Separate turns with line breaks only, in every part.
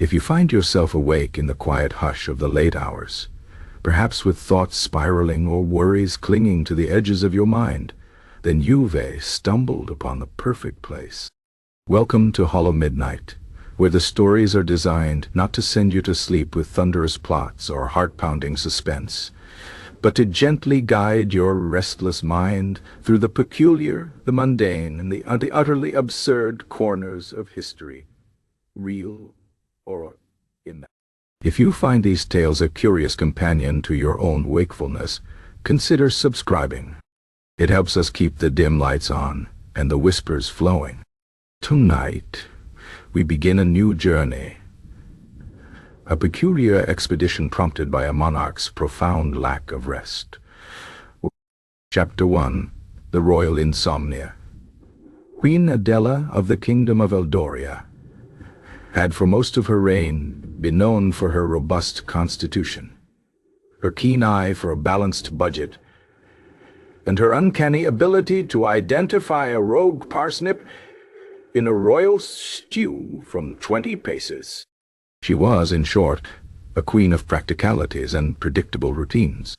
If you find yourself awake in the quiet hush of the late hours, perhaps with thoughts spiraling or worries clinging to the edges of your mind, then you've stumbled upon the perfect place. Welcome to Hollow Midnight, where the stories are designed not to send you to sleep with thunderous plots or heart-pounding suspense, but to gently guide your restless mind through the peculiar, the mundane, and the utterly absurd corners of history, real or imagined. If you find these tales a curious companion to your own wakefulness, consider subscribing. It helps us keep the dim lights on and the whispers flowing. Tonight, we begin a new journey. A peculiar expedition prompted by a monarch's profound lack of rest. Chapter 1. The Royal Insomnia. Queen Adela of the Kingdom of Eldoria had for most of her reign been known for her robust constitution, her keen eye for a balanced budget, and her uncanny ability to identify a rogue parsnip in a royal stew from 20 paces. She was, in short, a queen of practicalities and predictable routines.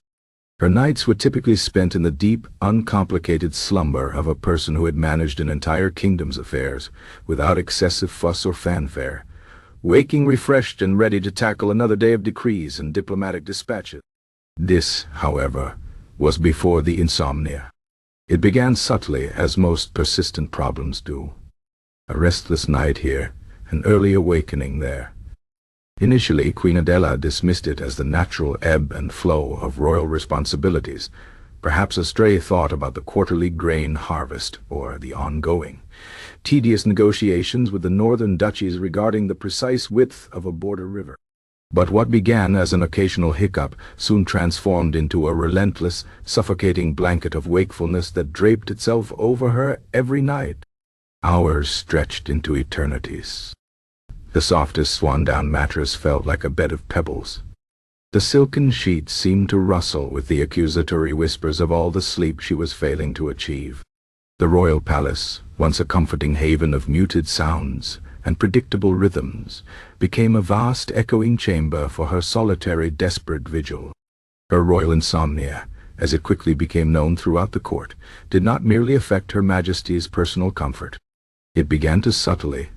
Her nights were typically spent in the deep, uncomplicated slumber of a person who had managed an entire kingdom's affairs without excessive fuss or fanfare, waking refreshed and ready to tackle another day of decrees and diplomatic dispatches. This, however, was before the insomnia. It began subtly, as most persistent problems do. A restless night here, an early awakening there. Initially, Queen Adela dismissed it as the natural ebb and flow of royal responsibilities, perhaps a stray thought about the quarterly grain harvest or the ongoing, tedious negotiations with the northern duchies regarding the precise width of a border river. But what began as an occasional hiccup soon transformed into a relentless, suffocating blanket of wakefulness that draped itself over her every night. Hours stretched into eternities. The softest swan-down mattress felt like a bed of pebbles. The silken sheets seemed to rustle with the accusatory whispers of all the sleep she was failing to achieve. The royal palace, once a comforting haven of muted sounds and predictable rhythms, became a vast echoing chamber for her solitary, desperate vigil. Her royal insomnia, as it quickly became known throughout the court, did not merely affect Her Majesty's personal comfort. It began to subtly,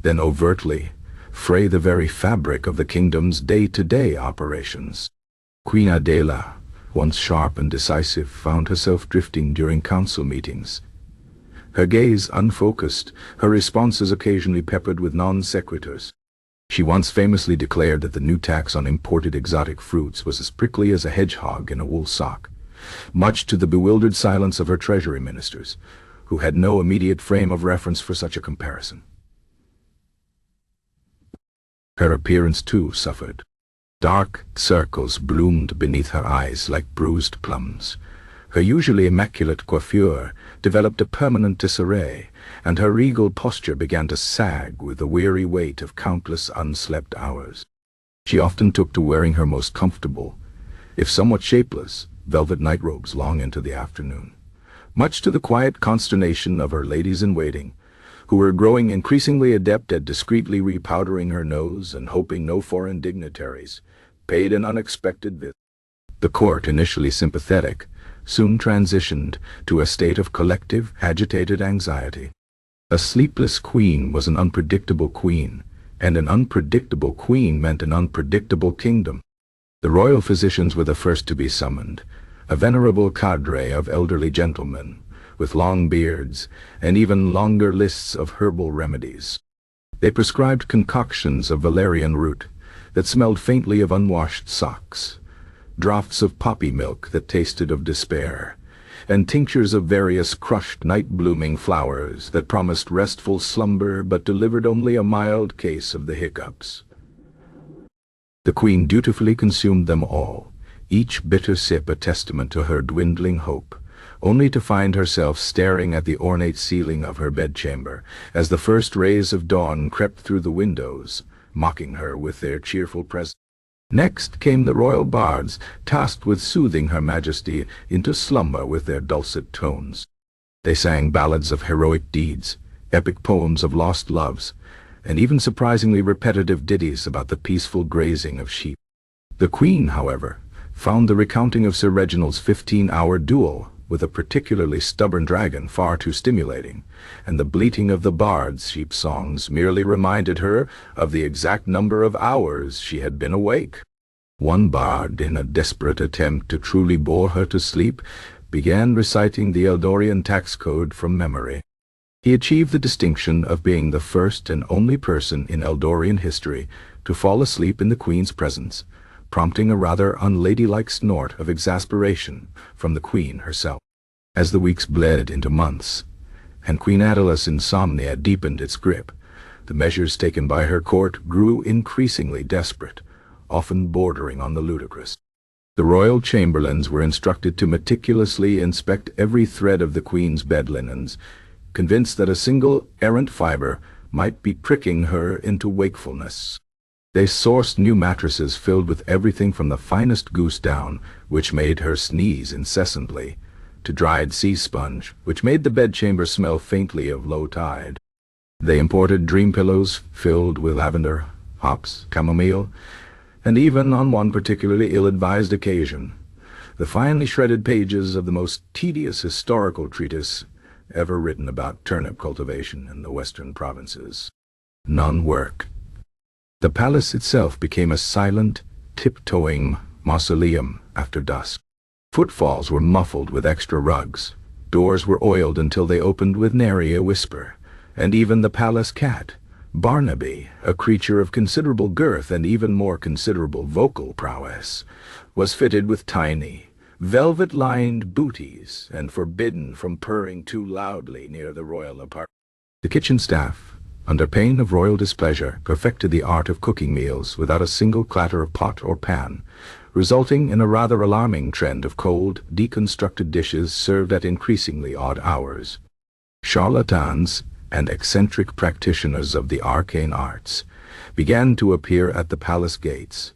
then overtly, fray the very fabric of the kingdom's day-to-day operations. Queen Adela, once sharp and decisive, found herself drifting during council meetings. Her gaze unfocused, her responses occasionally peppered with non-sequiturs. She once famously declared that the new tax on imported exotic fruits was as prickly as a hedgehog in a wool sock, much to the bewildered silence of her treasury ministers, who had no immediate frame of reference for such a comparison. Her appearance, too, suffered. Dark circles bloomed beneath her eyes like bruised plums. Her usually immaculate coiffure developed a permanent disarray, and her regal posture began to sag with the weary weight of countless unslept hours. She often took to wearing her most comfortable, if somewhat shapeless, velvet nightrobes long into the afternoon, much to the quiet consternation of her ladies-in-waiting, who were growing increasingly adept at discreetly repowdering her nose and hoping no foreign dignitaries paid an unexpected visit. The court, initially sympathetic, soon transitioned to a state of collective, agitated anxiety. A sleepless queen was an unpredictable queen, and an unpredictable queen meant an unpredictable kingdom. The royal physicians were the first to be summoned, a venerable cadre of elderly gentlemen, with long beards, and even longer lists of herbal remedies. They prescribed concoctions of valerian root that smelled faintly of unwashed socks, draughts of poppy milk that tasted of despair, and tinctures of various crushed night-blooming flowers that promised restful slumber but delivered only a mild case of the hiccups. The queen dutifully consumed them all, each bitter sip a testament to her dwindling hope, only to find herself staring at the ornate ceiling of her bedchamber as the first rays of dawn crept through the windows, mocking her with their cheerful presence. Next came the royal bards, tasked with soothing Her Majesty into slumber with their dulcet tones. They sang ballads of heroic deeds, epic poems of lost loves, and even surprisingly repetitive ditties about the peaceful grazing of sheep. The Queen, however, found the recounting of Sir Reginald's 15-hour duel with a particularly stubborn dragon far too stimulating, and the bleating of the bard's sheep songs merely reminded her of the exact number of hours she had been awake. One bard, in a desperate attempt to truly bore her to sleep, began reciting the Eldorian tax code from memory. He achieved the distinction of being the first and only person in Eldorian history to fall asleep in the Queen's presence, prompting a rather unladylike snort of exasperation from the Queen herself. As the weeks bled into months, and Queen Adela's insomnia deepened its grip, the measures taken by her court grew increasingly desperate, often bordering on the ludicrous. The royal chamberlains were instructed to meticulously inspect every thread of the Queen's bed linens, convinced that a single errant fiber might be pricking her into wakefulness. They sourced new mattresses filled with everything from the finest goose down, which made her sneeze incessantly, to dried sea sponge, which made the bedchamber smell faintly of low tide. They imported dream pillows filled with lavender, hops, chamomile, and even, on one particularly ill-advised occasion, the finely shredded pages of the most tedious historical treatise ever written about turnip cultivation in the western provinces. None worked. The palace itself became a silent, tiptoeing mausoleum after dusk. Footfalls were muffled with extra rugs, doors were oiled until they opened with nary a whisper, and even the palace cat, Barnaby, a creature of considerable girth and even more considerable vocal prowess, was fitted with tiny, velvet-lined booties and forbidden from purring too loudly near the royal apartment. The kitchen staff, under pain of royal displeasure, perfected the art of cooking meals without a single clatter of pot or pan, resulting in a rather alarming trend of cold, deconstructed dishes served at increasingly odd hours. Charlatans and eccentric practitioners of the arcane arts began to appear at the palace gates,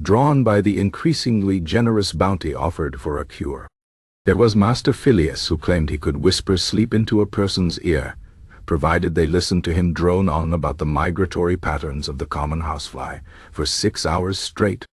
drawn by the increasingly generous bounty offered for a cure. There was Master Phileas, who claimed he could whisper sleep into a person's ear, provided they listened to him drone on about the migratory patterns of the common housefly for 6 hours straight.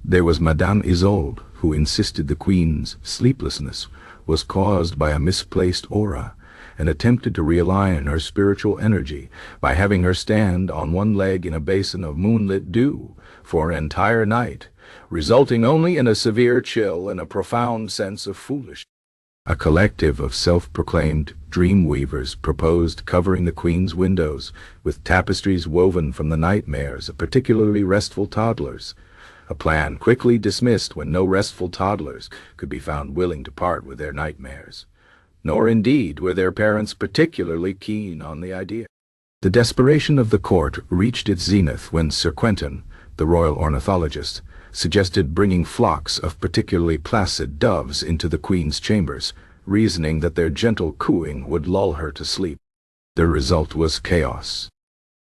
There was Madame Isolde, who insisted the Queen's sleeplessness was caused by a misplaced aura, and attempted to realign her spiritual energy by having her stand on one leg in a basin of moonlit dew for an entire night, resulting only in a severe chill and a profound sense of foolishness. A collective of self-proclaimed dream weavers proposed covering the Queen's windows with tapestries woven from the nightmares of particularly restful toddlers, a plan quickly dismissed when no restful toddlers could be found willing to part with their nightmares. Nor indeed were their parents particularly keen on the idea. The desperation of the court reached its zenith when Sir Quentin, the royal ornithologist, suggested bringing flocks of particularly placid doves into the Queen's chambers, reasoning that their gentle cooing would lull her to sleep. The result was chaos.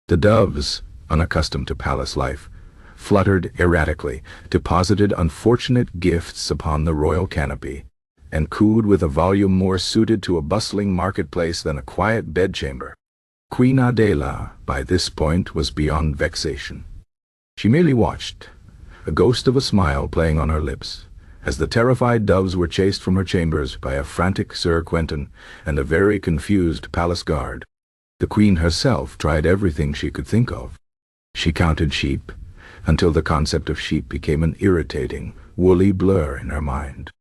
The doves, unaccustomed to palace life, fluttered erratically, deposited unfortunate gifts upon the royal canopy, and cooed with a volume more suited to a bustling marketplace than a quiet bedchamber. Queen Adela, by this point, was beyond vexation. She merely watched, a ghost of a smile playing on her lips, as the terrified doves were chased from her chambers by a frantic Sir Quentin and a very confused palace guard. The Queen herself tried everything she could think of. She counted sheep, until the concept of sheep became an irritating, woolly blur in her mind.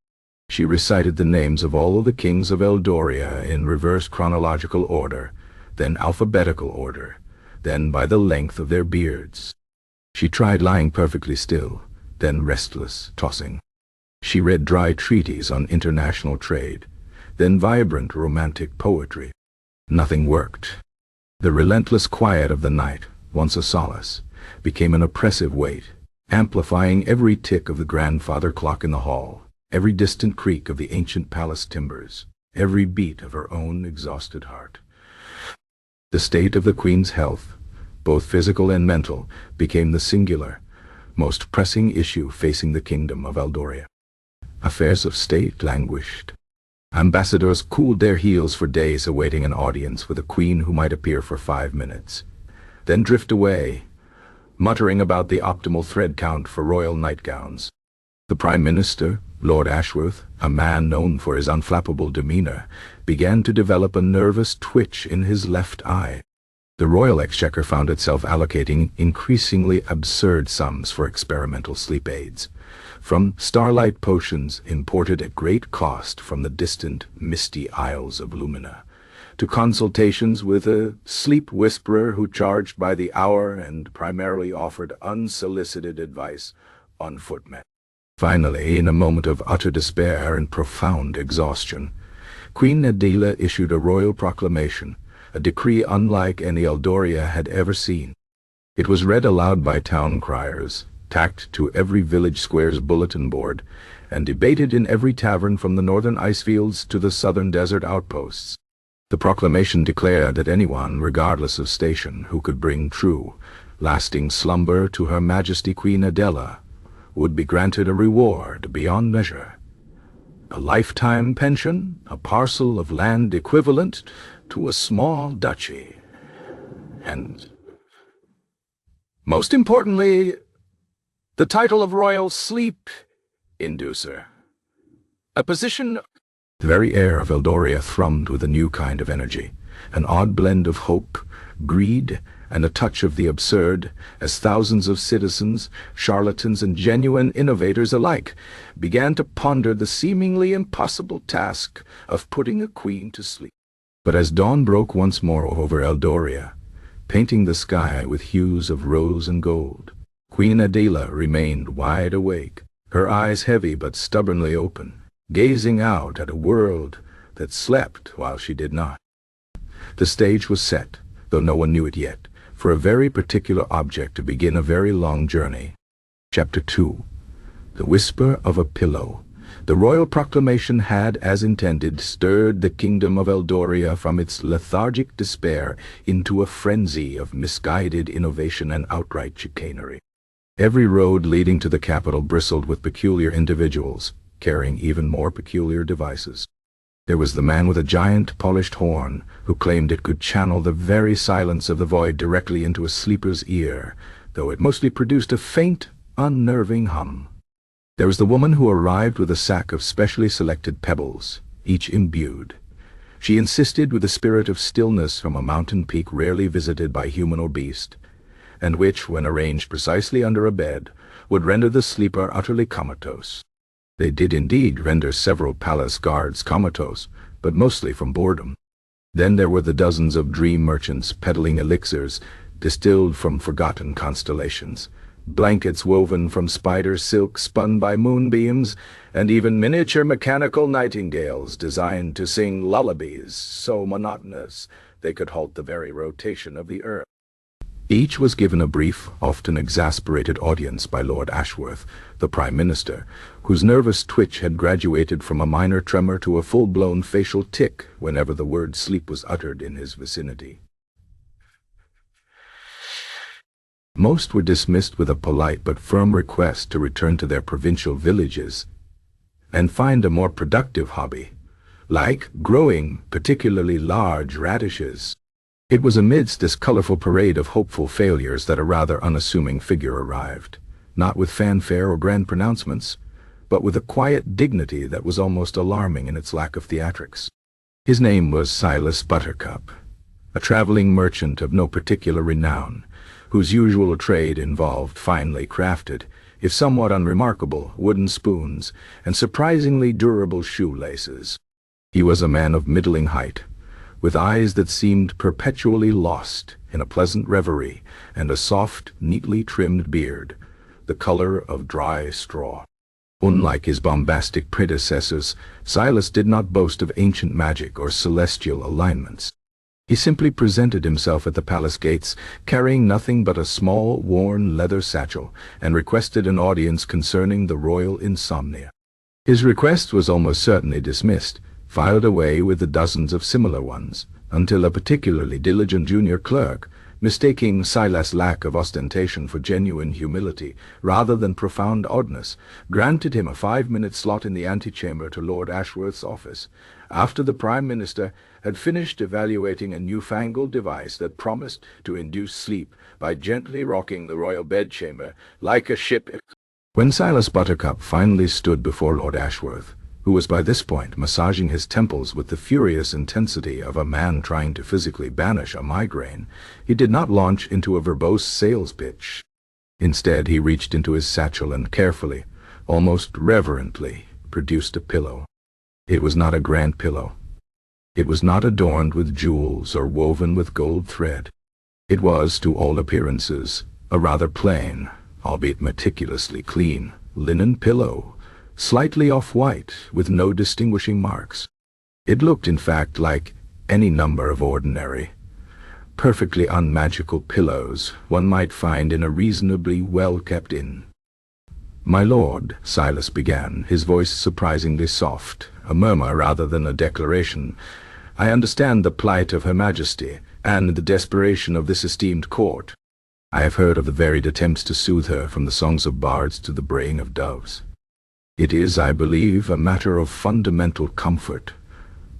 She recited the names of all of the kings of Eldoria in reverse chronological order, then alphabetical order, then by the length of their beards. She tried lying perfectly still, then restless, tossing. She read dry treatises on international trade, then vibrant romantic poetry. Nothing worked. The relentless quiet of the night, once a solace, became an oppressive weight, amplifying every tick of the grandfather clock in the hall, every distant creak of the ancient palace timbers, every beat of her own exhausted heart. The state of the Queen's health, both physical and mental, became the singular, most pressing issue facing the kingdom of Eldoria. Affairs of state languished. Ambassadors cooled their heels for days awaiting an audience with a queen who might appear for 5 minutes. then drift away, muttering about the optimal thread count for royal nightgowns. The Prime Minister, Lord Ashworth, a man known for his unflappable demeanor, began to develop a nervous twitch in his left eye. The Royal Exchequer found itself allocating increasingly absurd sums for experimental sleep aids, from starlight potions imported at great cost from the distant, misty Isles of Lumina, to consultations with a sleep whisperer who charged by the hour and primarily offered unsolicited advice on footmen. Finally, in a moment of utter despair and profound exhaustion, Queen Adela issued a royal proclamation, a decree unlike any Eldoria had ever seen. It was read aloud by town criers, tacked to every village square's bulletin board, and debated in every tavern from the northern icefields to the southern desert outposts. The proclamation declared that anyone, regardless of station, who could bring true, lasting slumber to Her Majesty Queen Adela, would be granted a reward beyond measure. A lifetime pension, a parcel of land equivalent to a small duchy, and, most importantly, the title of Royal Sleep Inducer. A position. The very air of Eldoria thrummed with a new kind of energy, an odd blend of hope, greed, and a touch of the absurd, as thousands of citizens, charlatans, and genuine innovators alike began to ponder the seemingly impossible task of putting a queen to sleep. But as dawn broke once more over Eldoria, painting the sky with hues of rose and gold, Queen Adela remained wide awake, her eyes heavy but stubbornly open, gazing out at a world that slept while she did not. The stage was set, though no one knew it yet, for a very particular object to begin a very long journey. Chapter 2. The Whisper of a Pillow. The royal proclamation had, as intended, stirred the kingdom of Eldoria from its lethargic despair into a frenzy of misguided innovation and outright chicanery. Every road leading to the capital bristled with peculiar individuals, carrying even more peculiar devices. There was the man with a giant polished horn, who claimed it could channel the very silence of the void directly into a sleeper's ear, though it mostly produced a faint, unnerving hum. There was the woman who arrived with a sack of specially selected pebbles, each imbued. She insisted with the spirit of stillness from a mountain peak rarely visited by human or beast, and which, when arranged precisely under a bed, would render the sleeper utterly comatose. They did indeed render several palace guards comatose, but mostly from boredom. Then there were the dozens of dream merchants peddling elixirs distilled from forgotten constellations, blankets woven from spider silk spun by moonbeams, and even miniature mechanical nightingales designed to sing lullabies so monotonous they could halt the very rotation of the earth. Each was given a brief, often exasperated audience by Lord Ashworth, the Prime Minister, whose nervous twitch had graduated from a minor tremor to a full-blown facial tic whenever the word sleep was uttered in his vicinity. Most were dismissed with a polite but firm request to return to their provincial villages and find a more productive hobby, like growing particularly large radishes. It was amidst this colorful parade of hopeful failures that a rather unassuming figure arrived, not with fanfare or grand pronouncements, but with a quiet dignity that was almost alarming in its lack of theatrics. His name was Silas Buttercup, a traveling merchant of no particular renown, whose usual trade involved finely crafted, if somewhat unremarkable, wooden spoons and surprisingly durable shoelaces. He was a man of middling height, with eyes that seemed perpetually lost in a pleasant reverie, and a soft, neatly trimmed beard, the color of dry straw. Unlike his bombastic predecessors, Silas did not boast of ancient magic or celestial alignments. He simply presented himself at the palace gates, carrying nothing but a small, worn leather satchel, and requested an audience concerning the royal insomnia. His request was almost certainly dismissed, filed away with the dozens of similar ones, until a particularly diligent junior clerk, mistaking Silas' lack of ostentation for genuine humility rather than profound oddness, granted him a 5-minute slot in the antechamber to Lord Ashworth's office, after the Prime Minister had finished evaluating a newfangled device that promised to induce sleep by gently rocking the royal bedchamber like a ship. When Silas Buttercup finally stood before Lord Ashworth, who was by this point massaging his temples with the furious intensity of a man trying to physically banish a migraine, he did not launch into a verbose sales pitch. Instead, he reached into his satchel and carefully, almost reverently, produced a pillow. It was not a grand pillow. It was not adorned with jewels or woven with gold thread. It was, to all appearances, a rather plain, albeit meticulously clean, linen pillow, slightly off-white, with no distinguishing marks. It looked, in fact, like any number of ordinary, perfectly unmagical pillows one might find in a reasonably well-kept inn. "My lord," Silas began, his voice surprisingly soft, a murmur rather than a declaration, "I understand the plight of Her Majesty, and the desperation of this esteemed court. I have heard of the varied attempts to soothe her, from the songs of bards to the braying of doves. It is, I believe, a matter of fundamental comfort,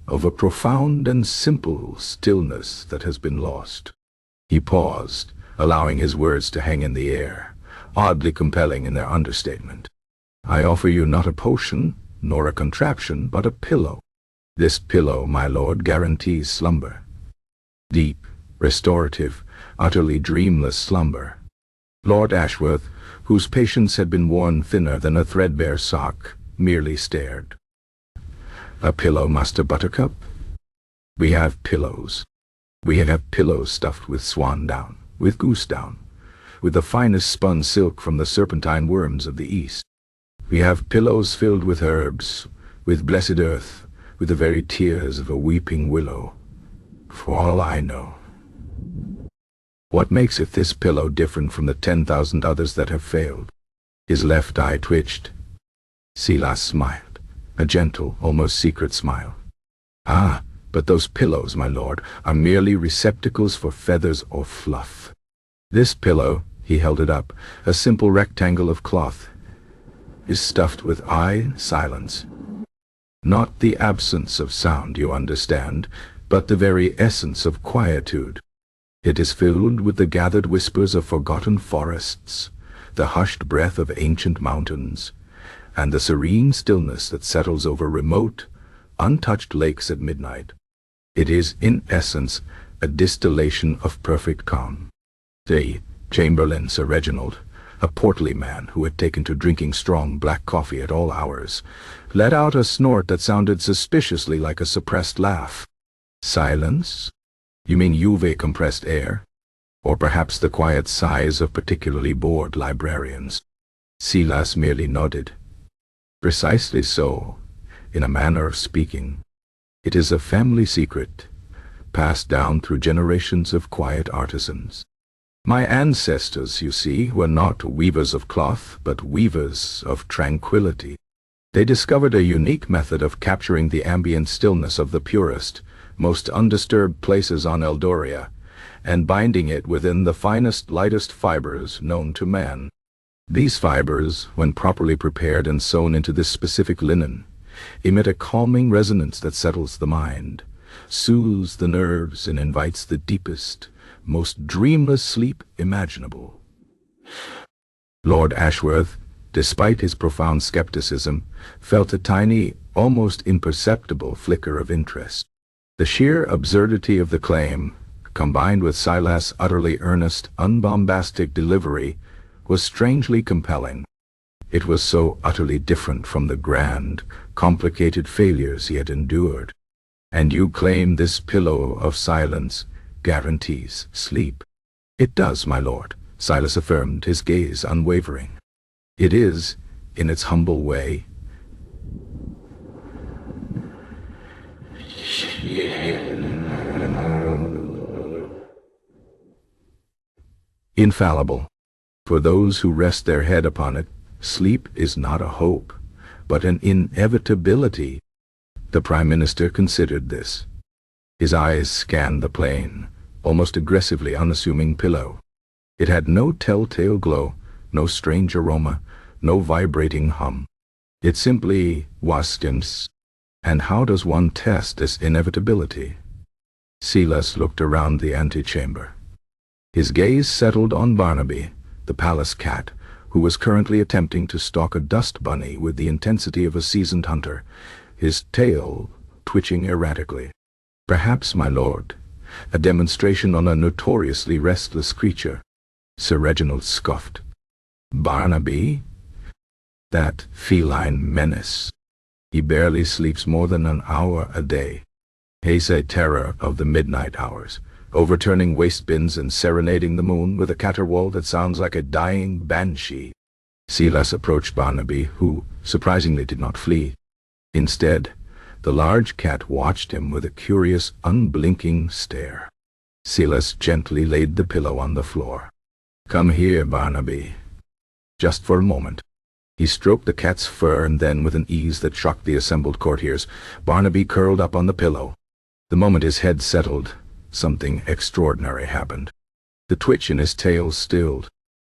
of a profound and simple stillness that has been lost." He paused, allowing his words to hang in the air, oddly compelling in their understatement. "I offer you not a potion, nor a contraption, but a pillow. This pillow, my lord, guarantees slumber. Deep, restorative, utterly dreamless slumber." Lord Ashworth, whose patience had been worn thinner than a threadbare sock, merely stared. "A pillow, Master Buttercup? We have pillows. We have pillows stuffed with swan down, with goose down, with the finest spun silk from the serpentine worms of the East. We have pillows filled with herbs, with blessed earth, with the very tears of a weeping willow, for all I know. What makes this pillow different from the 10,000 others that have failed?" His left eye twitched. Silas smiled, a gentle, almost secret smile. "Ah, but those pillows, my lord, are merely receptacles for feathers or fluff. This pillow," he held it up, a simple rectangle of cloth, "is stuffed with silence. Not the absence of sound, you understand, but the very essence of quietude. It is filled with the gathered whispers of forgotten forests, the hushed breath of ancient mountains, and the serene stillness that settles over remote, untouched lakes at midnight. It is, in essence, a distillation of perfect calm." The Chamberlain Sir Reginald, a portly man who had taken to drinking strong black coffee at all hours, let out a snort that sounded suspiciously like a suppressed laugh. "Silence? You mean Juve compressed air? Or perhaps the quiet sighs of particularly bored librarians?" Silas merely nodded. "Precisely so, in a manner of speaking. It is a family secret, passed down through generations of quiet artisans. My ancestors, you see, were not weavers of cloth, but weavers of tranquility. They discovered a unique method of capturing the ambient stillness of the purest, most undisturbed places on Eldoria, and binding it within the finest, lightest fibers known to man. These fibers, when properly prepared and sewn into this specific linen, emit a calming resonance that settles the mind, soothes the nerves, and invites the deepest, most dreamless sleep imaginable." Lord Ashworth, despite his profound skepticism, felt a tiny, almost imperceptible flicker of interest. The sheer absurdity of the claim, combined with Silas' utterly earnest, unbombastic delivery, was strangely compelling. It was so utterly different from the grand, complicated failures he had endured. "And you claim this pillow of silence guarantees sleep?" "It does, my lord," Silas affirmed, his gaze unwavering. "It is, in its humble way, infallible. For those who rest their head upon it, sleep is not a hope, but an inevitability." The Prime Minister considered this. His eyes scanned the plain, almost aggressively unassuming pillow. It had no telltale glow, no strange aroma, no vibrating hum. It simply was. And how does one test this inevitability? Silas looked around the antechamber. His gaze settled on Barnaby, the palace cat, who was currently attempting to stalk a dust bunny with the intensity of a seasoned hunter, his tail twitching erratically. "Perhaps, my lord, a demonstration on a notoriously restless creature," Sir Reginald scoffed. "Barnaby? That feline menace. He barely sleeps more than an hour a day. He's a terror of the midnight hours, overturning waste bins and serenading the moon with a caterwaul that sounds like a dying banshee." Silas approached Barnaby, who, surprisingly, did not flee. Instead, the large cat watched him with a curious, unblinking stare. Silas gently laid the pillow on the floor. "Come here, Barnaby. Just for a moment." He stroked the cat's fur, and then, with an ease that shocked the assembled courtiers, Barnaby curled up on the pillow. The moment his head settled, something extraordinary happened. The twitch in his tail stilled.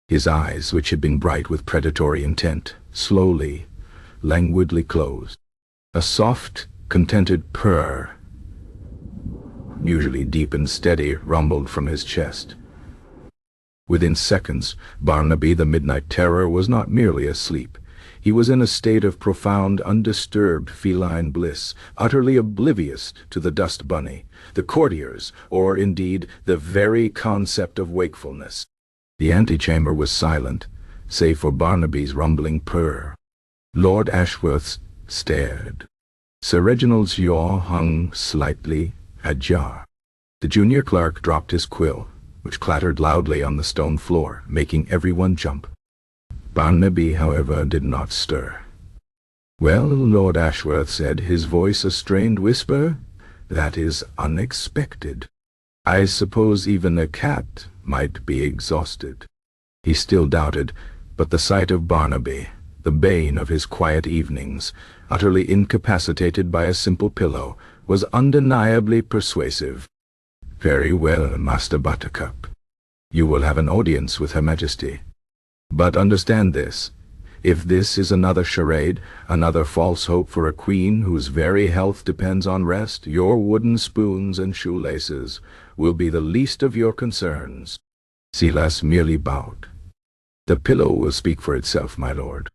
His eyes, which had been bright with predatory intent, slowly, languidly closed. A soft, contented purr, usually deep and steady, rumbled from his chest. Within seconds, Barnaby the Midnight Terror was not merely asleep. He was in a state of profound, undisturbed feline bliss, utterly oblivious to the dust bunny, the courtiers, or indeed the very concept of wakefulness. The antechamber was silent, save for Barnaby's rumbling purr. Lord Ashworth stared. Sir Reginald's jaw hung slightly ajar. The junior clerk dropped his quill, which clattered loudly on the stone floor, making everyone jump. Barnaby, however, did not stir. "Well," Lord Ashworth said, his voice a strained whisper, "that is unexpected. I suppose even a cat might be exhausted." He still doubted, but the sight of Barnaby, the bane of his quiet evenings, utterly incapacitated by a simple pillow, was undeniably persuasive. "Very well, Master Buttercup. You will have an audience with Her Majesty. But understand this. If this is another charade, another false hope for a queen whose very health depends on rest, your wooden spoons and shoelaces will be the least of your concerns." Silas merely bowed. "The pillow will speak for itself, my lord."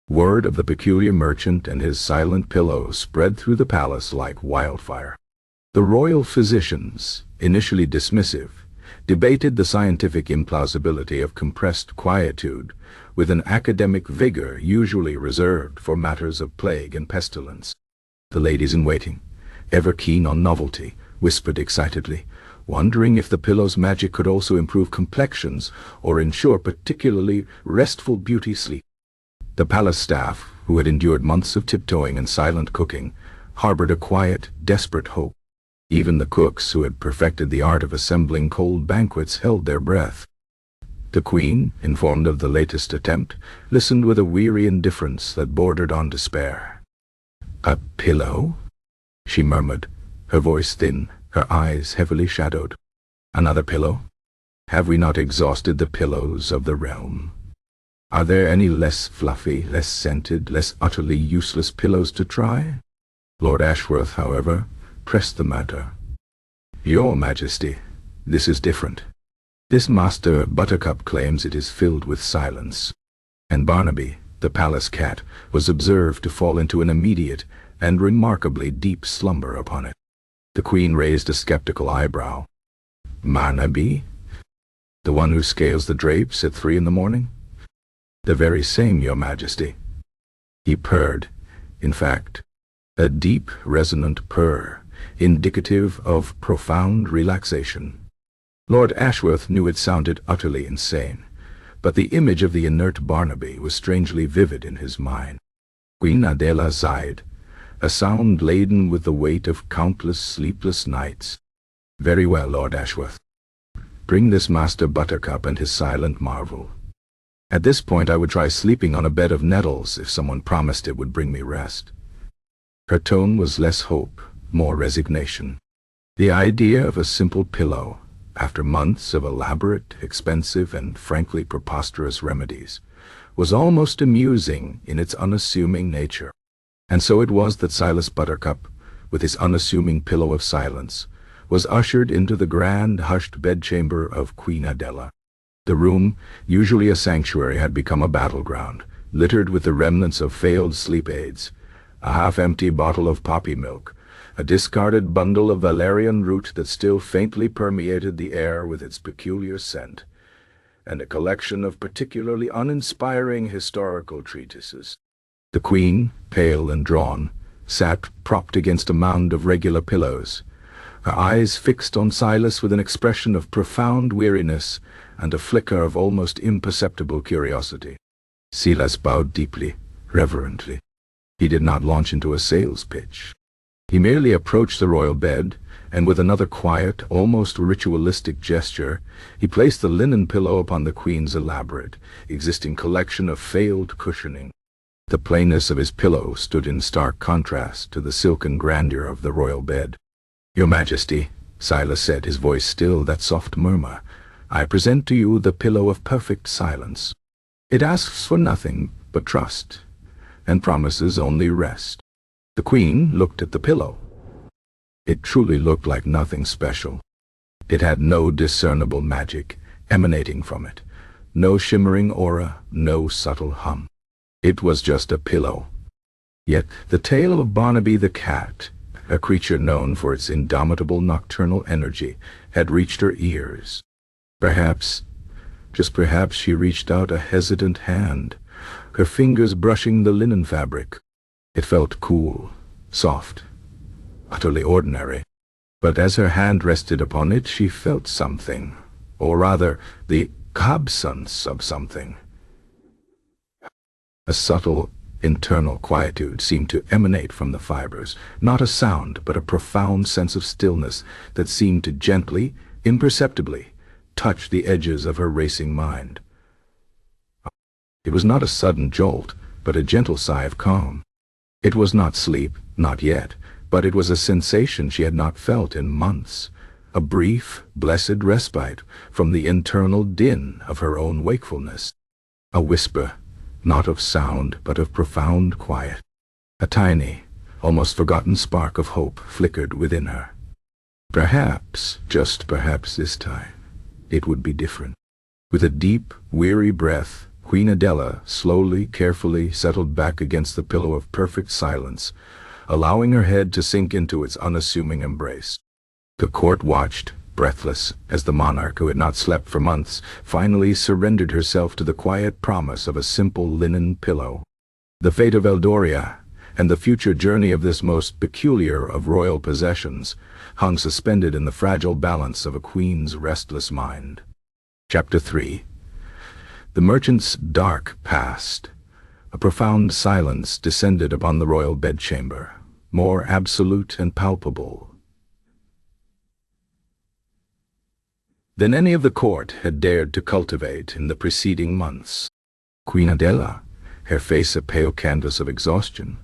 Word of the peculiar merchant and his silent pillow spread through the palace like wildfire. The royal physicians, initially dismissive, debated the scientific implausibility of compressed quietude with an academic vigor usually reserved for matters of plague and pestilence. The ladies-in-waiting, ever keen on novelty, whispered excitedly, wondering if the pillow's magic could also improve complexions or ensure particularly restful beauty sleep. The palace staff, who had endured months of tiptoeing and silent cooking, harbored a quiet, desperate hope. Even the cooks, who had perfected the art of assembling cold banquets, held their breath. The queen, informed of the latest attempt, listened with a weary indifference that bordered on despair. "A pillow?" she murmured, her voice thin, her eyes heavily shadowed. "Another pillow? Have we not exhausted the pillows of the realm? Are there any less fluffy, less scented, less utterly useless pillows to try?" Lord Ashworth, however, pressed the matter. "Your Majesty, this is different. This Master Buttercup claims it is filled with silence." And Barnaby, the palace cat, was observed to fall into an immediate and remarkably deep slumber upon it. The queen raised a skeptical eyebrow. "Barnaby? The one who scales the drapes at 3 in the morning?" "The very same, your Majesty." He purred, in fact, a deep, resonant purr, indicative of profound relaxation. Lord Ashworth knew it sounded utterly insane, but the image of the inert Barnaby was strangely vivid in his mind. Queen Adela sighed, a sound laden with the weight of countless sleepless nights. "Very well, Lord Ashworth. Bring this Master Buttercup and his silent marvel. At this point I would try sleeping on a bed of nettles if someone promised it would bring me rest." Her tone was less hope, more resignation. The idea of a simple pillow, after months of elaborate, expensive, and frankly preposterous remedies, was almost amusing in its unassuming nature. And so it was that Silas Buttercup, with his unassuming pillow of silence, was ushered into the grand, hushed bedchamber of Queen Adela. The room, usually a sanctuary, had become a battleground, littered with the remnants of failed sleep aids, a half-empty bottle of poppy milk, a discarded bundle of valerian root that still faintly permeated the air with its peculiar scent, and a collection of particularly uninspiring historical treatises. The queen, pale and drawn, sat propped against a mound of regular pillows, her eyes fixed on Silas with an expression of profound weariness and a flicker of almost imperceptible curiosity. Silas bowed deeply, reverently. He did not launch into a sales pitch. He merely approached the royal bed, and with another quiet, almost ritualistic gesture, he placed the linen pillow upon the queen's elaborate, existing collection of failed cushioning. The plainness of his pillow stood in stark contrast to the silken grandeur of the royal bed. "Your Majesty," Silas said, his voice still that soft murmur, "I present to you the pillow of perfect silence. It asks for nothing but trust, and promises only rest." The queen looked at the pillow. It truly looked like nothing special. It had no discernible magic emanating from it, no shimmering aura, no subtle hum. It was just a pillow. Yet the tale of Barnaby the cat, a creature known for its indomitable nocturnal energy, had reached her ears. Perhaps, just perhaps, she reached out a hesitant hand, her fingers brushing the linen fabric. It felt cool, soft, utterly ordinary. But as her hand rested upon it, she felt something, or rather, the absence of something. A subtle, internal quietude seemed to emanate from the fibers, not a sound, but a profound sense of stillness that seemed to gently, imperceptibly, touch the edges of her racing mind. It was not a sudden jolt, but a gentle sigh of calm. It was not sleep, not yet, but it was a sensation she had not felt in months, a brief, blessed respite from the internal din of her own wakefulness. A whisper, not of sound, but of profound quiet. A tiny, almost forgotten spark of hope flickered within her. Perhaps, just perhaps this time, it would be different. With a deep, weary breath, Queen Adela slowly, carefully settled back against the pillow of perfect silence, allowing her head to sink into its unassuming embrace. The court watched, breathless, as the monarch, who had not slept for months, finally surrendered herself to the quiet promise of a simple linen pillow. The fate of Eldoria, and the future journey of this most peculiar of royal possessions, hung suspended in the fragile balance of a queen's restless mind. Chapter 3. The merchant's dark past. A profound silence descended upon the royal bedchamber, more absolute and palpable than any of the court had dared to cultivate in the preceding months. Queen Adela, her face a pale canvas of exhaustion,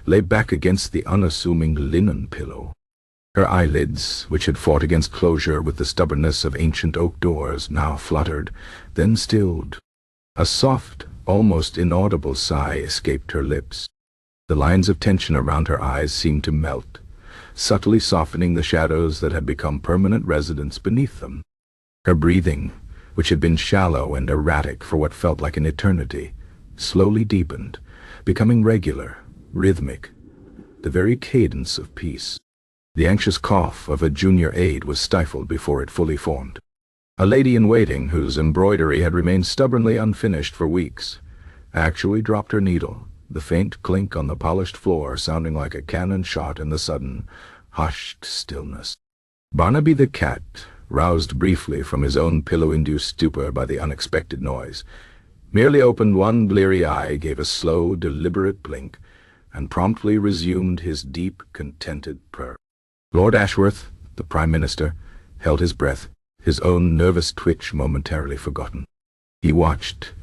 lay back against the unassuming linen pillow. Her eyelids, which had fought against closure with the stubbornness of ancient oak doors, now fluttered, then stilled. A soft, almost inaudible sigh escaped her lips. The lines of tension around her eyes seemed to melt, subtly softening the shadows that had become permanent residents beneath them. Her breathing, which had been shallow and erratic for what felt like an eternity, slowly deepened, becoming regular, rhythmic, the very cadence of peace. The anxious cough of a junior aide was stifled before it fully formed. A lady-in-waiting, whose embroidery had remained stubbornly unfinished for weeks, actually dropped her needle, the faint clink on the polished floor sounding like a cannon shot in the sudden, hushed stillness. Barnaby the cat, roused briefly from his own pillow-induced stupor by the unexpected noise, merely opened one bleary eye, gave a slow, deliberate blink, and promptly resumed his deep, contented purr. Lord Ashworth, the Prime Minister, held his breath, his own nervous twitch momentarily forgotten. He watched,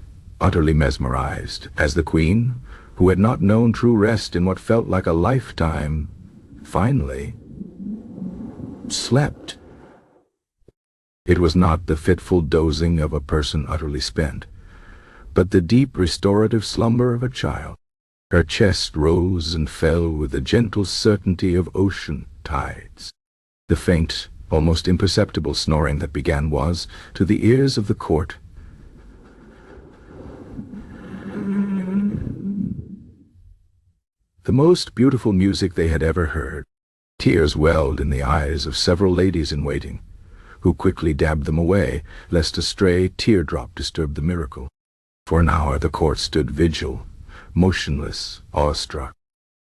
utterly mesmerized, as the Queen, who had not known true rest in what felt like a lifetime, finally slept. It was not the fitful dozing of a person utterly spent, but the deep restorative slumber of a child. Her chest rose and fell with the gentle certainty of ocean tides. The faint, almost imperceptible snoring that began was, to the ears of the court, the most beautiful music they had ever heard. Tears welled in the eyes of several ladies in waiting, who quickly dabbed them away, lest a stray teardrop disturb the miracle. For an hour the court stood vigil, motionless, awestruck.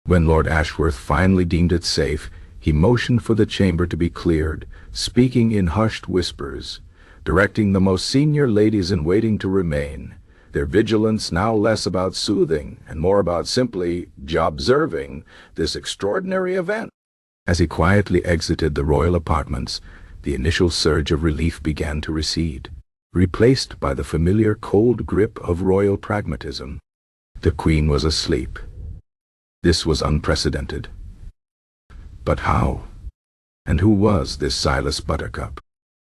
When Lord Ashworth finally deemed it safe, he motioned for the chamber to be cleared, speaking in hushed whispers, directing the most senior ladies in waiting to remain, their vigilance now less about soothing and more about simply observing this extraordinary event. As he quietly exited the royal apartments, the initial surge of relief began to recede, replaced by the familiar cold grip of royal pragmatism. The Queen was asleep. This was unprecedented. But how? And who was this Silas Buttercup?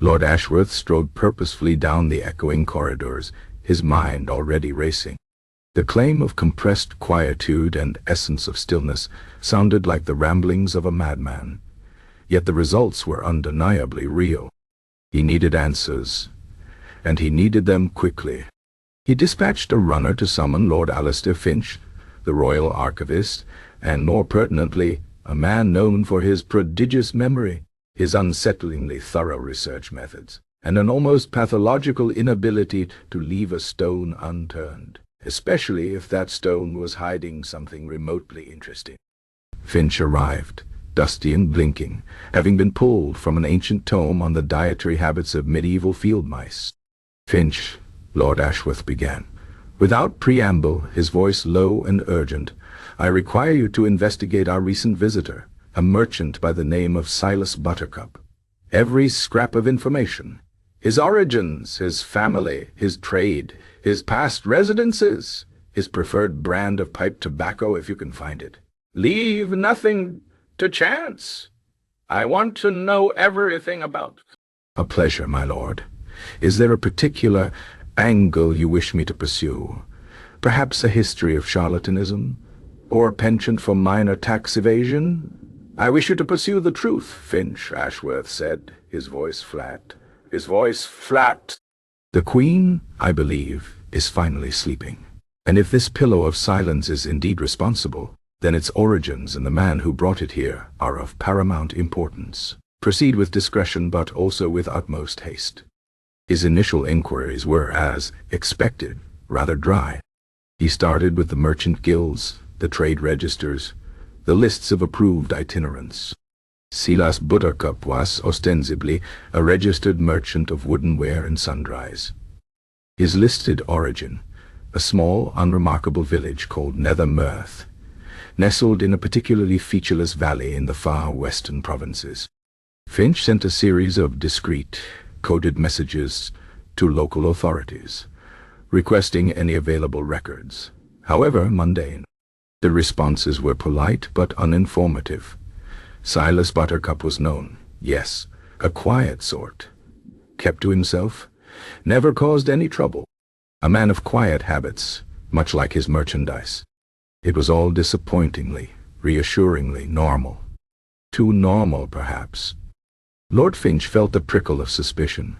Lord Ashworth strode purposefully down the echoing corridors, his mind already racing. The claim of compressed quietude and essence of stillness sounded like the ramblings of a madman, yet the results were undeniably real. He needed answers, and he needed them quickly. He dispatched a runner to summon Lord Alistair Finch, the royal archivist, and more pertinently, a man known for his prodigious memory, his unsettlingly thorough research methods, and an almost pathological inability to leave a stone unturned, especially if that stone was hiding something remotely interesting. Finch arrived, dusty and blinking, having been pulled from an ancient tome on the dietary habits of medieval field mice. "Finch," Lord Ashworth began. Without preamble, his voice low and urgent, "I require you to investigate our recent visitor, a merchant by the name of Silas Buttercup. Every scrap of information, his origins, his family, his trade, his past residences, his preferred brand of pipe tobacco if you can find it. Leave nothing to chance. I want to know everything about." "A pleasure, my lord. Is there a particular angle you wish me to pursue? Perhaps a history of charlatanism? Or a penchant for minor tax evasion?" "I wish you to pursue the truth, Finch," Ashworth said, his voice flat. "The Queen, I believe, is finally sleeping. And if this pillow of silence is indeed responsible, then its origins and the man who brought it here are of paramount importance. Proceed with discretion, but also with utmost haste." His initial inquiries were, as expected, rather dry. He started with the merchant guilds, the trade registers, the lists of approved itinerants. Silas Buttercup was ostensibly a registered merchant of woodenware and sundries. His listed origin, a small, unremarkable village called Nethermirth, nestled in a particularly featureless valley in the far western provinces. Finch sent a series of discreet, coded messages to local authorities, requesting any available records, however mundane. The responses were polite but uninformative. Silas Buttercup was known, yes, a quiet sort, kept to himself, never caused any trouble, a man of quiet habits, much like his merchandise. It was all disappointingly, reassuringly normal. Too normal, perhaps. Lord Finch felt a prickle of suspicion,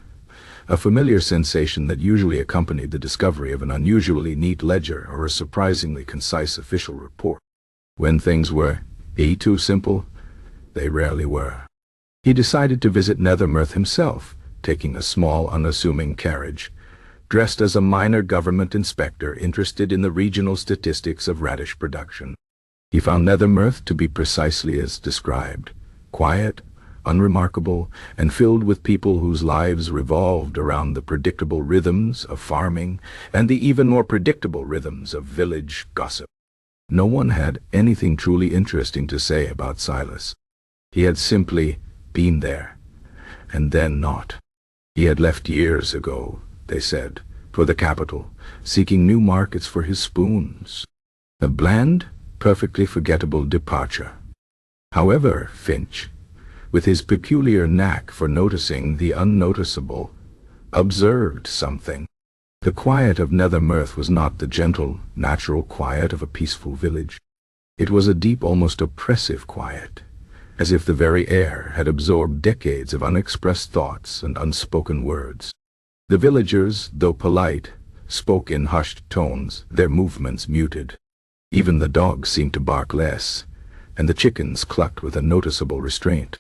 a familiar sensation that usually accompanied the discovery of an unusually neat ledger or a surprisingly concise official report. When things were too simple, they rarely were. He decided to visit Nethermirth himself, taking a small, unassuming carriage, dressed as a minor government inspector interested in the regional statistics of radish production. He found Nethermirth to be precisely as described, quiet, unremarkable, and filled with people whose lives revolved around the predictable rhythms of farming and the even more predictable rhythms of village gossip. No one had anything truly interesting to say about Silas. He had simply been there, and then not. He had left years ago, they said, for the capital, seeking new markets for his spoons. A bland, perfectly forgettable departure. However, Finch, with his peculiar knack for noticing the unnoticeable, observed something. The quiet of Nethermirth was not the gentle, natural quiet of a peaceful village. It was a deep, almost oppressive quiet, as if the very air had absorbed decades of unexpressed thoughts and unspoken words. The villagers, though polite, spoke in hushed tones, their movements muted. Even the dogs seemed to bark less, and the chickens clucked with a noticeable restraint.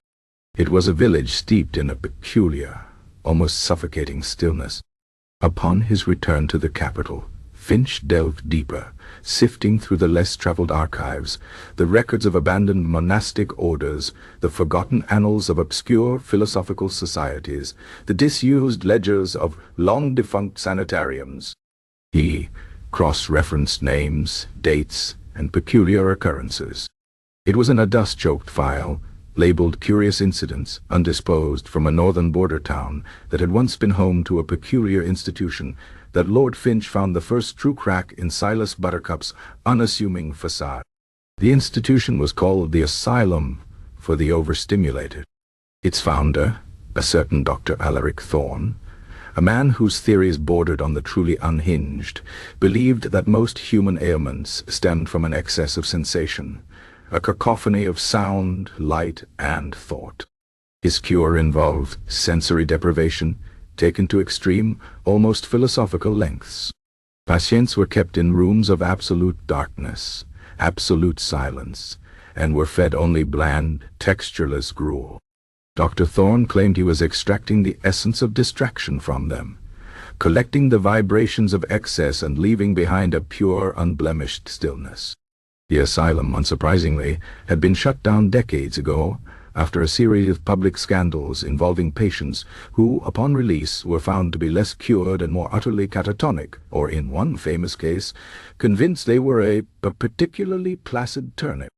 It was a village steeped in a peculiar, almost suffocating stillness. Upon his return to the capital, Finch delved deeper, sifting through the less-traveled archives, the records of abandoned monastic orders, the forgotten annals of obscure philosophical societies, the disused ledgers of long-defunct sanitariums. He cross-referenced names, dates, and peculiar occurrences. It was in a dust-choked file, labeled Curious Incidents, undisposed from a northern border town that had once been home to a peculiar institution, that Lord Finch found the first true crack in Silas Buttercup's unassuming facade. The institution was called the Asylum for the Overstimulated. Its founder, a certain Dr. Alaric Thorne, a man whose theories bordered on the truly unhinged, believed that most human ailments stemmed from an excess of sensation, a cacophony of sound, light, and thought. His cure involved sensory deprivation, taken to extreme, almost philosophical lengths. Patients were kept in rooms of absolute darkness, absolute silence, and were fed only bland, textureless gruel. Dr. Thorne claimed he was extracting the essence of distraction from them, collecting the vibrations of excess and leaving behind a pure, unblemished stillness. The asylum, unsurprisingly, had been shut down decades ago after a series of public scandals involving patients who, upon release, were found to be less cured and more utterly catatonic, or in one famous case, convinced they were a particularly placid turnip.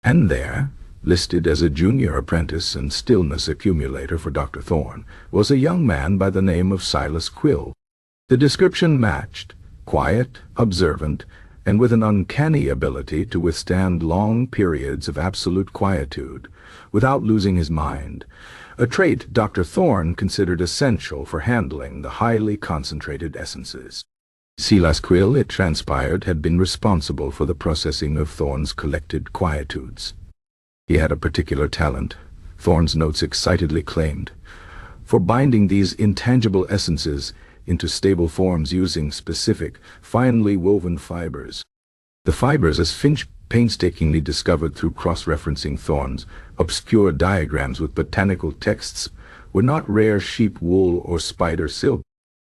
And there, listed as a junior apprentice and stillness accumulator for Dr. Thorne, was a young man by the name of Silas Quill. The description matched: quiet, observant, and with an uncanny ability to withstand long periods of absolute quietude without losing his mind, a trait Dr. Thorne considered essential for handling the highly concentrated essences. Silas Quill, it transpired, had been responsible for the processing of Thorne's collected quietudes. He had a particular talent, Thorne's notes excitedly claimed, for binding these intangible essences into stable forms using specific, finely woven fibers. The fibers, as Finch painstakingly discovered through cross-referencing Thorne's obscure diagrams with botanical texts, were not rare sheep wool or spider silk.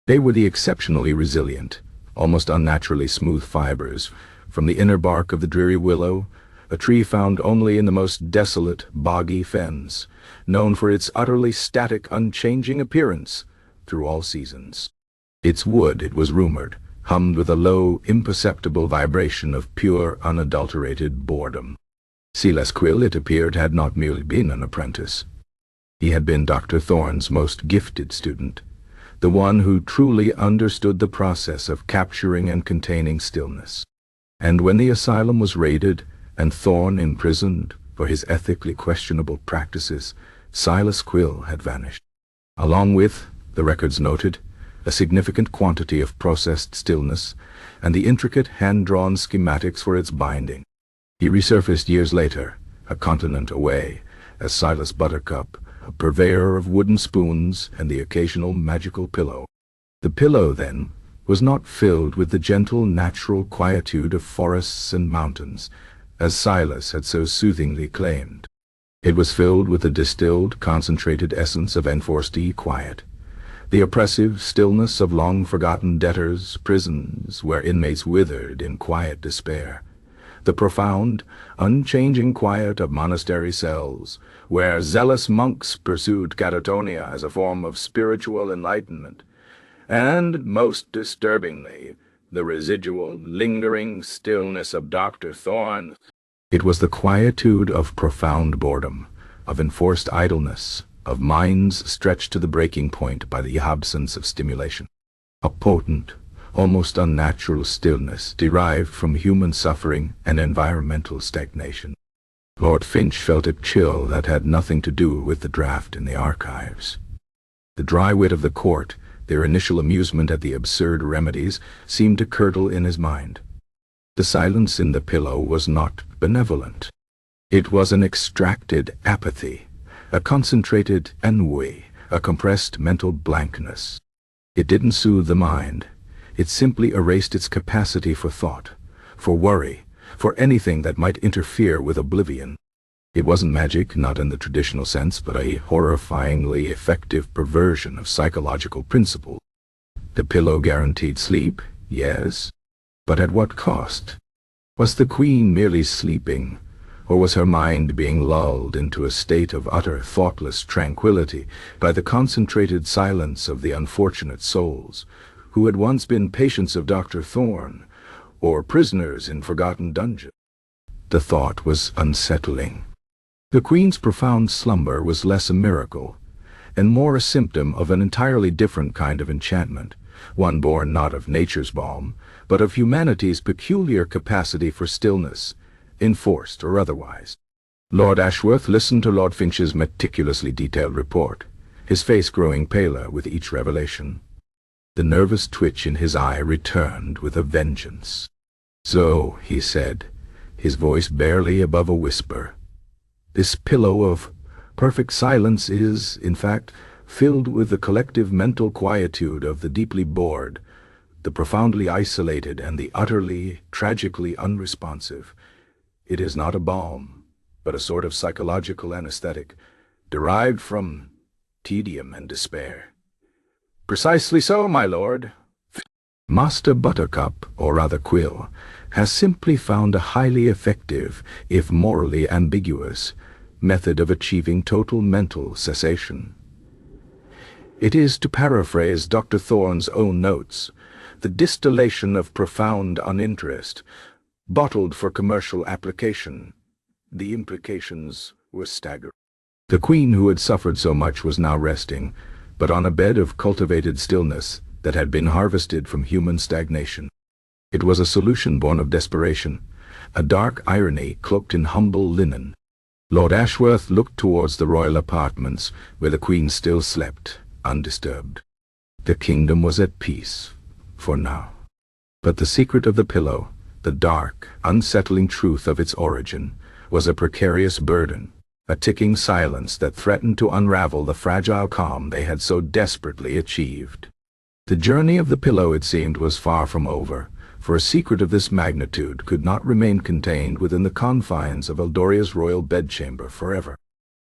They were the exceptionally resilient, almost unnaturally smooth fibers from the inner bark of the dreary willow, a tree found only in the most desolate, boggy fens, known for its utterly static, unchanging appearance through all seasons. Its wood, it was rumored, hummed with a low, imperceptible vibration of pure, unadulterated boredom. Silas Quill, it appeared, had not merely been an apprentice. He had been Dr. Thorne's most gifted student, the one who truly understood the process of capturing and containing stillness. And when the asylum was raided and Thorne imprisoned for his ethically questionable practices, Silas Quill had vanished. Along with, the records noted, a significant quantity of processed stillness and the intricate hand-drawn schematics for its binding. He resurfaced years later, a continent away, as Silas Buttercup, a purveyor of wooden spoons and the occasional magical pillow. The pillow, then, was not filled with the gentle, natural quietude of forests and mountains, as Silas had so soothingly claimed. It was filled with the distilled, concentrated essence of enforced quiet, the oppressive stillness of long-forgotten debtors' prisons where inmates withered in quiet despair, the profound, unchanging quiet of monastery cells where zealous monks pursued catatonia as a form of spiritual enlightenment, and, most disturbingly, the residual, lingering stillness of Dr. Thorne. It was the quietude of profound boredom, of enforced idleness, of minds stretched to the breaking point by the absence of stimulation. A potent, almost unnatural stillness derived from human suffering and environmental stagnation. Lord Finch felt a chill that had nothing to do with the draft in the archives. The dry wit of the court, their initial amusement at the absurd remedies, seemed to curdle in his mind. The silence in the pillow was not benevolent. It was an extracted apathy, a concentrated ennui, a compressed mental blankness. It didn't soothe the mind. It simply erased its capacity for thought, for worry, for anything that might interfere with oblivion. It wasn't magic, not in the traditional sense, but a horrifyingly effective perversion of psychological principles. The pillow guaranteed sleep, yes, but at what cost? Was the queen merely sleeping, or was her mind being lulled into a state of utter thoughtless tranquility by the concentrated silence of the unfortunate souls, who had once been patients of Dr. Thorne, or prisoners in forgotten dungeons? The thought was unsettling. The queen's profound slumber was less a miracle, and more a symptom of an entirely different kind of enchantment, one born not of nature's balm, but of humanity's peculiar capacity for stillness, enforced or otherwise. Lord Ashworth listened to Lord Finch's meticulously detailed report, his face growing paler with each revelation. The nervous twitch in his eye returned with a vengeance. "So," he said, his voice barely above a whisper, "this pillow of perfect silence is, in fact, filled with the collective mental quietude of the deeply bored, the profoundly isolated, and the utterly, tragically unresponsive. It is not a balm, but a sort of psychological anesthetic, derived from tedium and despair." "Precisely so, my lord." Master Buttercup, or rather Quill, has simply found a highly effective, if morally ambiguous, method of achieving total mental cessation. It is, to paraphrase Dr. Thorne's own notes, the distillation of profound uninterest, bottled for commercial application. The implications were staggering. The queen who had suffered so much was now resting, but on a bed of cultivated stillness that had been harvested from human stagnation. It was a solution born of desperation, a dark irony cloaked in humble linen. Lord Ashworth looked towards the royal apartments, where the queen still slept, undisturbed. The kingdom was at peace, for now. But the secret of the pillow, the dark, unsettling truth of its origin, was a precarious burden, a ticking silence that threatened to unravel the fragile calm they had so desperately achieved. The journey of the pillow, it seemed, was far from over, for a secret of this magnitude could not remain contained within the confines of Eldoria's royal bedchamber forever.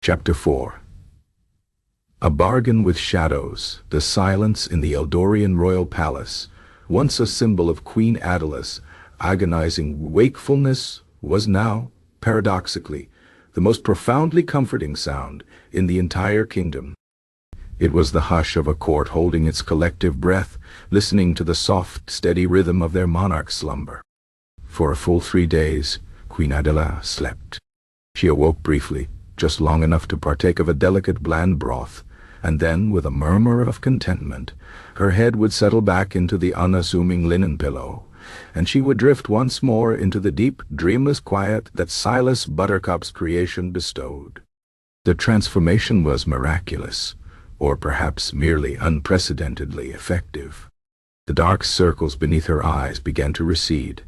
Chapter 4. A bargain with shadows, the silence in the Eldorian royal palace, once a symbol of Queen Adela's agonizing wakefulness, was now, paradoxically, the most profoundly comforting sound in the entire kingdom. It was the hush of a court holding its collective breath, listening to the soft, steady rhythm of their monarch's slumber. For a full 3 days, Queen Adela slept. She awoke briefly, just long enough to partake of a delicate bland broth, and then, with a murmur of contentment, her head would settle back into the unassuming linen pillow, and she would drift once more into the deep, dreamless quiet that Silas Buttercup's creation bestowed. The transformation was miraculous, or perhaps merely unprecedentedly effective. The dark circles beneath her eyes began to recede.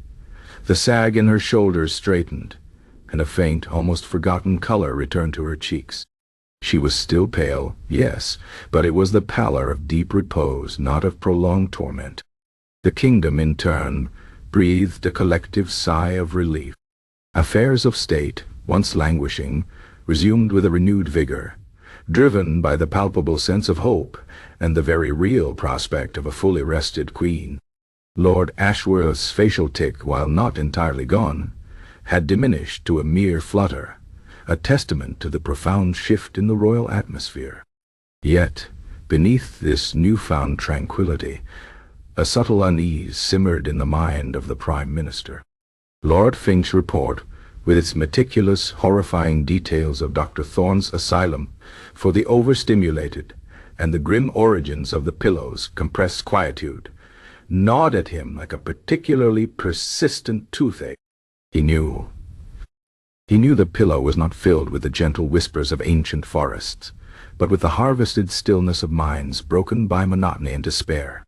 The sag in her shoulders straightened, and a faint, almost forgotten color returned to her cheeks. She was still pale, yes, but it was the pallor of deep repose, not of prolonged torment. The kingdom, in turn, breathed a collective sigh of relief. Affairs of state, once languishing, resumed with a renewed vigor, driven by the palpable sense of hope and the very real prospect of a fully rested queen. Lord Ashworth's facial tic, while not entirely gone, had diminished to a mere flutter, a testament to the profound shift in the royal atmosphere. Yet, beneath this newfound tranquility, a subtle unease simmered in the mind of the Prime Minister. Lord Finch's report, with its meticulous, horrifying details of Dr. Thorne's asylum for the overstimulated and the grim origins of the pillow's compressed quietude, gnawed at him like a particularly persistent toothache. He knew the pillow was not filled with the gentle whispers of ancient forests, but with the harvested stillness of minds broken by monotony and despair.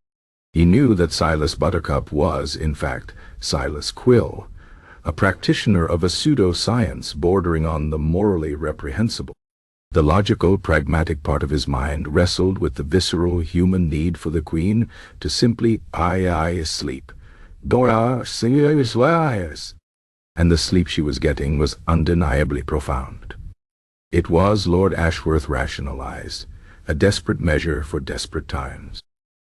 He knew that Silas Buttercup was, in fact, Silas Quill, a practitioner of a pseudo-science bordering on the morally reprehensible. The logical, pragmatic part of his mind wrestled with the visceral human need for the queen to simply sleep. And the sleep she was getting was undeniably profound. It was, Lord Ashworth rationalized, a desperate measure for desperate times.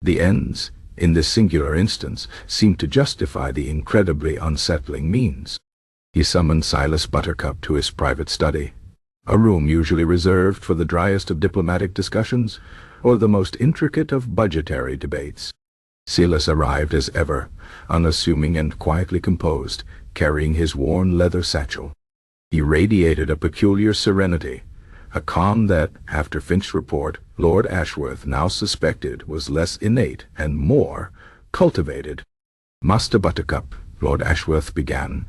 The ends, in this singular instance, seemed to justify the incredibly unsettling means. He summoned Silas Buttercup to his private study, a room usually reserved for the driest of diplomatic discussions or the most intricate of budgetary debates. Silas arrived as ever, unassuming and quietly composed, carrying his worn leather satchel. He radiated a peculiar serenity, a calm that, after Finch's report, Lord Ashworth now suspected was less innate and more cultivated. "Master Buttercup," Lord Ashworth began,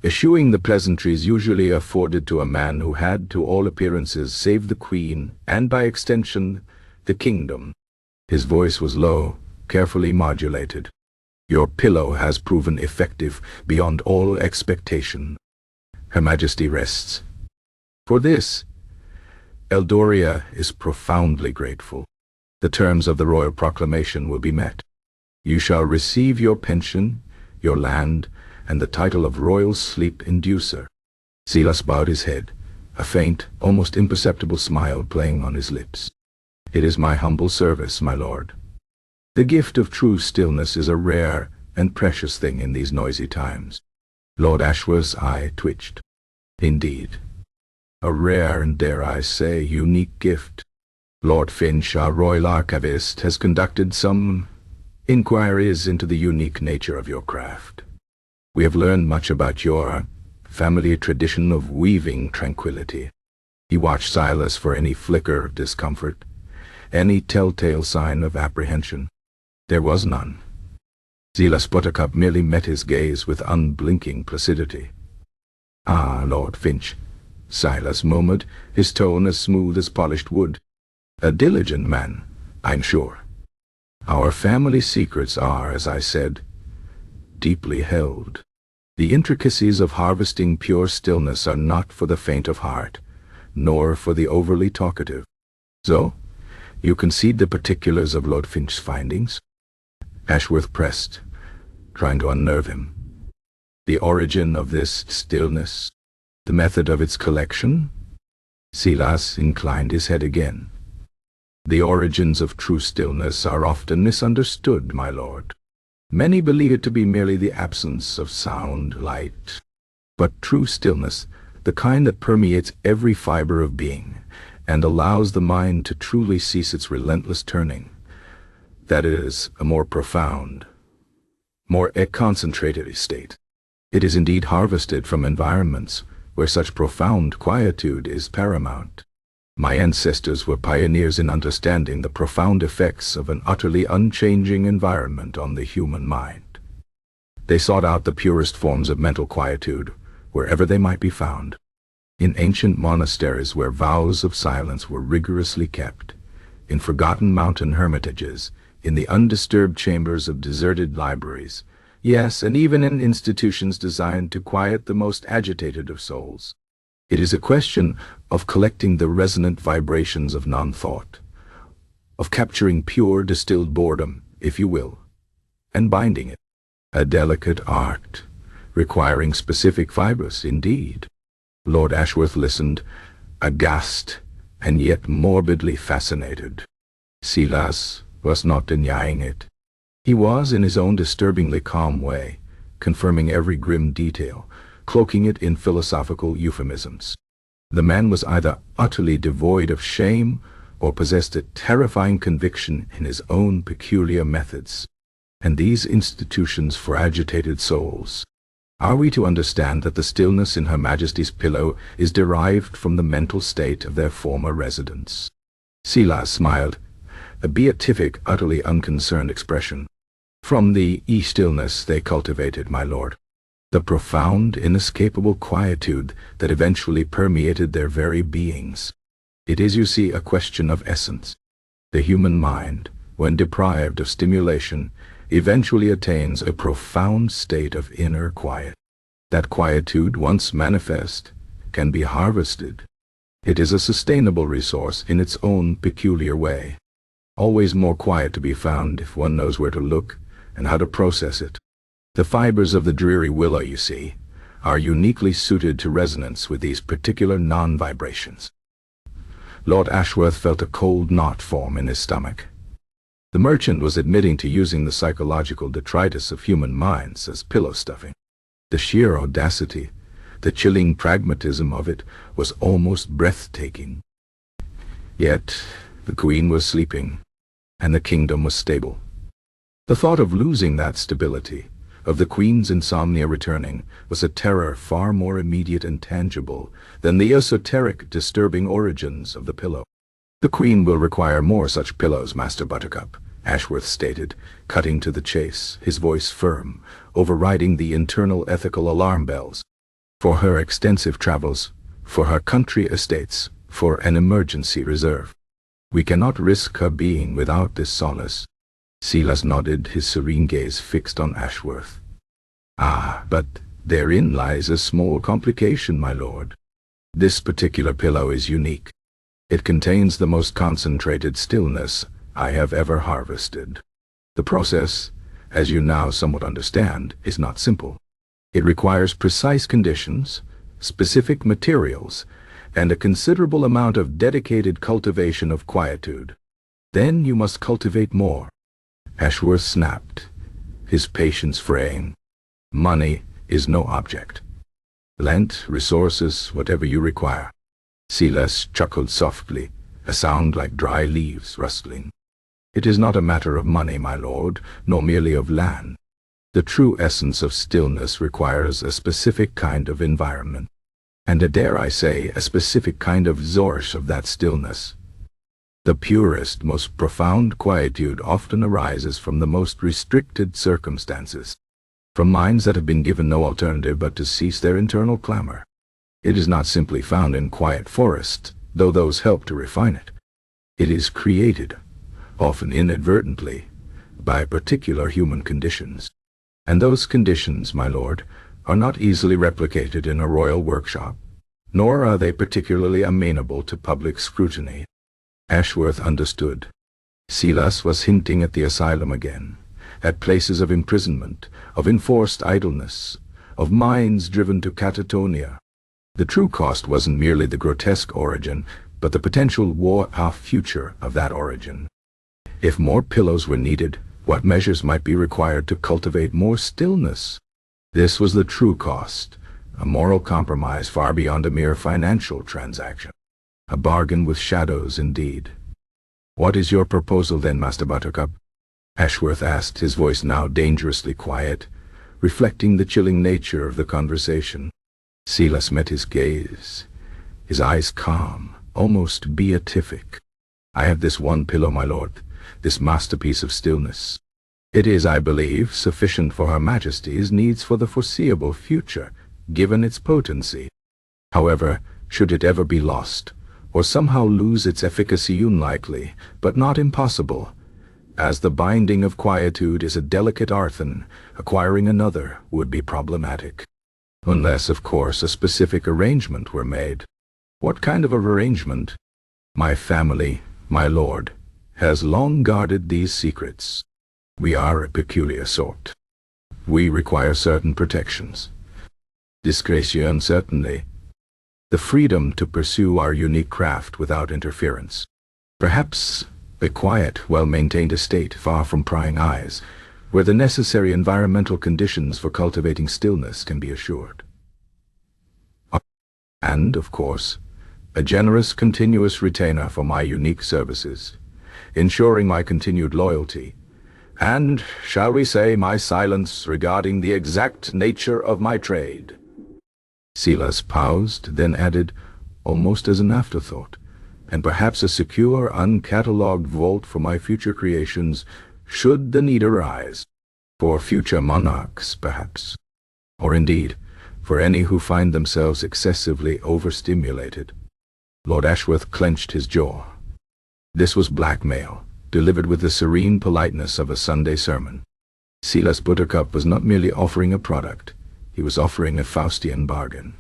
eschewing the pleasantries usually afforded to a man who had, to all appearances, saved the Queen, and by extension, the kingdom. His voice was low, carefully modulated. "Your pillow has proven effective beyond all expectation. Her Majesty rests. For this, Eldoria is profoundly grateful. The terms of the royal proclamation will be met. You shall receive your pension, your land, and the title of Royal Sleep Inducer." Silas bowed his head, a faint, almost imperceptible smile playing on his lips. "It is my humble service, my lord. The gift of true stillness is a rare and precious thing in these noisy times." Lord Ashworth's eye twitched. "Indeed. A rare and, dare I say, unique gift. Lord Finch, our royal archivist, has conducted some inquiries into the unique nature of your craft. We have learned much about your family tradition of weaving tranquility." He watched Silas for any flicker of discomfort, any telltale sign of apprehension. There was none. Silas Buttercup merely met his gaze with unblinking placidity. "Ah, Lord Finch," Silas murmured, his tone as smooth as polished wood. "A diligent man, I'm sure. Our family secrets are, as I said, deeply held. The intricacies of harvesting pure stillness are not for the faint of heart, nor for the overly talkative. So, you concede the particulars of Lord Finch's findings?" Ashworth pressed, trying to unnerve him. "The origin of this stillness, the method of its collection?" Silas inclined his head again. "The origins of true stillness are often misunderstood, my lord. Many believe it to be merely the absence of sound, light. But true stillness, the kind that permeates every fiber of being, and allows the mind to truly cease its relentless turning, that is, a more profound, more concentrated state. It is indeed harvested from environments where such profound quietude is paramount. My ancestors were pioneers in understanding the profound effects of an utterly unchanging environment on the human mind. They sought out the purest forms of mental quietude, wherever they might be found. In ancient monasteries where vows of silence were rigorously kept, in forgotten mountain hermitages, in the undisturbed chambers of deserted libraries, yes, and even in institutions designed to quiet the most agitated of souls. It is a question of collecting the resonant vibrations of non-thought, of capturing pure distilled boredom, if you will, and binding it. A delicate art, requiring specific fibers, indeed. Lord Ashworth listened, aghast and yet morbidly fascinated. Silas was not denying it. He was, in his own disturbingly calm way, confirming every grim detail, cloaking it in philosophical euphemisms. The man was either utterly devoid of shame or possessed a terrifying conviction in his own peculiar methods. And these institutions for agitated souls. Are we to understand that the stillness in Her Majesty's pillow is derived from the mental state of their former residents? Silas smiled, a beatific, utterly unconcerned expression. From the stillness they cultivated, my lord. The profound, inescapable quietude that eventually permeated their very beings. It is, you see, a question of essence. The human mind, when deprived of stimulation, eventually attains a profound state of inner quiet. That quietude, once manifest, can be harvested. It is a sustainable resource in its own peculiar way. Always more quiet to be found if one knows where to look and how to process it. The fibers of the dreary willow, you see, are uniquely suited to resonance with these particular non-vibrations. Lord Ashworth felt a cold knot form in his stomach. The merchant was admitting to using the psychological detritus of human minds as pillow stuffing. The sheer audacity, the chilling pragmatism of it was almost breathtaking. Yet the Queen was sleeping, and the kingdom was stable. The thought of losing that stability, of the Queen's insomnia returning, was a terror far more immediate and tangible than the esoteric, disturbing origins of the pillow. "The Queen will require more such pillows, Master Buttercup," Ashworth stated, cutting to the chase, his voice firm, overriding the internal ethical alarm bells. "For her extensive travels, for her country estates, for an emergency reserve. We cannot risk her being without this solace." Silas nodded, his serene gaze fixed on Ashworth. "Ah, but therein lies a small complication, my lord. This particular pillow is unique. It contains the most concentrated stillness I have ever harvested. The process, as you now somewhat understand, is not simple. It requires precise conditions, specific materials, and a considerable amount of dedicated cultivation of quietude. Then you must cultivate more." Ashworth snapped, his patience fraying. "Money is no object. Lent, resources, whatever you require." Silas chuckled softly, a sound like dry leaves rustling. "It is not a matter of money, my lord, nor merely of land. The true essence of stillness requires a specific kind of environment, and dare I say, a specific kind of source of that stillness. The purest, most profound quietude often arises from the most restricted circumstances, from minds that have been given no alternative but to cease their internal clamor. It is not simply found in quiet forests, though those help to refine it. It is created, often inadvertently, by particular human conditions. And those conditions, my lord, are not easily replicated in a royal workshop, nor are they particularly amenable to public scrutiny." Ashworth understood. Silas was hinting at the asylum again, at places of imprisonment, of enforced idleness, of minds driven to catatonia. The true cost wasn't merely the grotesque origin, but the potential war-off future of that origin. If more pillows were needed, what measures might be required to cultivate more stillness? This was the true cost, a moral compromise far beyond a mere financial transaction. A bargain with shadows, indeed. "What is your proposal then, Master Buttercup?" Ashworth asked, his voice now dangerously quiet, reflecting the chilling nature of the conversation. Silas met his gaze, his eyes calm, almost beatific. "I have this one pillow, my lord, this masterpiece of stillness. It is, I believe, sufficient for Her Majesty's needs for the foreseeable future, given its potency. However, should it ever be lost, or somehow lose its efficacy, unlikely, but not impossible, as the binding of quietude is a delicate art, then acquiring another would be problematic. Unless, of course, a specific arrangement were made." "What kind of arrangement?" "My family, my lord, has long guarded these secrets. We are a peculiar sort. We require certain protections. Discretion, certainly. The freedom to pursue our unique craft without interference. Perhaps a quiet, well-maintained estate far from prying eyes, where the necessary environmental conditions for cultivating stillness can be assured. And, of course, a generous, continuous retainer for my unique services, ensuring my continued loyalty, and, shall we say, my silence regarding the exact nature of my trade." Silas paused, then added, almost as an afterthought, "and perhaps a secure, uncatalogued vault for my future creations, should the need arise. For future monarchs, perhaps. Or indeed, for any who find themselves excessively overstimulated." Lord Ashworth clenched his jaw. This was blackmail, delivered with the serene politeness of a Sunday sermon. Silas Buttercup was not merely offering a product, he was offering a Faustian bargain.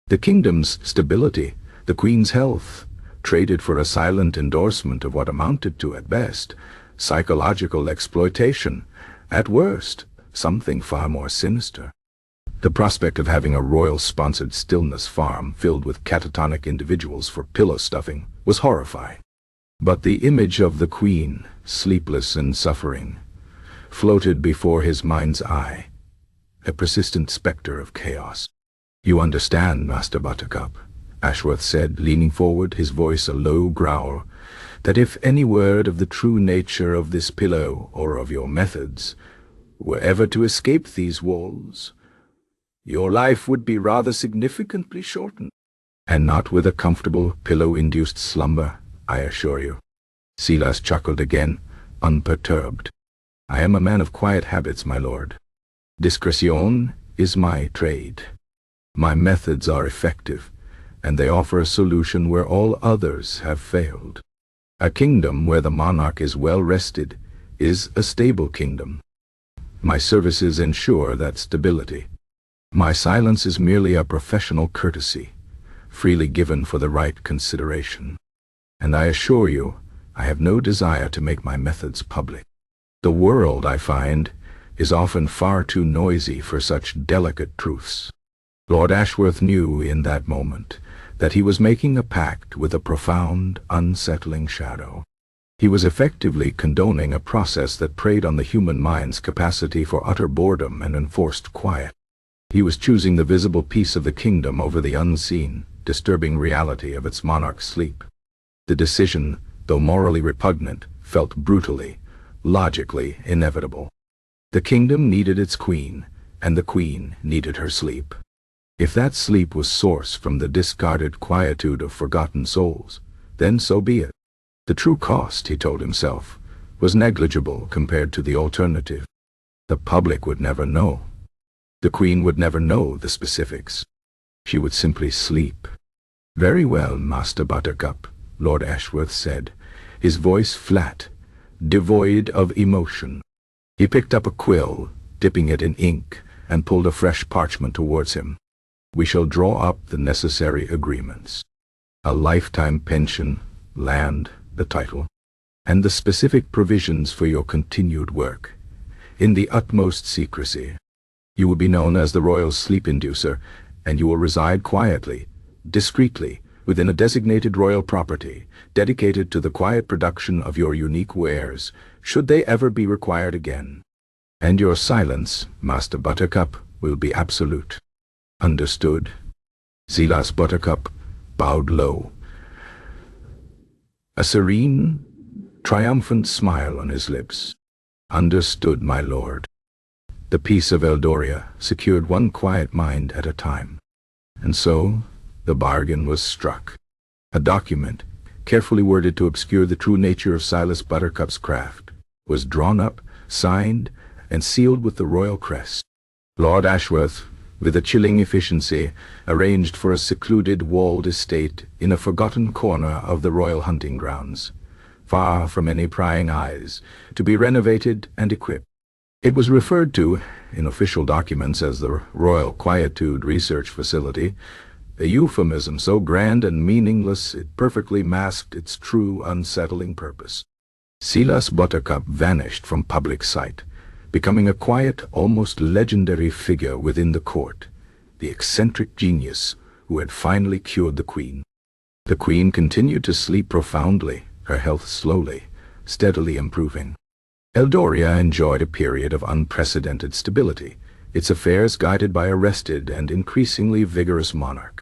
The kingdom's stability, the queen's health, traded for a silent endorsement of what amounted to, at best, psychological exploitation, at worst, something far more sinister. The prospect of having a royal-sponsored stillness farm filled with catatonic individuals for pillow stuffing was horrifying. But the image of the queen, sleepless and suffering, floated before his mind's eye, a persistent specter of chaos. "You understand, Master Buttercup," Ashworth said, leaning forward, his voice a low growl, "that if any word of the true nature of this pillow or of your methods were ever to escape these walls, your life would be rather significantly shortened." "And not with a comfortable pillow-induced slumber, I assure you." Silas chuckled again, unperturbed. "I am a man of quiet habits, my lord. Discretion is my trade. My methods are effective, and they offer a solution where all others have failed. A kingdom where the monarch is well rested is a stable kingdom. My services ensure that stability. My silence is merely a professional courtesy, freely given for the right consideration. And I assure you, I have no desire to make my methods public. The world, I find, is often far too noisy for such delicate truths." Lord Ashworth knew in that moment that he was making a pact with a profound, unsettling shadow. He was effectively condoning a process that preyed on the human mind's capacity for utter boredom and enforced quiet. He was choosing the visible peace of the kingdom over the unseen, disturbing reality of its monarch's sleep. The decision, though morally repugnant, felt brutally, logically inevitable. The kingdom needed its queen, and the queen needed her sleep. If that sleep was sourced from the discarded quietude of forgotten souls, then so be it. The true cost, he told himself, was negligible compared to the alternative. The public would never know. The queen would never know the specifics. She would simply sleep. "Very well, Master Buttercup," Lord Ashworth said, his voice flat, devoid of emotion. He picked up a quill, dipping it in ink, and pulled a fresh parchment towards him. "We shall draw up the necessary agreements. A lifetime pension, land, the title, and the specific provisions for your continued work, in the utmost secrecy. You will be known as the Royal Sleep Inducer, and you will reside quietly, discreetly, within a designated royal property, dedicated to the quiet production of your unique wares, should they ever be required again. And your silence, Master Buttercup, will be absolute." "Understood." Silas Buttercup bowed low, a serene, triumphant smile on his lips. "Understood, my lord." The peace of Eldoria secured one quiet mind at a time. And so, the bargain was struck. A document, carefully worded to obscure the true nature of Silas Buttercup's craft, was drawn up, signed, and sealed with the royal crest. Lord Ashworth, with a chilling efficiency, arranged for a secluded walled estate in a forgotten corner of the royal hunting grounds, far from any prying eyes, to be renovated and equipped. It was referred to, in official documents, as the Royal Quietude Research Facility, a euphemism so grand and meaningless it perfectly masked its true unsettling purpose. Silas Buttercup vanished from public sight, becoming a quiet, almost legendary figure within the court, the eccentric genius who had finally cured the queen. The queen continued to sleep profoundly, her health slowly, steadily improving. Eldoria enjoyed a period of unprecedented stability, its affairs guided by a rested and increasingly vigorous monarch.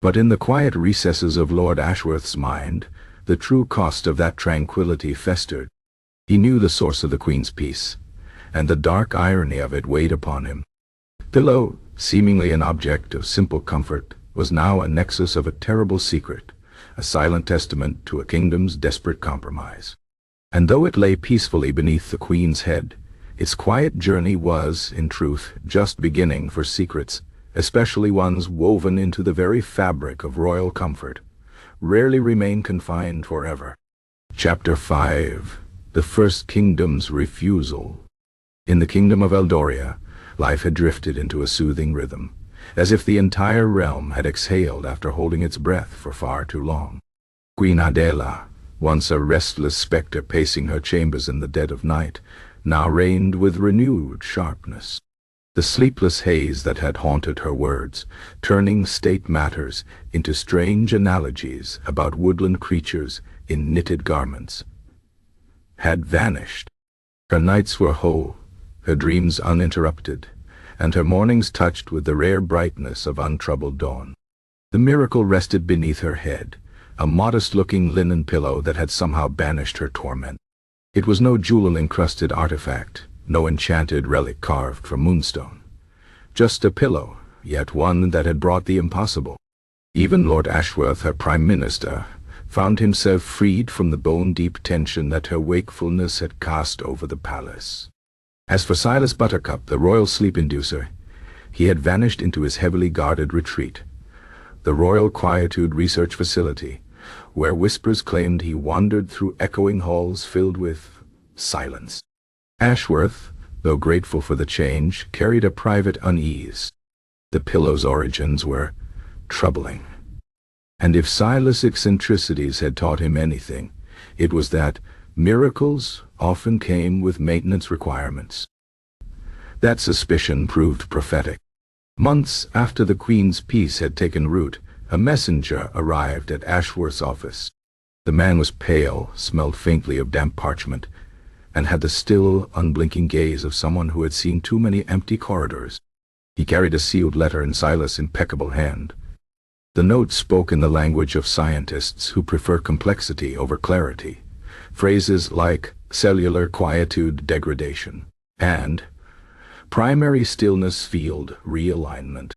But in the quiet recesses of Lord Ashworth's mind, the true cost of that tranquility festered. He knew the source of the queen's peace, and the dark irony of it weighed upon him. Pillow, seemingly an object of simple comfort, was now a nexus of a terrible secret, a silent testament to a kingdom's desperate compromise. And though it lay peacefully beneath the queen's head, its quiet journey was, in truth, just beginning, for secrets, especially ones woven into the very fabric of royal comfort, rarely remain confined forever. Chapter 5. The First Kingdom's Refusal. In the kingdom of Eldoria, Life had drifted into a soothing rhythm, as if the entire realm had exhaled after holding its breath for far too long. Queen Adela, once a restless spectre pacing her chambers in the dead of night, now reigned with renewed sharpness. The sleepless haze that had haunted her words, turning state matters into strange analogies about woodland creatures in knitted garments, had vanished. Her nights were whole, her dreams uninterrupted, and her mornings touched with the rare brightness of untroubled dawn. The miracle rested beneath her head, a modest-looking linen pillow that had somehow banished her torment. It was no jewel-encrusted artifact, no enchanted relic carved from moonstone. Just a pillow, yet one that had brought the impossible. Even Lord Ashworth, her Prime Minister, found himself freed from the bone-deep tension that her wakefulness had cast over the palace. As for Silas Buttercup, the royal sleep-inducer, he had vanished into his heavily guarded retreat, the Royal Quietude Research Facility, where whispers claimed he wandered through echoing halls filled with silence. Ashworth, though grateful for the change, carried a private unease. The pillow's origins were troubling. And if Silas' eccentricities had taught him anything, it was that miracles often came with maintenance requirements. That suspicion proved prophetic. Months after the Queen's peace had taken root, a messenger arrived at Ashworth's office. The man was pale, smelled faintly of damp parchment, and had the still, unblinking gaze of someone who had seen too many empty corridors. He carried a sealed letter in Silas' impeccable hand. The note spoke in the language of scientists who prefer complexity over clarity. Phrases like cellular quietude degradation and primary stillness field realignment.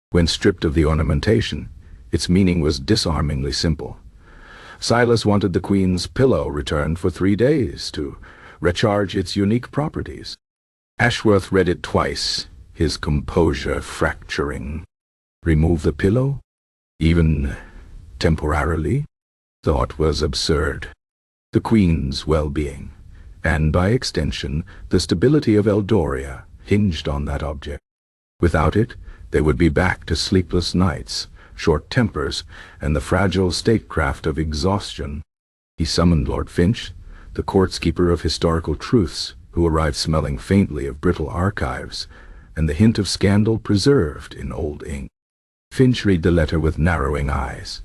When stripped of the ornamentation, its meaning was disarmingly simple. Silas wanted the Queen's pillow returned for 3 days to recharge its unique properties. Ashworth read it twice, his composure fracturing. Remove the pillow? Even temporarily? Thought was absurd. The Queen's well-being, and by extension, the stability of Eldoria, hinged on that object. Without it, they would be back to sleepless nights, short tempers, and the fragile statecraft of exhaustion. He summoned Lord Finch, the court's keeper of historical truths, who arrived smelling faintly of brittle archives, and the hint of scandal preserved in old ink. Finch read the letter with narrowing eyes.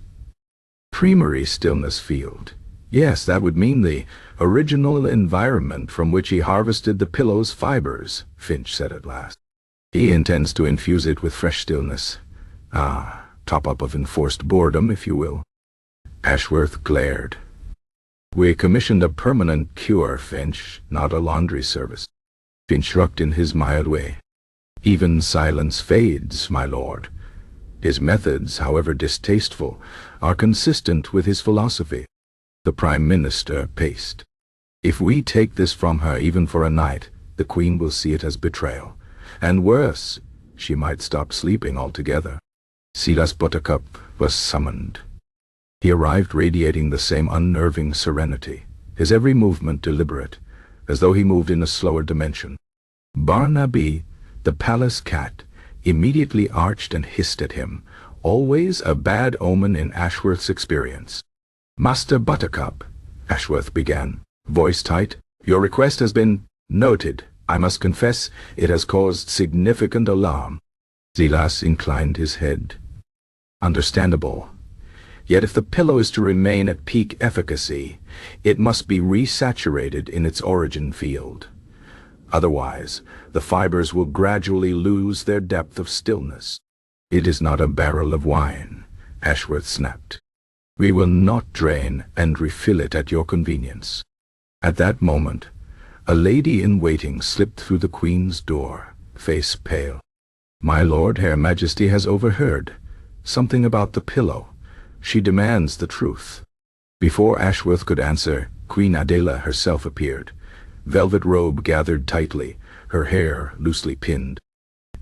Primary stillness field. Yes, that would mean the original environment from which he harvested the pillow's fibers, Finch said at last. He intends to infuse it with fresh stillness. Top-up of enforced boredom, if you will. Ashworth glared. We commissioned a permanent cure, Finch, not a laundry service. Finch shrugged in his mild way. Even silence fades, my lord. His methods, however distasteful, are consistent with his philosophy. The Prime Minister paced. If we take this from her even for a night, the Queen will see it as betrayal. And worse, she might stop sleeping altogether. Silas Buttercup was summoned. He arrived radiating the same unnerving serenity, his every movement deliberate, as though he moved in a slower dimension. Barnaby, the palace cat, immediately arched and hissed at him, always a bad omen in Ashworth's experience. Master Buttercup, Ashworth began, voice tight, your request has been noted. I must confess it has caused significant alarm. Silas inclined his head. Understandable. Yet if the pillow is to remain at peak efficacy, it must be resaturated in its origin field. Otherwise, the fibers will gradually lose their depth of stillness. It is not a barrel of wine, Ashworth snapped. We will not drain and refill it at your convenience. At that moment, a lady-in-waiting slipped through the Queen's door, face pale. My lord, Her Majesty has overheard something about the pillow. She demands the truth. Before Ashworth could answer, Queen Adela herself appeared, velvet robe gathered tightly, her hair loosely pinned.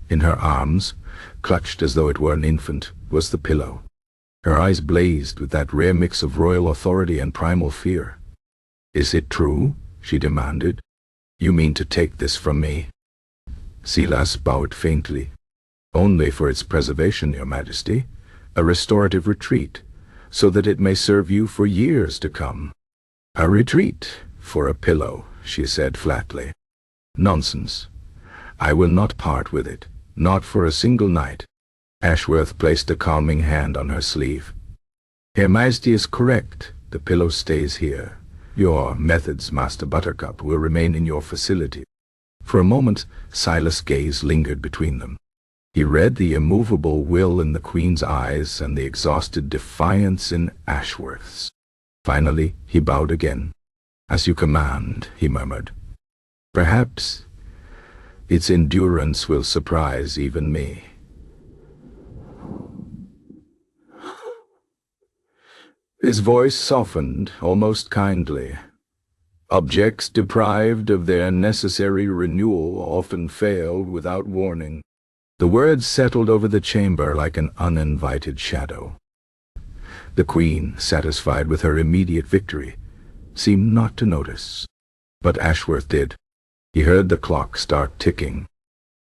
In her arms, clutched as though it were an infant, was the pillow. Her eyes blazed with that rare mix of royal authority and primal fear. Is it true? She demanded. You mean to take this from me? Silas bowed faintly. "Only for its preservation, your majesty. A restorative retreat, so that it may serve you for years to come." "A retreat for a pillow," she said flatly. "Nonsense. I will not part with it, not for a single night." Ashworth placed a calming hand on her sleeve. "Her Majesty is correct. The pillow stays here. Your methods, Master Buttercup, will remain in your facility." For a moment, Silas' gaze lingered between them. He read the immovable will in the Queen's eyes and the exhausted defiance in Ashworth's. Finally, he bowed again. "As you command," he murmured. "Perhaps its endurance will surprise even me." His voice softened, almost kindly. "Objects deprived of their necessary renewal often fail without warning." The words settled over the chamber like an uninvited shadow. The Queen, satisfied with her immediate victory, seemed not to notice. But Ashworth did. He heard the clock start ticking.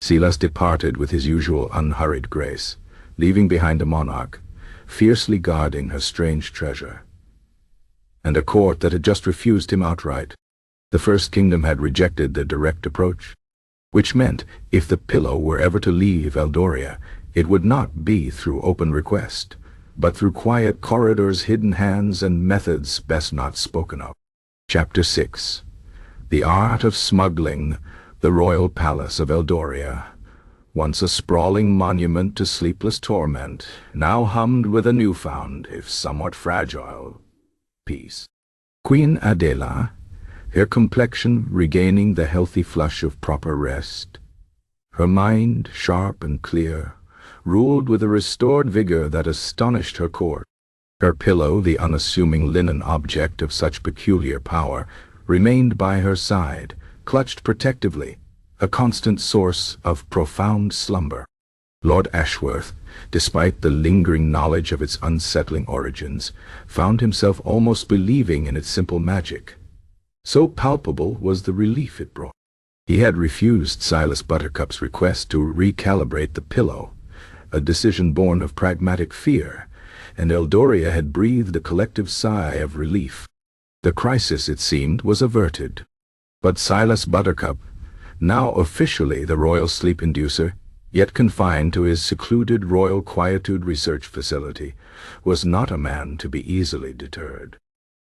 Silas departed with his usual unhurried grace, leaving behind a monarch, fiercely guarding her strange treasure, and a court that had just refused him outright. The First Kingdom had rejected the direct approach, which meant if the pillow were ever to leave Eldoria, it would not be through open request, but through quiet corridors, hidden hands, and methods best not spoken of. Chapter 6. The Art of Smuggling, the Royal Palace of Eldoria. Once a sprawling monument to sleepless torment, now hummed with a newfound, if somewhat fragile, peace. Queen Adela, her complexion regaining the healthy flush of proper rest, her mind sharp and clear, ruled with a restored vigor that astonished her court. Her pillow, the unassuming linen object of such peculiar power, remained by her side, clutched protectively, a constant source of profound slumber. Lord Ashworth, despite the lingering knowledge of its unsettling origins, found himself almost believing in its simple magic. So palpable was the relief it brought. He had refused Silas Buttercup's request to recalibrate the pillow, a decision born of pragmatic fear, and Eldoria had breathed a collective sigh of relief. The crisis, it seemed, was averted. But Silas Buttercup, now officially the royal sleep-inducer, yet confined to his secluded Royal Quietude research facility, was not a man to be easily deterred.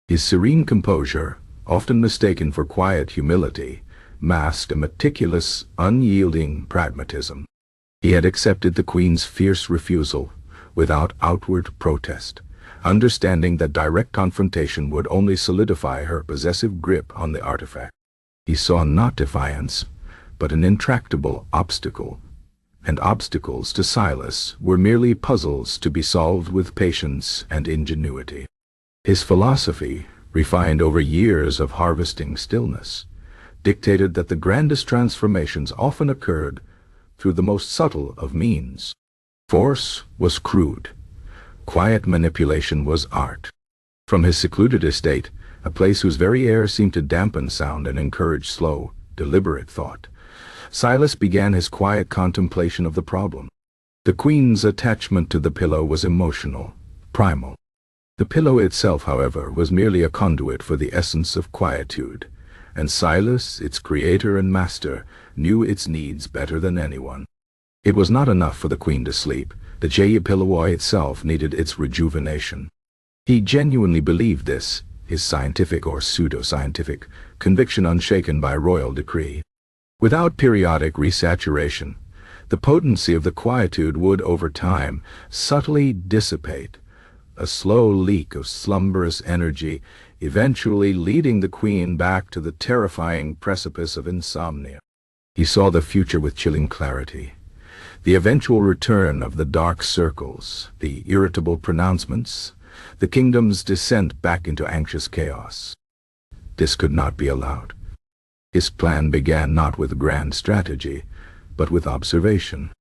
His serene composure, often mistaken for quiet humility, masked a meticulous, unyielding pragmatism. He had accepted the Queen's fierce refusal without outward protest, understanding that direct confrontation would only solidify her possessive grip on the artifact. He saw not defiance, but an intractable obstacle, and obstacles to Silas were merely puzzles to be solved with patience and ingenuity. His philosophy, refined over years of harvesting stillness, dictated that the grandest transformations often occurred through the most subtle of means. Force was crude. Quiet manipulation was art. From his secluded estate, a place whose very air seemed to dampen sound and encourage slow, deliberate thought, Silas began his quiet contemplation of the problem. The Queen's attachment to the pillow was emotional, primal. The pillow itself, however, was merely a conduit for the essence of quietude, and Silas, its creator and master, knew its needs better than anyone. It was not enough for the Queen to sleep. The Jeyapillawai itself needed its rejuvenation. He genuinely believed this, his scientific or pseudo-scientific conviction unshaken by royal decree. Without periodic resaturation, the potency of the quietude would, over time, subtly dissipate, a slow leak of slumberous energy, eventually leading the Queen back to the terrifying precipice of insomnia. He saw the future with chilling clarity. The eventual return of the dark circles, the irritable pronouncements, the kingdom's descent back into anxious chaos. This could not be allowed. His plan began not with grand strategy, but with observation.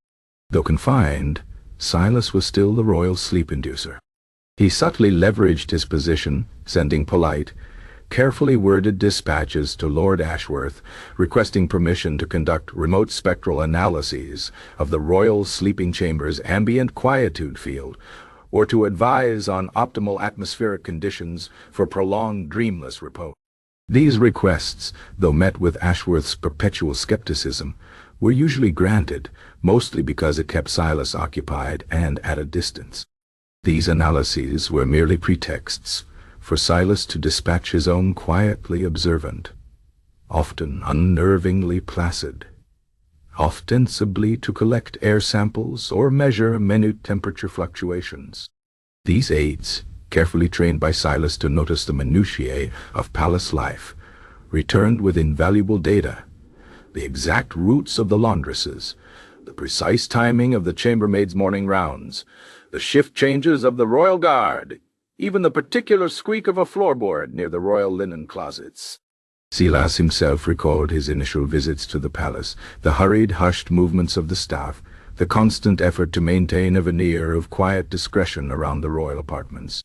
Though confined, Silas was still the royal sleep-inducer. He subtly leveraged his position, sending polite, carefully worded dispatches to Lord Ashworth requesting permission to conduct remote spectral analyses of the royal sleeping chamber's ambient quietude field, or to advise on optimal atmospheric conditions for prolonged dreamless repose. These requests, though met with Ashworth's perpetual skepticism, were usually granted, mostly because it kept Silas occupied and at a distance. These analyses were merely pretexts for Silas to dispatch his own quietly observant, often unnervingly placid, ostensibly to collect air samples or measure minute temperature fluctuations. These aides, carefully trained by Silas to notice the minutiae of palace life, returned with invaluable data: the exact routes of the laundresses, the precise timing of the chambermaid's morning rounds, the shift changes of the royal guard, even the particular squeak of a floorboard near the royal linen closets. Silas himself recalled his initial visits to the palace, the hurried, hushed movements of the staff, the constant effort to maintain a veneer of quiet discretion around the royal apartments.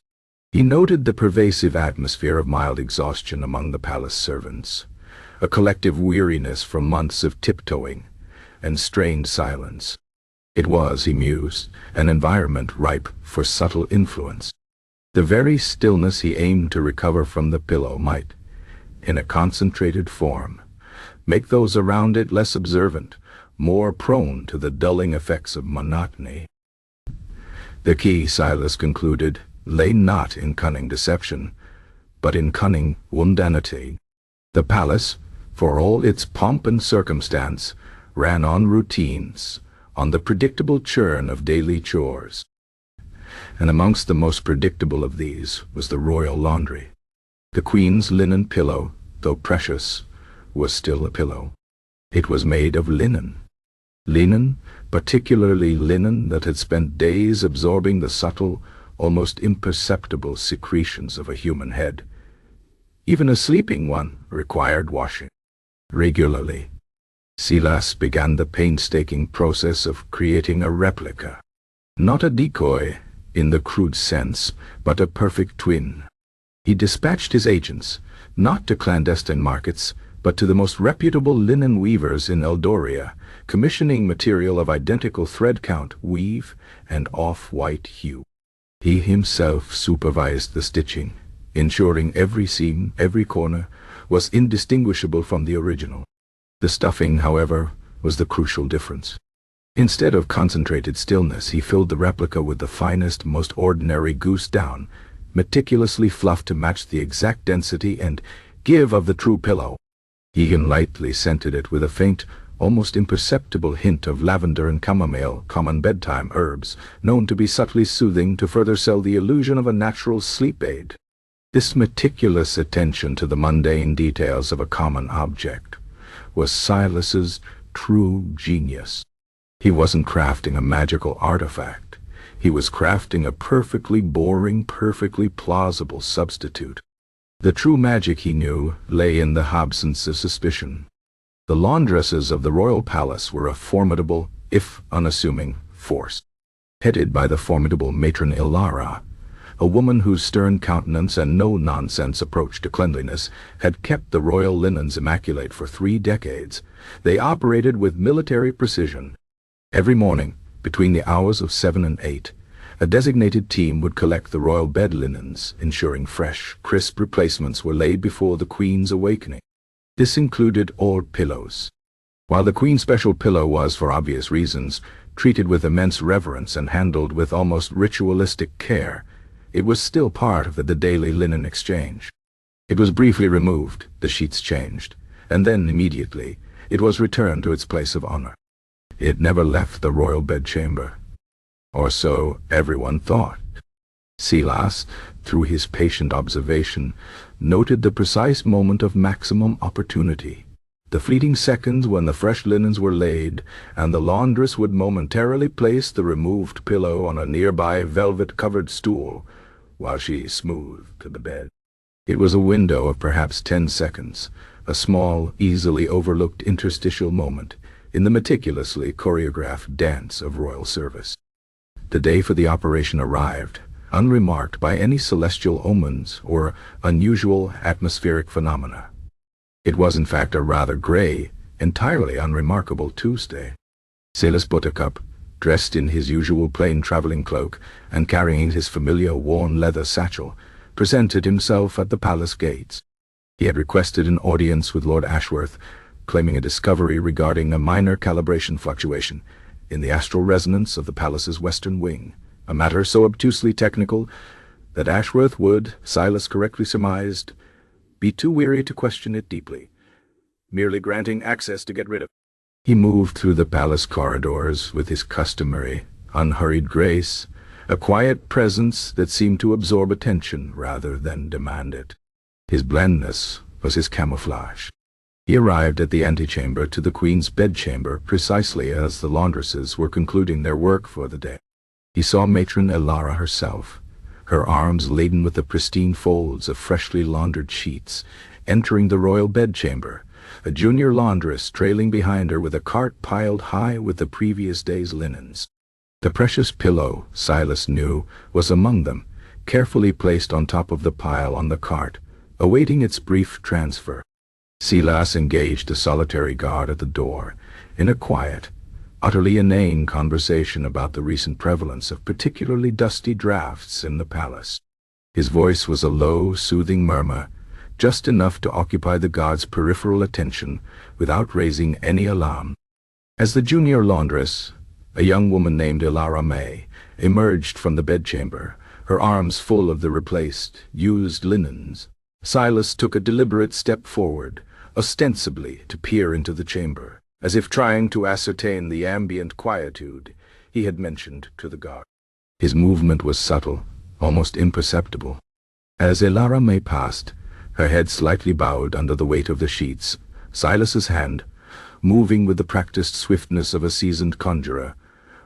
He noted the pervasive atmosphere of mild exhaustion among the palace servants, a collective weariness from months of tiptoeing and strained silence. It was, he mused, an environment ripe for subtle influence. The very stillness he aimed to recover from the pillow might, in a concentrated form, make those around it less observant, more prone to the dulling effects of monotony. The key, Silas concluded, lay not in cunning deception, but in cunning mundanity. The palace, for all its pomp and circumstance, ran on routines, on the predictable churn of daily chores. And amongst the most predictable of these was the royal laundry. The Queen's linen pillow, though precious, was still a pillow. It was made of linen. Linen, particularly linen that had spent days absorbing the subtle, almost imperceptible secretions of a human head. Even a sleeping one required washing regularly. Silas began the painstaking process of creating a replica. Not a decoy, in the crude sense, but a perfect twin. He dispatched his agents, not to clandestine markets, but to the most reputable linen weavers in Eldoria, commissioning material of identical thread count, weave, and off-white hue. He himself supervised the stitching, ensuring every seam, every corner, was indistinguishable from the original. The stuffing, however, was the crucial difference. Instead of concentrated stillness, he filled the replica with the finest, most ordinary goose down, meticulously fluffed to match the exact density and give of the true pillow. He even lightly scented it with a faint, almost imperceptible hint of lavender and chamomile, common bedtime herbs, known to be subtly soothing to further sell the illusion of a natural sleep aid. This meticulous attention to the mundane details of a common object was Silas's true genius. He wasn't crafting a magical artifact. He was crafting a perfectly boring, perfectly plausible substitute. The true magic, he knew, lay in the absence of suspicion. The laundresses of the royal palace were a formidable, if unassuming, force. Headed by the formidable matron Ilara, a woman whose stern countenance and no-nonsense approach to cleanliness had kept the royal linens immaculate for 3 decades, they operated with military precision. Every morning, between the hours of 7 and 8, a designated team would collect the royal bed linens, ensuring fresh, crisp replacements were laid before the Queen's awakening. This included all pillows. While the Queen's special pillow was, for obvious reasons, treated with immense reverence and handled with almost ritualistic care, it was still part of the daily linen exchange. It was briefly removed, the sheets changed, and then immediately it was returned to its place of honor. It never left the royal bedchamber, or so everyone thought. Silas, through his patient observation, noted the precise moment of maximum opportunity, the fleeting seconds when the fresh linens were laid, and the laundress would momentarily place the removed pillow on a nearby velvet-covered stool, while she smoothed the bed. It was a window of perhaps 10 seconds, a small, easily overlooked interstitial moment in the meticulously choreographed dance of royal service. The day for the operation arrived, unremarked by any celestial omens or unusual atmospheric phenomena. It was in fact a rather gray, entirely unremarkable Tuesday. Silas Buttercup, dressed in his usual plain traveling cloak and carrying his familiar worn leather satchel, presented himself at the palace gates. He had requested an audience with Lord Ashworth, claiming a discovery regarding a minor calibration fluctuation in the astral resonance of the palace's western wing, a matter so obtusely technical that Ashworth would, Silas correctly surmised, be too weary to question it deeply, merely granting access to get rid of it. He moved through the palace corridors with his customary, unhurried grace, a quiet presence that seemed to absorb attention rather than demand it. His blandness was his camouflage. He arrived at the antechamber to the Queen's bedchamber precisely as the laundresses were concluding their work for the day. He saw Matron Elara herself, her arms laden with the pristine folds of freshly laundered sheets, entering the royal bedchamber, a junior laundress trailing behind her with a cart piled high with the previous day's linens. The precious pillow, Silas knew, was among them, carefully placed on top of the pile on the cart, awaiting its brief transfer. Silas engaged a solitary guard at the door, in a quiet, utterly inane conversation about the recent prevalence of particularly dusty drafts in the palace. His voice was a low, soothing murmur, just enough to occupy the guard's peripheral attention without raising any alarm. As the junior laundress, a young woman named Elara May, emerged from the bedchamber, her arms full of the replaced, used linens, Silas took a deliberate step forward, ostensibly to peer into the chamber, as if trying to ascertain the ambient quietude he had mentioned to the guard. His movement was subtle, almost imperceptible. As Elara May passed, her head slightly bowed under the weight of the sheets, Silas's hand, moving with the practiced swiftness of a seasoned conjurer,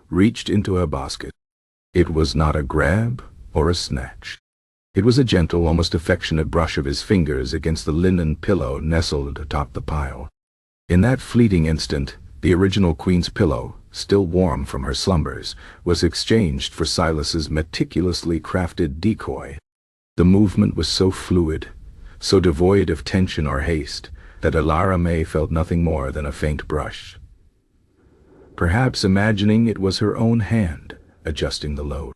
reached into her basket. It was not a grab or a snatch. It was a gentle, almost affectionate brush of his fingers against the linen pillow nestled atop the pile. In that fleeting instant, the original Queen's pillow, still warm from her slumbers, was exchanged for Silas's meticulously crafted decoy. The movement was so fluid, so devoid of tension or haste, that Elara May felt nothing more than a faint brush. Perhaps imagining it was her own hand adjusting the load.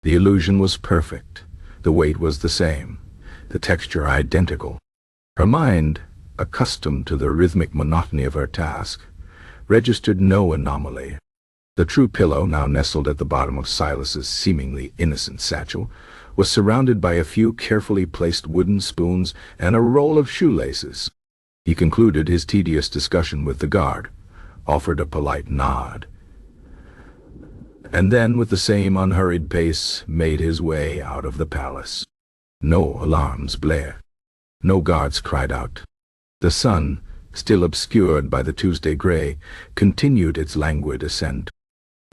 The illusion was perfect. The weight was the same, the texture identical. Her mind, accustomed to the rhythmic monotony of her task, registered no anomaly. The true pillow, now nestled at the bottom of Silas's seemingly innocent satchel, was surrounded by a few carefully placed wooden spoons and a roll of shoelaces. He concluded his tedious discussion with the guard, offered a polite nod, and then with the same unhurried pace made his way out of the palace. No alarms blared. No guards cried out. The sun, still obscured by the Tuesday gray, continued its languid ascent.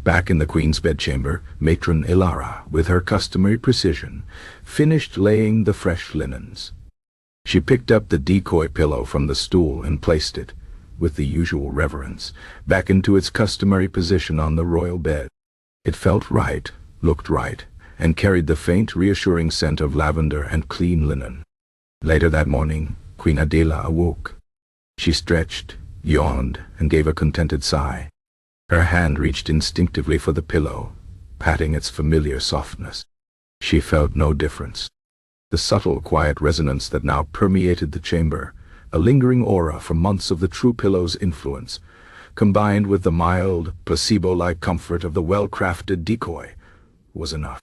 Back in the Queen's bedchamber, Matron Elara, with her customary precision, finished laying the fresh linens. She picked up the decoy pillow from the stool and placed it, with the usual reverence, back into its customary position on the royal bed. It felt right, looked right, and carried the faint, reassuring scent of lavender and clean linen. Later that morning, Queen Adela awoke. She stretched, yawned, and gave a contented sigh. Her hand reached instinctively for the pillow, patting its familiar softness. She felt no difference. The subtle, quiet resonance that now permeated the chamber, a lingering aura from months of the true pillow's influence, combined with the mild, placebo-like comfort of the well-crafted decoy, was enough.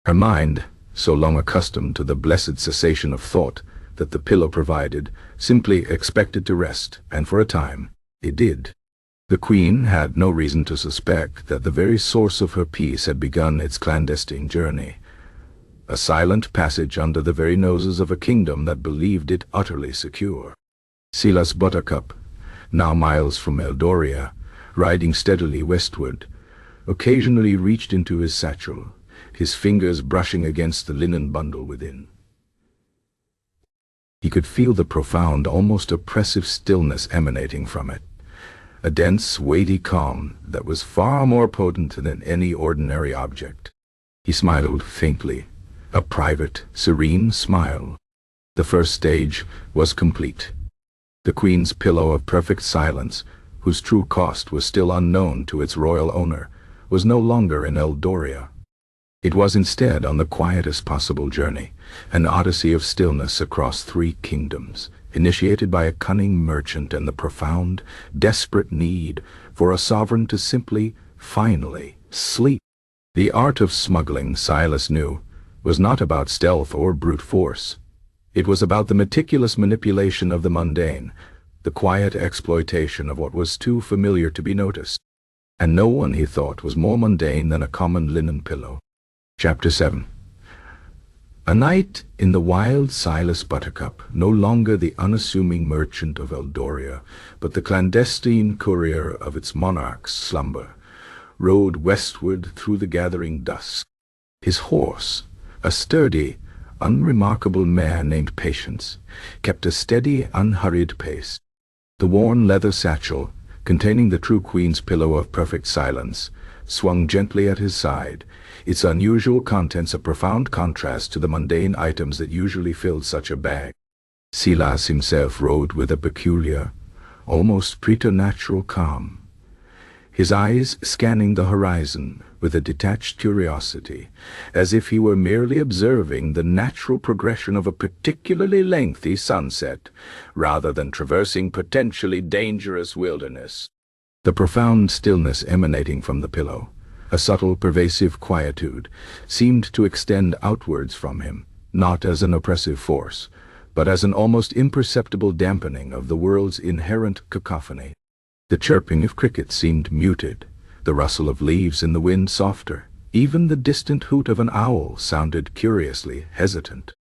Her mind, so long accustomed to the blessed cessation of thought that the pillow provided, simply expected to rest, and for a time, it did. The Queen had no reason to suspect that the very source of her peace had begun its clandestine journey, a silent passage under the very noses of a kingdom that believed it utterly secure. Silas Buttercup, now miles from Eldoria, riding steadily westward, occasionally reached into his satchel, his fingers brushing against the linen bundle within. He could feel the profound, almost oppressive stillness emanating from it, a dense, weighty calm that was far more potent than any ordinary object. He smiled faintly a private, serene smile. The first stage was complete. The Queen's pillow of perfect silence, whose true cost was still unknown to its royal owner, was no longer in Eldoria. It was instead on the quietest possible journey, an odyssey of stillness across 3 kingdoms, initiated by a cunning merchant and the profound, desperate need for a sovereign to simply, finally, sleep. The art of smuggling, Silas knew, was not about stealth or brute force. It was about the meticulous manipulation of the mundane, the quiet exploitation of what was too familiar to be noticed. And no one, he thought, was more mundane than a common linen pillow. Chapter 7. A night in the wild Silas Buttercup, no longer the unassuming merchant of Eldoria, but the clandestine courier of its monarch's slumber, rode westward through the gathering dusk. His horse, a sturdy, unremarkable mare named Patience, kept a steady, unhurried pace. The worn leather satchel, containing the true Queen's pillow of perfect silence, swung gently at his side, its unusual contents a profound contrast to the mundane items that usually filled such a bag. Silas himself rode with a peculiar, almost preternatural calm, his eyes scanning the horizon with a detached curiosity, as if he were merely observing the natural progression of a particularly lengthy sunset, rather than traversing potentially dangerous wilderness. The profound stillness emanating from the pillow, a subtle, pervasive quietude, seemed to extend outwards from him, not as an oppressive force, but as an almost imperceptible dampening of the world's inherent cacophony. The chirping of crickets seemed muted, the rustle of leaves in the wind softer. Even the distant hoot of an owl sounded curiously hesitant.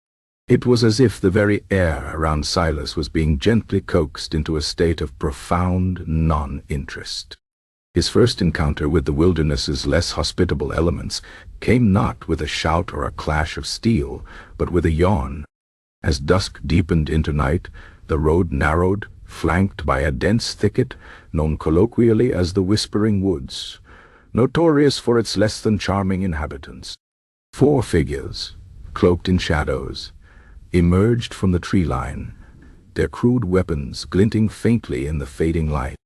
It was as if the very air around Silas was being gently coaxed into a state of profound non-interest. His first encounter with the wilderness's less hospitable elements came not with a shout or a clash of steel, but with a yawn. As dusk deepened into night, the road narrowed, flanked by a dense thicket known colloquially as the Whispering Woods, notorious for its less than charming inhabitants. 4 figures, cloaked in shadows, emerged from the tree line, their crude weapons glinting faintly in the fading light.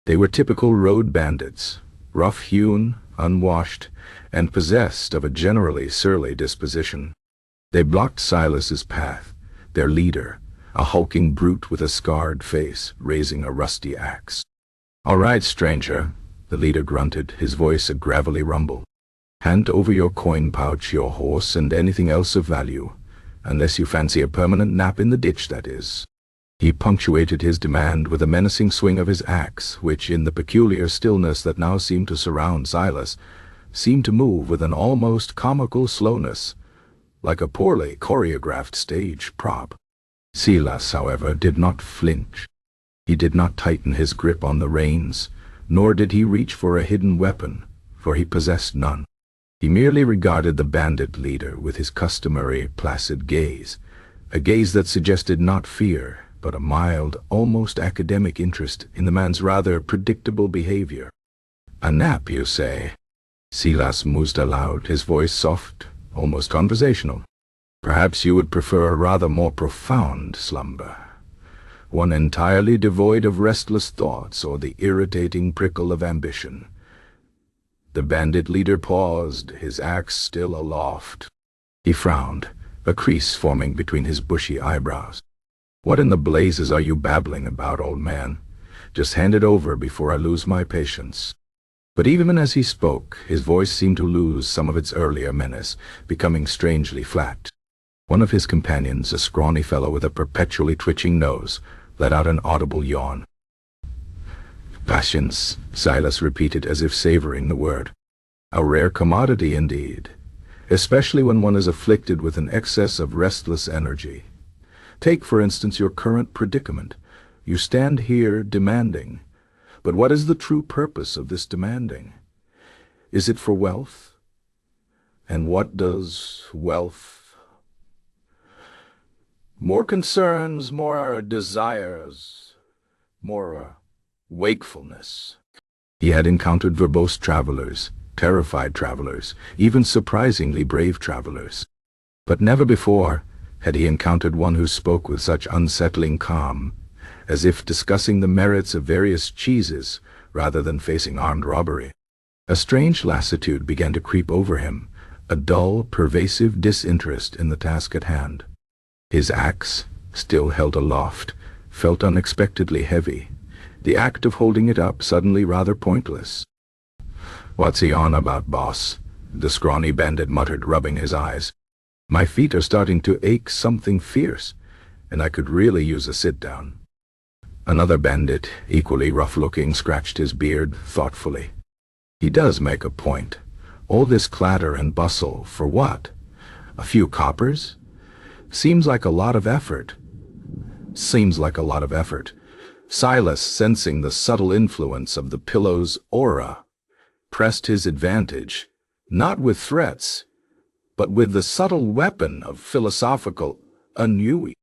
They were typical road bandits, rough-hewn, unwashed, and possessed of a generally surly disposition. They blocked Silas's path, their leader, a hulking brute with a scarred face, raising a rusty axe. "All right, stranger," the leader grunted, his voice a gravelly rumble. "Hand over your coin pouch, your horse, and anything else of value, unless you fancy a permanent nap in the ditch, that is." He punctuated his demand with a menacing swing of his axe, which, in the peculiar stillness that now seemed to surround Silas, seemed to move with an almost comical slowness, like a poorly choreographed stage prop. Silas, however, did not flinch. He did not tighten his grip on the reins, nor did he reach for a hidden weapon, for he possessed none. He merely regarded the bandit leader with his customary placid gaze, a gaze that suggested not fear, but a mild, almost academic interest in the man's rather predictable behavior. "A nap, you say?" Silas mused aloud, his voice soft, almost conversational. "Perhaps you would prefer a rather more profound slumber, one entirely devoid of restless thoughts or the irritating prickle of ambition." The bandit leader paused, his axe still aloft. He frowned, a crease forming between his bushy eyebrows. "What in the blazes are you babbling about, old man? Just hand it over before I lose my patience." But even as he spoke, his voice seemed to lose some of its earlier menace, becoming strangely flat. One of his companions, a scrawny fellow with a perpetually twitching nose, let out an audible yawn. "Patience," Silas repeated as if savoring the word. "A rare commodity indeed, especially when one is afflicted with an excess of restless energy. Take, for instance, your current predicament. You stand here demanding. But what is the true purpose of this demanding? Is it for wealth? And what does wealth? More concerns, more desires, more wakefulness." He had encountered verbose travelers, terrified travelers, even surprisingly brave travelers. But never before had he encountered one who spoke with such unsettling calm, as if discussing the merits of various cheeses rather than facing armed robbery. A strange lassitude began to creep over him, a dull, pervasive disinterest in the task at hand. His axe, still held aloft, felt unexpectedly heavy, the act of holding it up suddenly rather pointless. "What's he on about, boss?" the scrawny bandit muttered, rubbing his eyes. "My feet are starting to ache something fierce, and I could really use a sit-down." Another bandit, equally rough-looking, scratched his beard thoughtfully. "He does make a point. All this clatter and bustle, for what? A few coppers? Seems like a lot of effort." Silas, sensing the subtle influence of the pillow's aura, pressed his advantage, not with threats, but with the subtle weapon of philosophical ennui.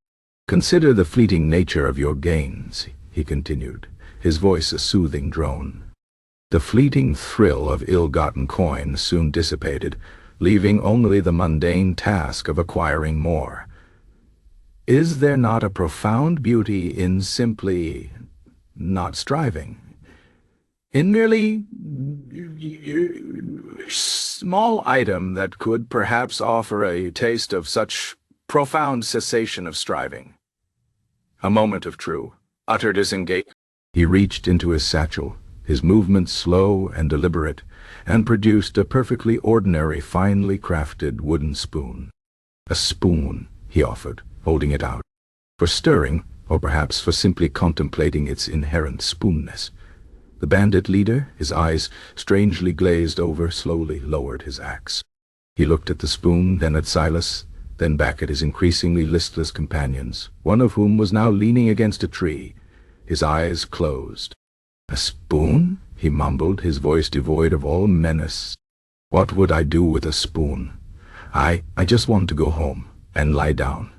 "Consider the fleeting nature of your gains," he continued, his voice a soothing drone. The fleeting thrill of ill-gotten coin soon dissipated, leaving only the mundane task of acquiring more. Is there not a profound beauty in simply not striving? In merely small item that could perhaps offer a taste of such profound cessation of striving. A moment of true, utter disengagement. He reached into his satchel, his movements slow and deliberate, and produced a perfectly ordinary, finely crafted wooden spoon. "A spoon," he offered, holding it out. "For stirring, or perhaps for simply contemplating its inherent spoonness." The bandit leader, his eyes strangely glazed over, slowly lowered his axe. He looked at the spoon, then at Silas, then back at his increasingly listless companions, one of whom was now leaning against a tree, his eyes closed. "A spoon?" he mumbled, his voice devoid of all menace. "What would I do with a spoon? I just want to go home, and lie down,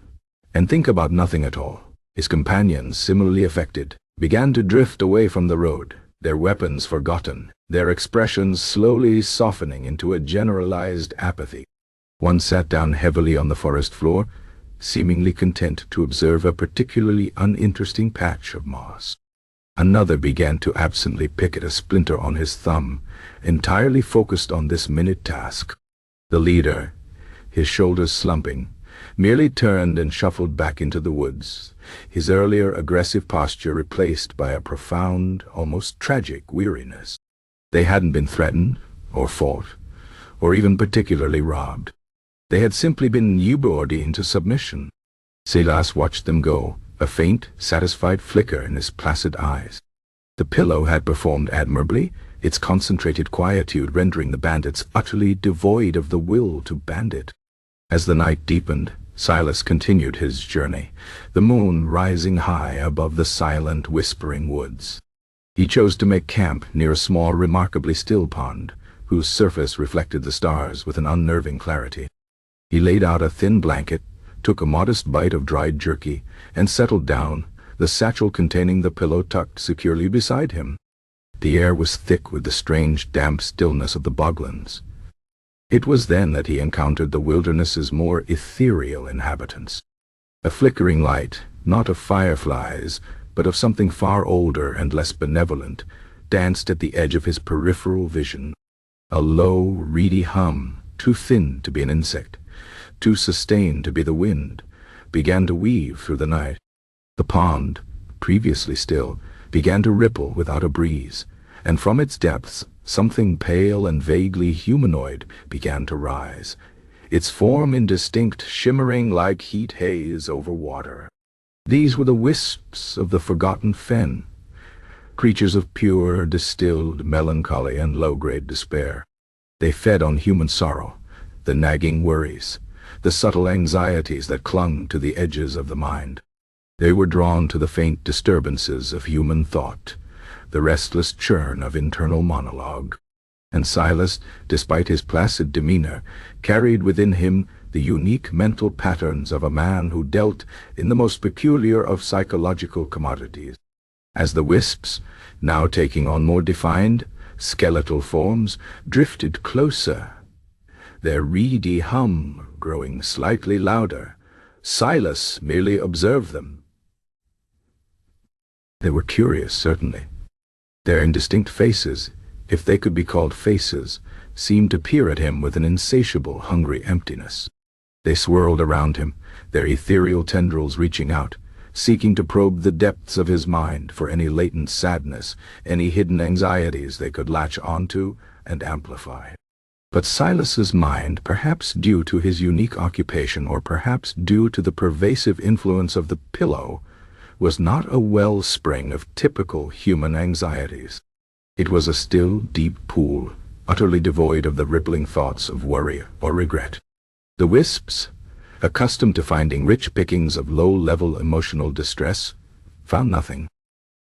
and think about nothing at all." His companions, similarly affected, began to drift away from the road, their weapons forgotten, their expressions slowly softening into a generalized apathy. One sat down heavily on the forest floor, seemingly content to observe a particularly uninteresting patch of moss. Another began to absently pick at a splinter on his thumb, entirely focused on this minute task. The leader, his shoulders slumping, merely turned and shuffled back into the woods, his earlier aggressive posture replaced by a profound, almost tragic weariness. They hadn't been threatened, or fought, or even particularly robbed. They had simply been lured into submission. Silas watched them go, a faint, satisfied flicker in his placid eyes. The pillow had performed admirably, its concentrated quietude rendering the bandits utterly devoid of the will to bandit. As the night deepened, Silas continued his journey, the moon rising high above the silent, whispering woods. He chose to make camp near a small, remarkably still pond, whose surface reflected the stars with an unnerving clarity. He laid out a thin blanket, took a modest bite of dried jerky, and settled down, the satchel containing the pillow tucked securely beside him. The air was thick with the strange, damp stillness of the boglands. It was then that he encountered the wilderness's more ethereal inhabitants. A flickering light, not of fireflies, but of something far older and less benevolent, danced at the edge of his peripheral vision. A low, reedy hum, too thin to be an insect, too sustained to be the wind, began to weave through the night. The pond, previously still, began to ripple without a breeze, and from its depths something pale and vaguely humanoid began to rise, its form indistinct, shimmering like heat haze over water. These were the wisps of the forgotten fen, creatures of pure, distilled melancholy and low-grade despair. They fed on human sorrow, the nagging worries, the subtle anxieties that clung to the edges of the mind. They were drawn to the faint disturbances of human thought, the restless churn of internal monologue. And Silas, despite his placid demeanor, carried within him the unique mental patterns of a man who dealt in the most peculiar of psychological commodities. As the wisps, now taking on more defined, skeletal forms, drifted closer, their reedy hum growing slightly louder. Silas merely observed them. They were curious, certainly. Their indistinct faces, if they could be called faces, seemed to peer at him with an insatiable, hungry emptiness. They swirled around him, their ethereal tendrils reaching out, seeking to probe the depths of his mind for any latent sadness, any hidden anxieties they could latch onto and amplify. But Silas's mind, perhaps due to his unique occupation or perhaps due to the pervasive influence of the pillow, was not a wellspring of typical human anxieties. It was a still, deep pool, utterly devoid of the rippling thoughts of worry or regret. The wisps, accustomed to finding rich pickings of low-level emotional distress, found nothing.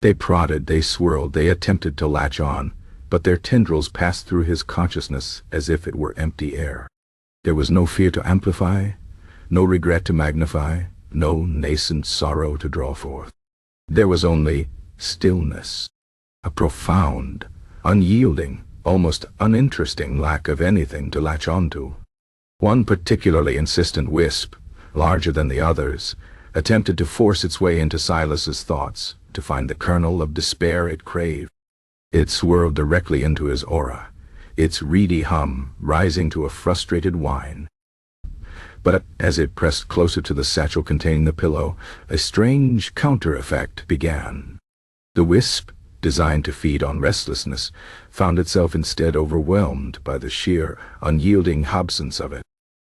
They prodded, they swirled, they attempted to latch on, but their tendrils passed through his consciousness as if it were empty air. There was no fear to amplify, no regret to magnify, no nascent sorrow to draw forth. There was only stillness, a profound, unyielding, almost uninteresting lack of anything to latch onto. One particularly insistent wisp, larger than the others, attempted to force its way into Silas's thoughts, to find the kernel of despair it craved. It swirled directly into his aura, its reedy hum rising to a frustrated whine. But as it pressed closer to the satchel containing the pillow, a strange counter-effect began. The wisp, designed to feed on restlessness, found itself instead overwhelmed by the sheer, unyielding absence of it.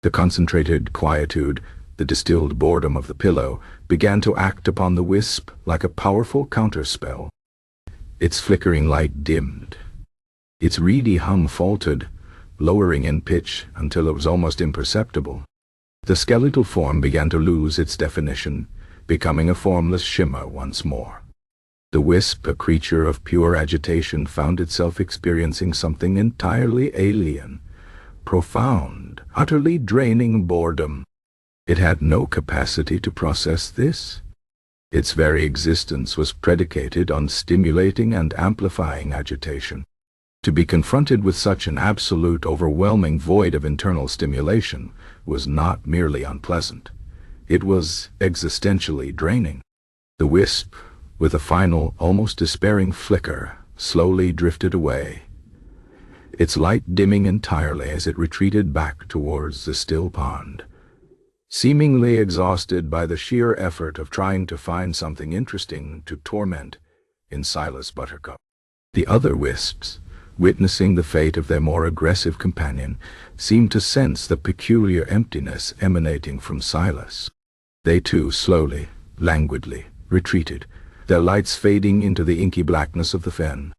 The concentrated quietude, the distilled boredom of the pillow, began to act upon the wisp like a powerful counterspell. Its flickering light dimmed. Its reedy hum faltered, lowering in pitch until it was almost imperceptible. The skeletal form began to lose its definition, becoming a formless shimmer once more. The wisp, a creature of pure agitation, found itself experiencing something entirely alien, profound, utterly draining boredom. It had no capacity to process this. Its very existence was predicated on stimulating and amplifying agitation. To be confronted with such an absolute, overwhelming void of internal stimulation was not merely unpleasant. It was existentially draining. The wisp, with a final, almost despairing flicker, slowly drifted away, its light dimming entirely as it retreated back towards the still pond. Seemingly exhausted by the sheer effort of trying to find something interesting to torment in Silas Buttercup. The other wisps, witnessing the fate of their more aggressive companion, seemed to sense the peculiar emptiness emanating from Silas. They too slowly, languidly, retreated, their lights fading into the inky blackness of the fen.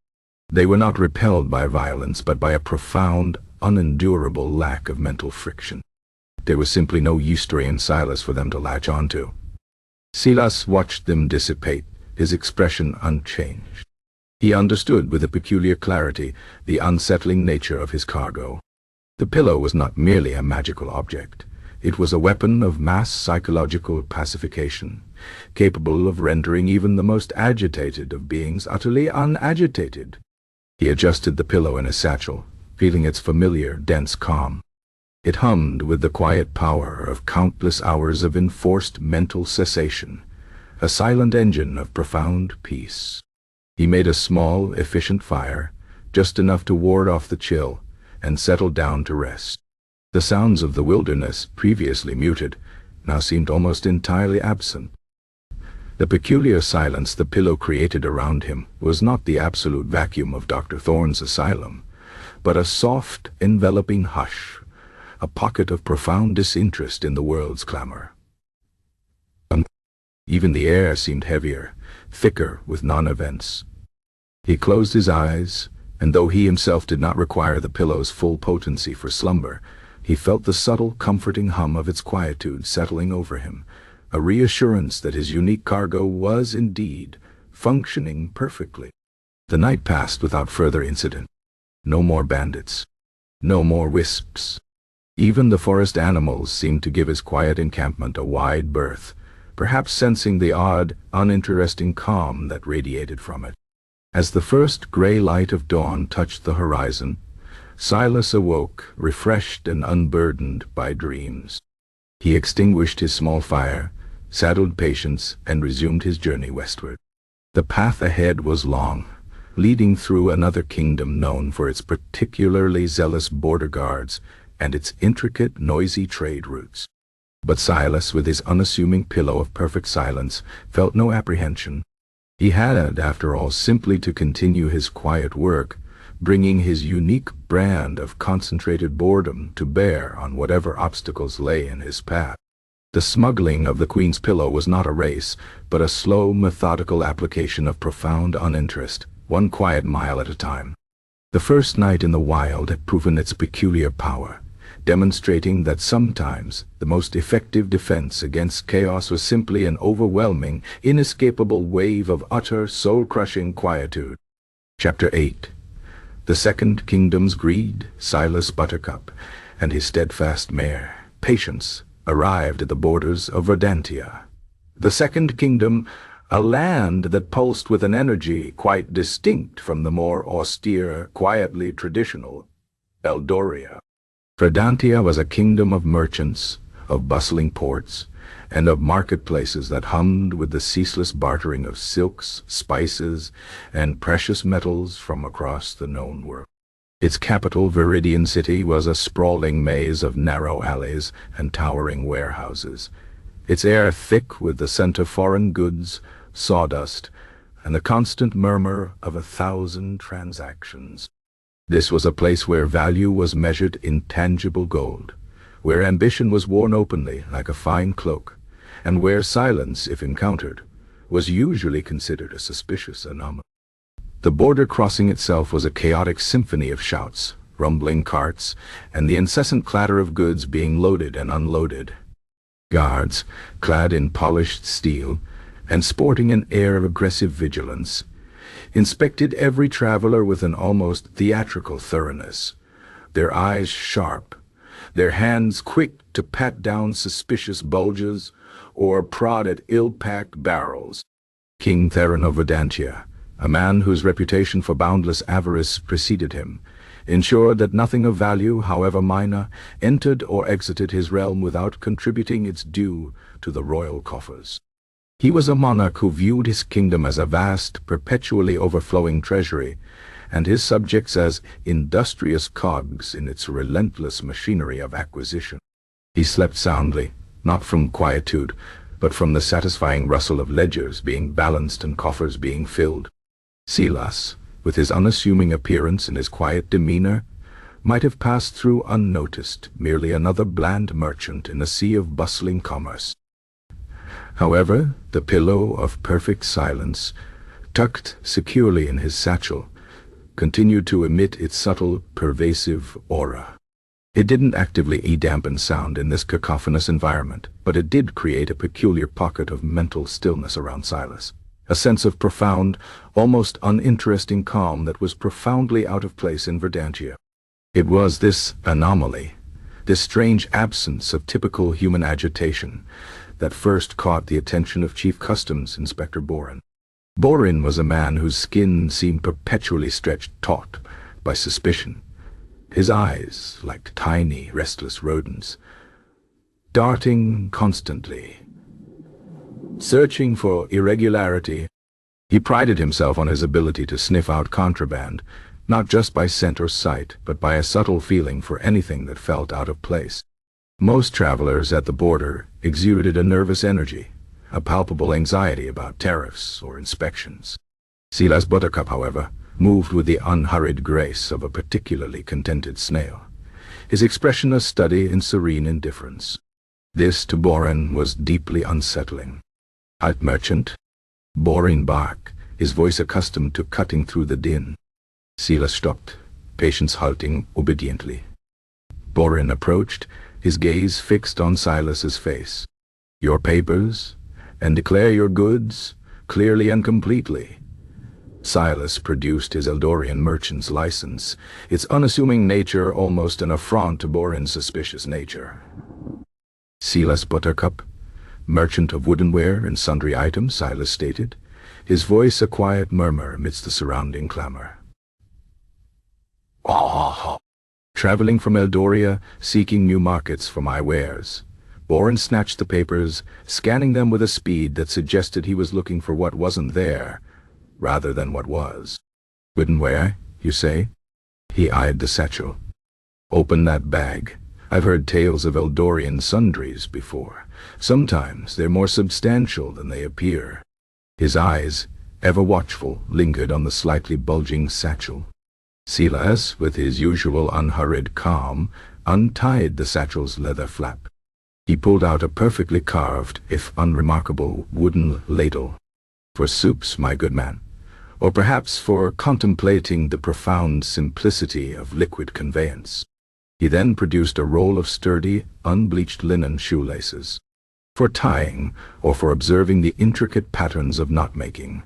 They were not repelled by violence, but by a profound, unendurable lack of mental friction. There was simply no eustory in Silas for them to latch onto. Silas watched them dissipate, his expression unchanged. He understood with a peculiar clarity the unsettling nature of his cargo. The pillow was not merely a magical object. It was a weapon of mass psychological pacification, capable of rendering even the most agitated of beings utterly unagitated. He adjusted the pillow in his satchel, feeling its familiar, dense calm. It hummed with the quiet power of countless hours of enforced mental cessation, a silent engine of profound peace. He made a small, efficient fire, just enough to ward off the chill, and settled down to rest. The sounds of the wilderness, previously muted, now seemed almost entirely absent. The peculiar silence the pillow created around him was not the absolute vacuum of Dr. Thorne's asylum, but a soft, enveloping hush, a pocket of profound disinterest in the world's clamor. Even the air seemed heavier, thicker with non-events. He closed his eyes, and though he himself did not require the pillow's full potency for slumber, he felt the subtle, comforting hum of its quietude settling over him, a reassurance that his unique cargo was, indeed, functioning perfectly. The night passed without further incident. No more bandits. No more wisps. Even the forest animals seemed to give his quiet encampment a wide berth, perhaps sensing the odd, uninteresting calm that radiated from it. As the first gray light of dawn touched the horizon, Silas awoke, refreshed and unburdened by dreams. He extinguished his small fire, saddled patience, and resumed his journey westward. The path ahead was long, leading through another kingdom known for its particularly zealous border guards and its intricate, noisy trade routes. But Silas, with his unassuming pillow of perfect silence, felt no apprehension. He had, after all, simply to continue his quiet work, bringing his unique brand of concentrated boredom to bear on whatever obstacles lay in his path. The smuggling of the Queen's pillow was not a race, but a slow, methodical application of profound uninterest, one quiet mile at a time. The first night in the wild had proven its peculiar power, demonstrating that sometimes the most effective defense against chaos was simply an overwhelming, inescapable wave of utter, soul-crushing quietude. Chapter 8. The Second Kingdom's Greed, Silas Buttercup, and his steadfast mare, Patience, arrived at the borders of Verdantia. The Second Kingdom, a land that pulsed with an energy quite distinct from the more austere, quietly traditional Eldoria. Verdantia was a kingdom of merchants, of bustling ports, and of marketplaces that hummed with the ceaseless bartering of silks, spices, and precious metals from across the known world. Its capital, Viridian City, was a sprawling maze of narrow alleys and towering warehouses, its air thick with the scent of foreign goods, sawdust, and the constant murmur of 1,000 transactions. This was a place where value was measured in tangible gold, where ambition was worn openly like a fine cloak, and where silence, if encountered, was usually considered a suspicious anomaly. The border crossing itself was a chaotic symphony of shouts, rumbling carts, and the incessant clatter of goods being loaded and unloaded. Guards, clad in polished steel, and sporting an air of aggressive vigilance, inspected every traveler with an almost theatrical thoroughness, their eyes sharp, their hands quick to pat down suspicious bulges or prod at ill-packed barrels. King Theron of Verdantia, a man whose reputation for boundless avarice preceded him, ensured that nothing of value, however minor, entered or exited his realm without contributing its due to the royal coffers. He was a monarch who viewed his kingdom as a vast, perpetually overflowing treasury, and his subjects as industrious cogs in its relentless machinery of acquisition. He slept soundly, not from quietude, but from the satisfying rustle of ledgers being balanced and coffers being filled. Silas, with his unassuming appearance and his quiet demeanor, might have passed through unnoticed, merely another bland merchant in a sea of bustling commerce. However, the pillow of perfect silence, tucked securely in his satchel, continued to emit its subtle, pervasive aura. It didn't actively dampen sound in this cacophonous environment, but it did create a peculiar pocket of mental stillness around Silas, a sense of profound, almost uninteresting calm that was profoundly out of place in Verdantia. It was this anomaly, this strange absence of typical human agitation, that first caught the attention of Chief Customs Inspector Borin. Borin was a man whose skin seemed perpetually stretched taut by suspicion, his eyes like tiny, restless rodents, darting constantly, searching for irregularity. He prided himself on his ability to sniff out contraband, not just by scent or sight, but by a subtle feeling for anything that felt out of place. Most travelers at the border exuded a nervous energy, a palpable anxiety about tariffs or inspections. Silas Buttercup, however, moved with the unhurried grace of a particularly contented snail, his expression a study in serene indifference. This, to Borin, was deeply unsettling. "Halt, merchant!" Borin barked, his voice accustomed to cutting through the din. Silas stopped, Patience halting obediently. Borin approached, his gaze fixed on Silas's face. "Your papers, and declare your goods, clearly and completely." Silas produced his Eldorian merchant's license, its unassuming nature almost an affront to Borin's suspicious nature. "Silas Buttercup, merchant of woodenware and sundry items," Silas stated, his voice a quiet murmur amidst the surrounding clamor. "Traveling from Eldoria, seeking new markets for my wares. Boren snatched the papers, scanning them with a speed that suggested he was looking for what wasn't there, rather than what was. Wouldn't wear, you say? He eyed the satchel. Open that bag. I've heard tales of Eldorian sundries before. Sometimes they're more substantial than they appear. His eyes, ever watchful, lingered on the slightly bulging satchel. Silas, with his usual unhurried calm, untied the satchel's leather flap. He pulled out a perfectly carved, if unremarkable, wooden ladle. For soups, my good man, or perhaps for contemplating the profound simplicity of liquid conveyance. He then produced a roll of sturdy, unbleached linen shoelaces. For tying, or for observing the intricate patterns of knot-making.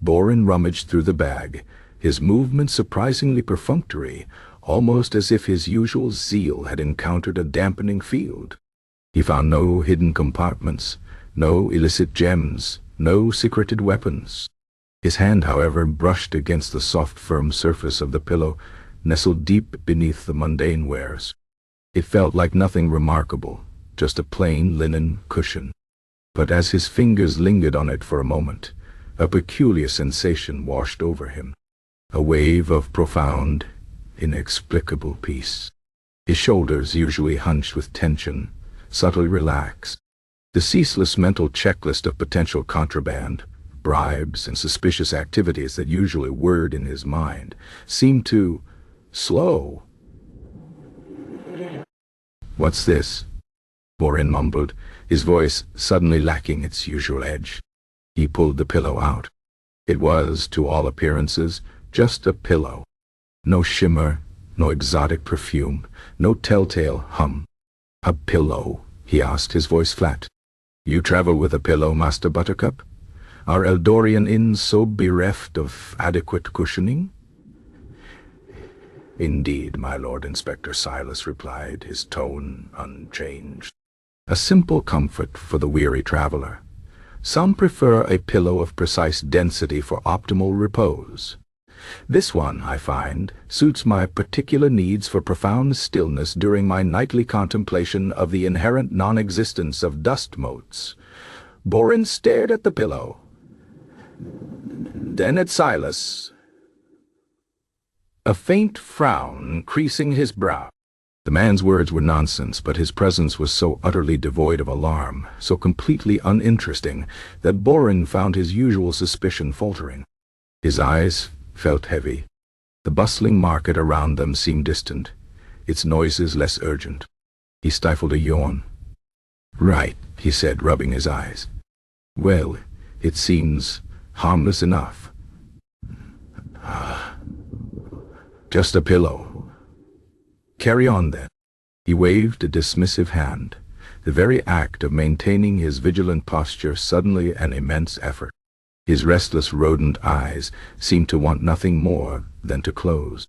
Boren rummaged through the bag, his movements surprisingly perfunctory, almost as if his usual zeal had encountered a dampening field. He found no hidden compartments, no illicit gems, no secreted weapons. His hand, however, brushed against the soft, firm surface of the pillow, nestled deep beneath the mundane wares. It felt like nothing remarkable, just a plain linen cushion. But as his fingers lingered on it for a moment, a peculiar sensation washed over him. A wave of profound, inexplicable peace. His shoulders, usually hunched with tension, subtly relaxed. The ceaseless mental checklist of potential contraband, bribes, and suspicious activities that usually whirred in his mind seemed to slow. "What's this?" Boren mumbled, his voice suddenly lacking its usual edge. He pulled the pillow out. It was, to all appearances, just a pillow. No shimmer, no exotic perfume, no telltale hum. "A pillow?" he asked, his voice flat. "You travel with a pillow, Master Buttercup? Are Eldorian inns so bereft of adequate cushioning?" "Indeed, my Lord Inspector," Silas replied, his tone unchanged. "A simple comfort for the weary traveler. Some prefer a pillow of precise density for optimal repose. This one, I find, suits my particular needs for profound stillness during my nightly contemplation of the inherent non-existence of dust motes." Boren stared at the pillow, then at Silas, a faint frown creasing his brow. The man's words were nonsense, but his presence was so utterly devoid of alarm, so completely uninteresting, that Boren found his usual suspicion faltering. His eyes felt heavy. The bustling market around them seemed distant, its noises less urgent. He stifled a yawn. "Right," he said, rubbing his eyes. "Well, it seems harmless enough. Just a pillow. Carry on, then." He waved a dismissive hand, the very act of maintaining his vigilant posture suddenly an immense effort. His restless rodent eyes seemed to want nothing more than to close.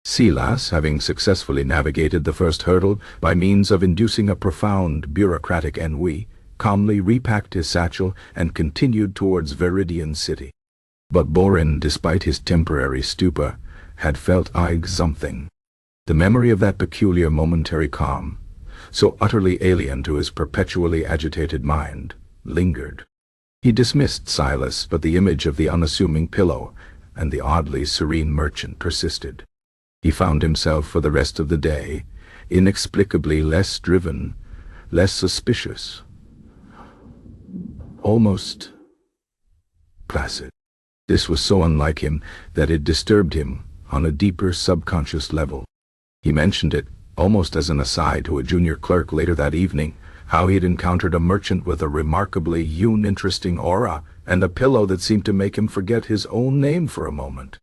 Silas, having successfully navigated the first hurdle by means of inducing a profound bureaucratic ennui, calmly repacked his satchel and continued towards Viridian City. But Boren, despite his temporary stupor, had felt something. The memory of that peculiar momentary calm, so utterly alien to his perpetually agitated mind, lingered. He dismissed Silas, but the image of the unassuming pillow and the oddly serene merchant persisted. He found himself for the rest of the day inexplicably less driven, less suspicious, almost placid. This was so unlike him that it disturbed him on a deeper subconscious level. He mentioned it, almost as an aside to a junior clerk later that evening, how he had encountered a merchant with a remarkably uninteresting aura and a pillow that seemed to make him forget his own name for a moment.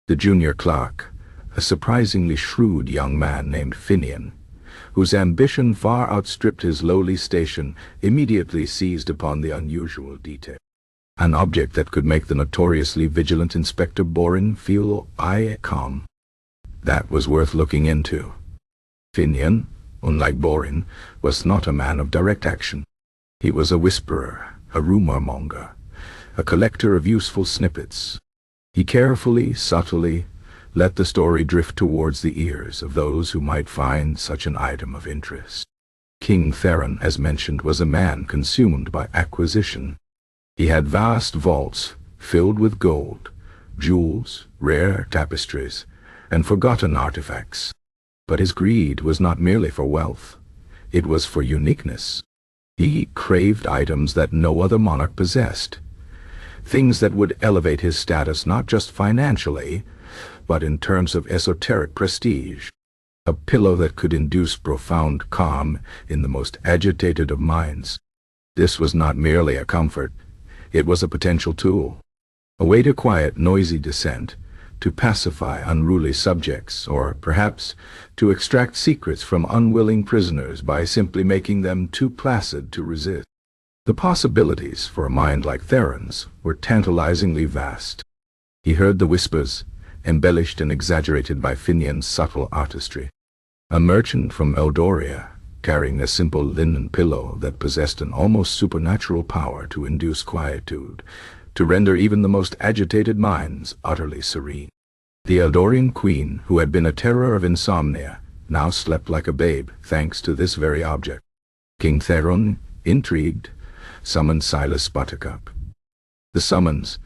The junior clerk, a surprisingly shrewd young man named Finian, whose ambition far outstripped his lowly station, immediately seized upon the unusual detail. An object that could make the notoriously vigilant Inspector Boren feel calm. That was worth looking into. Finian, unlike Boren, was not a man of direct action. He was a whisperer, a rumor-monger, a collector of useful snippets. He carefully, subtly, let the story drift towards the ears of those who might find such an item of interest. King Theron, as mentioned, was a man consumed by acquisition. He had vast vaults filled with gold, jewels, rare tapestries, and forgotten artifacts. But his greed was not merely for wealth. It was for uniqueness. He craved items that no other monarch possessed, things that would elevate his status not just financially, but in terms of esoteric prestige. A pillow that could induce profound calm in the most agitated of minds. This was not merely a comfort, it was a potential tool. A way to quiet noisy dissent, to pacify unruly subjects, or perhaps to extract secrets from unwilling prisoners by simply making them too placid to resist. The possibilities for a mind like Theron's were tantalizingly vast. He heard the whispers, embellished and exaggerated by Finian's subtle artistry. A merchant from Eldoria, carrying a simple linen pillow that possessed an almost supernatural power to induce quietude, to render even the most agitated minds utterly serene. The Eldorian queen, who had been a terror of Insomnia, now slept like a babe, thanks to this very object. King Theron, intrigued, summoned Silas Buttercup. The summons,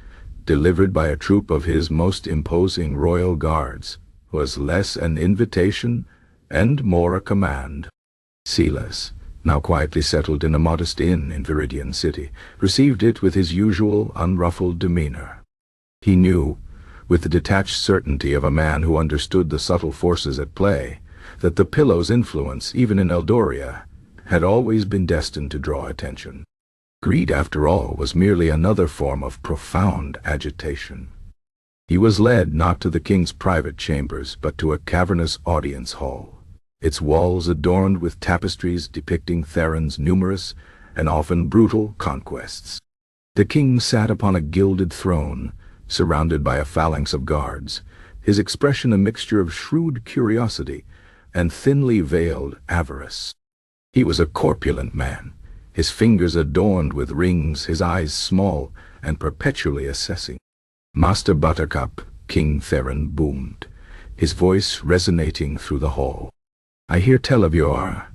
delivered by a troop of his most imposing royal guards, was less an invitation and more a command. Silas, now quietly settled in a modest inn in Viridian City, received it with his usual unruffled demeanor. He knew, with the detached certainty of a man who understood the subtle forces at play, that the pillow's influence, even in Eldoria, had always been destined to draw attention. Greed, after all, was merely another form of profound agitation. He was led not to the king's private chambers, but to a cavernous audience hall, its walls adorned with tapestries depicting Theron's numerous and often brutal conquests. The king sat upon a gilded throne, surrounded by a phalanx of guards, his expression a mixture of shrewd curiosity and thinly veiled avarice. He was a corpulent man, his fingers adorned with rings, his eyes small and perpetually assessing. "Master Buttercup," King Theron boomed, his voice resonating through the hall. "I hear tell of your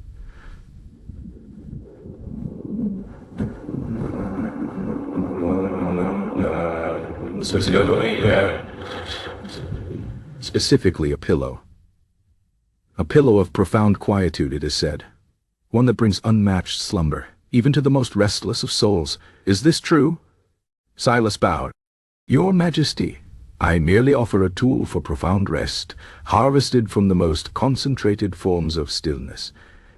specifically a pillow. A pillow of profound quietude, it is said. One that brings unmatched slumber, even to the most restless of souls. Is this true?" Silas bowed. "Your Majesty, I merely offer a tool for profound rest, harvested from the most concentrated forms of stillness.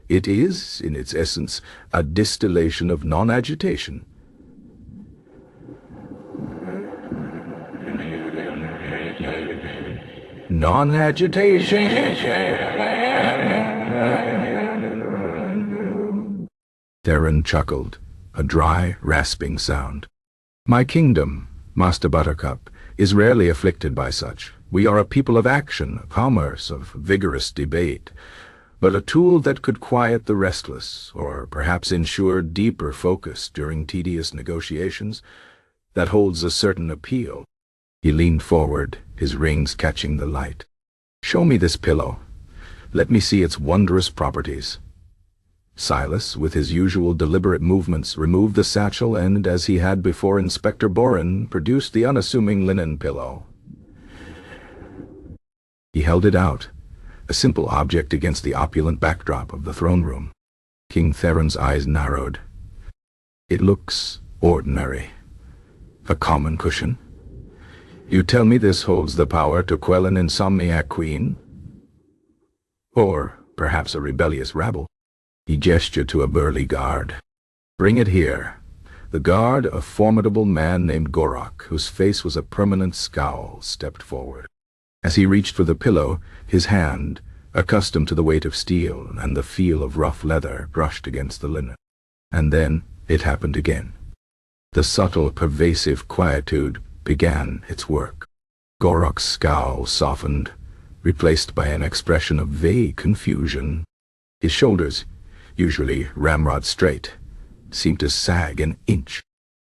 It is, in its essence, a distillation of non-agitation." Non-agitation. Theron chuckled, a dry, rasping sound. "My kingdom, Master Buttercup, is rarely afflicted by such. We are a people of action, of commerce, of vigorous debate. But a tool that could quiet the restless, or perhaps ensure deeper focus during tedious negotiations, that holds a certain appeal." He leaned forward, his rings catching the light. "Show me this pillow. Let me see its wondrous properties." Silas, with his usual deliberate movements, removed the satchel and, as he had before Inspector Boren, produced the unassuming linen pillow. He held it out, a simple object against the opulent backdrop of the throne room. King Theron's eyes narrowed. "It looks ordinary. A common cushion? You tell me this holds the power to quell an insomniac queen? Or perhaps a rebellious rabble?" He gestured to a burly guard. "Bring it here." The guard, a formidable man named Gorok, whose face was a permanent scowl, stepped forward. As he reached for the pillow, his hand, accustomed to the weight of steel and the feel of rough leather, brushed against the linen. And then it happened again. The subtle, pervasive quietude began its work. Gorok's scowl softened, replaced by an expression of vague confusion. His shoulders, usually ramrod straight, seemed to sag an inch.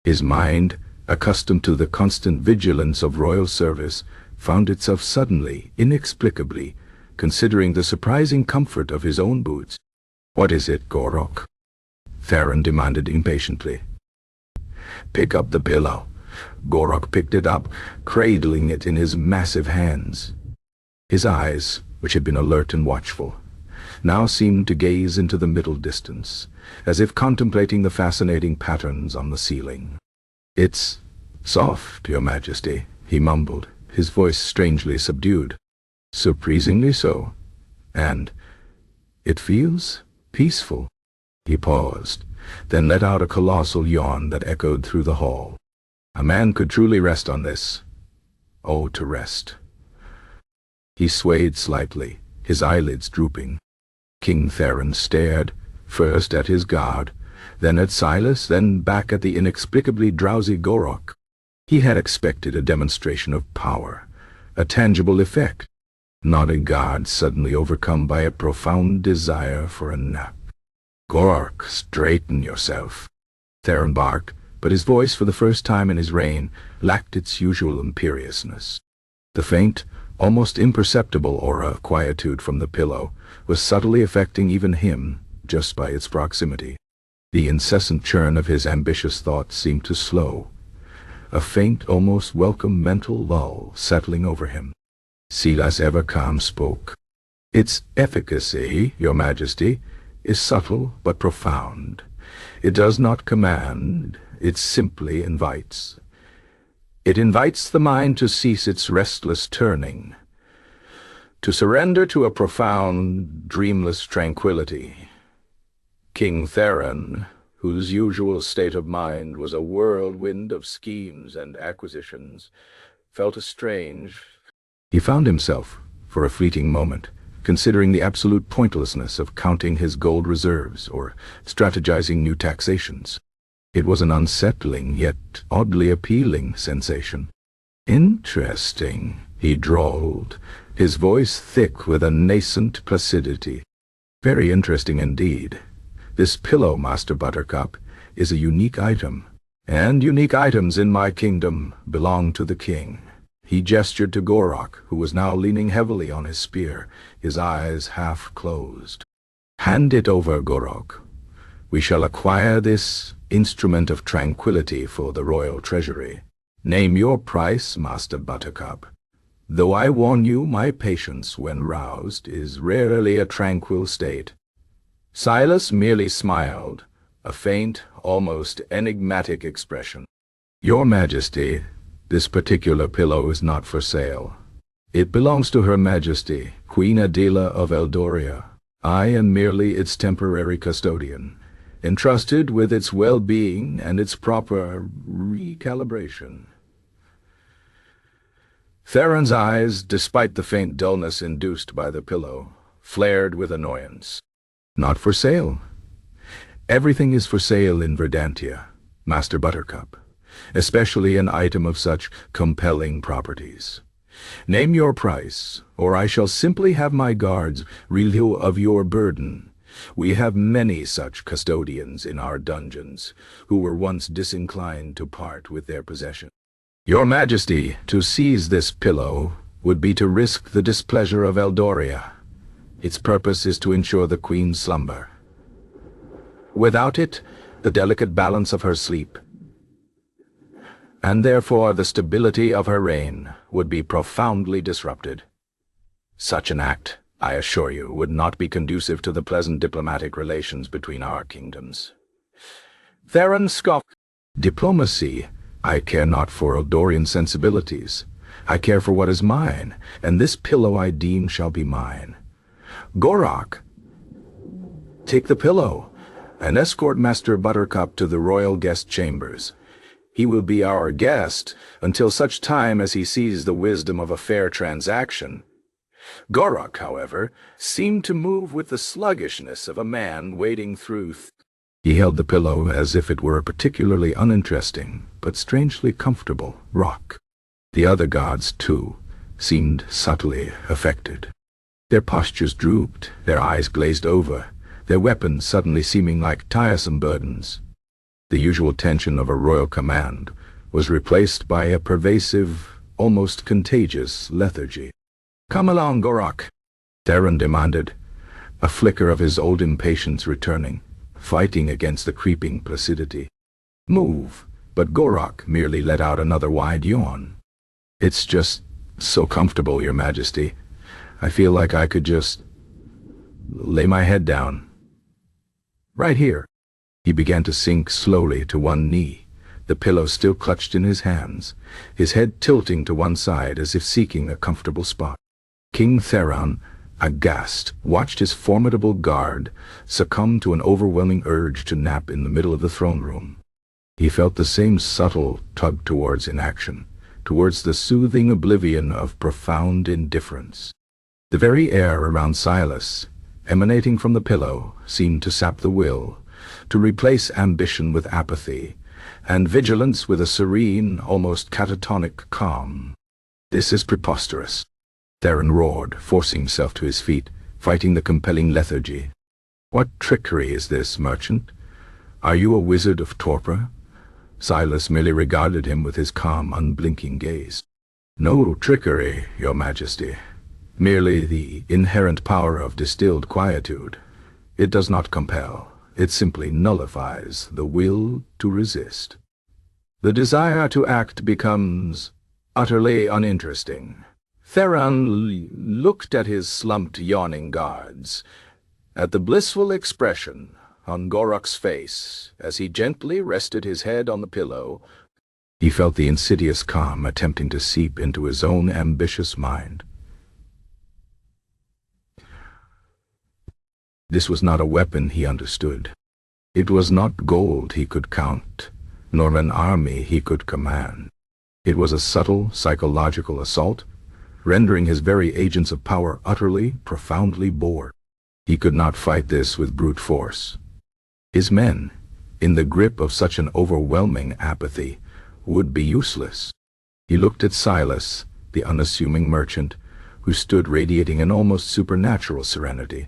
His mind, accustomed to the constant vigilance of royal service, found itself suddenly, inexplicably, considering the surprising comfort of his own boots. "What is it, Gorok?" Theron demanded impatiently. "Pick up the pillow." Gorok picked it up, cradling it in his massive hands. His eyes, which had been alert and watchful, now seemed to gaze into the middle distance, as if contemplating the fascinating patterns on the ceiling. "It's soft, Your Majesty," he mumbled, his voice strangely subdued. "Surprisingly so. And it feels peaceful." He paused, then let out a colossal yawn that echoed through the hall. A man could truly rest on this. Oh, to rest. He swayed slightly, his eyelids drooping. King Theron stared, first at his guard, then at Silas, then back at the inexplicably drowsy Gorok. He had expected a demonstration of power, a tangible effect, not a guard suddenly overcome by a profound desire for a nap. "Gorok, straighten yourself," Theron barked, but his voice, for the first time in his reign, lacked its usual imperiousness. The faint, almost imperceptible aura of quietude from the pillow was subtly affecting even him just by its proximity. The incessant churn of his ambitious thoughts seemed to slow, a faint, almost welcome mental lull settling over him. Silas ever calm spoke. "Its efficacy, Your Majesty, is subtle but profound. It does not command, it simply invites. It invites the mind to cease its restless turning, to surrender to a profound, dreamless tranquility." King Theron, whose usual state of mind was a whirlwind of schemes and acquisitions, felt a strange... He found himself, for a fleeting moment, considering the absolute pointlessness of counting his gold reserves or strategizing new taxations. It was an unsettling, yet oddly appealing sensation. "Interesting," he drawled, his voice thick with a nascent placidity. "Very interesting indeed. This pillow, Master Buttercup, is a unique item, and unique items in my kingdom belong to the king." He gestured to Gorok, who was now leaning heavily on his spear, his eyes half closed. "Hand it over, Gorok. We shall acquire this instrument of tranquility for the royal treasury. Name your price, Master Buttercup. Though I warn you, my patience, when roused, is rarely a tranquil state." Silas merely smiled, a faint, almost enigmatic expression. "Your Majesty, this particular pillow is not for sale. It belongs to Her Majesty, Queen Adela of Eldoria. I am merely its temporary custodian, entrusted with its well-being and its proper recalibration." Theron's eyes, despite the faint dullness induced by the pillow, flared with annoyance. "Not for sale? Everything is for sale in Verdantia, Master Buttercup, especially an item of such compelling properties. Name your price, or I shall simply have my guards relieve you of your burden. We have many such custodians in our dungeons, who were once disinclined to part with their possession. Your Majesty, to seize this pillow would be to risk the displeasure of Eldoria. Its purpose is to ensure the Queen's slumber. Without it, the delicate balance of her sleep, and therefore the stability of her reign, would be profoundly disrupted. Such an act, I assure you, would not be conducive to the pleasant diplomatic relations between our kingdoms." Theron scoffed. "Diplomacy? I care not for Eldorian sensibilities. I care for what is mine, and this pillow I deem shall be mine. Gorok, take the pillow, and escort Master Buttercup to the royal guest chambers. He will be our guest until such time as he sees the wisdom of a fair transaction." Gorok, however, seemed to move with the sluggishness of a man wading through. He held the pillow as if it were a particularly uninteresting, but strangely comfortable, rock. The other gods, too, seemed subtly affected. Their postures drooped, their eyes glazed over, their weapons suddenly seeming like tiresome burdens. The usual tension of a royal command was replaced by a pervasive, almost contagious lethargy. "Come along, Gorok," Theron demanded. a flicker of his old impatience returning, fighting against the creeping placidity. "Move," but Gorok merely let out another wide yawn. "It's just so comfortable, Your Majesty. I feel like I could just lay my head down. Right here." He began to sink slowly to one knee, the pillow still clutched in his hands, his head tilting to one side as if seeking a comfortable spot. King Theron, aghast, watched his formidable guard succumb to an overwhelming urge to nap in the middle of the throne room. He felt the same subtle tug towards inaction, towards the soothing oblivion of profound indifference. The very air around Silas, emanating from the pillow, seemed to sap the will, to replace ambition with apathy, and vigilance with a serene, almost catatonic calm. "This is preposterous," Theron roared, forcing himself to his feet, fighting the compelling lethargy. "What trickery is this, merchant? Are you a wizard of torpor?" Silas merely regarded him with his calm, unblinking gaze. "No trickery, Your Majesty. Merely the inherent power of distilled quietude. It does not compel. It simply nullifies the will to resist. The desire to act becomes utterly uninteresting." Theron looked at his slumped, yawning guards, at the blissful expression on Gorok's face as he gently rested his head on the pillow. He felt the insidious calm attempting to seep into his own ambitious mind. This was not a weapon he understood. It was not gold he could count, nor an army he could command. It was a subtle psychological assault, rendering his very agents of power utterly, profoundly bored. He could not fight this with brute force. His men, in the grip of such an overwhelming apathy, would be useless. He looked at Silas, the unassuming merchant, who stood radiating an almost supernatural serenity.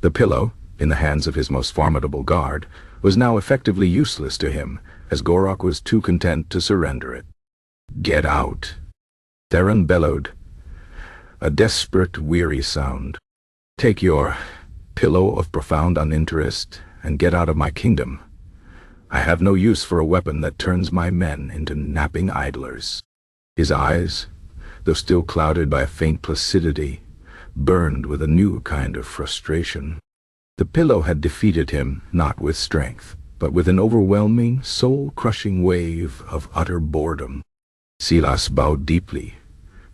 The pillow, in the hands of his most formidable guard, was now effectively useless to him, as Gorok was too content to surrender it. "Get out!" Theron bellowed, a desperate, weary sound. "Take your pillow of profound uninterest and get out of my kingdom. I have no use for a weapon that turns my men into napping idlers." His eyes, though still clouded by a faint placidity, burned with a new kind of frustration. The pillow had defeated him not with strength, but with an overwhelming, soul-crushing wave of utter boredom. Silas bowed deeply,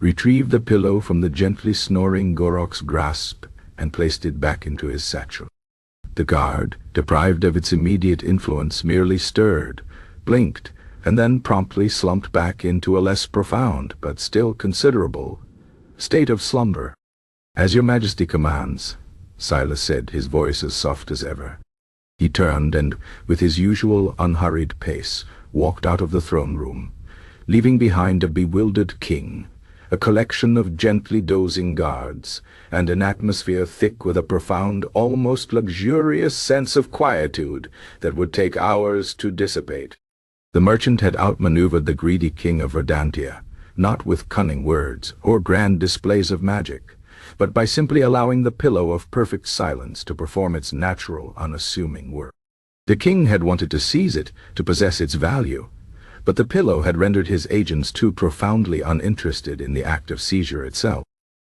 retrieved the pillow from the gently snoring Gorok's grasp, and placed it back into his satchel. The guard, deprived of its immediate influence, merely stirred, blinked, and then promptly slumped back into a less profound, but still considerable, state of slumber. "As Your Majesty commands," Silas said, his voice as soft as ever. He turned and, with his usual unhurried pace, walked out of the throne room, leaving behind a bewildered king, a collection of gently dozing guards, and an atmosphere thick with a profound, almost luxurious sense of quietude that would take hours to dissipate. The merchant had outmaneuvered the greedy king of Verdantia, not with cunning words or grand displays of magic, but by simply allowing the pillow of perfect silence to perform its natural, unassuming work. The king had wanted to seize it, to possess its value, but the pillow had rendered his agents too profoundly uninterested in the act of seizure itself.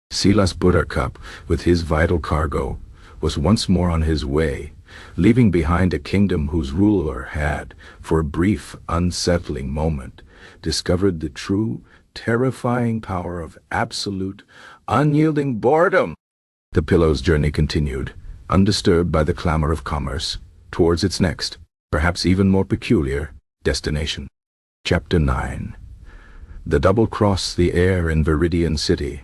Silas Buttercup, with his vital cargo, was once more on his way, leaving behind a kingdom whose ruler had, for a brief, unsettling moment, discovered the true, terrifying power of absolute, unyielding boredom. The pillow's journey continued, undisturbed by the clamor of commerce, towards its next, perhaps even more peculiar, destination. Chapter 9. The double crossed the air in Viridian City.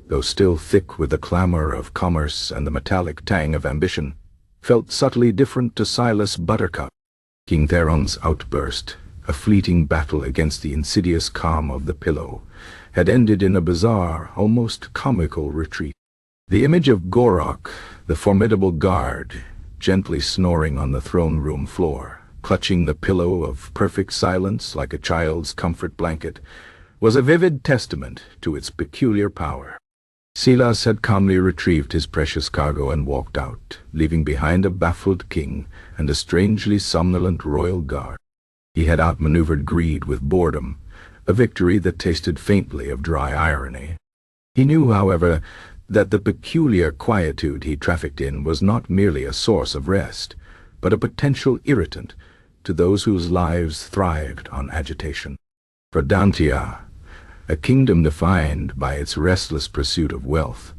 Though still thick with the clamor of commerce and the metallic tang of ambition, felt subtly different to Silas Buttercup. King Theron's outburst, a fleeting battle against the insidious calm of the pillow, had ended in a bizarre, almost comical retreat. The image of Gorok, the formidable guard, gently snoring on the throne room floor, clutching the pillow of perfect silence like a child's comfort blanket, was a vivid testament to its peculiar power. Silas had calmly retrieved his precious cargo and walked out, leaving behind a baffled king and a strangely somnolent royal guard. He had outmaneuvered greed with boredom, a victory that tasted faintly of dry irony. He knew, however, that the peculiar quietude he trafficked in was not merely a source of rest, but a potential irritant to those whose lives thrived on agitation. For Dantia, a kingdom defined by its restless pursuit of wealth,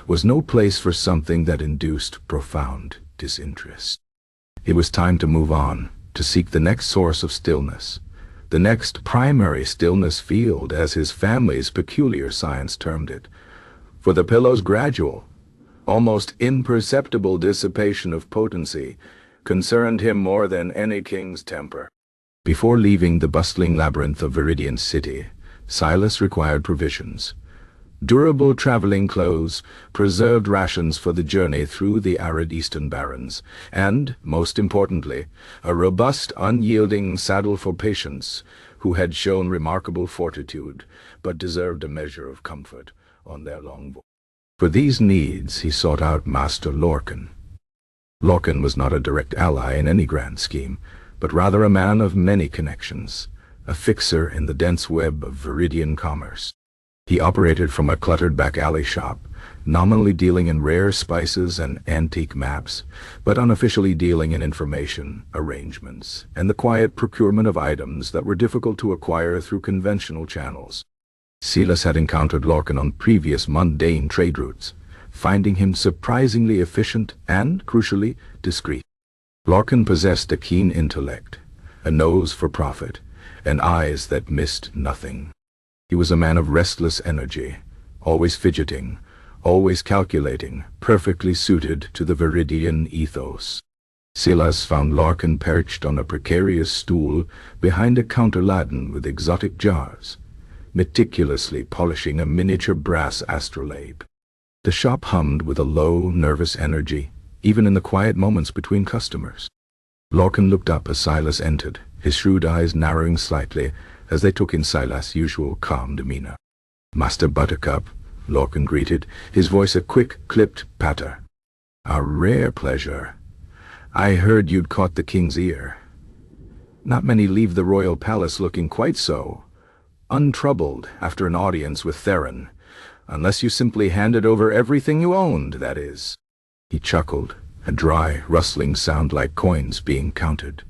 was no place for something that induced profound disinterest. It was time to move on, to seek the next source of stillness, the next primary stillness field, as his family's peculiar science termed it, for the pillow's gradual, almost imperceptible dissipation of potency concerned him more than any king's temper. Before leaving the bustling labyrinth of Viridian City, Silas required provisions: durable traveling clothes, preserved rations for the journey through the arid eastern barrens, and, most importantly, a robust, unyielding saddle for patients who had shown remarkable fortitude, but deserved a measure of comfort on their long voyage. For these needs he sought out Master Lorcan. Lorcan was not a direct ally in any grand scheme, but rather a man of many connections, a fixer in the dense web of Viridian commerce. He operated from a cluttered back alley shop, nominally dealing in rare spices and antique maps, but unofficially dealing in information, arrangements, and the quiet procurement of items that were difficult to acquire through conventional channels. Silas had encountered Lorcan on previous mundane trade routes, finding him surprisingly efficient and, crucially, discreet. Lorcan possessed a keen intellect, a nose for profit, and eyes that missed nothing. He was a man of restless energy, always fidgeting, always calculating, perfectly suited to the Viridian ethos. Silas found Lorcan perched on a precarious stool behind a counter laden with exotic jars, meticulously polishing a miniature brass astrolabe. The shop hummed with a low, nervous energy, even in the quiet moments between customers. Lorcan looked up as Silas entered, his shrewd eyes narrowing slightly as they took in Silas' usual calm demeanor. "Master Buttercup," Lorcan greeted, his voice a quick, clipped patter. "A rare pleasure. I heard you'd caught the king's ear. Not many leave the royal palace looking quite so untroubled after an audience with Theron, unless you simply handed over everything you owned, that is." He chuckled, a dry, rustling sound like coins being counted.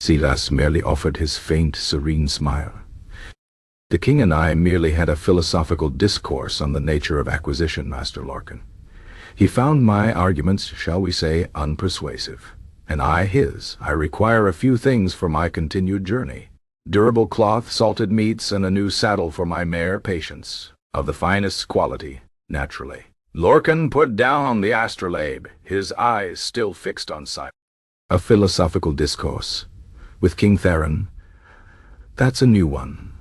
Silas merely offered his faint, serene smile. "The king and I merely had a philosophical discourse on the nature of acquisition, Master Lorcan. He found my arguments, shall we say, unpersuasive, and I his. I require a few things for my continued journey: durable cloth, salted meats, and a new saddle for my mare Patience, of the finest quality, naturally." Lorcan put down the astrolabe, his eyes still fixed on Silas. "A philosophical discourse with King Theron? That's a new one.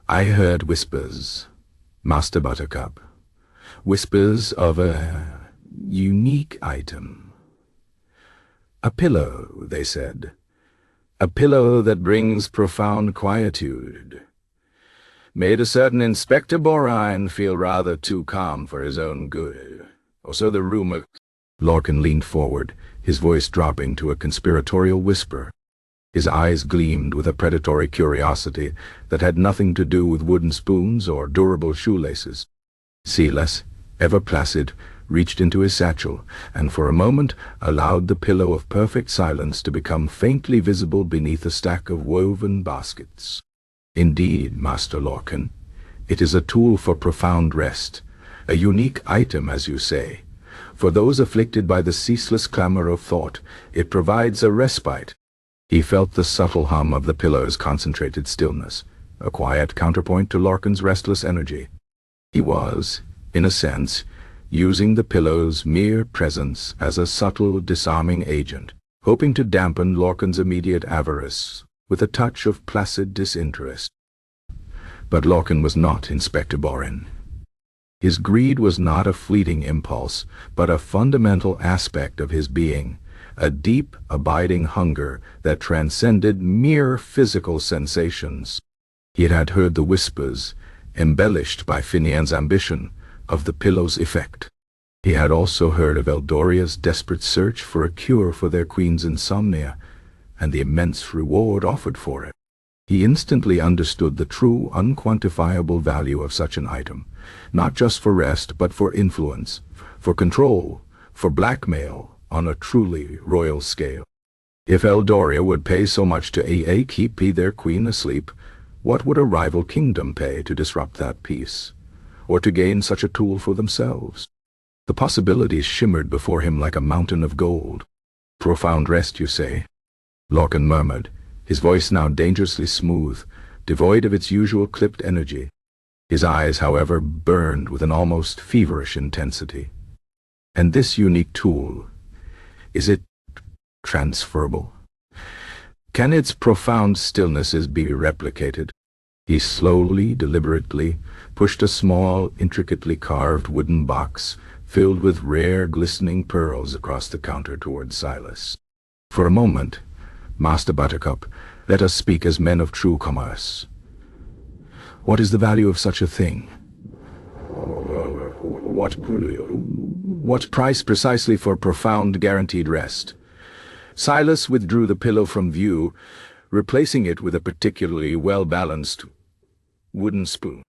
I heard whispers, Master Buttercup, whispers of a unique item. A pillow, they said. A pillow that brings profound quietude. Made a certain Inspector Borine feel rather too calm for his own good. Or so the rumor." Lorcan leaned forward, his voice dropping to a conspiratorial whisper. His eyes gleamed with a predatory curiosity that had nothing to do with wooden spoons or durable shoelaces. Silas, ever placid, reached into his satchel, and for a moment allowed the pillow of perfect silence to become faintly visible beneath a stack of woven baskets. "Indeed, Master Lorcan, it is a tool for profound rest, a unique item, as you say. For those afflicted by the ceaseless clamor of thought, it provides a respite." He felt the subtle hum of the pillow's concentrated stillness, a quiet counterpoint to Lorcan's restless energy. He was, in a sense, using the pillow's mere presence as a subtle, disarming agent, hoping to dampen Lorcan's immediate avarice with a touch of placid disinterest. But Lorcan was not Inspector Borin. His greed was not a fleeting impulse, but a fundamental aspect of his being, a deep, abiding hunger that transcended mere physical sensations. He had heard the whispers, embellished by Finian's ambition, of the pillow's effect. He had also heard of Eldoria's desperate search for a cure for their queen's insomnia, and the immense reward offered for it. He instantly understood the true, unquantifiable value of such an item, not just for rest, but for influence, for control, for blackmail on a truly royal scale. If Eldoria would pay so much to keep their queen asleep, what would a rival kingdom pay to disrupt that peace, or to gain such a tool for themselves? The possibilities shimmered before him like a mountain of gold. "Profound rest, you say?" Lorcan murmured, his voice now dangerously smooth, devoid of its usual clipped energy. His eyes, however, burned with an almost feverish intensity. "And this unique tool, is it transferable? Can its profound stillnesses be replicated?" He slowly, deliberately, pushed a small, intricately carved wooden box filled with rare, glistening pearls across the counter toward Silas. "For a moment, Master Buttercup, let us speak as men of true commerce. What is the value of such a thing? What price precisely for profound guaranteed rest?" Silas withdrew the pillow from view, replacing it with a particularly well-balanced wooden spoon.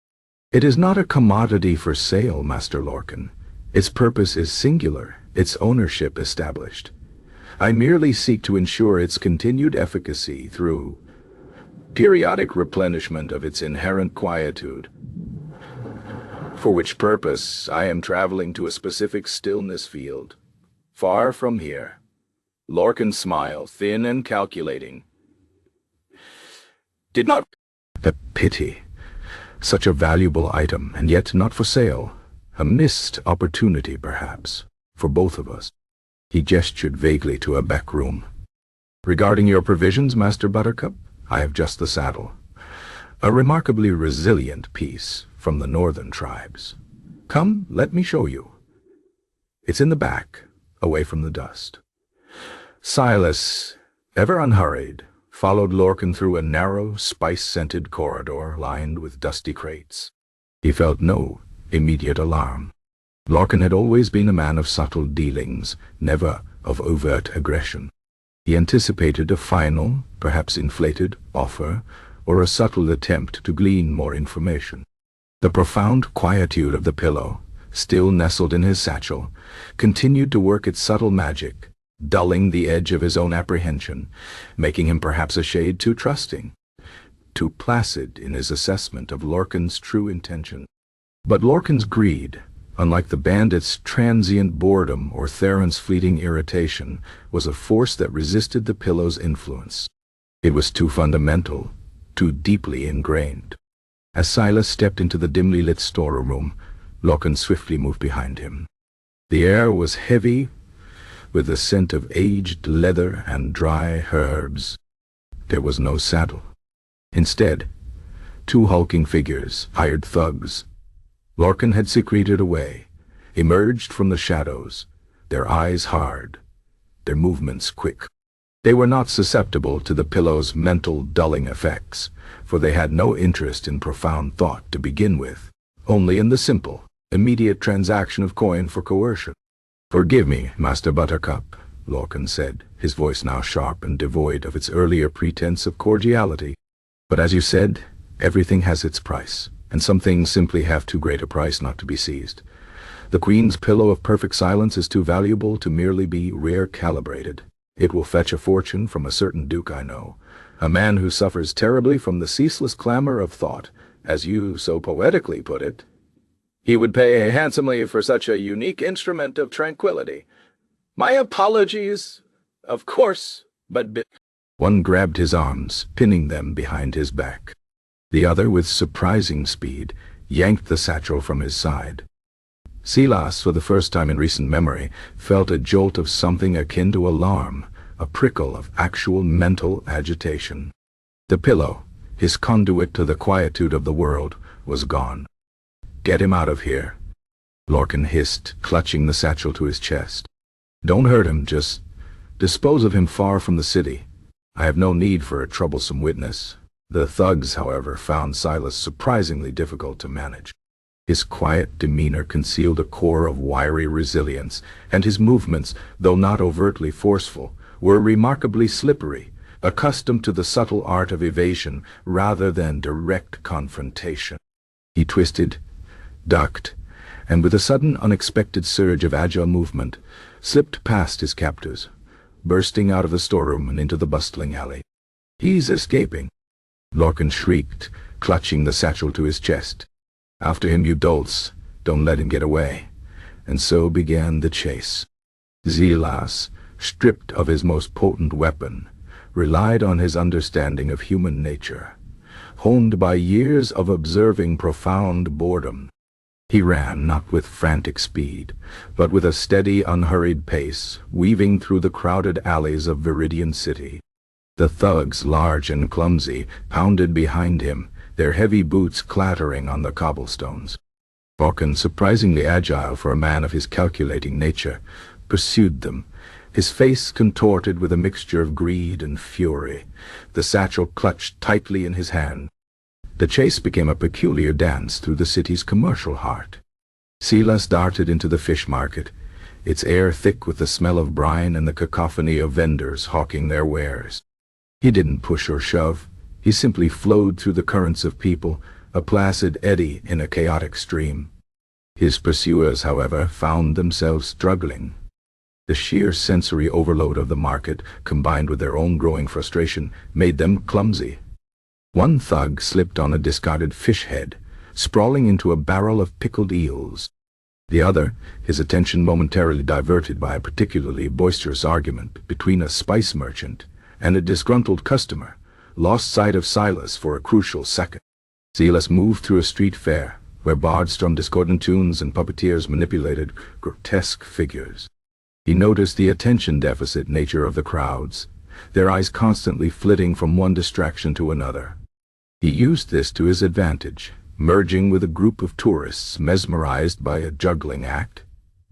"It is not a commodity for sale, Master Lorcan. Its purpose is singular, its ownership established. I merely seek to ensure its continued efficacy through periodic replenishment of its inherent quietude, for which purpose I am traveling to a specific stillness field, far from here." Lorcan's smile, thin and calculating, did not. "A pity. Such a valuable item, and yet not for sale. A missed opportunity, perhaps, for both of us." He gestured vaguely to a back room. "Regarding your provisions, Master Buttercup, I have just the saddle. A remarkably resilient piece from the northern tribes. Come, let me show you. It's in the back, away from the dust." Silas, ever unhurried, followed Lorcan through a narrow, spice-scented corridor lined with dusty crates. He felt no immediate alarm. Lorcan had always been a man of subtle dealings, never of overt aggression. He anticipated a final, perhaps inflated, offer, or a subtle attempt to glean more information. The profound quietude of the pillow, still nestled in his satchel, continued to work its subtle magic, dulling the edge of his own apprehension, making him perhaps a shade too trusting, too placid in his assessment of Lorcan's true intention. But Lorcan's greed, unlike the bandit's transient boredom or Theron's fleeting irritation, was a force that resisted the pillow's influence. It was too fundamental, too deeply ingrained. As Silas stepped into the dimly lit storeroom, Lorcan swiftly moved behind him. The air was heavy with the scent of aged leather and dry herbs. There was no saddle. Instead, two hulking figures, hired thugs. Lorcan had secreted away, emerged from the shadows, their eyes hard, their movements quick. They were not susceptible to the pillow's mental dulling effects, for they had no interest in profound thought to begin with, only in the simple, immediate transaction of coin for coercion. "Forgive me, Master Buttercup," Lorcan said, his voice now sharp and devoid of its earlier pretense of cordiality. "But as you said, everything has its price, and some things simply have too great a price not to be seized. The Queen's pillow of perfect silence is too valuable to merely be rare-calibrated. It will fetch a fortune from a certain duke I know, a man who suffers terribly from the ceaseless clamor of thought, as you so poetically put it. He would pay handsomely for such a unique instrument of tranquility. My apologies, of course, but..." One grabbed his arms, pinning them behind his back. The other, with surprising speed, yanked the satchel from his side. Silas, for the first time in recent memory, felt a jolt of something akin to alarm, a prickle of actual mental agitation. The pillow, his conduit to the quietude of the world, was gone. "Get him out of here," Lorcan hissed, clutching the satchel to his chest. "Don't hurt him, just dispose of him far from the city. I have no need for a troublesome witness." The thugs, however, found Silas surprisingly difficult to manage. His quiet demeanor concealed a core of wiry resilience, and his movements, though not overtly forceful, were remarkably slippery, accustomed to the subtle art of evasion rather than direct confrontation. He twisted, ducked, and with a sudden unexpected surge of agile movement, slipped past his captors, bursting out of the storeroom and into the bustling alley. "He's escaping!" Lorcan shrieked, clutching the satchel to his chest. "After him, you dolts! Don't let him get away!" And so began the chase. Silas, stripped of his most potent weapon, relied on his understanding of human nature, honed by years of observing profound boredom. He ran not with frantic speed, but with a steady, unhurried pace, weaving through the crowded alleys of Viridian City. The thugs, large and clumsy, pounded behind him, their heavy boots clattering on the cobblestones. Lorcan, surprisingly agile for a man of his calculating nature, pursued them, his face contorted with a mixture of greed and fury, the satchel clutched tightly in his hand. The chase became a peculiar dance through the city's commercial heart. Silas darted into the fish market, its air thick with the smell of brine and the cacophony of vendors hawking their wares. He didn't push or shove. He simply flowed through the currents of people, a placid eddy in a chaotic stream. His pursuers, however, found themselves struggling. The sheer sensory overload of the market, combined with their own growing frustration, made them clumsy. One thug slipped on a discarded fish head, sprawling into a barrel of pickled eels. The other, his attention momentarily diverted by a particularly boisterous argument between a spice merchant and a disgruntled customer, lost sight of Silas for a crucial second. Silas moved through a street fair, where bards strummed discordant tunes and puppeteers manipulated grotesque figures. He noticed the attention deficit nature of the crowds, their eyes constantly flitting from one distraction to another. He used this to his advantage, merging with a group of tourists mesmerized by a juggling act,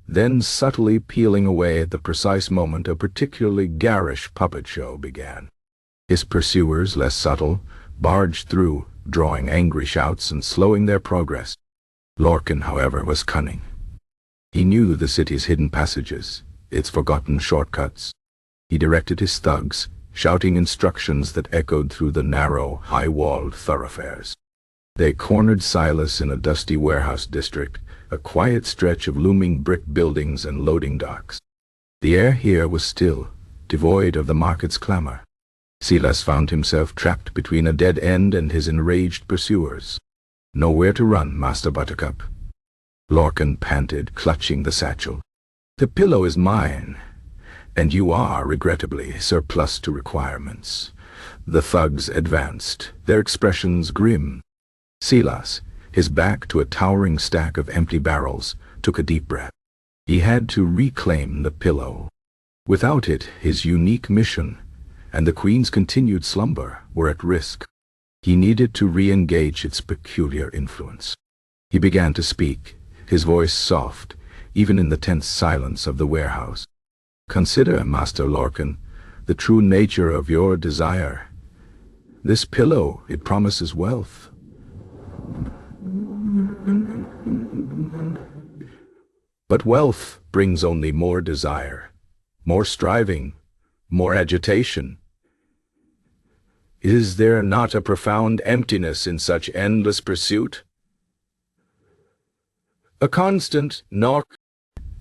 then subtly peeling away at the precise moment a particularly garish puppet show began. His pursuers, less subtle, barged through, drawing angry shouts and slowing their progress. Lorcan, however, was cunning. He knew the city's hidden passages, its forgotten shortcuts. He directed his thugs, shouting instructions that echoed through the narrow, high-walled thoroughfares. They cornered Silas in a dusty warehouse district, a quiet stretch of looming brick buildings and loading docks. The air here was still, devoid of the market's clamor. Silas found himself trapped between a dead end and his enraged pursuers. "Nowhere to run, Master Buttercup." Lorcan panted, clutching the satchel. "The pillow is mine, and you are, regrettably, surplus to requirements." The thugs advanced, their expressions grim. Silas, his back to a towering stack of empty barrels, took a deep breath. He had to reclaim the pillow. Without it, his unique mission and the Queen's continued slumber were at risk. He needed to re-engage its peculiar influence. He began to speak, his voice soft, even in the tense silence of the warehouse. "Consider, Master Lorcan, the true nature of your desire. This pillow, it promises wealth. But wealth brings only more desire, more striving, more agitation. Is there not a profound emptiness in such endless pursuit? A constant knock?"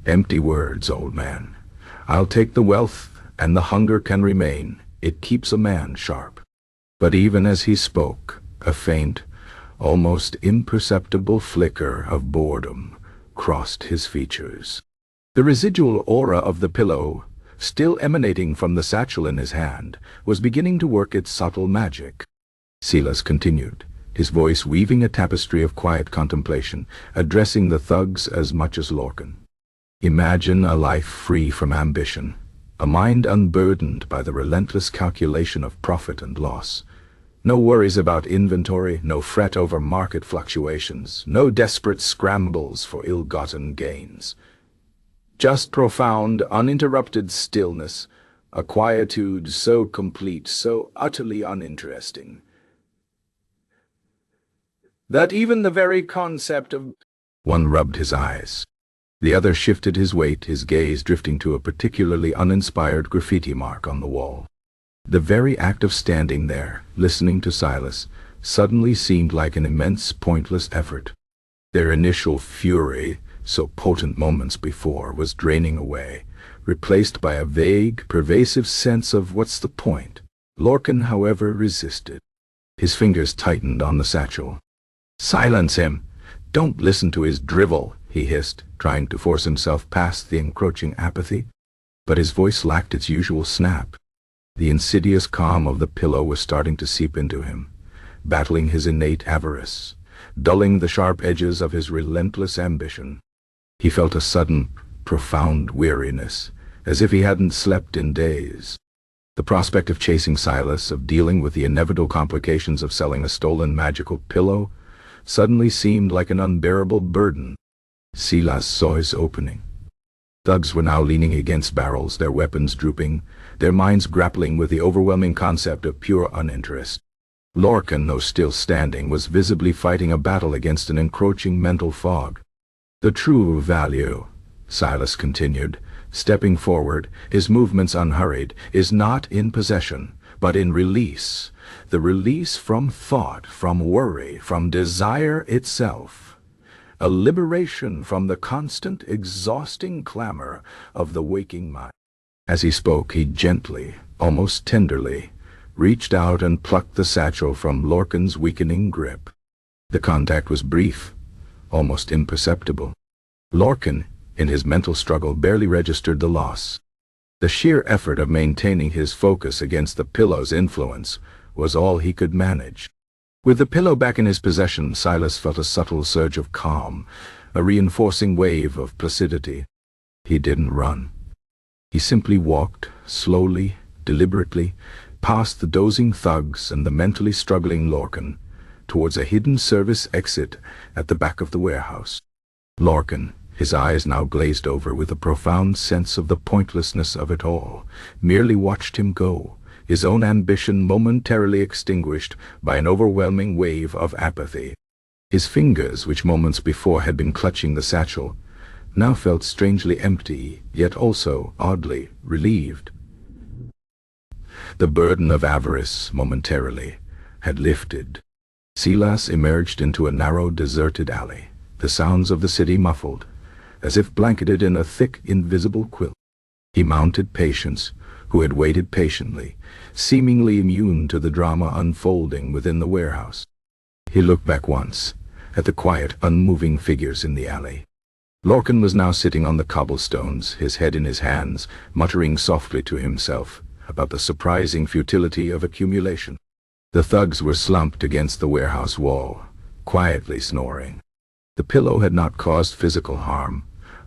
"Empty words, old man. I'll take the wealth, and the hunger can remain. It keeps a man sharp." But even as he spoke, a faint, almost imperceptible flicker of boredom crossed his features. The residual aura of the pillow, still emanating from the satchel in his hand, was beginning to work its subtle magic. Silas continued, his voice weaving a tapestry of quiet contemplation, addressing the thugs as much as Lorcan. "Imagine a life free from ambition, a mind unburdened by the relentless calculation of profit and loss. No worries about inventory, no fret over market fluctuations, no desperate scrambles for ill-gotten gains. Just profound, uninterrupted stillness, a quietude so complete, so utterly uninteresting, that even the very concept of One rubbed his eyes. The other shifted his weight, his gaze drifting to a particularly uninspired graffiti mark on the wall. The very act of standing there, listening to Silas, suddenly seemed like an immense, pointless effort. Their initial fury, so potent moments before, was draining away, replaced by a vague, pervasive sense of what's the point. Lorcan, however, resisted. His fingers tightened on the satchel. "Silence him! Don't listen to his drivel," he hissed, trying to force himself past the encroaching apathy. But his voice lacked its usual snap. The insidious calm of the pillow was starting to seep into him, battling his innate avarice, dulling the sharp edges of his relentless ambition. He felt a sudden, profound weariness, as if he hadn't slept in days. The prospect of chasing Silas, of dealing with the inevitable complications of selling a stolen magical pillow, suddenly seemed like an unbearable burden. Silas saw his opening. Thugs were now leaning against barrels, their weapons drooping, their minds grappling with the overwhelming concept of pure uninterest. Lorcan, though still standing, was visibly fighting a battle against an encroaching mental fog. "The true value," Silas continued, stepping forward, his movements unhurried, "is not in possession, but in release. The release from thought, from worry, from desire itself. A liberation from the constant, exhausting clamor of the waking mind." As he spoke, he gently, almost tenderly, reached out and plucked the satchel from Lorcan's weakening grip. The contact was brief, almost imperceptible. Lorcan, in his mental struggle, barely registered the loss. The sheer effort of maintaining his focus against the pillow's influence was all he could manage. With the pillow back in his possession, Silas felt a subtle surge of calm, a reinforcing wave of placidity. He didn't run. He simply walked, slowly, deliberately, past the dozing thugs and the mentally struggling Lorcan, towards a hidden service exit at the back of the warehouse. Lorcan, his eyes now glazed over with a profound sense of the pointlessness of it all, merely watched him go, his own ambition momentarily extinguished by an overwhelming wave of apathy. His fingers, which moments before had been clutching the satchel, now felt strangely empty, yet also oddly relieved. The burden of avarice, momentarily, had lifted. Silas emerged into a narrow, deserted alley, the sounds of the city muffled, as if blanketed in a thick, invisible quilt. He mounted Patience, who had waited patiently, seemingly immune to the drama unfolding within the warehouse. He looked back once, at the quiet, unmoving figures in the alley. Lorcan was now sitting on the cobblestones, his head in his hands, muttering softly to himself about the surprising futility of accumulation. The thugs were slumped against the warehouse wall, quietly snoring. The pillow had not caused physical harm,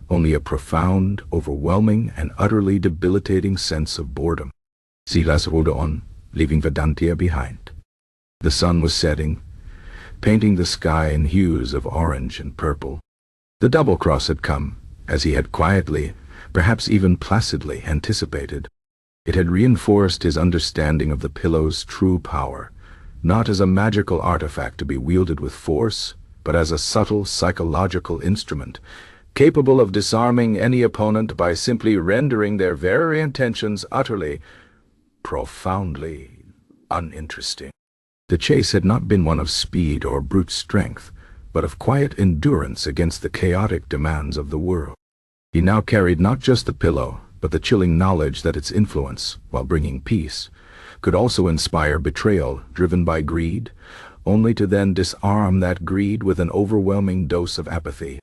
only a profound, overwhelming, and utterly debilitating sense of boredom. Silas rode on, leaving Vedantia behind. The sun was setting, painting the sky in hues of orange and purple. The double-cross had come, as he had quietly, perhaps even placidly, anticipated. It had reinforced his understanding of the pillow's true power, not as a magical artifact to be wielded with force, but as a subtle psychological instrument, capable of disarming any opponent by simply rendering their very intentions utterly, profoundly uninteresting. The chase had not been one of speed or brute strength, but of quiet endurance against the chaotic demands of the world. He now carried not just the pillow, but the chilling knowledge that its influence, while bringing peace, could also inspire betrayal driven by greed, only to then disarm that greed with an overwhelming dose of apathy.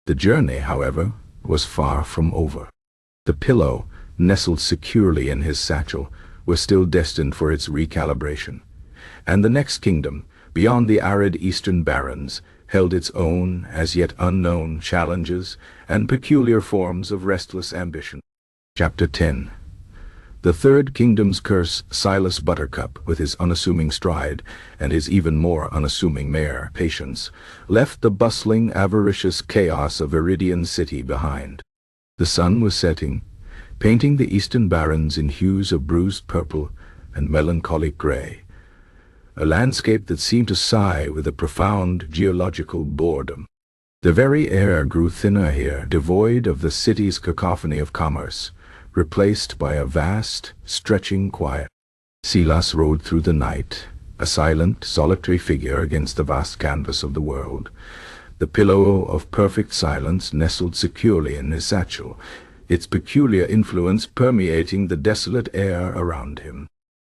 The journey, however, was far from over. The pillow, nestled securely in his satchel, was still destined for its recalibration, and the next kingdom, beyond the arid eastern barrens, held its own, as yet unknown, challenges and peculiar forms of restless ambition. Chapter 10. The Third Kingdom's curse. Silas Buttercup, with his unassuming stride and his even more unassuming mare, Patience, left the bustling, avaricious chaos of Viridian City behind. The sun was setting, painting the eastern barrens in hues of bruised purple and melancholic gray, a landscape that seemed to sigh with a profound geological boredom. The very air grew thinner here, devoid of the city's cacophony of commerce, replaced by a vast, stretching quiet. Silas rode through the night, a silent, solitary figure against the vast canvas of the world. The pillow of perfect silence nestled securely in his satchel, its peculiar influence permeating the desolate air around him.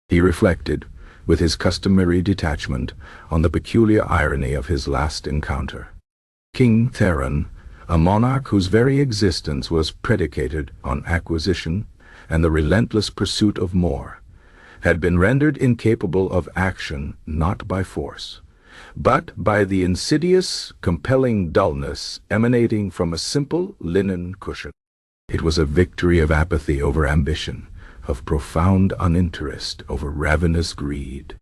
He reflected, with his customary detachment, on the peculiar irony of his last encounter. King Theron, a monarch whose very existence was predicated on acquisition and the relentless pursuit of more, had been rendered incapable of action not by force, but by the insidious, compelling dullness emanating from a simple linen cushion. It was a victory of apathy over ambition, of profound uninterest over ravenous greed.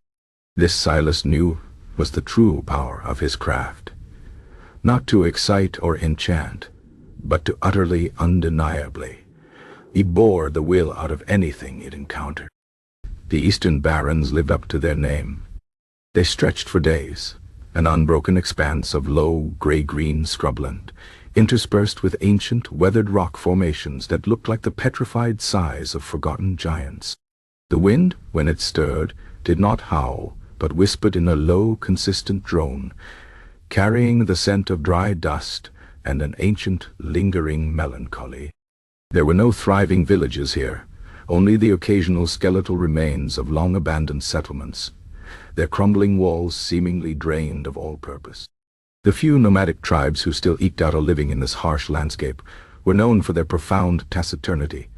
This Silas knew was the true power of his craft, not to excite or enchant, but to utterly, undeniably. He bore the will out of anything it encountered. The eastern barrens lived up to their name. They stretched for days, an unbroken expanse of low, gray-green scrubland, interspersed with ancient, weathered rock formations that looked like the petrified sighs of forgotten giants. The wind, when it stirred, did not howl, but whispered in a low, consistent drone, carrying the scent of dry dust and an ancient, lingering melancholy. There were no thriving villages here, only the occasional skeletal remains of long-abandoned settlements, their crumbling walls seemingly drained of all purpose. The few nomadic tribes who still eked out a living in this harsh landscape were known for their profound taciturnity,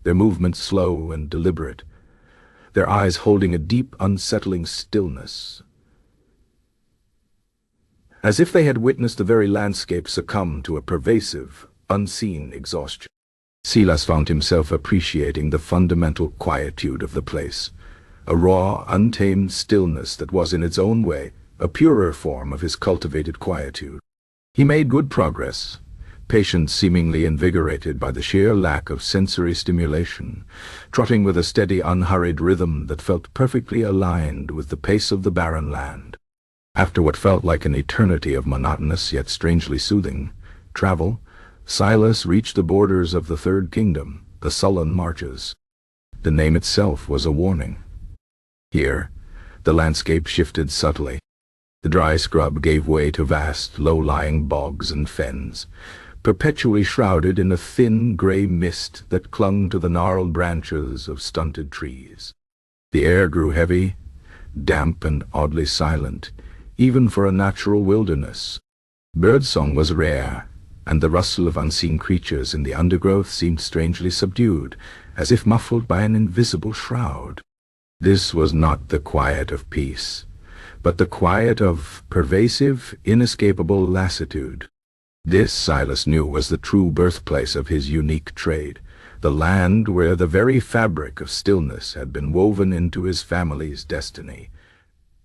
their movements slow and deliberate, their eyes holding a deep, unsettling stillness, as if they had witnessed the very landscape succumb to a pervasive, unseen exhaustion. Silas found himself appreciating the fundamental quietude of the place, a raw, untamed stillness that was in its own way a purer form of his cultivated quietude. He made good progress, patience seemingly invigorated by the sheer lack of sensory stimulation, trotting with a steady, unhurried rhythm that felt perfectly aligned with the pace of the barren land. After what felt like an eternity of monotonous yet strangely soothing travel, Silas reached the borders of the Third Kingdom, the Sullen Marches. The name itself was a warning. Here, the landscape shifted subtly. The dry scrub gave way to vast, low-lying bogs and fens, perpetually shrouded in a thin, gray mist that clung to the gnarled branches of stunted trees. The air grew heavy, damp and oddly silent, even for a natural wilderness. Birdsong was rare, and the rustle of unseen creatures in the undergrowth seemed strangely subdued, as if muffled by an invisible shroud. This was not the quiet of peace, but the quiet of pervasive, inescapable lassitude. This, Silas knew, was the true birthplace of his unique trade, the land where the very fabric of stillness had been woven into his family's destiny,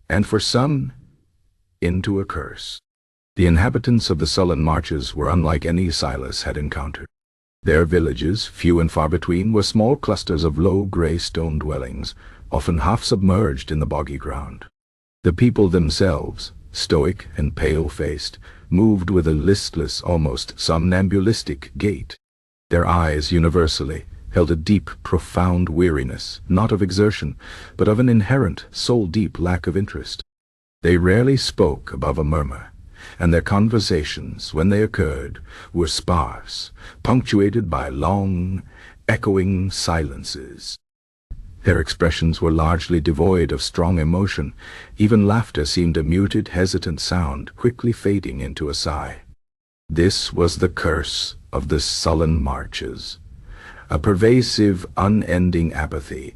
and for some, into a curse. The inhabitants of the Sullen Marches were unlike any Silas had encountered. Their villages, few and far between, were small clusters of low gray stone dwellings, often half submerged in the boggy ground. The people themselves, stoic and pale-faced, moved with a listless, almost somnambulistic gait. Their eyes, universally, held a deep, profound weariness, not of exertion, but of an inherent, soul-deep lack of interest. They rarely spoke above a murmur, and their conversations, when they occurred, were sparse, punctuated by long, echoing silences. Their expressions were largely devoid of strong emotion. Even laughter seemed a muted, hesitant sound, quickly fading into a sigh. This was the curse of the Sullen Marches, a pervasive, unending apathy,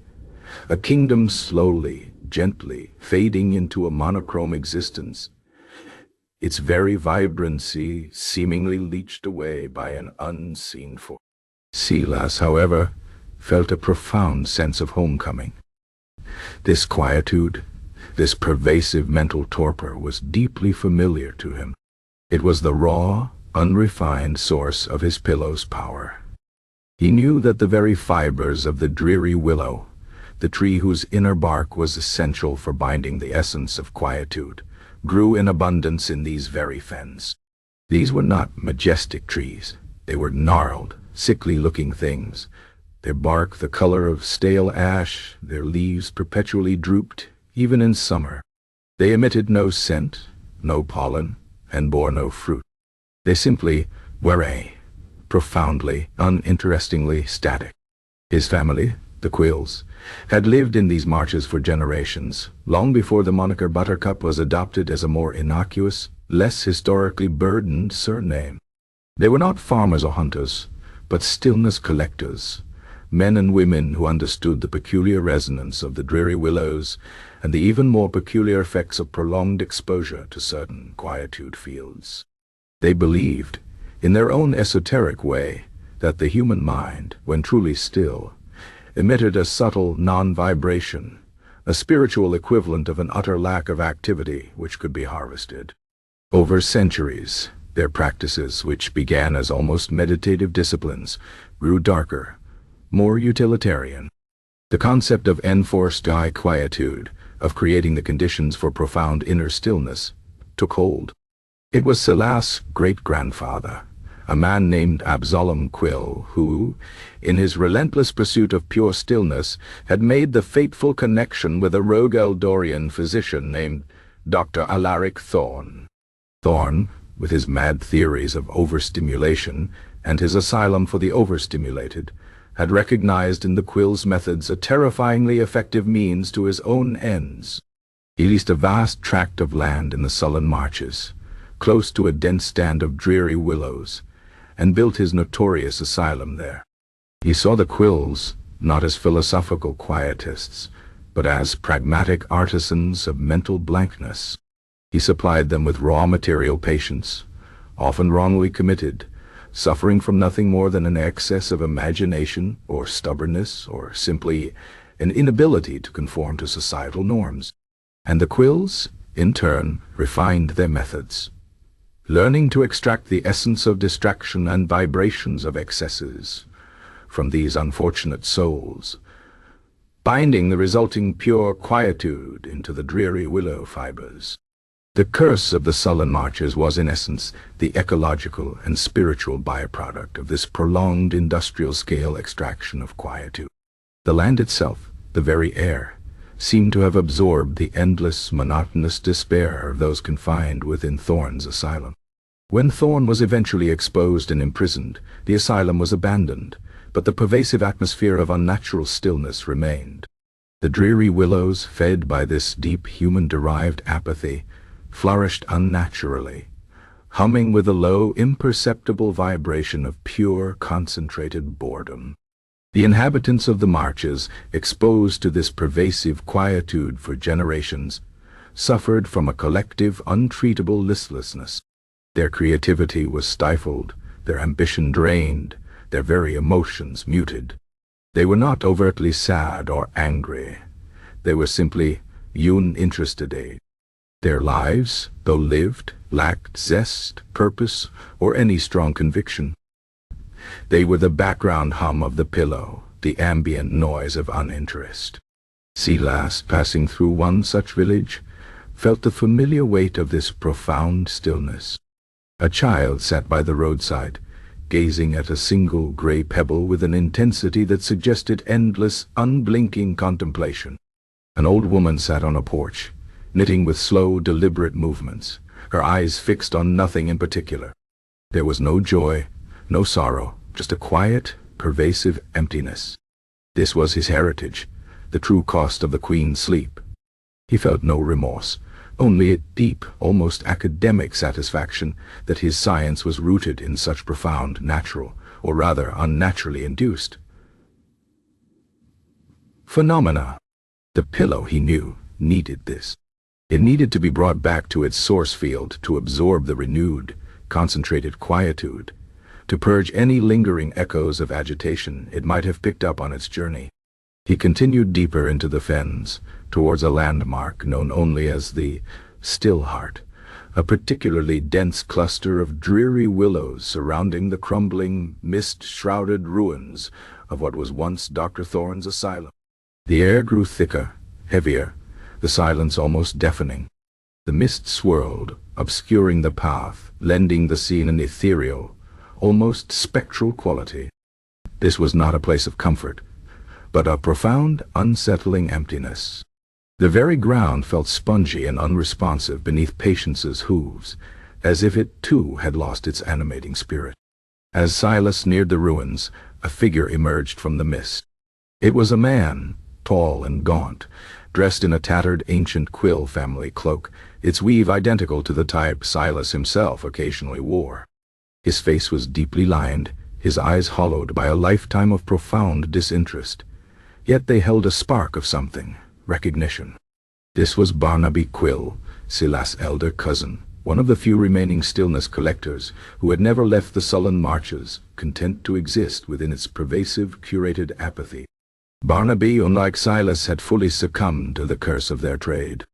a kingdom slowly, gently fading into a monochrome existence, its very vibrancy seemingly leached away by an unseen force. Silas, however, felt a profound sense of homecoming. This quietude, this pervasive mental torpor was deeply familiar to him. It was the raw, unrefined source of his pillow's power. He knew that the very fibers of the dreary willow, the tree whose inner bark was essential for binding the essence of quietude, grew in abundance in these very fens. These were not majestic trees. They were gnarled, sickly-looking things, their bark the color of stale ash, their leaves perpetually drooped, even in summer. They emitted no scent, no pollen, and bore no fruit. They simply were profoundly, uninterestingly static. His family, the Quills, had lived in these marches for generations, long before the moniker Buttercup was adopted as a more innocuous, less historically burdened surname. They were not farmers or hunters, but stillness collectors, men and women who understood the peculiar resonance of the dreary willows and the even more peculiar effects of prolonged exposure to certain quietude fields. They believed, in their own esoteric way, that the human mind, when truly still, emitted a subtle non-vibration, a spiritual equivalent of an utter lack of activity which could be harvested. Over centuries, their practices, which began as almost meditative disciplines, grew darker, more utilitarian. The concept of enforced quietude, of creating the conditions for profound inner stillness, took hold. It was Silas' great-grandfather, a man named Absalom Quill, who, in his relentless pursuit of pure stillness, had made the fateful connection with a rogue Eldorian physician named Dr. Alaric Thorne. Thorne, with his mad theories of overstimulation and his asylum for the overstimulated, had recognized in the Quill's methods a terrifyingly effective means to his own ends. He leased a vast tract of land in the sullen marches, close to a dense stand of dreary willows, and built his notorious asylum there. He saw the Quills not as philosophical quietists, but as pragmatic artisans of mental blankness. He supplied them with raw material patients, often wrongly committed, suffering from nothing more than an excess of imagination or stubbornness or simply an inability to conform to societal norms. And the Quills, in turn, refined their methods, learning to extract the essence of distraction and vibrations of excesses from these unfortunate souls, binding the resulting pure quietude into the dreary willow fibers. The curse of the sullen marches was, in essence, the ecological and spiritual byproduct of this prolonged industrial-scale extraction of quietude. The land itself, the very air, seemed to have absorbed the endless, monotonous despair of those confined within Thorne's asylum. When Thorne was eventually exposed and imprisoned, the asylum was abandoned, but the pervasive atmosphere of unnatural stillness remained. The dreary willows, fed by this deep human-derived apathy, flourished unnaturally, humming with a low, imperceptible vibration of pure, concentrated boredom. The inhabitants of the marches, exposed to this pervasive quietude for generations, suffered from a collective, untreatable listlessness. Their creativity was stifled, their ambition drained, their very emotions muted. They were not overtly sad or angry. They were simply uninterested. Their lives, though lived, lacked zest, purpose, or any strong conviction. They were the background hum of the pillow, the ambient noise of uninterest. Silas, passing through one such village, felt the familiar weight of this profound stillness. A child sat by the roadside, gazing at a single gray pebble with an intensity that suggested endless, unblinking contemplation. An old woman sat on a porch, knitting with slow, deliberate movements, her eyes fixed on nothing in particular. There was no joy, no sorrow, just a quiet, pervasive emptiness. This was his heritage, the true cost of the Queen's sleep. He felt no remorse, only a deep, almost academic satisfaction that his science was rooted in such profound, natural, or rather unnaturally induced phenomena. The pillow, he knew, needed this. It needed to be brought back to its source field to absorb the renewed, concentrated quietude, to purge any lingering echoes of agitation it might have picked up on its journey. He continued deeper into the fens, towards a landmark known only as the Still Heart, a particularly dense cluster of dreary willows surrounding the crumbling, mist-shrouded ruins of what was once Dr. Thorne's asylum. The air grew thicker, heavier, the silence almost deafening. The mist swirled, obscuring the path, lending the scene an ethereal, almost spectral quality. This was not a place of comfort, but a profound, unsettling emptiness. The very ground felt spongy and unresponsive beneath Patience's hooves, as if it too had lost its animating spirit. As Silas neared the ruins, a figure emerged from the mist. It was a man, tall and gaunt, dressed in a tattered ancient quill family cloak, its weave identical to the type Silas himself occasionally wore. His face was deeply lined, his eyes hollowed by a lifetime of profound disinterest. Yet they held a spark of something, recognition. This was Barnaby Quill, Silas' elder cousin, one of the few remaining stillness collectors who had never left the sullen marches, content to exist within its pervasive, curated apathy. Barnaby, unlike Silas, had fully succumbed to the curse of their trade.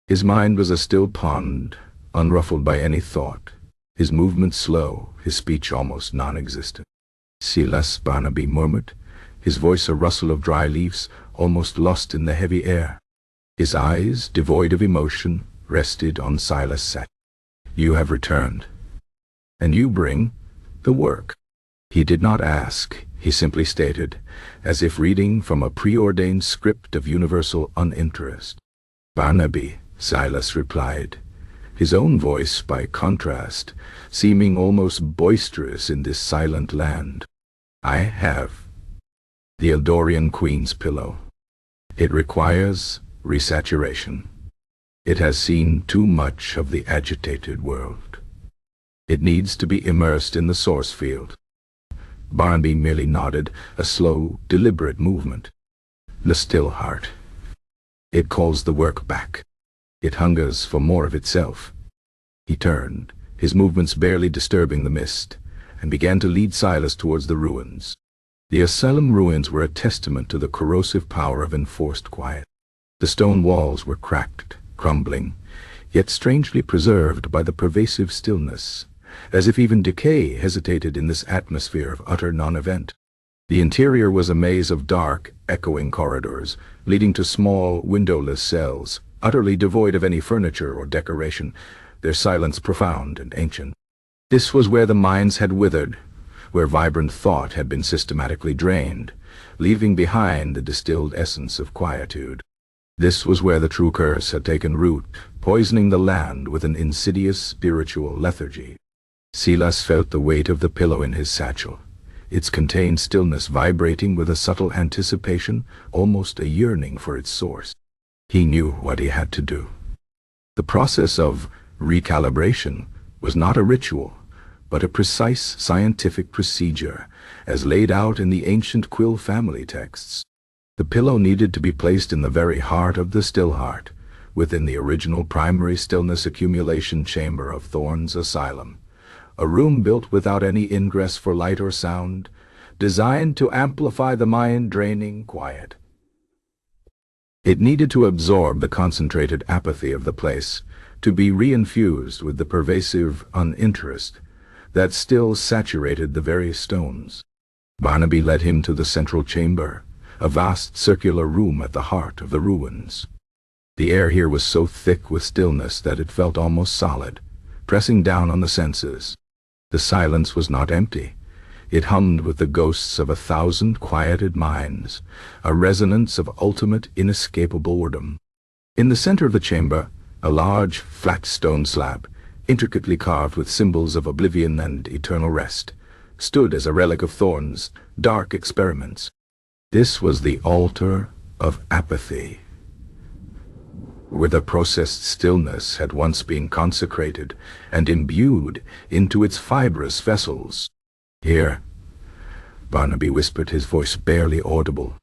His mind was a still pond, unruffled by any thought, his movements slow, his speech almost non-existent. "Silas," Barnaby murmured, his voice a rustle of dry leaves, almost lost in the heavy air. His eyes, devoid of emotion, rested on Silas' satin. "You have returned, and you bring the work." He did not ask, he simply stated, as if reading from a preordained script of universal uninterest. "Barnaby," Silas replied, his own voice, by contrast, seeming almost boisterous in this silent land. "I have the Eldorian Queen's pillow. It requires resaturation. It has seen too much of the agitated world. It needs to be immersed in the source field." Barnaby merely nodded, a slow, deliberate movement. "The still heart. It calls the work back. It hungers for more of itself." He turned, his movements barely disturbing the mist, and began to lead Silas towards the ruins. The asylum ruins were a testament to the corrosive power of enforced quiet. The stone walls were cracked, crumbling, yet strangely preserved by the pervasive stillness, as if even decay hesitated in this atmosphere of utter non-event. The interior was a maze of dark, echoing corridors, leading to small, windowless cells, utterly devoid of any furniture or decoration, their silence profound and ancient. This was where the minds had withered, where vibrant thought had been systematically drained, leaving behind the distilled essence of quietude. This was where the true curse had taken root, poisoning the land with an insidious spiritual lethargy. Silas felt the weight of the pillow in his satchel, its contained stillness vibrating with a subtle anticipation, almost a yearning for its source. He knew what he had to do. The process of recalibration was not a ritual, but a precise scientific procedure, as laid out in the ancient Quill family texts. The pillow needed to be placed in the very heart of the still heart, within the original primary stillness accumulation chamber of Thorn's asylum, a room built without any ingress for light or sound, designed to amplify the mind-draining quiet. It needed to absorb the concentrated apathy of the place, to be reinfused with the pervasive uninterest that still saturated the very stones. Barnaby led him to the central chamber, a vast circular room at the heart of the ruins. The air here was so thick with stillness that it felt almost solid, pressing down on the senses. The silence was not empty. It hummed with the ghosts of 1,000 quieted minds, a resonance of ultimate, inescapable boredom. In the center of the chamber, a large, flat stone slab, intricately carved with symbols of oblivion and eternal rest, stood as a relic of Thorn's dark experiments. This was the altar of apathy, where the processed stillness had once been consecrated and imbued into its fibrous vessels. "Here," Barnaby whispered, his voice barely audible.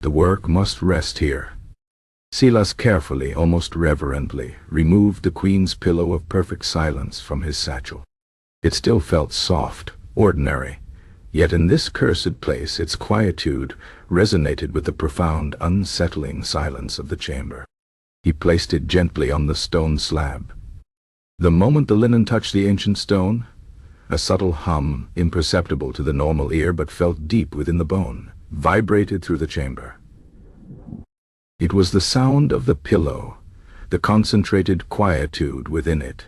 "The work must rest here." Silas carefully, almost reverently, removed the Queen's pillow of perfect silence from his satchel. It still felt soft, ordinary, yet in this cursed place its quietude resonated with the profound, unsettling silence of the chamber. He placed it gently on the stone slab. The moment the linen touched the ancient stone, a subtle hum, imperceptible to the normal ear but felt deep within the bone, vibrated through the chamber. It was the sound of the pillow, the concentrated quietude within it,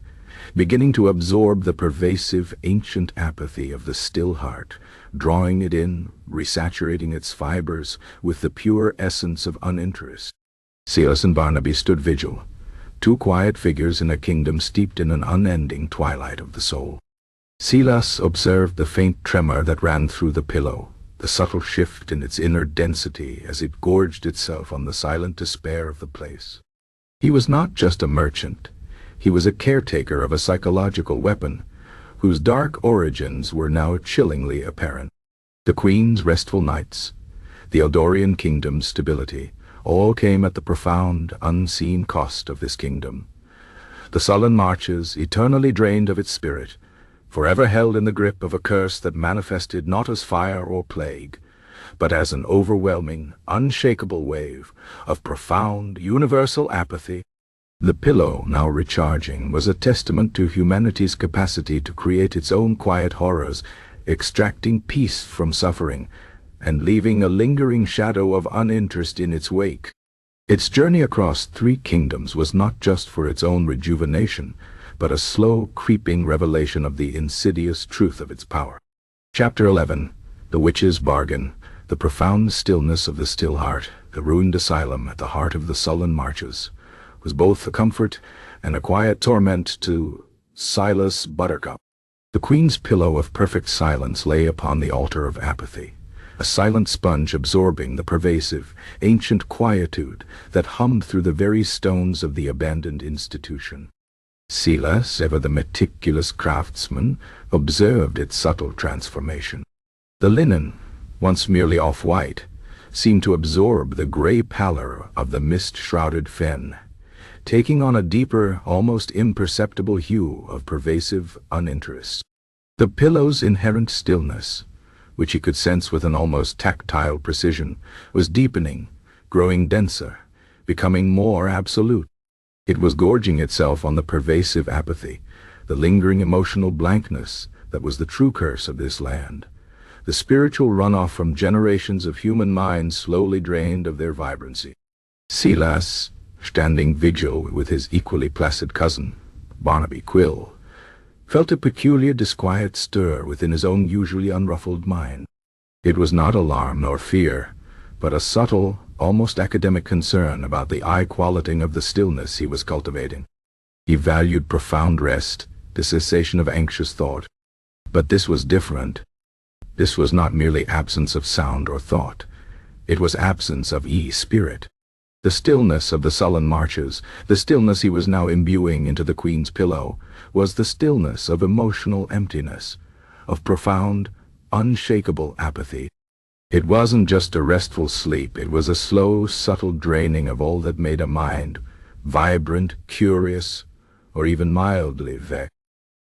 beginning to absorb the pervasive, ancient apathy of the still heart, drawing it in, resaturating its fibers with the pure essence of uninterest. Silas and Barnaby stood vigil, two quiet figures in a kingdom steeped in an unending twilight of the soul. Silas observed the faint tremor that ran through the pillow, the subtle shift in its inner density as it gorged itself on the silent despair of the place. He was not just a merchant. He was a caretaker of a psychological weapon, whose dark origins were now chillingly apparent. The Queen's restful nights, the Eldorian kingdom's stability, all came at the profound, unseen cost of this kingdom. The sullen marches, eternally drained of its spirit, forever held in the grip of a curse that manifested not as fire or plague, but as an overwhelming, unshakable wave of profound, universal apathy. The pillow, now recharging, was a testament to humanity's capacity to create its own quiet horrors, extracting peace from suffering, and leaving a lingering shadow of uninterest in its wake. Its journey across 3 kingdoms was not just for its own rejuvenation, but a slow, creeping revelation of the insidious truth of its power. Chapter 11. The Witch's Bargain. The profound stillness of the still heart, the ruined asylum at the heart of the sullen marches, was both a comfort and a quiet torment to Silas Buttercup. The Queen's pillow of perfect silence lay upon the altar of apathy, a silent sponge absorbing the pervasive, ancient quietude that hummed through the very stones of the abandoned institution. Silas, ever the meticulous craftsman, observed its subtle transformation. The linen, once merely off-white, seemed to absorb the gray pallor of the mist-shrouded fen, taking on a deeper, almost imperceptible hue of pervasive uninterest. The pillow's inherent stillness, which he could sense with an almost tactile precision, was deepening, growing denser, becoming more absolute. It was gorging itself on the pervasive apathy, the lingering emotional blankness that was the true curse of this land, the spiritual runoff from generations of human minds slowly drained of their vibrancy. Silas, standing vigil with his equally placid cousin, Barnaby Quill, felt a peculiar disquiet stir within his own usually unruffled mind. It was not alarm nor fear, but a subtle, almost academic concern about the eye-quality of the stillness he was cultivating. He valued profound rest, the cessation of anxious thought. But this was different. This was not merely absence of sound or thought. It was absence of spirit. The stillness of the sullen marches, the stillness he was now imbuing into the Queen's pillow, was the stillness of emotional emptiness, of profound, unshakable apathy. It wasn't just a restful sleep, it was a slow, subtle draining of all that made a mind vibrant, curious, or even mildly vexed.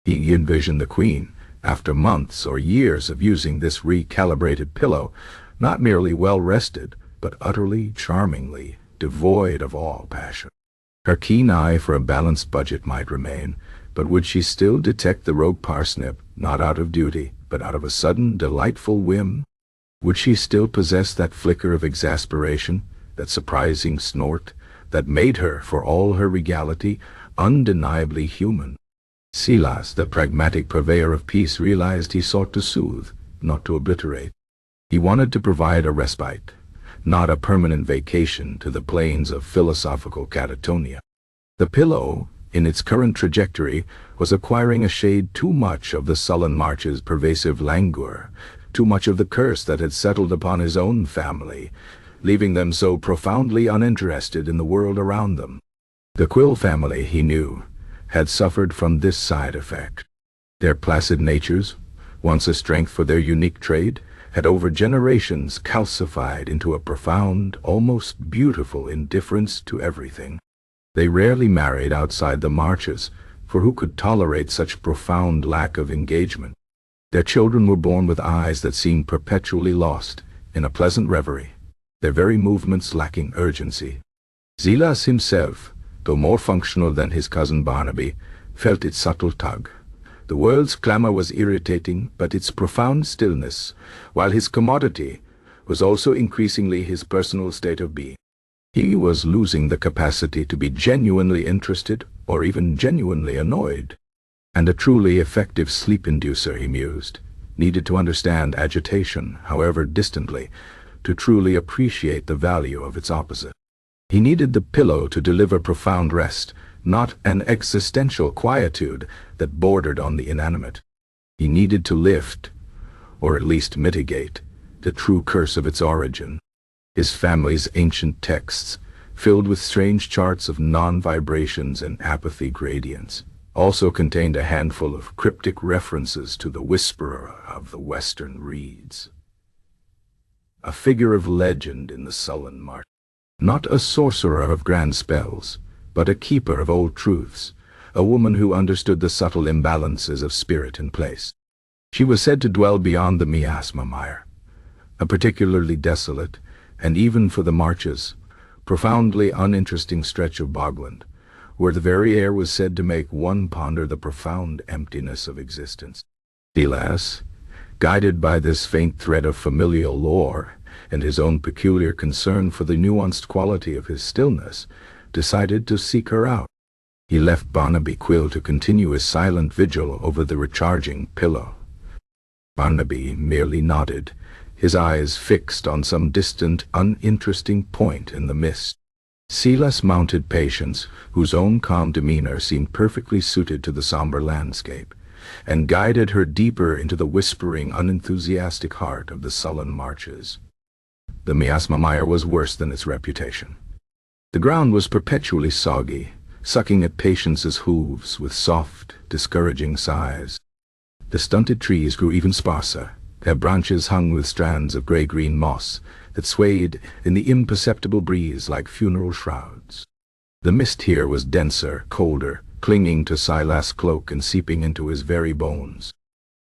He envisioned the Queen, after months or years of using this recalibrated pillow, not merely well-rested, but utterly, charmingly devoid of all passion. Her keen eye for a balanced budget might remain, but would she still detect the rogue parsnip, not out of duty, but out of a sudden, delightful whim? Would she still possess that flicker of exasperation, that surprising snort, that made her, for all her regality, undeniably human? Silas, the pragmatic purveyor of peace, realized he sought to soothe, not to obliterate. He wanted to provide a respite, not a permanent vacation to the plains of philosophical catatonia. The pillow, in its current trajectory, was acquiring a shade too much of the sullen march's pervasive languor, too much of the curse that had settled upon his own family, leaving them so profoundly uninterested in the world around them. The Quill family, he knew, had suffered from this side effect. Their placid natures, once a strength for their unique trade, had over generations calcified into a profound, almost beautiful indifference to everything. They rarely married outside the marches, for who could tolerate such profound lack of engagement? Their children were born with eyes that seemed perpetually lost in a pleasant reverie, their very movements lacking urgency. Silas himself, though more functional than his cousin Barnaby, felt its subtle tug. The world's clamor was irritating, but its profound stillness, while his commodity, was also increasingly his personal state of being. He was losing the capacity to be genuinely interested or even genuinely annoyed. And a truly effective sleep inducer, he mused, needed to understand agitation, however distantly, to truly appreciate the value of its opposite. He needed the pillow to deliver profound rest, not an existential quietude that bordered on the inanimate. He needed to lift, or at least mitigate, the true curse of its origin. His family's ancient texts, filled with strange charts of non-vibrations and apathy gradients, also contained a handful of cryptic references to the whisperer of the western reeds. A figure of legend in the sullen marsh. Not a sorcerer of grand spells, but a keeper of old truths, a woman who understood the subtle imbalances of spirit and place. She was said to dwell beyond the miasma mire, a particularly desolate, and even for the marches, profoundly uninteresting stretch of bogland, where the very air was said to make one ponder the profound emptiness of existence. Silas, guided by this faint thread of familial lore and his own peculiar concern for the nuanced quality of his stillness, decided to seek her out. He left Barnaby Quill to continue his silent vigil over the recharging pillow. Barnaby merely nodded, his eyes fixed on some distant, uninteresting point in the mist. Silas mounted Patience, whose own calm demeanor seemed perfectly suited to the somber landscape, and guided her deeper into the whispering, unenthusiastic heart of the sullen marches. The miasma mire was worse than its reputation. The ground was perpetually soggy, sucking at Patience's hooves with soft, discouraging sighs. The stunted trees grew even sparser, their branches hung with strands of gray-green moss that swayed in the imperceptible breeze like funeral shrouds. The mist here was denser, colder, clinging to Silas' cloak and seeping into his very bones.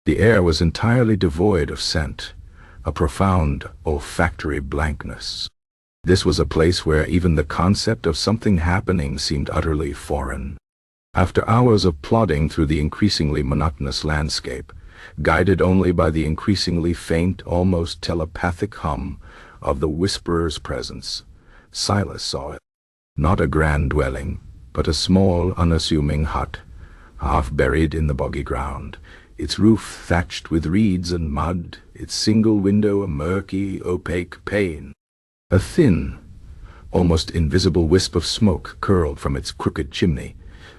The air was entirely devoid of scent, a profound olfactory blankness. This was a place where even the concept of something happening seemed utterly foreign. After hours of plodding through the increasingly monotonous landscape, guided only by the increasingly faint, almost telepathic hum of the whisperer's presence, Silas saw it. Not a grand dwelling, but a small, unassuming hut, half buried in the boggy ground, its roof thatched with reeds and mud, its single window a murky, opaque pane. A thin, almost invisible wisp of smoke curled from its crooked chimney,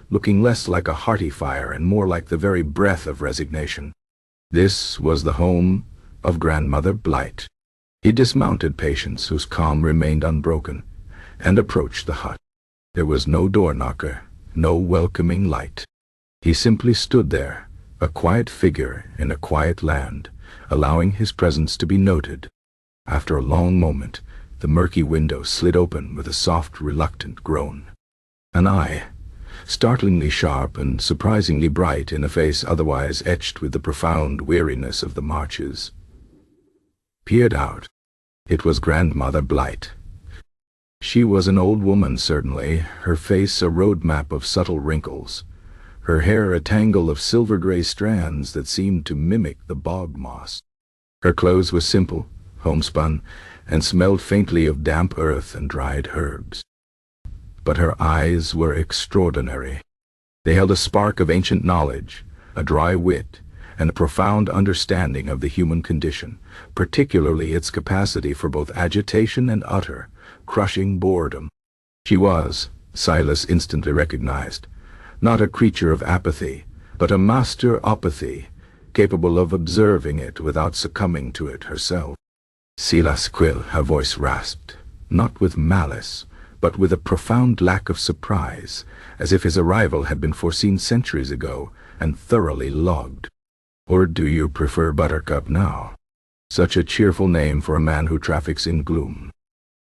looking less like a hearty fire and more like the very breath of resignation. This was the home of Grandmother Blight. He dismounted Patience, whose calm remained unbroken, and approached the hut. There was no door-knocker, no welcoming light. He simply stood there, a quiet figure in a quiet land, allowing his presence to be noted. After a long moment, the murky window slid open with a soft, reluctant groan. An eye, startlingly sharp and surprisingly bright in a face otherwise etched with the profound weariness of the marches, peered out. It was Grandmother Blight. She was an old woman, certainly, her face a road map of subtle wrinkles, her hair a tangle of silver-gray strands that seemed to mimic the bog moss. Her clothes were simple, homespun, and smelled faintly of damp earth and dried herbs. But her eyes were extraordinary. They held a spark of ancient knowledge, a dry wit, and a profound understanding of the human condition, particularly its capacity for both agitation and utter, crushing boredom. She was, Silas instantly recognized, not a creature of apathy, but a master apathy, capable of observing it without succumbing to it herself. Silas Quill, her voice rasped, not with malice, but with a profound lack of surprise, as if his arrival had been foreseen centuries ago and thoroughly logged. Or do you prefer Buttercup now? Such a cheerful name for a man who traffics in gloom.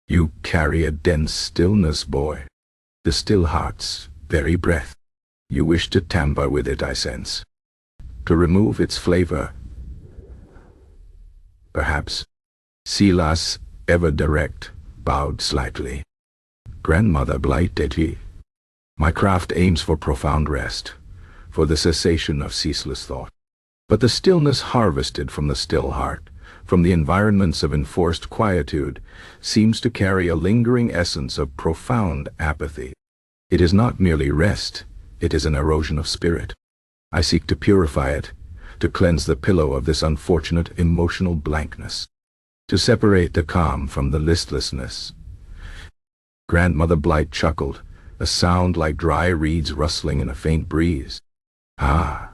You carry a dense stillness, boy. The still heart's very breath. You wish to tamper with it, I sense. To remove its flavor. Perhaps. Silas, ever direct, bowed slightly. Grandmother Blight, did he? My craft aims for profound rest, for the cessation of ceaseless thought. But the stillness harvested from the still heart, from the environments of enforced quietude, seems to carry a lingering essence of profound apathy. It is not merely rest, it is an erosion of spirit. I seek to purify it, to cleanse the pillow of this unfortunate emotional blankness, to separate the calm from the listlessness. Grandmother Blight chuckled, a sound like dry reeds rustling in a faint breeze. Ah,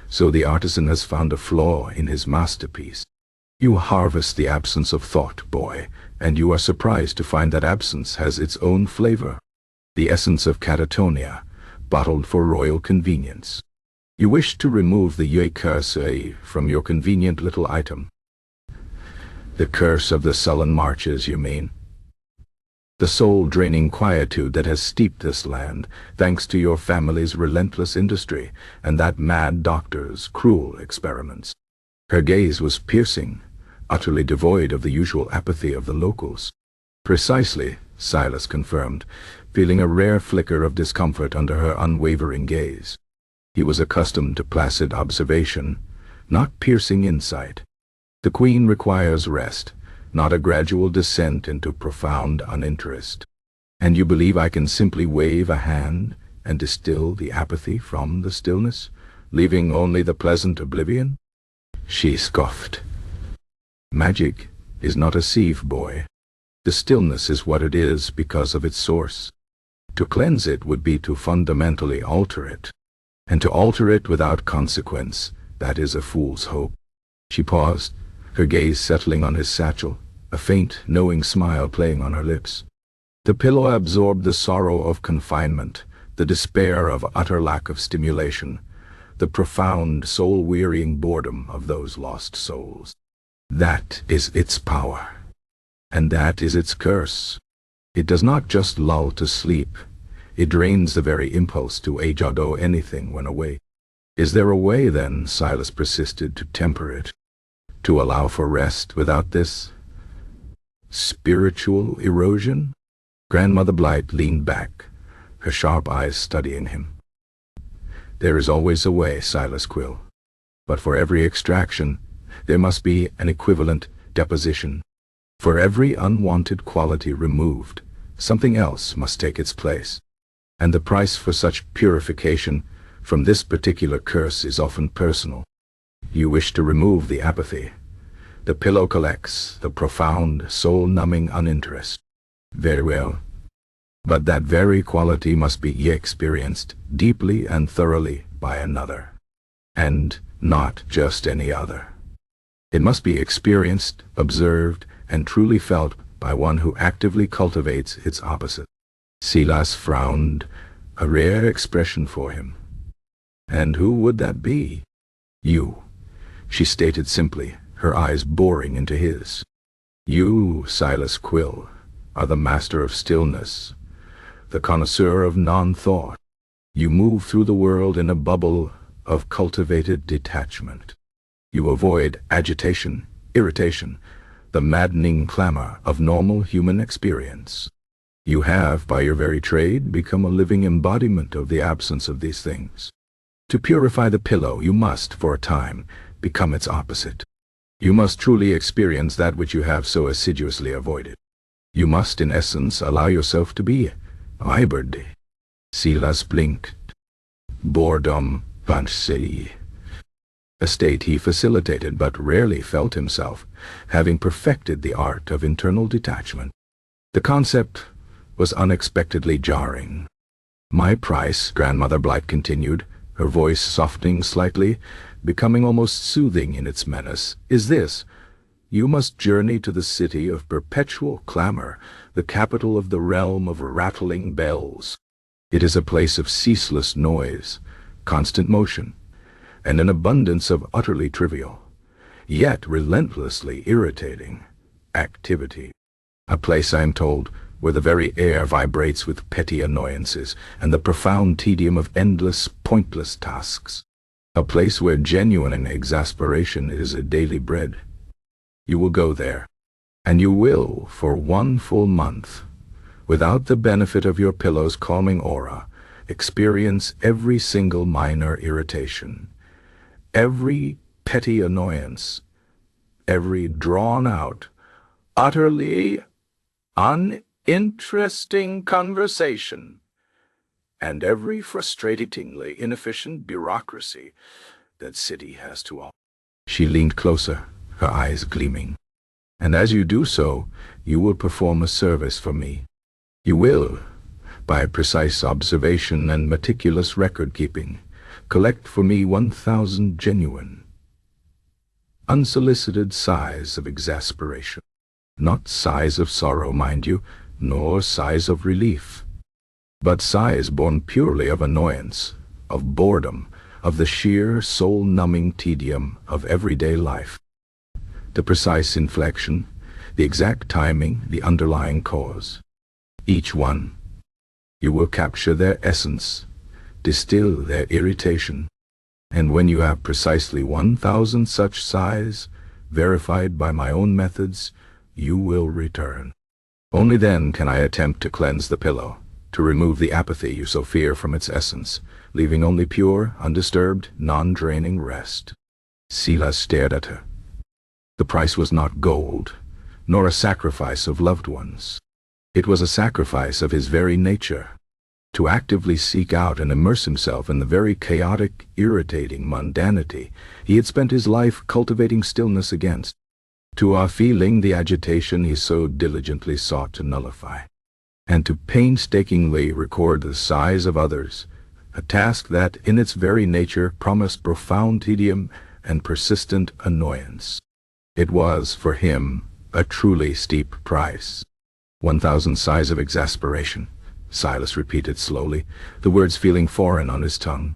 so the artisan has found a flaw in his masterpiece. You harvest the absence of thought, boy, and you are surprised to find that absence has its own flavor. The essence of catatonia, bottled for royal convenience. You wish to remove the ye curse from your convenient little item. The curse of the sullen marches, you mean? The soul-draining quietude that has steeped this land, thanks to your family's relentless industry and that mad doctor's cruel experiments. Her gaze was piercing, utterly devoid of the usual apathy of the locals. Precisely, Silas confirmed, feeling a rare flicker of discomfort under her unwavering gaze. He was accustomed to placid observation, not piercing insight. The Queen requires rest, not a gradual descent into profound uninterest. And you believe I can simply wave a hand and distill the apathy from the stillness, leaving only the pleasant oblivion? She scoffed. Magic is not a sieve, boy. The stillness is what it is because of its source. To cleanse it would be to fundamentally alter it. And to alter it without consequence, that is a fool's hope. She paused, her gaze settling on his satchel, a faint, knowing smile playing on her lips. The pillow absorbed the sorrow of confinement, the despair of utter lack of stimulation, the profound, soul-wearying boredom of those lost souls. That is its power. And that is its curse. It does not just lull to sleep. It drains the very impulse to do anything when awake. Is there a way, then, Silas persisted, to temper it? To allow for rest without this spiritual erosion? Grandmother Blight leaned back, her sharp eyes studying him. There is always a way, Silas Quill. But for every extraction, there must be an equivalent deposition. For every unwanted quality removed, something else must take its place. And the price for such purification from this particular curse is often personal. You wish to remove the apathy. The pillow collects the profound, soul-numbing uninterest. Very well. But that very quality must be experienced deeply and thoroughly by another. And not just any other. It must be experienced, observed, and truly felt by one who actively cultivates its opposite. Silas frowned, a rare expression for him. And who would that be? You, she stated simply, her eyes boring into his. You, Silas Quill, are the master of stillness, the connoisseur of non-thought. You move through the world in a bubble of cultivated detachment. You avoid agitation, irritation, the maddening clamor of normal human experience. You have, by your very trade, become a living embodiment of the absence of these things. To purify the pillow, you must, for a time, become its opposite. You must truly experience that which you have so assiduously avoided. You must, in essence, allow yourself to be hybrid. Silas blinked. Boredom, fancy. A state he facilitated but rarely felt himself, having perfected the art of internal detachment. The concept was unexpectedly jarring. My price, Grandmother Blight continued, her voice softening slightly, becoming almost soothing in its menace, is this: you must journey to the city of perpetual clamor, the capital of the realm of rattling bells. It is a place of ceaseless noise, constant motion, and an abundance of utterly trivial, yet relentlessly irritating, activity. A place, I am told, where the very air vibrates with petty annoyances and the profound tedium of endless, pointless tasks. A place where genuine exasperation is a daily bread. You will go there, and you will, for 1 full month, without the benefit of your pillow's calming aura, experience every single minor irritation, every petty annoyance, every drawn-out, utterly uninteresting conversation, and every frustratingly inefficient bureaucracy that city has to offer. She leaned closer, her eyes gleaming. And as you do so, you will perform a service for me. You will, by precise observation and meticulous record-keeping, collect for me 1,000 genuine, unsolicited sighs of exasperation. Not sighs of sorrow, mind you, nor sighs of relief, but sighs born purely of annoyance, of boredom, of the sheer soul-numbing tedium of everyday life. The precise inflection, the exact timing, the underlying cause. Each one. You will capture their essence, distill their irritation, and when you have precisely 1,000 such sighs, verified by my own methods, you will return. Only then can I attempt to cleanse the pillow, to remove the apathy you so fear from its essence, leaving only pure, undisturbed, non-draining rest. Silas stared at her. The price was not gold, nor a sacrifice of loved ones. It was a sacrifice of his very nature, to actively seek out and immerse himself in the very chaotic, irritating mundanity he had spent his life cultivating stillness against, to feeling the agitation he so diligently sought to nullify, and to painstakingly record the sighs of others, a task that in its very nature promised profound tedium and persistent annoyance. It was, for him, a truly steep price. 1,000 sighs of exasperation, Silas repeated slowly, the words feeling foreign on his tongue.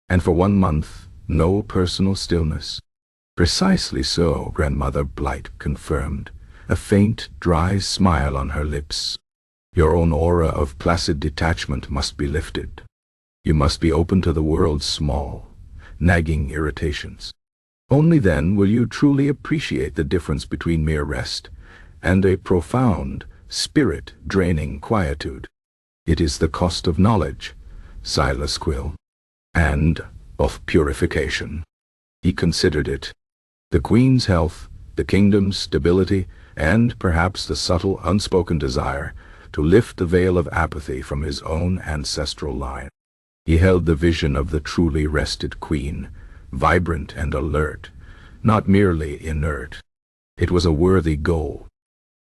And for 1 month, no personal stillness. Precisely so, Grandmother Blight confirmed, a faint, dry smile on her lips. Your own aura of placid detachment must be lifted. You must be open to the world's small, nagging irritations. Only then will you truly appreciate the difference between mere rest and a profound, spirit-draining quietude. It is the cost of knowledge, Silas Quill, and of purification. He considered it. The Queen's health, the kingdom's stability, and perhaps the subtle, unspoken desire to lift the veil of apathy from his own ancestral line. He held the vision of the truly rested Queen, vibrant and alert, not merely inert. It was a worthy goal,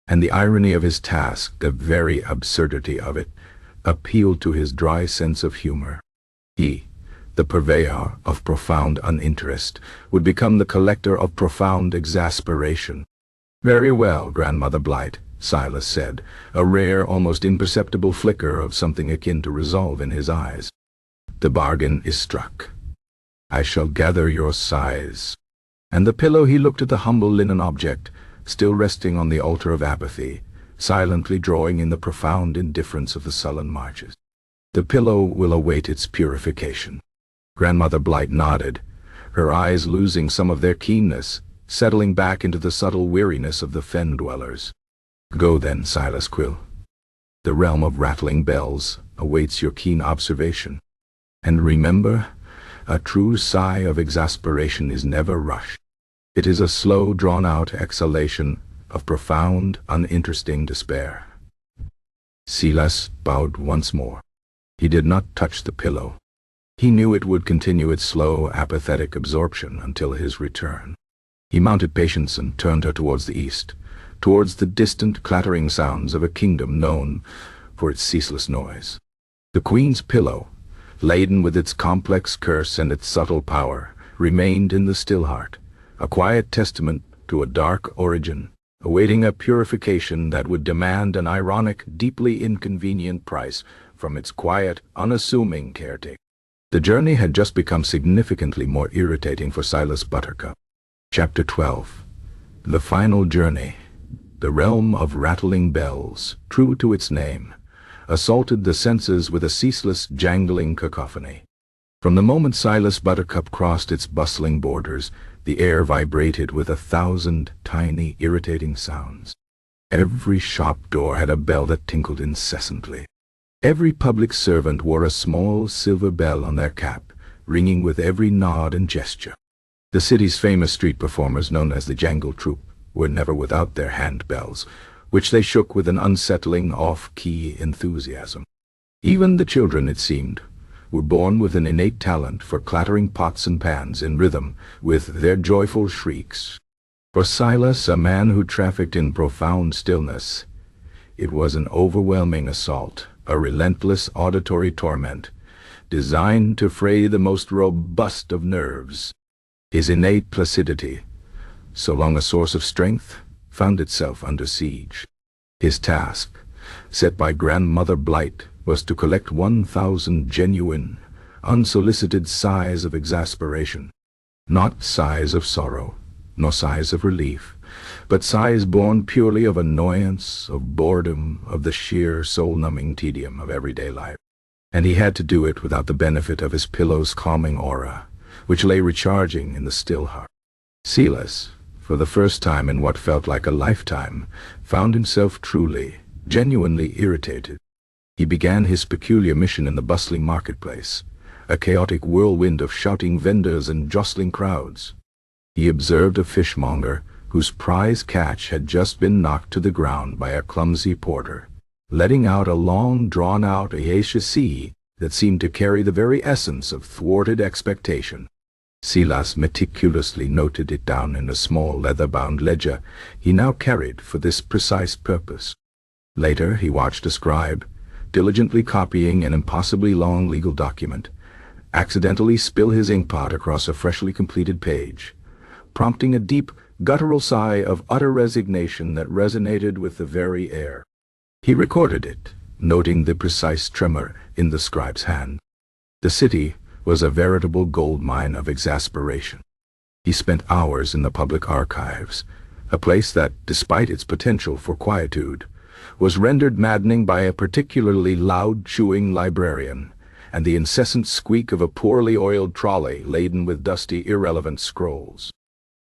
and the irony of his task, the very absurdity of it, appealed to his dry sense of humor. He, the purveyor of profound uninterest, would become the collector of profound exasperation. Very well, Grandmother Blight, Silas said, a rare, almost imperceptible flicker of something akin to resolve in his eyes. The bargain is struck. I shall gather your sighs. And the pillow, he looked at the humble linen object, still resting on the altar of apathy, silently drawing in the profound indifference of the sullen marches. The pillow will await its purification. Grandmother Blight nodded, her eyes losing some of their keenness, settling back into the subtle weariness of the fen dwellers. Go then, Silas Quill. The realm of rattling bells awaits your keen observation. And remember, a true sigh of exasperation is never rushed. It is a slow, drawn-out exhalation of profound, uninteresting despair. Silas bowed once more. He did not touch the pillow. He knew it would continue its slow, apathetic absorption until his return. He mounted patience and turned her towards the east, towards the distant, clattering sounds of a kingdom known for its ceaseless noise. The Queen's pillow, laden with its complex curse and its subtle power, remained in the still heart, a quiet testament to a dark origin, awaiting a purification that would demand an ironic, deeply inconvenient price from its quiet, unassuming caretaker. The journey had just become significantly more irritating for Silas Buttercup. Chapter 12. The final journey. The realm of rattling bells, true to its name, assaulted the senses with a ceaseless, jangling cacophony. From the moment Silas Buttercup crossed its bustling borders, the air vibrated with 1,000 tiny, irritating sounds. Every shop door had a bell that tinkled incessantly. Every public servant wore a small silver bell on their cap, ringing with every nod and gesture. The city's famous street performers, known as the Jangle Troupe, were never without their handbells, which they shook with an unsettling, off-key enthusiasm. Even the children, it seemed, were born with an innate talent for clattering pots and pans in rhythm with their joyful shrieks. For Silas, a man who trafficked in profound stillness, it was an overwhelming assault, a relentless auditory torment, designed to fray the most robust of nerves. His innate placidity, so long a source of strength, found itself under siege. His task, set by Grandmother Blight, was to collect 1,000 genuine, unsolicited sighs of exasperation. Not sighs of sorrow, nor sighs of relief, but sighs born purely of annoyance, of boredom, of the sheer soul-numbing tedium of everyday life. And he had to do it without the benefit of his pillow's calming aura, which lay recharging in the still heart. Silas, for the first time in what felt like a lifetime, found himself truly, genuinely irritated. He began his peculiar mission in the bustling marketplace, a chaotic whirlwind of shouting vendors and jostling crowds. He observed a fishmonger whose prize catch had just been knocked to the ground by a clumsy porter, letting out a long, drawn-out sea that seemed to carry the very essence of thwarted expectation. Silas meticulously noted it down in a small leather-bound ledger he now carried for this precise purpose. Later he watched a scribe, diligently copying an impossibly long legal document, accidentally spill his inkpot across a freshly completed page, prompting a deep, guttural sigh of utter resignation that resonated with the very air. He recorded it, noting the precise tremor in the scribe's hand. The city was a veritable gold mine of exasperation. He spent hours in the public archives, a place that, despite its potential for quietude, was rendered maddening by a particularly loud chewing librarian and the incessant squeak of a poorly oiled trolley laden with dusty, irrelevant scrolls.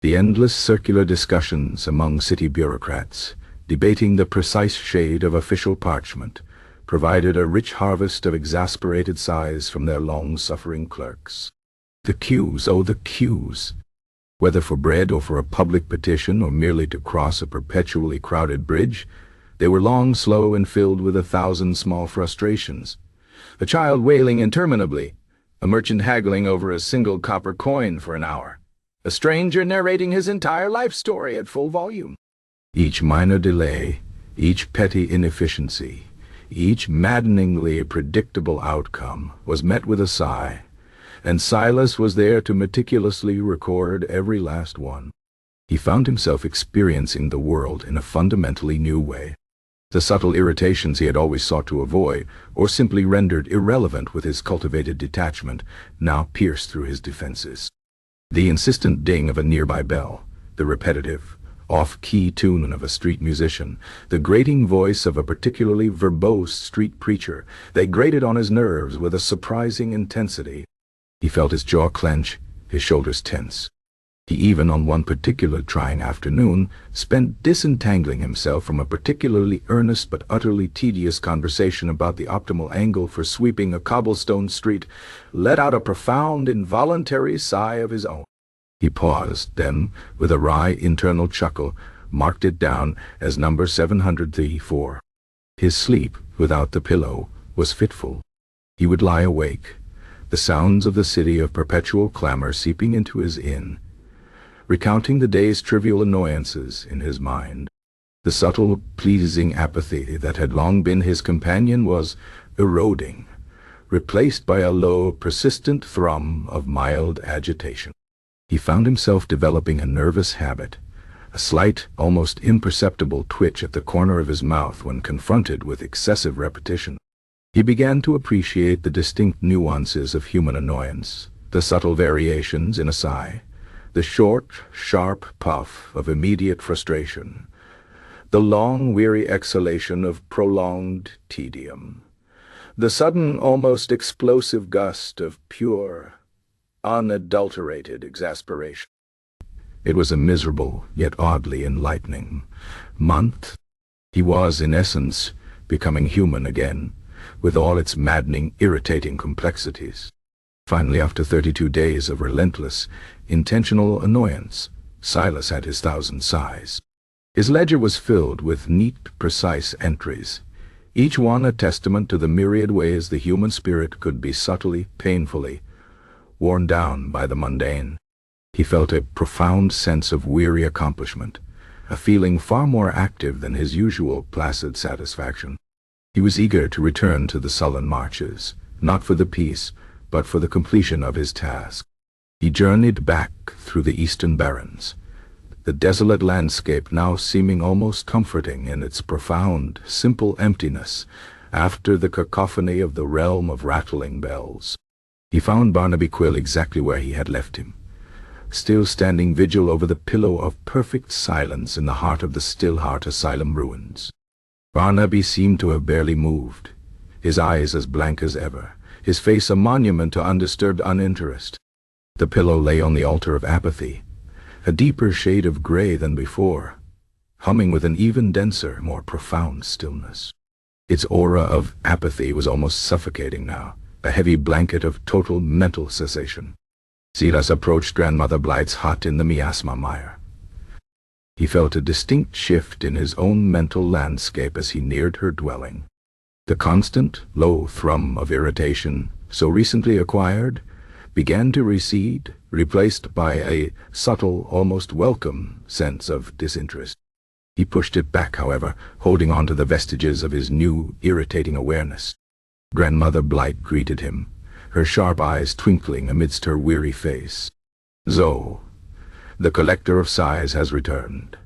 The endless circular discussions among city bureaucrats, debating the precise shade of official parchment, provided a rich harvest of exasperated sighs from their long-suffering clerks. The queues, oh the queues! Whether for bread or for a public petition or merely to cross a perpetually crowded bridge, they were long, slow, and filled with 1,000 small frustrations. A child wailing interminably, a merchant haggling over a single copper coin for an hour, a stranger narrating his entire life story at full volume. Each minor delay, each petty inefficiency, each maddeningly predictable outcome was met with a sigh, and Silas was there to meticulously record every last one. He found himself experiencing the world in a fundamentally new way. The subtle irritations he had always sought to avoid, or simply rendered irrelevant with his cultivated detachment, now pierced through his defenses. The insistent ding of a nearby bell, the repetitive, off-key tune of a street musician, the grating voice of a particularly verbose street preacher, they grated on his nerves with a surprising intensity. He felt his jaw clench, his shoulders tense. He even, on one particular trying afternoon, spent disentangling himself from a particularly earnest but utterly tedious conversation about the optimal angle for sweeping a cobblestone street, let out a profound, involuntary sigh of his own. He paused, then, with a wry internal chuckle, marked it down as number 734. His sleep, without the pillow, was fitful. He would lie awake, the sounds of the city of perpetual clamor seeping into his inn, recounting the day's trivial annoyances in his mind. The subtle, pleasing apathy that had long been his companion was eroding, replaced by a low, persistent thrum of mild agitation. He found himself developing a nervous habit, a slight, almost imperceptible twitch at the corner of his mouth when confronted with excessive repetition. He began to appreciate the distinct nuances of human annoyance, the subtle variations in a sigh, the short, sharp puff of immediate frustration, the long, weary exhalation of prolonged tedium, the sudden, almost explosive gust of pure, unadulterated exasperation. It was a miserable, yet oddly enlightening month. He was, in essence, becoming human again, with all its maddening, irritating complexities. Finally, after 32 days of relentless, intentional annoyance, Silas had his 1,000 sighs. His ledger was filled with neat, precise entries, each one a testament to the myriad ways the human spirit could be subtly, painfully, worn down by the mundane. He felt a profound sense of weary accomplishment, a feeling far more active than his usual placid satisfaction. He was eager to return to the sullen marches, not for the peace, but for the completion of his task. He journeyed back through the eastern barrens, the desolate landscape now seeming almost comforting in its profound, simple emptiness after the cacophony of the realm of rattling bells. He found Barnaby Quill exactly where he had left him, still standing vigil over the pillow of perfect silence in the heart of the Stillheart Asylum ruins. Barnaby seemed to have barely moved, his eyes as blank as ever, his face a monument to undisturbed uninterest. The pillow lay on the altar of apathy, a deeper shade of gray than before, humming with an even denser, more profound stillness. Its aura of apathy was almost suffocating now, a heavy blanket of total mental cessation. Silas approached Grandmother Blight's hut in the miasma mire. He felt a distinct shift in his own mental landscape as he neared her dwelling. The constant, low thrum of irritation, so recently acquired, began to recede, replaced by a subtle, almost welcome sense of disinterest. He pushed it back, however, holding on to the vestiges of his new, irritating awareness. Grandmother Blight greeted him, her sharp eyes twinkling amidst her weary face. "Zo, the collector of sighs has returned,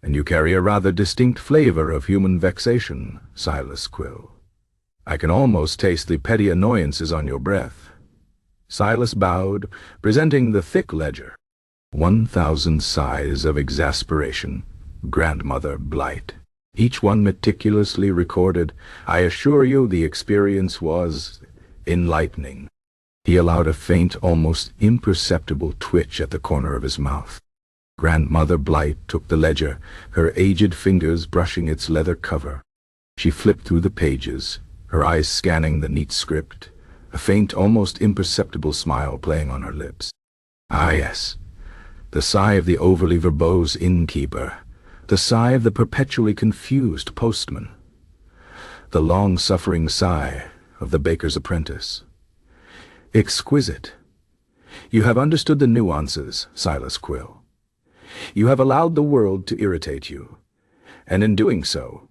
and you carry a rather distinct flavor of human vexation, Silas Quill. I can almost taste the petty annoyances on your breath." Silas bowed, presenting the thick ledger. 1,000 sighs of exasperation, Grandmother Blight, each one meticulously recorded. I assure you the experience was enlightening. He allowed a faint, almost imperceptible twitch at the corner of his mouth. Grandmother Blight took the ledger, her aged fingers brushing its leather cover. She flipped through the pages, her eyes scanning the neat script, a faint, almost imperceptible smile playing on her lips. Ah, yes, the sigh of the overly verbose innkeeper, the sigh of the perpetually confused postman, the long-suffering sigh of the baker's apprentice. Exquisite. You have understood the nuances, Silas Quill. You have allowed the world to irritate you, and in doing so,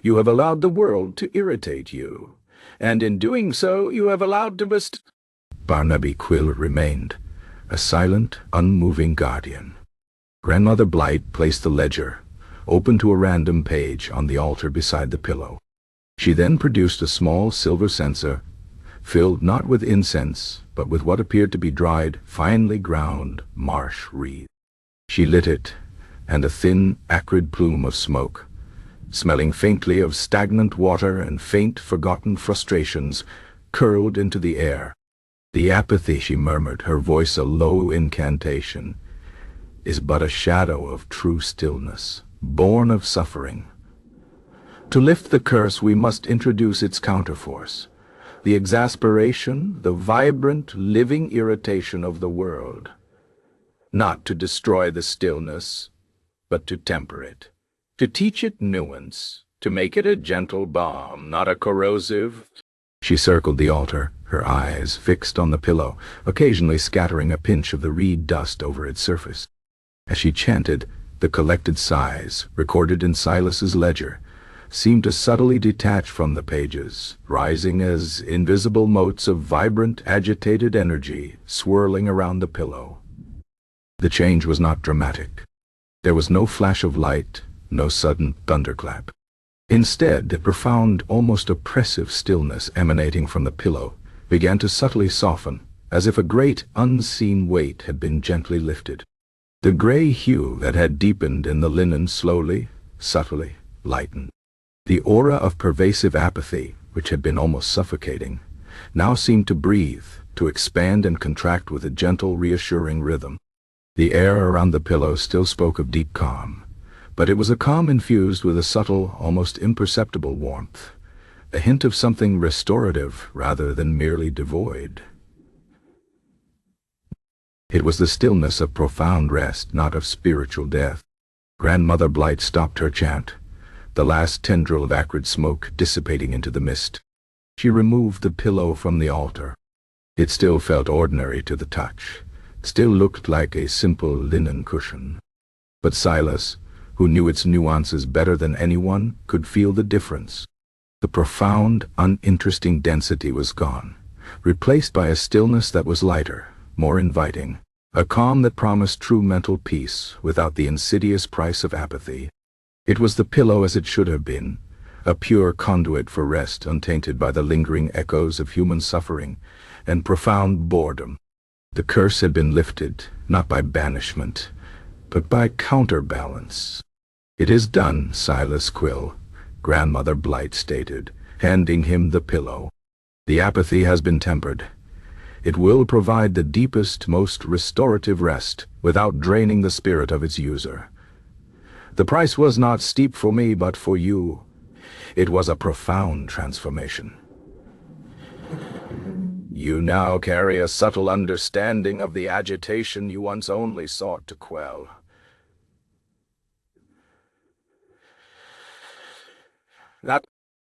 you have allowed the world to irritate you, and in doing so, you have allowed to Barnaby Quill remained, a silent, unmoving guardian. Grandmother Blight placed the ledger, open to a random page, on the altar beside the pillow. She then produced a small silver censer, filled not with incense, but with what appeared to be dried, finely ground marsh reed. She lit it, and a thin, acrid plume of smoke, smelling faintly of stagnant water and faint, forgotten frustrations, curled into the air. "The apathy," she murmured, her voice a low incantation, "is but a shadow of true stillness, born of suffering. To lift the curse, we must introduce its counterforce, the exasperation, the vibrant, living irritation of the world. Not to destroy the stillness, but to temper it, to teach it nuance, to make it a gentle balm, not a corrosive." She circled the altar, her eyes fixed on the pillow, occasionally scattering a pinch of the reed dust over its surface. As she chanted, the collected sighs, recorded in Silas's ledger, seemed to subtly detach from the pages, rising as invisible motes of vibrant, agitated energy swirling around the pillow. The change was not dramatic. There was no flash of light, no sudden thunderclap. Instead, the profound, almost oppressive stillness emanating from the pillow began to subtly soften, as if a great, unseen weight had been gently lifted. The gray hue that had deepened in the linen slowly, subtly lightened. The aura of pervasive apathy, which had been almost suffocating, now seemed to breathe, to expand and contract with a gentle, reassuring rhythm. The air around the pillow still spoke of deep calm, but it was a calm infused with a subtle, almost imperceptible warmth, a hint of something restorative rather than merely devoid. It was the stillness of profound rest, not of spiritual death. Grandmother Blight stopped her chant, the last tendril of acrid smoke dissipating into the mist. She removed the pillow from the altar. It still felt ordinary to the touch, still looked like a simple linen cushion. But Silas, who knew its nuances better than anyone, could feel the difference. The profound, uninteresting density was gone, replaced by a stillness that was lighter, more inviting, a calm that promised true mental peace without the insidious price of apathy. It was the pillow as it should have been, a pure conduit for rest untainted by the lingering echoes of human suffering and profound boredom. The curse had been lifted, not by banishment, but by counterbalance. "It is done, Silas Quill," Grandmother Blight stated, handing him the pillow. "The apathy has been tempered. It will provide the deepest, most restorative rest without draining the spirit of its user. The price was not steep for me, but for you. It was a profound transformation. You now carry a subtle understanding of the agitation you once only sought to quell."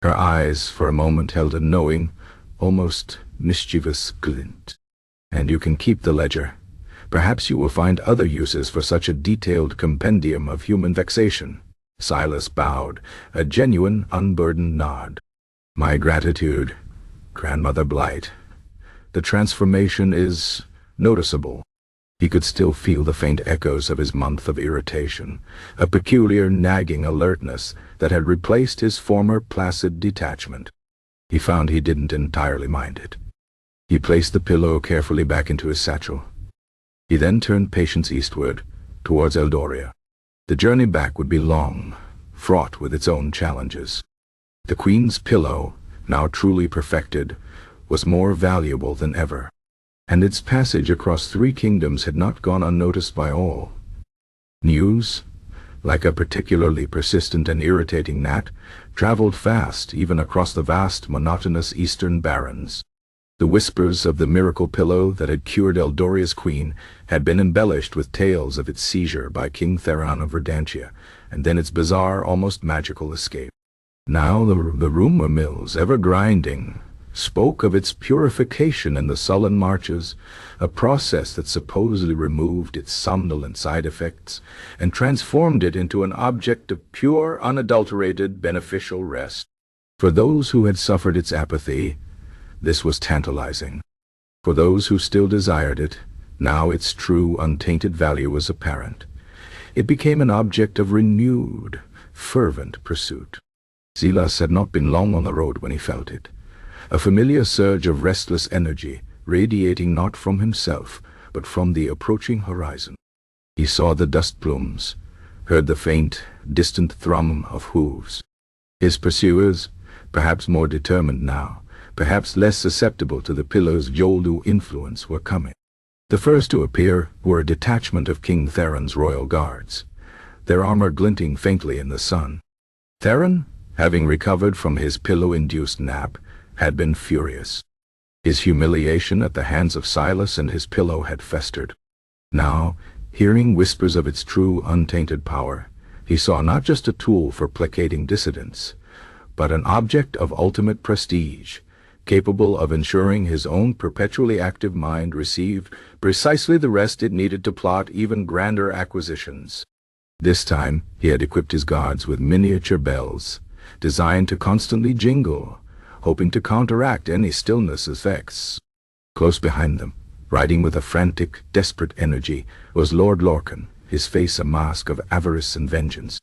Her eyes for a moment held a knowing, almost mischievous glint. "And you can keep the ledger. Perhaps you will find other uses for such a detailed compendium of human vexation." Silas bowed, a genuine, unburdened nod. "My gratitude, Grandmother Blight. The transformation is noticeable." He could still feel the faint echoes of his month of irritation, a peculiar nagging alertness that had replaced his former placid detachment. He found he didn't entirely mind it. He placed the pillow carefully back into his satchel. He then turned Patience eastward, towards Eldoria. The journey back would be long, fraught with its own challenges. The Queen's pillow, now truly perfected, was more valuable than ever, and its passage across 3 kingdoms had not gone unnoticed by all. News, like a particularly persistent and irritating gnat, traveled fast even across the vast, monotonous eastern barrens. The whispers of the miracle pillow that had cured Eldoria's queen had been embellished with tales of its seizure by King Theron of Verdantia, and then its bizarre, almost magical escape. Now the rumor mills, ever grinding, spoke of its purification in the sullen marches, a process that supposedly removed its somnolent side effects and transformed it into an object of pure, unadulterated, beneficial rest. For those who had suffered its apathy, this was tantalizing. For those who still desired it, now its true, untainted value was apparent. It became an object of renewed, fervent pursuit. Silas had not been long on the road when he felt it. A familiar surge of restless energy, radiating not from himself, but from the approaching horizon. He saw the dust plumes, heard the faint, distant thrum of hooves. His pursuers, perhaps more determined now, perhaps less susceptible to the pillow's Yoldu influence, were coming. The first to appear were a detachment of King Theron's royal guards, their armor glinting faintly in the sun. Theron, having recovered from his pillow-induced nap, had been furious. His humiliation at the hands of Silas and his pillow had festered. Now, hearing whispers of its true, untainted power, he saw not just a tool for placating dissidents, but an object of ultimate prestige, capable of ensuring his own perpetually active mind received precisely the rest it needed to plot even grander acquisitions. This time he had equipped his guards with miniature bells, designed to constantly jingle, hoping to counteract any stillness effects. Close behind them, riding with a frantic, desperate energy, was Lord Lorcan, his face a mask of avarice and vengeance.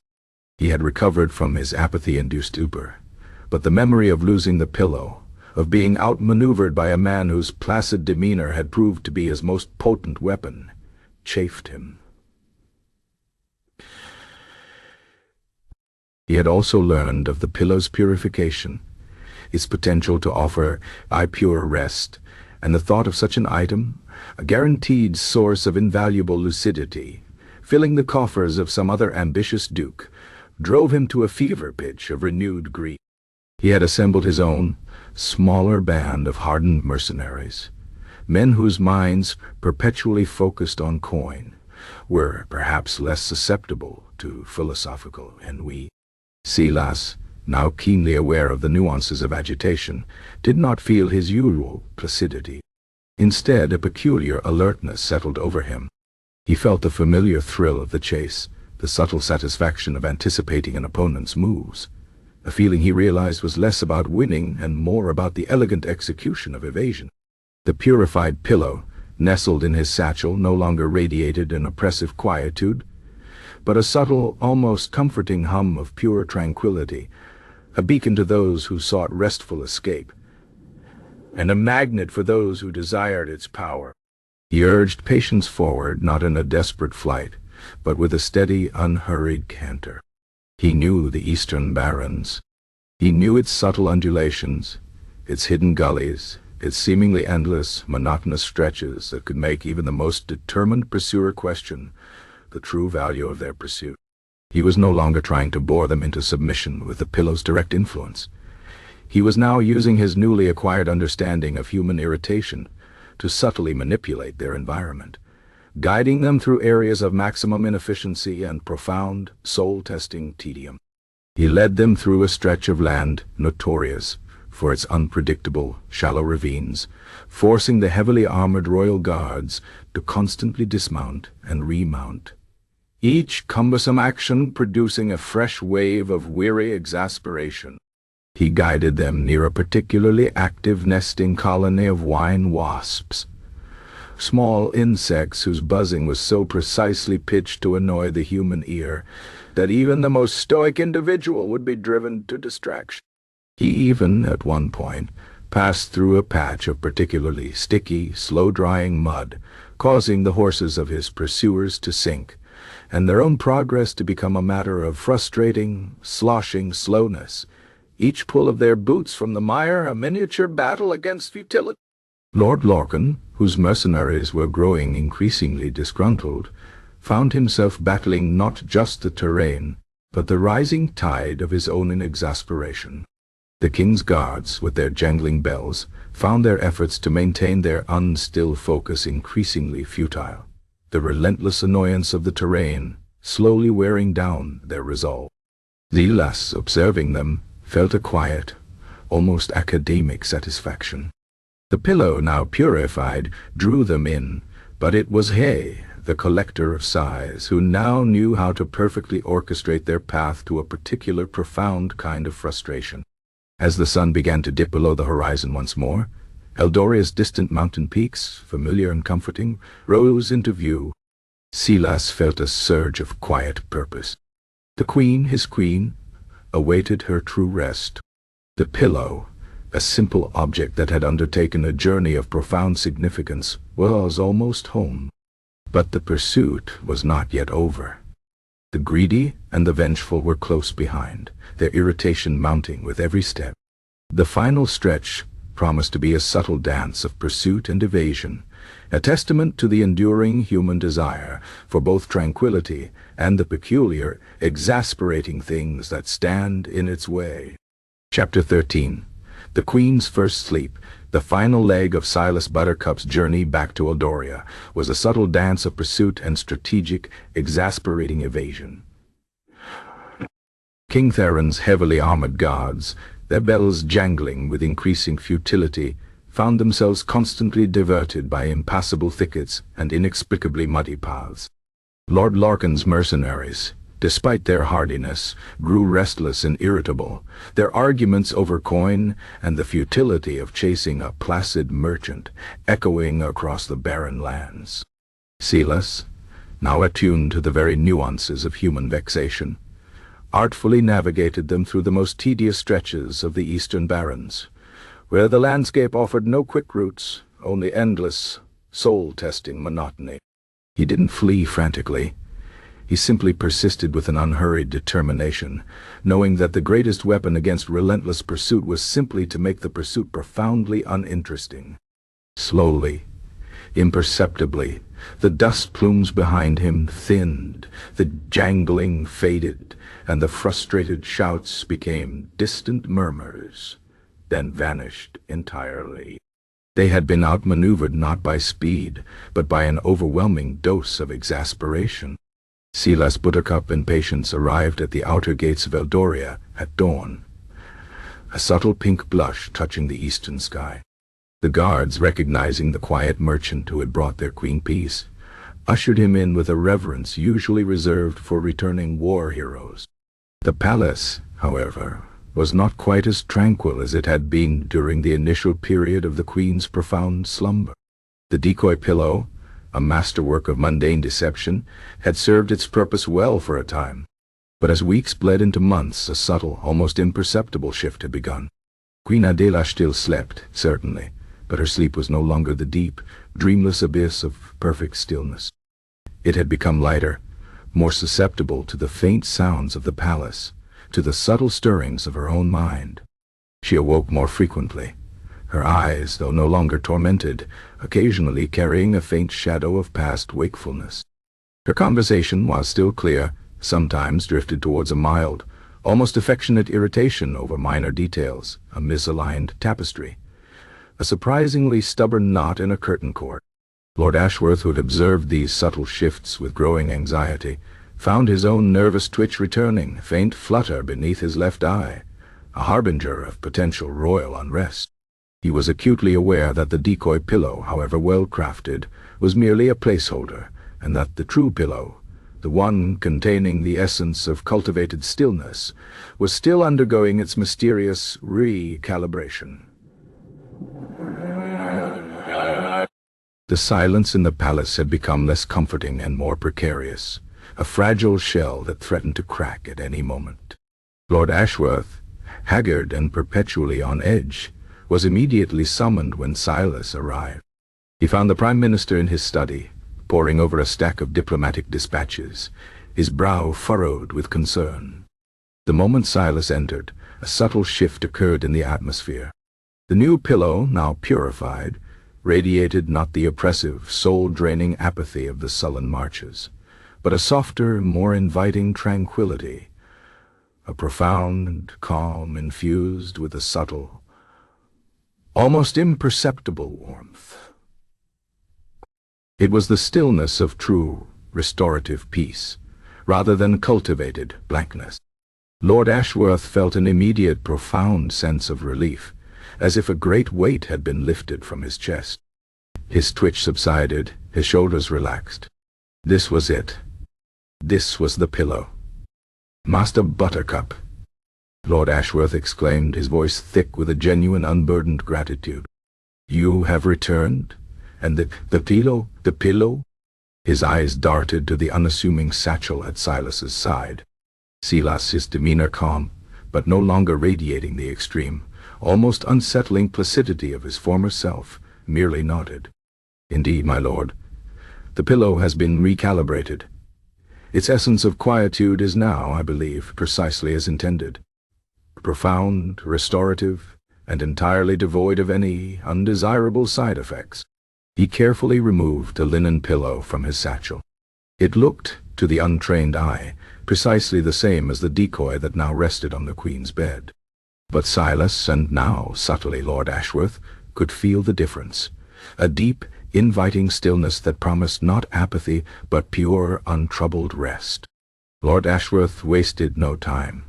He had recovered from his apathy-induced stupor, but the memory of losing the pillow, of being outmaneuvered by a man whose placid demeanor had proved to be his most potent weapon, chafed him. He had also learned of the pillow's purification, its potential to offer pure rest, and the thought of such an item, a guaranteed source of invaluable lucidity, filling the coffers of some other ambitious duke, drove him to a fever pitch of renewed grief. He had assembled his own, smaller band of hardened mercenaries, men whose minds, perpetually focused on coin, were perhaps less susceptible to philosophical ennui. Silas, now keenly aware of the nuances of agitation, did not feel his usual placidity. Instead, a peculiar alertness settled over him. He felt the familiar thrill of the chase, the subtle satisfaction of anticipating an opponent's moves, a feeling he realized was less about winning and more about the elegant execution of evasion. The purified pillow, nestled in his satchel, no longer radiated an oppressive quietude, but a subtle, almost comforting hum of pure tranquility, a beacon to those who sought restful escape, and a magnet for those who desired its power. He urged patience forward, not in a desperate flight, but with a steady, unhurried canter. He knew the eastern barrens. He knew its subtle undulations, its hidden gullies, its seemingly endless, monotonous stretches that could make even the most determined pursuer question the true value of their pursuit. He was no longer trying to bore them into submission with the pillow's direct influence. He was now using his newly acquired understanding of human irritation to subtly manipulate their environment, guiding them through areas of maximum inefficiency and profound, soul-testing tedium. He led them through a stretch of land notorious for its unpredictable, shallow ravines, forcing the heavily armored royal guards to constantly dismount and remount, each cumbersome action producing a fresh wave of weary exasperation. He guided them near a particularly active nesting colony of wine wasps, small insects whose buzzing was so precisely pitched to annoy the human ear that even the most stoic individual would be driven to distraction. He even, at one point, passed through a patch of particularly sticky, slow-drying mud, causing the horses of his pursuers to sink, and their own progress to become a matter of frustrating, sloshing slowness, each pull of their boots from the mire a miniature battle against futility. Lord Lorcan, whose mercenaries were growing increasingly disgruntled, found himself battling not just the terrain, but the rising tide of his own exasperation. The king's guards, with their jangling bells, found their efforts to maintain their unstill focus increasingly futile, the relentless annoyance of the terrain slowly wearing down their resolve. Silas, observing them, felt a quiet, almost academic satisfaction. The pillow, now purified, drew them in, but it was he, the collector of sighs, who now knew how to perfectly orchestrate their path to a particular profound kind of frustration. As the sun began to dip below the horizon once more, Eldoria's distant mountain peaks, familiar and comforting, rose into view. Silas felt a surge of quiet purpose. The queen, his queen, awaited her true rest. The pillow, a simple object that had undertaken a journey of profound significance, was almost home. But the pursuit was not yet over. The greedy and the vengeful were close behind, their irritation mounting with every step. The final stretch promised to be a subtle dance of pursuit and evasion, a testament to the enduring human desire for both tranquility and the peculiar, exasperating things that stand in its way. Chapter 13. The Queen's First Sleep, the final leg of Silas Buttercup's journey back to Eldoria, was a subtle dance of pursuit and strategic, exasperating evasion. King Theron's heavily armored guards, their bells jangling with increasing futility, found themselves constantly diverted by impassable thickets and inexplicably muddy paths. Lord Lorcan's mercenaries, despite their hardiness, grew restless and irritable, their arguments over coin and the futility of chasing a placid merchant echoing across the barren lands. Silas, now attuned to the very nuances of human vexation, artfully navigated them through the most tedious stretches of the eastern barrens, where the landscape offered no quick routes, only endless, soul-testing monotony. He didn't flee frantically. He simply persisted with an unhurried determination, knowing that the greatest weapon against relentless pursuit was simply to make the pursuit profoundly uninteresting. Slowly, imperceptibly, the dust plumes behind him thinned, the jangling faded, and the frustrated shouts became distant murmurs, then vanished entirely. They had been outmaneuvered not by speed, but by an overwhelming dose of exasperation. Silas, Buttercup, and Patience arrived at the outer gates of Eldoria at dawn, a subtle pink blush touching the eastern sky. The guards, recognizing the quiet merchant who had brought their queen peace, ushered him in with a reverence usually reserved for returning war heroes. The palace, however, was not quite as tranquil as it had been during the initial period of the queen's profound slumber. The decoy pillow, a masterwork of mundane deception, had served its purpose well for a time. But as weeks bled into months, a subtle, almost imperceptible shift had begun. Queen Adela still slept, certainly, but her sleep was no longer the deep, dreamless abyss of perfect stillness. It had become lighter, more susceptible to the faint sounds of the palace, to the subtle stirrings of her own mind. She awoke more frequently, her eyes, though no longer tormented, occasionally carrying a faint shadow of past wakefulness. Her conversation, while still clear, sometimes drifted towards a mild, almost affectionate irritation over minor details, a misaligned tapestry, a surprisingly stubborn knot in a curtain cord. Lord Ashworth, who had observed these subtle shifts with growing anxiety, found his own nervous twitch returning, faint flutter beneath his left eye, a harbinger of potential royal unrest. He was acutely aware that the decoy pillow, however well crafted, was merely a placeholder, and that the true pillow, the one containing the essence of cultivated stillness, was still undergoing its mysterious recalibration. The silence in the palace had become less comforting and more precarious, a fragile shell that threatened to crack at any moment. Lord Ashworth, haggard and perpetually on edge, was immediately summoned when Silas arrived. He found the Prime Minister in his study, poring over a stack of diplomatic dispatches, his brow furrowed with concern. The moment Silas entered, a subtle shift occurred in the atmosphere. The new pillow, now purified, radiated not the oppressive, soul-draining apathy of the sullen marches, but a softer, more inviting tranquility, a profound calm infused with a subtle, almost imperceptible warmth. It was the stillness of true, restorative peace, rather than cultivated blankness. Lord Ashworth felt an immediate, profound sense of relief, as if a great weight had been lifted from his chest. His twitch subsided, his shoulders relaxed. This was it. This was the pillow. "Master Buttercup," Lord Ashworth exclaimed, his voice thick with a genuine unburdened gratitude. "You have returned? And the pillow? His eyes darted to the unassuming satchel at Silas's side. Silas, his demeanor calm, but no longer radiating the extreme, almost unsettling placidity of his former self, merely nodded. "Indeed, my lord. The pillow has been recalibrated. Its essence of quietude is now, I believe, precisely as intended. Profound, restorative, and entirely devoid of any undesirable side effects." He carefully removed a linen pillow from his satchel. It looked, to the untrained eye, precisely the same as the decoy that now rested on the Queen's bed. But Silas, and now subtly Lord Ashworth, could feel the difference. A deep, inviting stillness that promised not apathy, but pure, untroubled rest. Lord Ashworth wasted no time.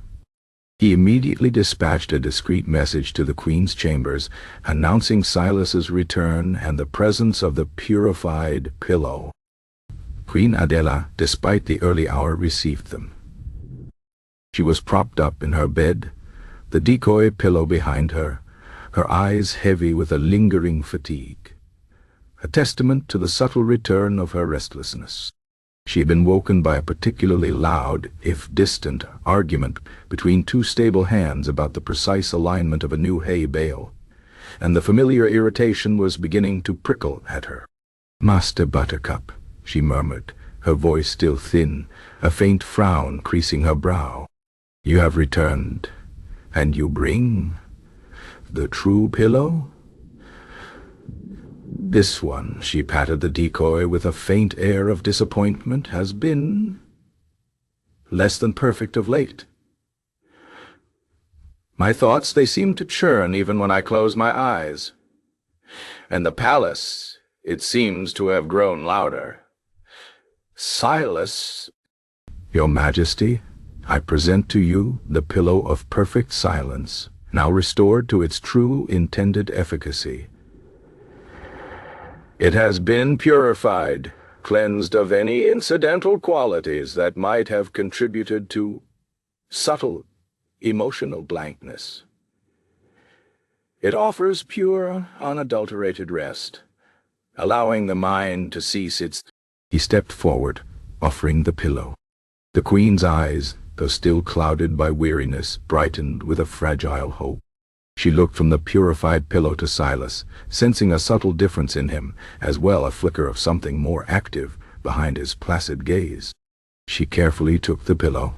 He immediately dispatched a discreet message to the Queen's chambers, announcing Silas's return and the presence of the purified pillow. Queen Adela, despite the early hour, received them. She was propped up in her bed, the decoy pillow behind her, her eyes heavy with a lingering fatigue, a testament to the subtle return of her restlessness. She had been woken by a particularly loud, if distant, argument between two stable hands about the precise alignment of a new hay bale, and the familiar irritation was beginning to prickle at her. "Master Buttercup," she murmured, her voice still thin, a faint frown creasing her brow. "You have returned, and you bring the true pillow?" "This one," she patted the decoy with a faint air of disappointment, "has been less than perfect of late. My thoughts, they seem to churn even when I close my eyes. And the palace, it seems to have grown louder. Silas Your Majesty, I present to you the pillow of perfect silence, now restored to its true intended efficacy. It has been purified, cleansed of any incidental qualities that might have contributed to subtle emotional blankness. It offers pure, unadulterated rest, allowing the mind to cease its... He stepped forward, offering the pillow. The Queen's eyes, though still clouded by weariness, brightened with a fragile hope. She looked from the purified pillow to Silas, sensing a subtle difference in him, as well a flicker of something more active behind his placid gaze. She carefully took the pillow.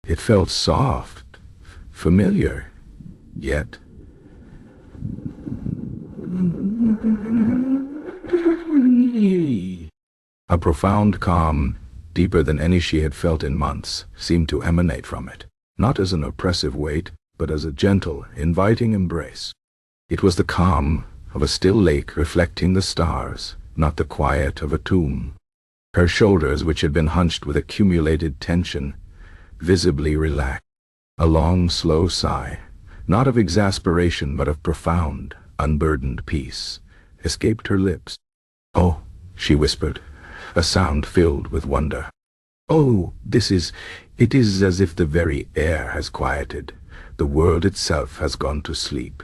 It felt soft, familiar, yet... A profound calm, deeper than any she had felt in months, seemed to emanate from it, not as an oppressive weight, but as a gentle, inviting embrace. It was the calm of a still lake reflecting the stars, not the quiet of a tomb. Her shoulders, which had been hunched with accumulated tension, visibly relaxed. A long, slow sigh, not of exasperation but of profound, unburdened peace, escaped her lips. "Oh," she whispered, a sound filled with wonder. "Oh, it is as if the very air has quieted. The world itself has gone to sleep."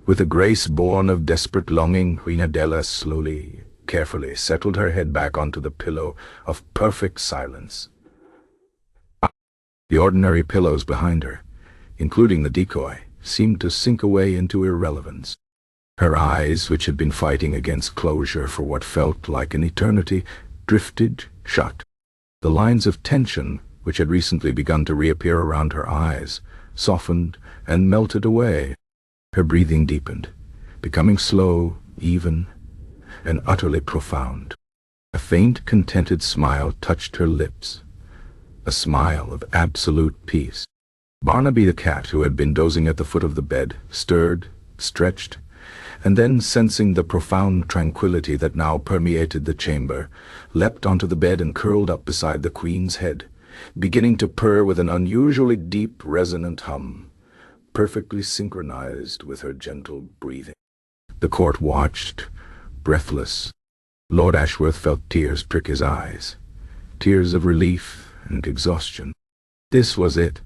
With a grace born of desperate longing, Queen Adela slowly, carefully settled her head back onto the pillow of perfect silence. The ordinary pillows behind her, including the decoy, seemed to sink away into irrelevance. Her eyes, which had been fighting against closure for what felt like an eternity, drifted shut. The lines of tension, which had recently begun to reappear around her eyes, softened and melted away. Her breathing deepened, becoming slow, even, and utterly profound. A faint, contented smile touched her lips, a smile of absolute peace. Barnaby the cat, who had been dozing at the foot of the bed, stirred, stretched, and then, sensing the profound tranquility that now permeated the chamber, leapt onto the bed and curled up beside the Queen's head, beginning to purr with an unusually deep, resonant hum, perfectly synchronized with her gentle breathing. The court watched, breathless. Lord Ashworth felt tears prick his eyes, tears of relief and exhaustion. This was it.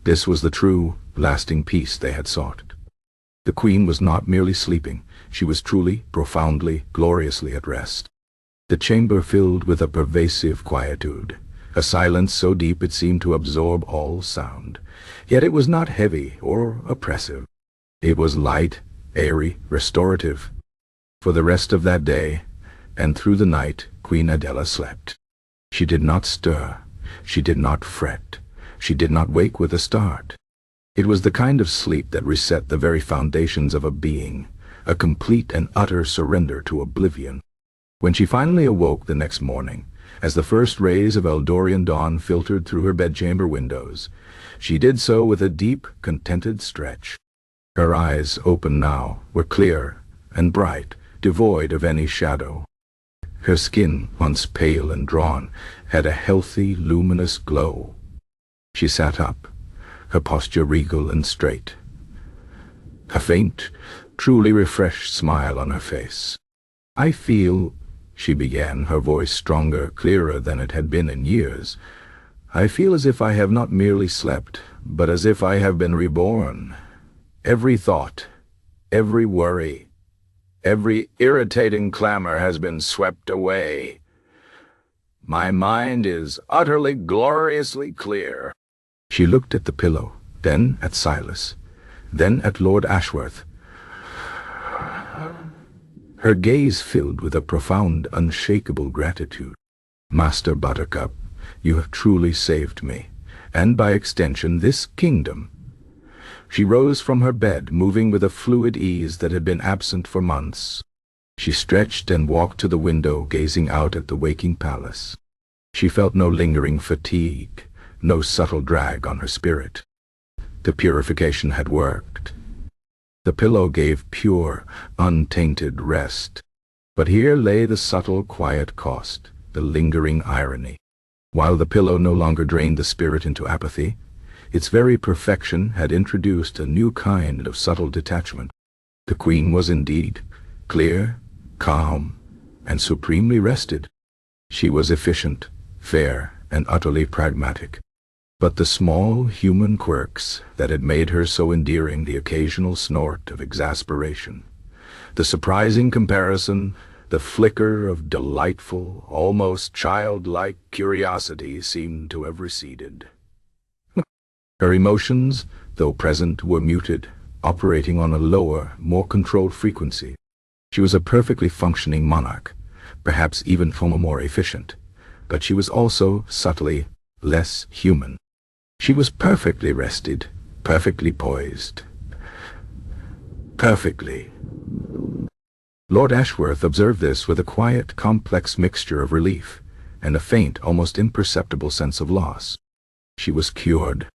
This was the true, lasting peace they had sought. The Queen was not merely sleeping, she was truly, profoundly, gloriously at rest. The chamber filled with a pervasive quietude, a silence so deep it seemed to absorb all sound. Yet it was not heavy or oppressive. It was light, airy, restorative. For the rest of that day, and through the night, Queen Adela slept. She did not stir, she did not fret, she did not wake with a start. It was the kind of sleep that reset the very foundations of a being, a complete and utter surrender to oblivion. When she finally awoke the next morning, as the first rays of Eldorian dawn filtered through her bedchamber windows, she did so with a deep, contented stretch. Her eyes, open now, were clear and bright, devoid of any shadow. Her skin, once pale and drawn, had a healthy, luminous glow. She sat up, her posture regal and straight, a faint, truly refreshed smile on her face. "I feel," she began, her voice stronger, clearer than it had been in years, "I feel as if I have not merely slept, but as if I have been reborn. Every thought, every worry, every irritating clamor has been swept away. My mind is utterly, gloriously clear." She looked at the pillow, then at Silas, then at Lord Ashworth. Her gaze filled with a profound, unshakable gratitude. "Master Buttercup, you have truly saved me, and by extension this kingdom." She rose from her bed, moving with a fluid ease that had been absent for months. She stretched and walked to the window, gazing out at the waking palace. She felt no lingering fatigue, no subtle drag on her spirit. The purification had worked. The pillow gave pure, untainted rest. But here lay the subtle, quiet cost, the lingering irony. While the pillow no longer drained the spirit into apathy, its very perfection had introduced a new kind of subtle detachment. The queen was indeed clear, calm, and supremely rested. She was efficient, fair, and utterly pragmatic. But the small human quirks that had made her so endearing, the occasional snort of exasperation, the surprising comparison, the flicker of delightful, almost childlike curiosity seemed to have receded. Her emotions, though present, were muted, operating on a lower, more controlled frequency. She was a perfectly functioning monarch, perhaps even far more efficient, but she was also subtly less human. She was perfectly rested, perfectly poised, perfectly. Lord Ashworth observed this with a quiet, complex mixture of relief and a faint, almost imperceptible sense of loss. She was cured.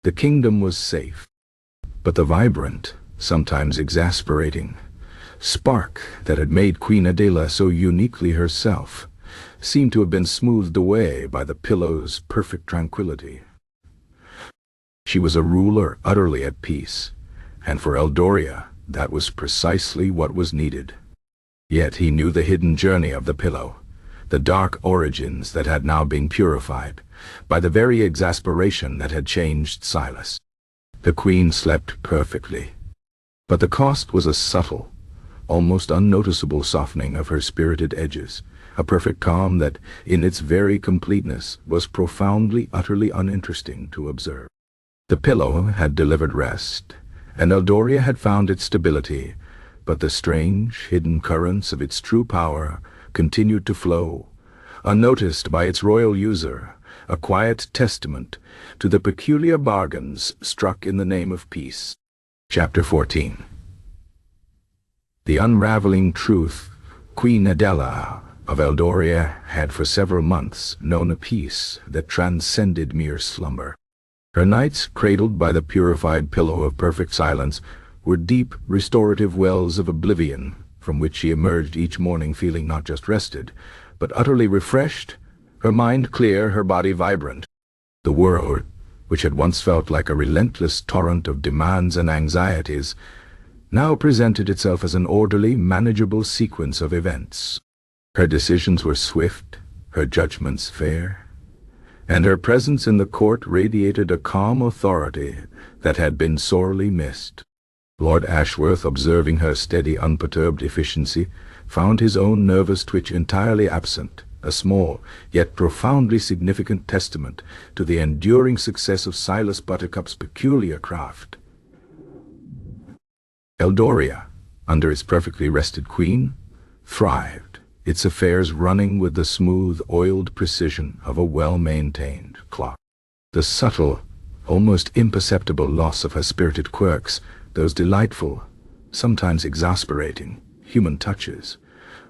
The kingdom was safe. But the vibrant, sometimes exasperating, spark that had made Queen Adela so uniquely herself seemed to have been smoothed away by the pillow's perfect tranquility. She was a ruler utterly at peace, and for Eldoria that was precisely what was needed. Yet he knew the hidden journey of the pillow, the dark origins that had now been purified by the very exasperation that had changed Silas. The queen slept perfectly, but the cost was a subtle, almost unnoticeable softening of her spirited edges, a perfect calm that, in its very completeness, was profoundly, utterly uninteresting to observe. The pillow had delivered rest, and Eldoria had found its stability, but the strange, hidden currents of its true power continued to flow, unnoticed by its royal user, a quiet testament to the peculiar bargains struck in the name of peace. Chapter 14. The unraveling truth. Queen Adela of Eldoria had for several months known a peace that transcended mere slumber. Her nights, cradled by the purified pillow of perfect silence, were deep, restorative wells of oblivion, from which she emerged each morning feeling not just rested, but utterly refreshed, her mind clear, her body vibrant. The world, which had once felt like a relentless torrent of demands and anxieties, now presented itself as an orderly, manageable sequence of events. Her decisions were swift, her judgments fair, and her presence in the court radiated a calm authority that had been sorely missed. Lord Ashworth, observing her steady, unperturbed efficiency, found his own nervous twitch entirely absent, a small, yet profoundly significant testament to the enduring success of Silas Buttercup's peculiar craft. Eldoria, under its perfectly rested queen, thrived, its affairs running with the smooth, oiled precision of a well-maintained clock. The subtle, almost imperceptible loss of her spirited quirks, those delightful, sometimes exasperating, human touches,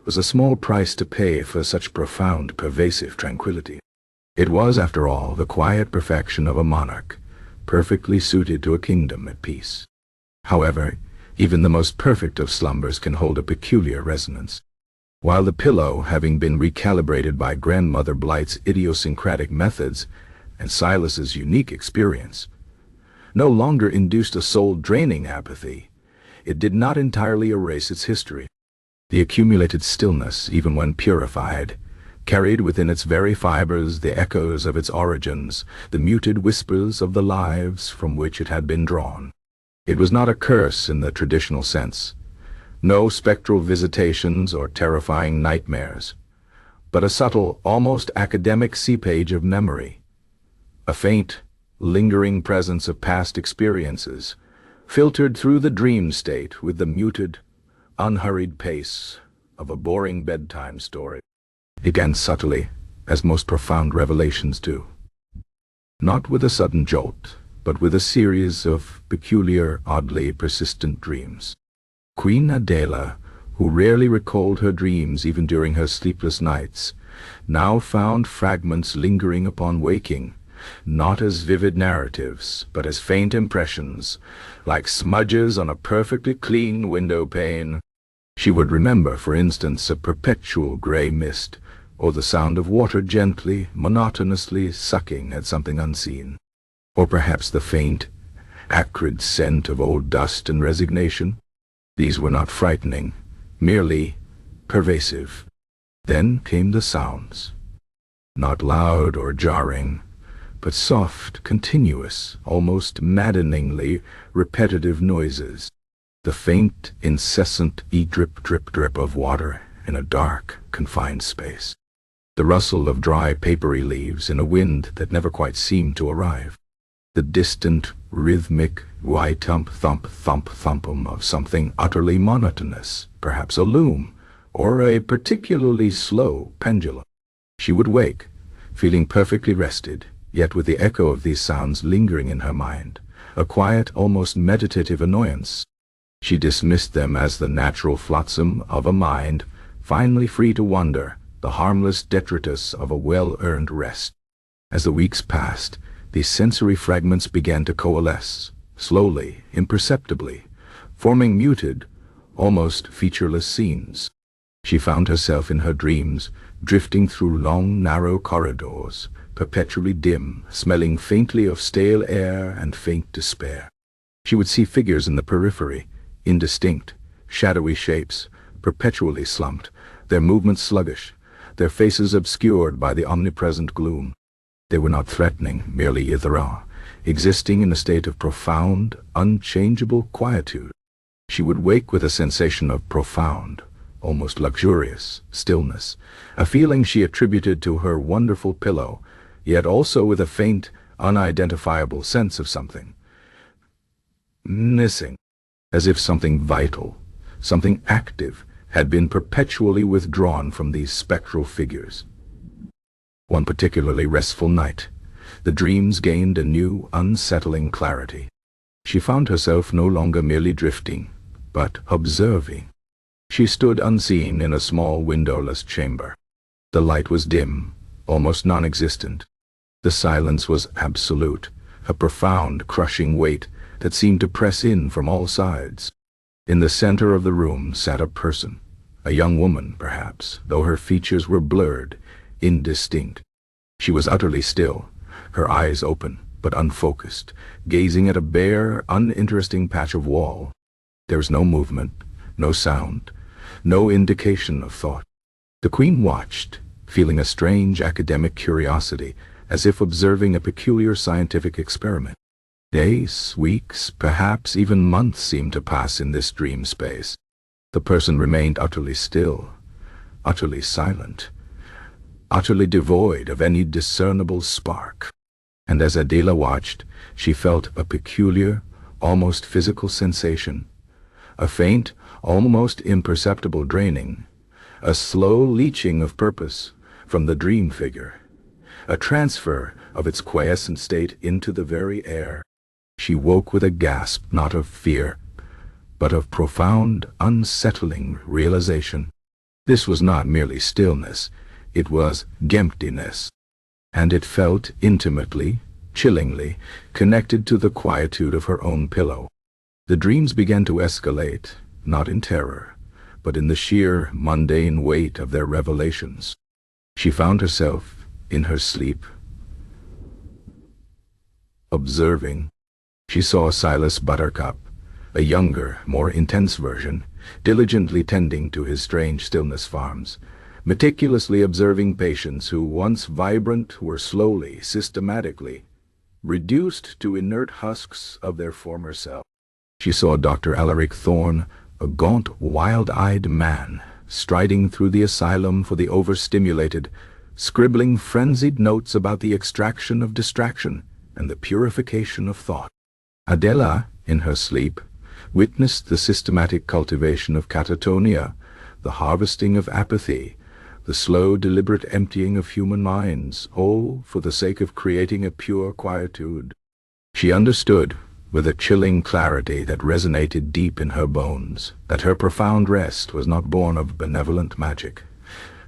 was a small price to pay for such profound, pervasive tranquility. It was, after all, the quiet perfection of a monarch, perfectly suited to a kingdom at peace. However, even the most perfect of slumbers can hold a peculiar resonance. While the pillow, having been recalibrated by Grandmother Blight's idiosyncratic methods and Silas's unique experience, no longer induced a soul-draining apathy, it did not entirely erase its history. The accumulated stillness, even when purified, carried within its very fibers the echoes of its origins, the muted whispers of the lives from which it had been drawn. It was not a curse in the traditional sense, no spectral visitations or terrifying nightmares, but a subtle, almost academic seepage of memory, a faint, lingering presence of past experiences, filtered through the dream state with the muted, unhurried pace of a boring bedtime story. It began subtly, as most profound revelations do. Not with a sudden jolt, but with a series of peculiar, oddly persistent dreams. Queen Adela, who rarely recalled her dreams even during her sleepless nights, now found fragments lingering upon waking, not as vivid narratives, but as faint impressions, like smudges on a perfectly clean window pane. She would remember, for instance, a perpetual gray mist, or the sound of water gently, monotonously sucking at something unseen, or perhaps the faint, acrid scent of old dust and resignation. These were not frightening, merely pervasive. Then came the sounds, not loud or jarring, but soft, continuous, almost maddeningly repetitive noises. The faint, incessant drip, drip, drip of water in a dark, confined space. The rustle of dry, papery leaves in a wind that never quite seemed to arrive. The distant, rhythmic, thump, thump, thump, thumpum of something utterly monotonous, perhaps a loom, or a particularly slow pendulum. She would wake, feeling perfectly rested, yet with the echo of these sounds lingering in her mind, a quiet, almost meditative annoyance. She dismissed them as the natural flotsam of a mind finally free to wander, the harmless detritus of a well-earned rest. As the weeks passed, these sensory fragments began to coalesce, slowly, imperceptibly, forming muted, almost featureless scenes. She found herself in her dreams, drifting through long, narrow corridors, perpetually dim, smelling faintly of stale air and faint despair. She would see figures in the periphery, indistinct, shadowy shapes, perpetually slumped, their movements sluggish, their faces obscured by the omnipresent gloom. They were not threatening, merely ethereal, existing in a state of profound, unchangeable quietude. She would wake with a sensation of profound, almost luxurious, stillness, a feeling she attributed to her wonderful pillow, yet also with a faint, unidentifiable sense of something missing, as if something vital, something active, had been perpetually withdrawn from these spectral figures. One particularly restful night, the dreams gained a new, unsettling clarity. She found herself no longer merely drifting, but observing. She stood unseen in a small windowless chamber. The light was dim, almost non-existent. The silence was absolute, a profound, crushing weight that seemed to press in from all sides. In the center of the room sat a person, a young woman, perhaps, though her features were blurred, indistinct. She was utterly still, her eyes open, but unfocused, gazing at a bare, uninteresting patch of wall. There was no movement, no sound, no indication of thought. The Queen watched, feeling a strange academic curiosity, as if observing a peculiar scientific experiment. Days, weeks, perhaps even months seemed to pass in this dream space. The person remained utterly still, utterly silent, utterly devoid of any discernible spark. And as Adela watched, she felt a peculiar, almost physical sensation, a faint, almost imperceptible draining, a slow leaching of purpose from the dream figure, a transfer of its quiescent state into the very air. She woke with a gasp, not of fear, but of profound, unsettling realization. This was not merely stillness, it was emptiness, and it felt intimately, chillingly, connected to the quietude of her own pillow. The dreams began to escalate, not in terror, but in the sheer, mundane weight of their revelations. She found herself, in her sleep, observing. She saw Silas Buttercup, a younger, more intense version, diligently tending to his strange stillness farms, meticulously observing patients who, once vibrant, were slowly, systematically, reduced to inert husks of their former self. She saw Dr. Alaric Thorne, a gaunt, wild-eyed man, striding through the asylum for the overstimulated, scribbling frenzied notes about the extraction of distraction and the purification of thought. Adela, in her sleep, witnessed the systematic cultivation of catatonia, the harvesting of apathy, the slow, deliberate emptying of human minds, all for the sake of creating a pure quietude. She understood, with a chilling clarity that resonated deep in her bones, that her profound rest was not born of benevolent magic,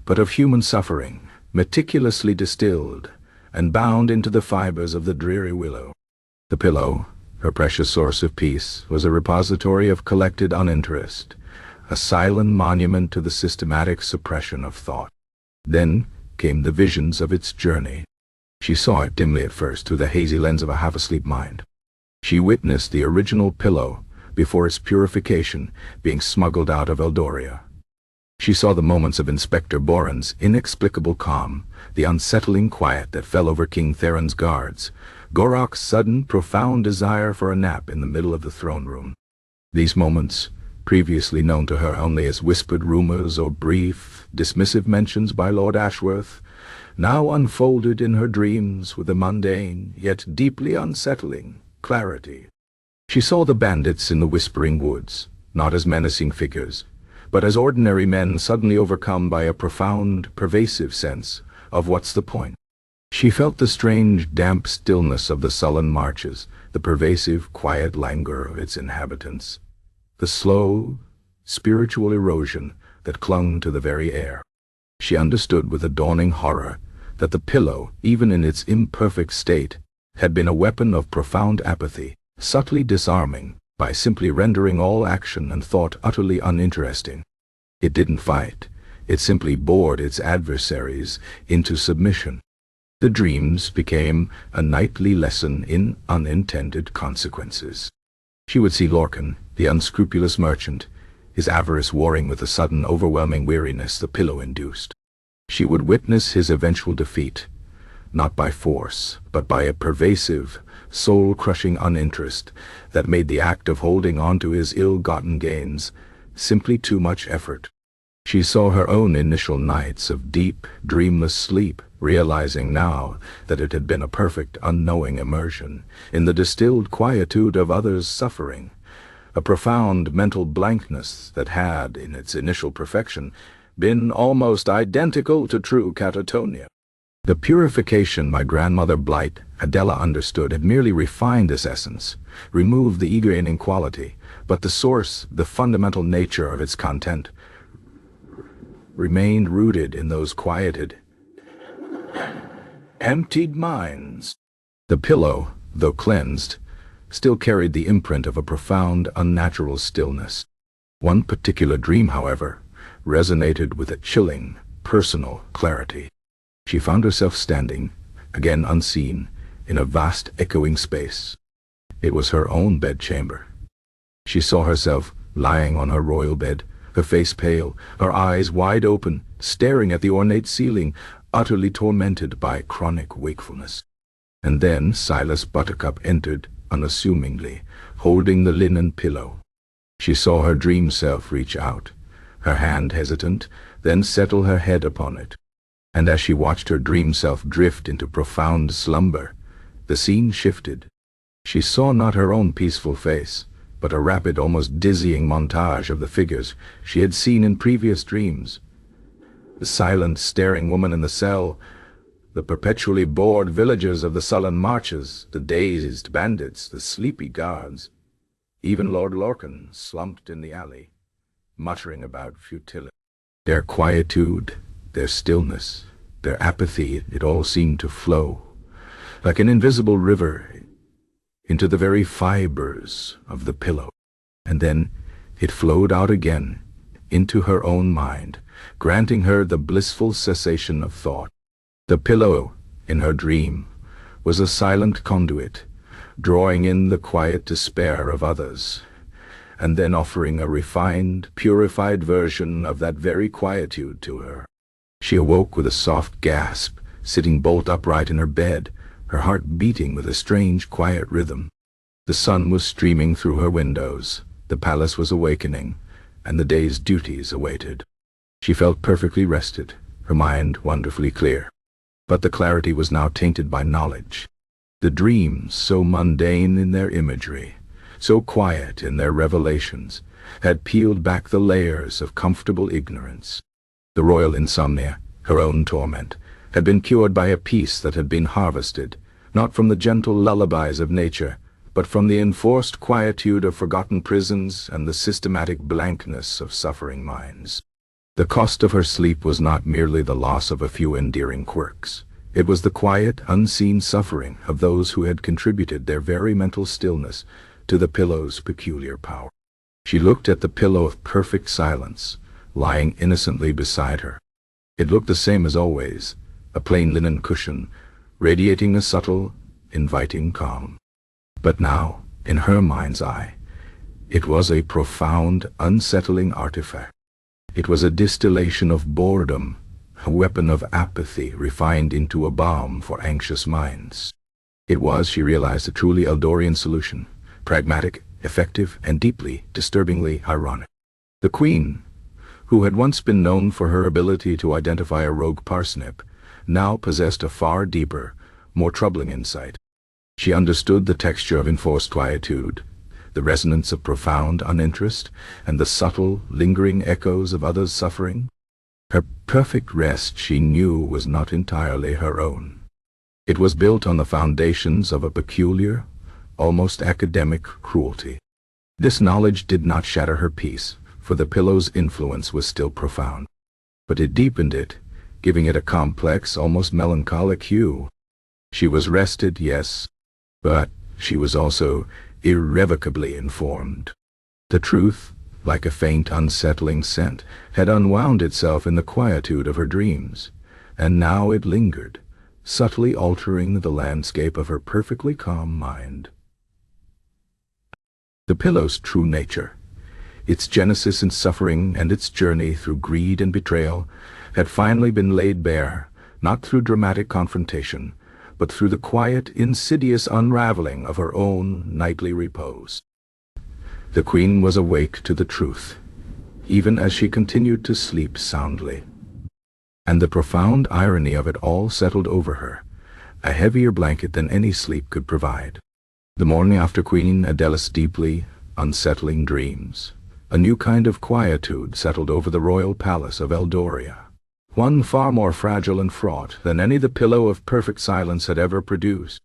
but of human suffering, meticulously distilled and bound into the fibers of the dreary willow. The pillow, her precious source of peace, was a repository of collected uninterest, a silent monument to the systematic suppression of thought. Then came the visions of its journey. She saw it dimly at first through the hazy lens of a half-asleep mind. She witnessed the original pillow, before its purification, being smuggled out of Eldoria. She saw the moments of Inspector Boren's inexplicable calm, the unsettling quiet that fell over King Theron's guards, Gorok's sudden, profound desire for a nap in the middle of the throne room. These moments, previously known to her only as whispered rumors or brief, dismissive mentions by Lord Ashworth, now unfolded in her dreams with a mundane, yet deeply unsettling, clarity. She saw the bandits in the Whispering Woods, not as menacing figures, but as ordinary men suddenly overcome by a profound, pervasive sense of what's the point. She felt the strange, damp stillness of the sullen marches, the pervasive, quiet languor of its inhabitants, the slow, spiritual erosion that clung to the very air. She understood with a dawning horror that the pillow, even in its imperfect state, had been a weapon of profound apathy, subtly disarming, by simply rendering all action and thought utterly uninteresting. It didn't fight. It simply bored its adversaries into submission. The dreams became a nightly lesson in unintended consequences. She would see Lorcan, the unscrupulous merchant, his avarice warring with the sudden, overwhelming weariness the pillow induced. She would witness his eventual defeat, not by force, but by a pervasive, soul-crushing uninterest that made the act of holding on to his ill-gotten gains simply too much effort. She saw her own initial nights of deep, dreamless sleep, realizing now that it had been a perfect, unknowing immersion in the distilled quietude of others' suffering, a profound mental blankness that had, in its initial perfection, been almost identical to true catatonia. The purification my grandmother Blight, Adela understood, had merely refined this essence, removed the ego-gaining quality, but the source, the fundamental nature of its content, remained rooted in those quieted, emptied minds. The pillow, though cleansed, still carried the imprint of a profound, unnatural stillness. One particular dream, however, resonated with a chilling, personal clarity. She found herself standing, again unseen, in a vast echoing space. It was her own bedchamber. She saw herself lying on her royal bed, her face pale, her eyes wide open, staring at the ornate ceiling, utterly tormented by chronic wakefulness. And then Silas Buttercup entered, unassumingly, holding the linen pillow. She saw her dream self reach out, her hand hesitant, then settle her head upon it. And as she watched her dream self drift into profound slumber, the scene shifted. She saw not her own peaceful face, but a rapid, almost dizzying montage of the figures she had seen in previous dreams. The silent, staring woman in the cell, the perpetually bored villagers of the sullen marches, the dazed bandits, the sleepy guards. Even Lord Lorcan slumped in the alley, muttering about futility. Their quietude, their stillness, their apathy, it all seemed to flow, like an invisible river, into the very fibers of the pillow. And then it flowed out again, into her own mind, granting her the blissful cessation of thought. The pillow, in her dream, was a silent conduit, drawing in the quiet despair of others, and then offering a refined, purified version of that very quietude to her. She awoke with a soft gasp, sitting bolt upright in her bed, her heart beating with a strange, quiet rhythm. The sun was streaming through her windows, the palace was awakening, and the day's duties awaited. She felt perfectly rested, her mind wonderfully clear. But the clarity was now tainted by knowledge. The dreams, so mundane in their imagery, so quiet in their revelations, had peeled back the layers of comfortable ignorance. The royal insomnia, her own torment, had been cured by a peace that had been harvested, not from the gentle lullabies of nature, but from the enforced quietude of forgotten prisons and the systematic blankness of suffering minds. The cost of her sleep was not merely the loss of a few endearing quirks. It was the quiet, unseen suffering of those who had contributed their very mental stillness to the pillow's peculiar power. She looked at the pillow of perfect silence, lying innocently beside her. It looked the same as always, a plain linen cushion, radiating a subtle, inviting calm. But now, in her mind's eye, it was a profound, unsettling artifact. It was a distillation of boredom, a weapon of apathy refined into a balm for anxious minds. It was, she realized, a truly Eldorian solution, pragmatic, effective, and deeply, disturbingly ironic. The Queen, who had once been known for her ability to identify a rogue parsnip, now possessed a far deeper, more troubling insight. She understood the texture of enforced quietude, the resonance of profound uninterest, and the subtle, lingering echoes of others' suffering. Her perfect rest, she knew, was not entirely her own. It was built on the foundations of a peculiar, almost academic cruelty. This knowledge did not shatter her peace, for the pillow's influence was still profound. But it deepened it, giving it a complex, almost melancholic hue. She was rested, yes, but she was also irrevocably informed. The truth, like a faint, unsettling scent, had unwound itself in the quietude of her dreams, and now it lingered, subtly altering the landscape of her perfectly calm mind. The pillow's true nature, its genesis in suffering and its journey through greed and betrayal, had finally been laid bare, not through dramatic confrontation, but through the quiet, insidious unraveling of her own nightly repose. The Queen was awake to the truth, even as she continued to sleep soundly. And the profound irony of it all settled over her, a heavier blanket than any sleep could provide. The morning after Queen Adela's deeply unsettling dreams, a new kind of quietude settled over the royal palace of Eldoria, one far more fragile and fraught than any the pillow of perfect silence had ever produced.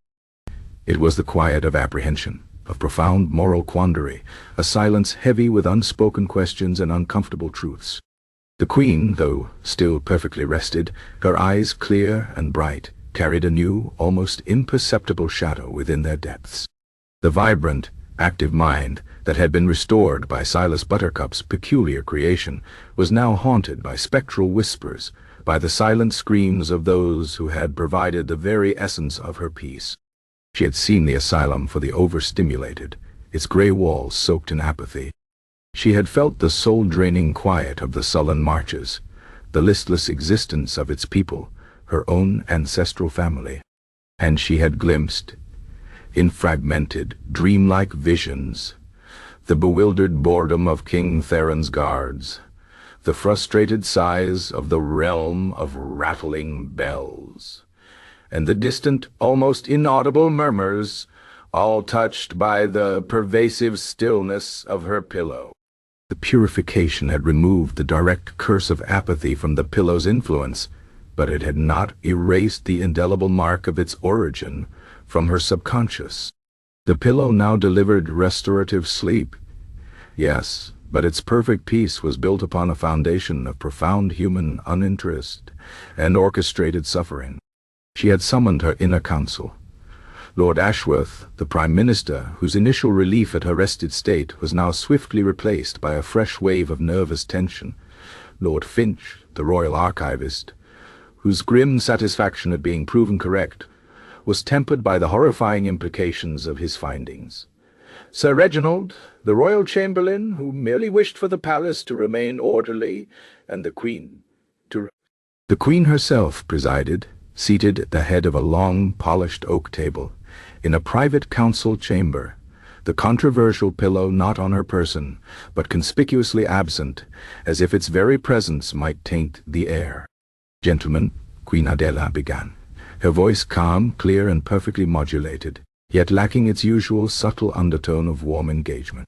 It was the quiet of apprehension, of profound moral quandary, a silence heavy with unspoken questions and uncomfortable truths. The Queen, though still perfectly rested, her eyes clear and bright, carried a new, almost imperceptible shadow within their depths. The vibrant, active mind that had been restored by Silas Buttercup's peculiar creation was now haunted by spectral whispers, by the silent screams of those who had provided the very essence of her peace. She had seen the asylum for the overstimulated, its gray walls soaked in apathy. She had felt the soul-draining quiet of the sullen marches, the listless existence of its people, her own ancestral family. And she had glimpsed, in fragmented, dreamlike visions, the bewildered boredom of King Theron's guards, the frustrated sighs of the realm of rattling bells, and the distant, almost inaudible murmurs, all touched by the pervasive stillness of her pillow. The purification had removed the direct curse of apathy from the pillow's influence, but it had not erased the indelible mark of its origin from her subconscious. The pillow now delivered restorative sleep, yes, but its perfect peace was built upon a foundation of profound human uninterest and orchestrated suffering. She had summoned her inner council. Lord Ashworth, the Prime Minister, whose initial relief at her rested state was now swiftly replaced by a fresh wave of nervous tension. Lord Finch, the Royal Archivist, whose grim satisfaction at being proven correct was tempered by the horrifying implications of his findings. Sir Reginald, the Royal Chamberlain, who merely wished for the palace to remain orderly, and the Queen to... The Queen herself presided, seated at the head of a long, polished oak table, in a private council chamber, the controversial pillow not on her person, but conspicuously absent, as if its very presence might taint the air. "Gentlemen," Queen Adela began, her voice calm, clear, and perfectly modulated, yet lacking its usual subtle undertone of warm engagement.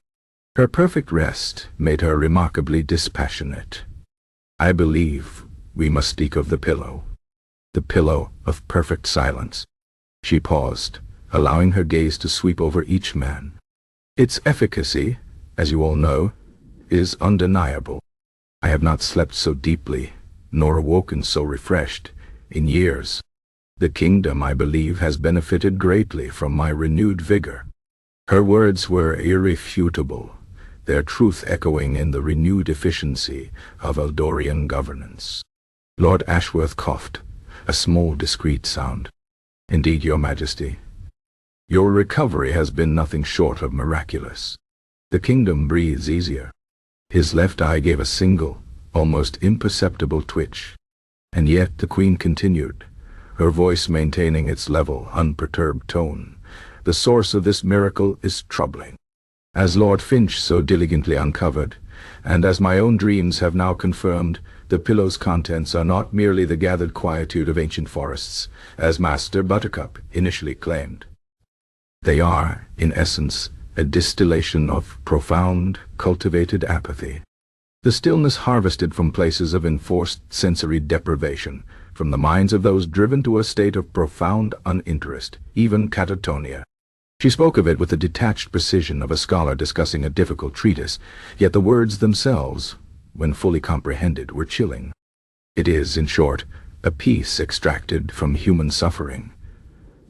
Her perfect rest made her remarkably dispassionate. "I believe we must speak of the pillow of perfect silence." She paused, allowing her gaze to sweep over each man. "Its efficacy, as you all know, is undeniable. I have not slept so deeply, nor awoken so refreshed, in years. The kingdom, I believe, has benefited greatly from my renewed vigor." Her words were irrefutable, their truth echoing in the renewed efficiency of Eldorian governance. Lord Ashworth coughed, A small, discreet sound. Indeed, Your Majesty. Your recovery has been nothing short of miraculous. The kingdom breathes easier. His left eye gave a single, almost imperceptible twitch. And yet the Queen continued, her voice maintaining its level, unperturbed tone. The source of this miracle is troubling. As Lord Finch so diligently uncovered, and as my own dreams have now confirmed, the pillow's contents are not merely the gathered quietude of ancient forests, as Master Buttercup initially claimed. They are, in essence, a distillation of profound, cultivated apathy. The stillness harvested from places of enforced sensory deprivation, from the minds of those driven to a state of profound uninterest, even catatonia. She spoke of it with the detached precision of a scholar discussing a difficult treatise, yet the words themselves, when fully comprehended, were chilling. It is, in short, a peace extracted from human suffering,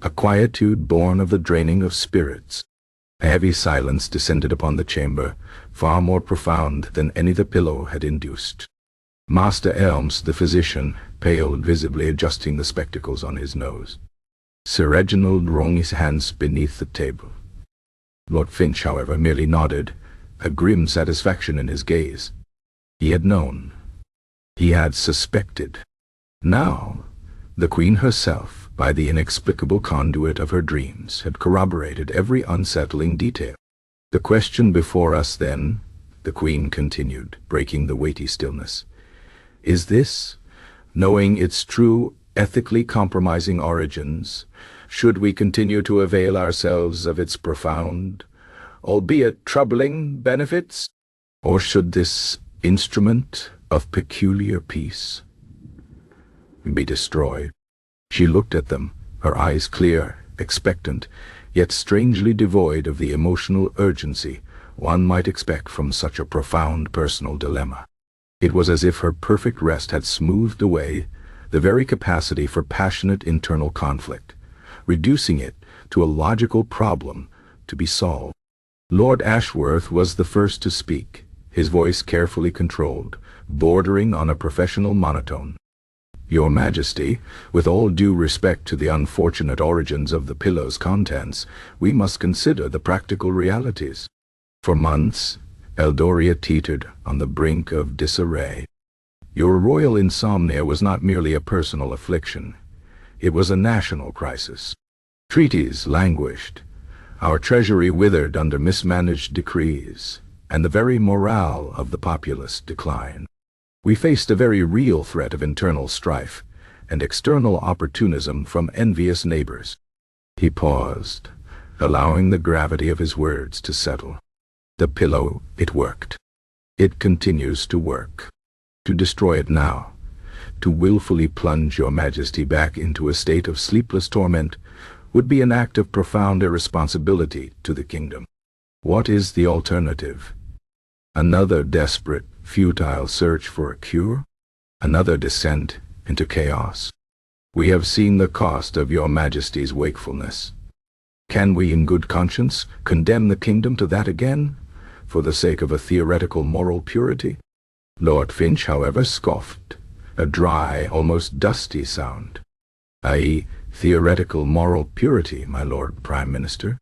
a quietude born of the draining of spirits. A heavy silence descended upon the chamber, far more profound than any the pillow had induced. Master Elmes, the physician, paled visibly, adjusting the spectacles on his nose. Sir Reginald wrung his hands beneath the table. Lord Finch, however, merely nodded, a grim satisfaction in his gaze. He had known. He had suspected. Now, the Queen herself, by the inexplicable conduit of her dreams, had corroborated every unsettling detail. The question before us, then, the Queen continued, breaking the weighty stillness, is this, knowing its true, ethically compromising origins, should we continue to avail ourselves of its profound, albeit troubling, benefits? Or should this instrument of peculiar peace be destroyed? She looked at them, her eyes clear, expectant, yet strangely devoid of the emotional urgency one might expect from such a profound personal dilemma. It was as if her perfect rest had smoothed away the very capacity for passionate internal conflict, reducing it to a logical problem to be solved. Lord Ashworth was the first to speak, his voice carefully controlled, bordering on a professional monotone. Your Majesty, with all due respect to the unfortunate origins of the pillow's contents, we must consider the practical realities. For months, Eldoria teetered on the brink of disarray. Your royal insomnia was not merely a personal affliction. It was a national crisis. Treaties languished. Our treasury withered under mismanaged decrees, and the very morale of the populace declined. We faced a very real threat of internal strife and external opportunism from envious neighbors. He paused, allowing the gravity of his words to settle. The pillow, it worked. It continues to work. To destroy it now, to willfully plunge Your Majesty back into a state of sleepless torment, would be an act of profound irresponsibility to the kingdom. What is the alternative? Another desperate, futile search for a cure? Another descent into chaos? We have seen the cost of Your Majesty's wakefulness. Can we in good conscience condemn the kingdom to that again, for the sake of a theoretical moral purity? Lord Finch, however, scoffed, a dry, almost dusty sound. I.e., theoretical moral purity, my Lord Prime Minister?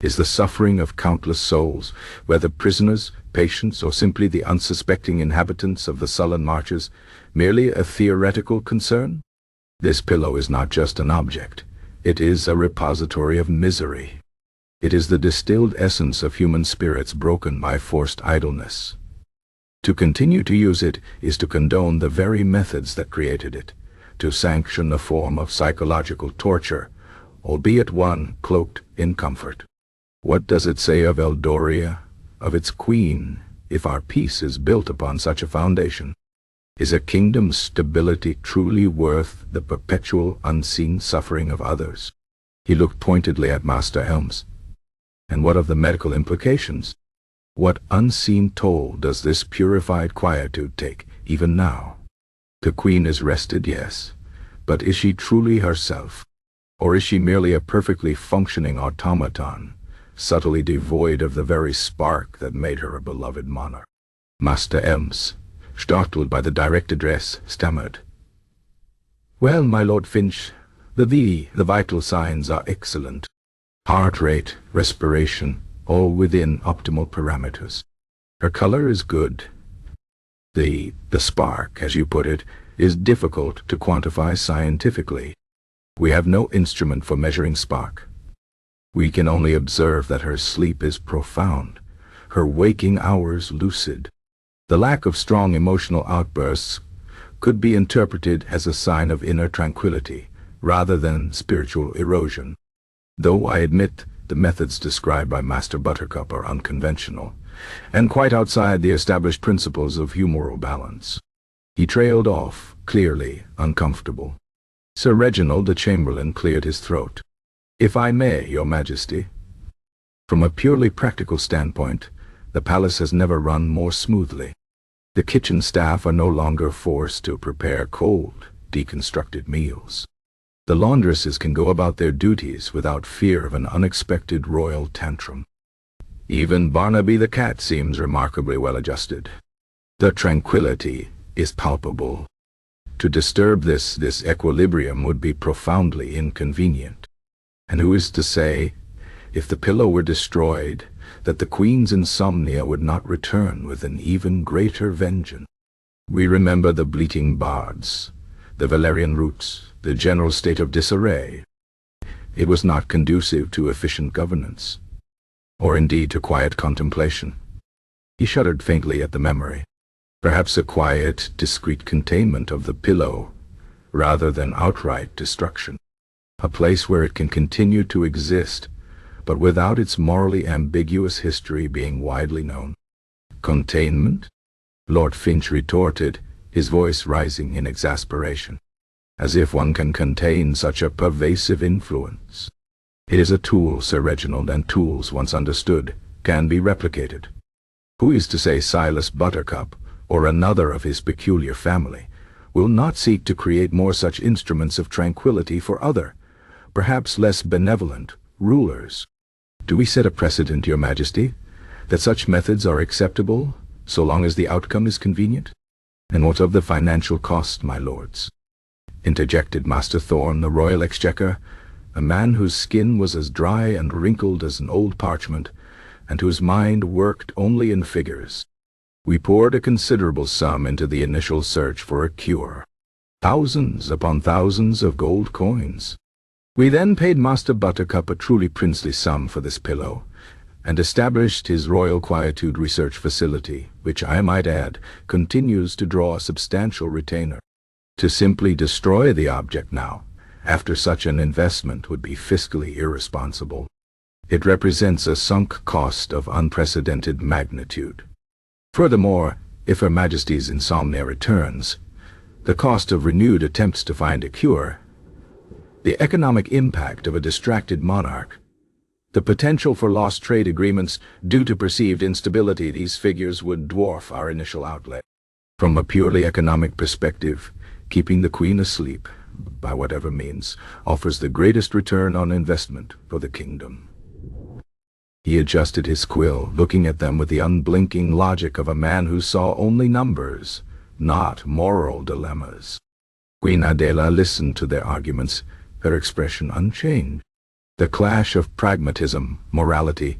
Is the suffering of countless souls, whether prisoners, patients, or simply the unsuspecting inhabitants of the sullen marches, merely a theoretical concern? This pillow is not just an object. It is a repository of misery. It is the distilled essence of human spirits broken by forced idleness. To continue to use it is to condone the very methods that created it, to sanction a form of psychological torture, albeit one cloaked in comfort. What does it say of Eldoria, of its queen, if our peace is built upon such a foundation? Is a kingdom's stability truly worth the perpetual unseen suffering of others? He looked pointedly at Master Elmes. And what of the medical implications? What unseen toll does this purified quietude take, even now? The Queen is rested, yes, but is she truly herself? Or is she merely a perfectly functioning automaton, subtly devoid of the very spark that made her a beloved monarch? Master Elmes, startled by the direct address, stammered, Well, my Lord Finch, the vital signs are excellent. Heart rate, respiration, all within optimal parameters. Her color is good. The spark, as you put it, is difficult to quantify scientifically. We have no instrument for measuring spark. We can only observe that her sleep is profound, her waking hours lucid. The lack of strong emotional outbursts could be interpreted as a sign of inner tranquility, rather than spiritual erosion. Though I admit the methods described by Master Buttercup are unconventional, and quite outside the established principles of humoral balance. He trailed off, clearly uncomfortable. Sir Reginald the Chamberlain cleared his throat. "If I may, Your Majesty." From a purely practical standpoint, the palace has never run more smoothly. The kitchen staff are no longer forced to prepare cold, deconstructed meals. The laundresses can go about their duties without fear of an unexpected royal tantrum. Even Barnaby the cat seems remarkably well adjusted. The tranquility is palpable. To disturb this equilibrium would be profoundly inconvenient. And who is to say, if the pillow were destroyed, that the Queen's insomnia would not return with an even greater vengeance? We remember the bleating bards, the valerian roots, the general state of disarray. It was not conducive to efficient governance, or indeed to quiet contemplation. He shuddered faintly at the memory. Perhaps a quiet, discreet containment of the pillow, rather than outright destruction. A place where it can continue to exist, but without its morally ambiguous history being widely known. Containment? Lord Finch retorted, his voice rising in exasperation. As if one can contain such a pervasive influence. It is a tool, Sir Reginald, and tools, once understood, can be replicated. Who is to say Silas Buttercup, or another of his peculiar family, will not seek to create more such instruments of tranquility for other, perhaps less benevolent, rulers? Do we set a precedent, Your Majesty, that such methods are acceptable, so long as the outcome is convenient? And what of the financial cost, my lords? Interjected Master Thorne, the Royal Exchequer, a man whose skin was as dry and wrinkled as an old parchment, and whose mind worked only in figures. We poured a considerable sum into the initial search for a cure. Thousands upon thousands of gold coins. We then paid Master Buttercup a truly princely sum for this pillow, and established his Royal Quietude Research Facility, which, I might add, continues to draw a substantial retainer. To simply destroy the object now, after such an investment, would be fiscally irresponsible. It represents a sunk cost of unprecedented magnitude. Furthermore, if Her Majesty's insomnia returns, the cost of renewed attempts to find a cure, the economic impact of a distracted monarch, the potential for lost trade agreements due to perceived instability, these figures would dwarf our initial outlay. From a purely economic perspective, keeping the Queen asleep, by whatever means, offers the greatest return on investment for the kingdom. He adjusted his quill, looking at them with the unblinking logic of a man who saw only numbers, not moral dilemmas. Queen Adela listened to their arguments, her expression unchanged. The clash of pragmatism, morality,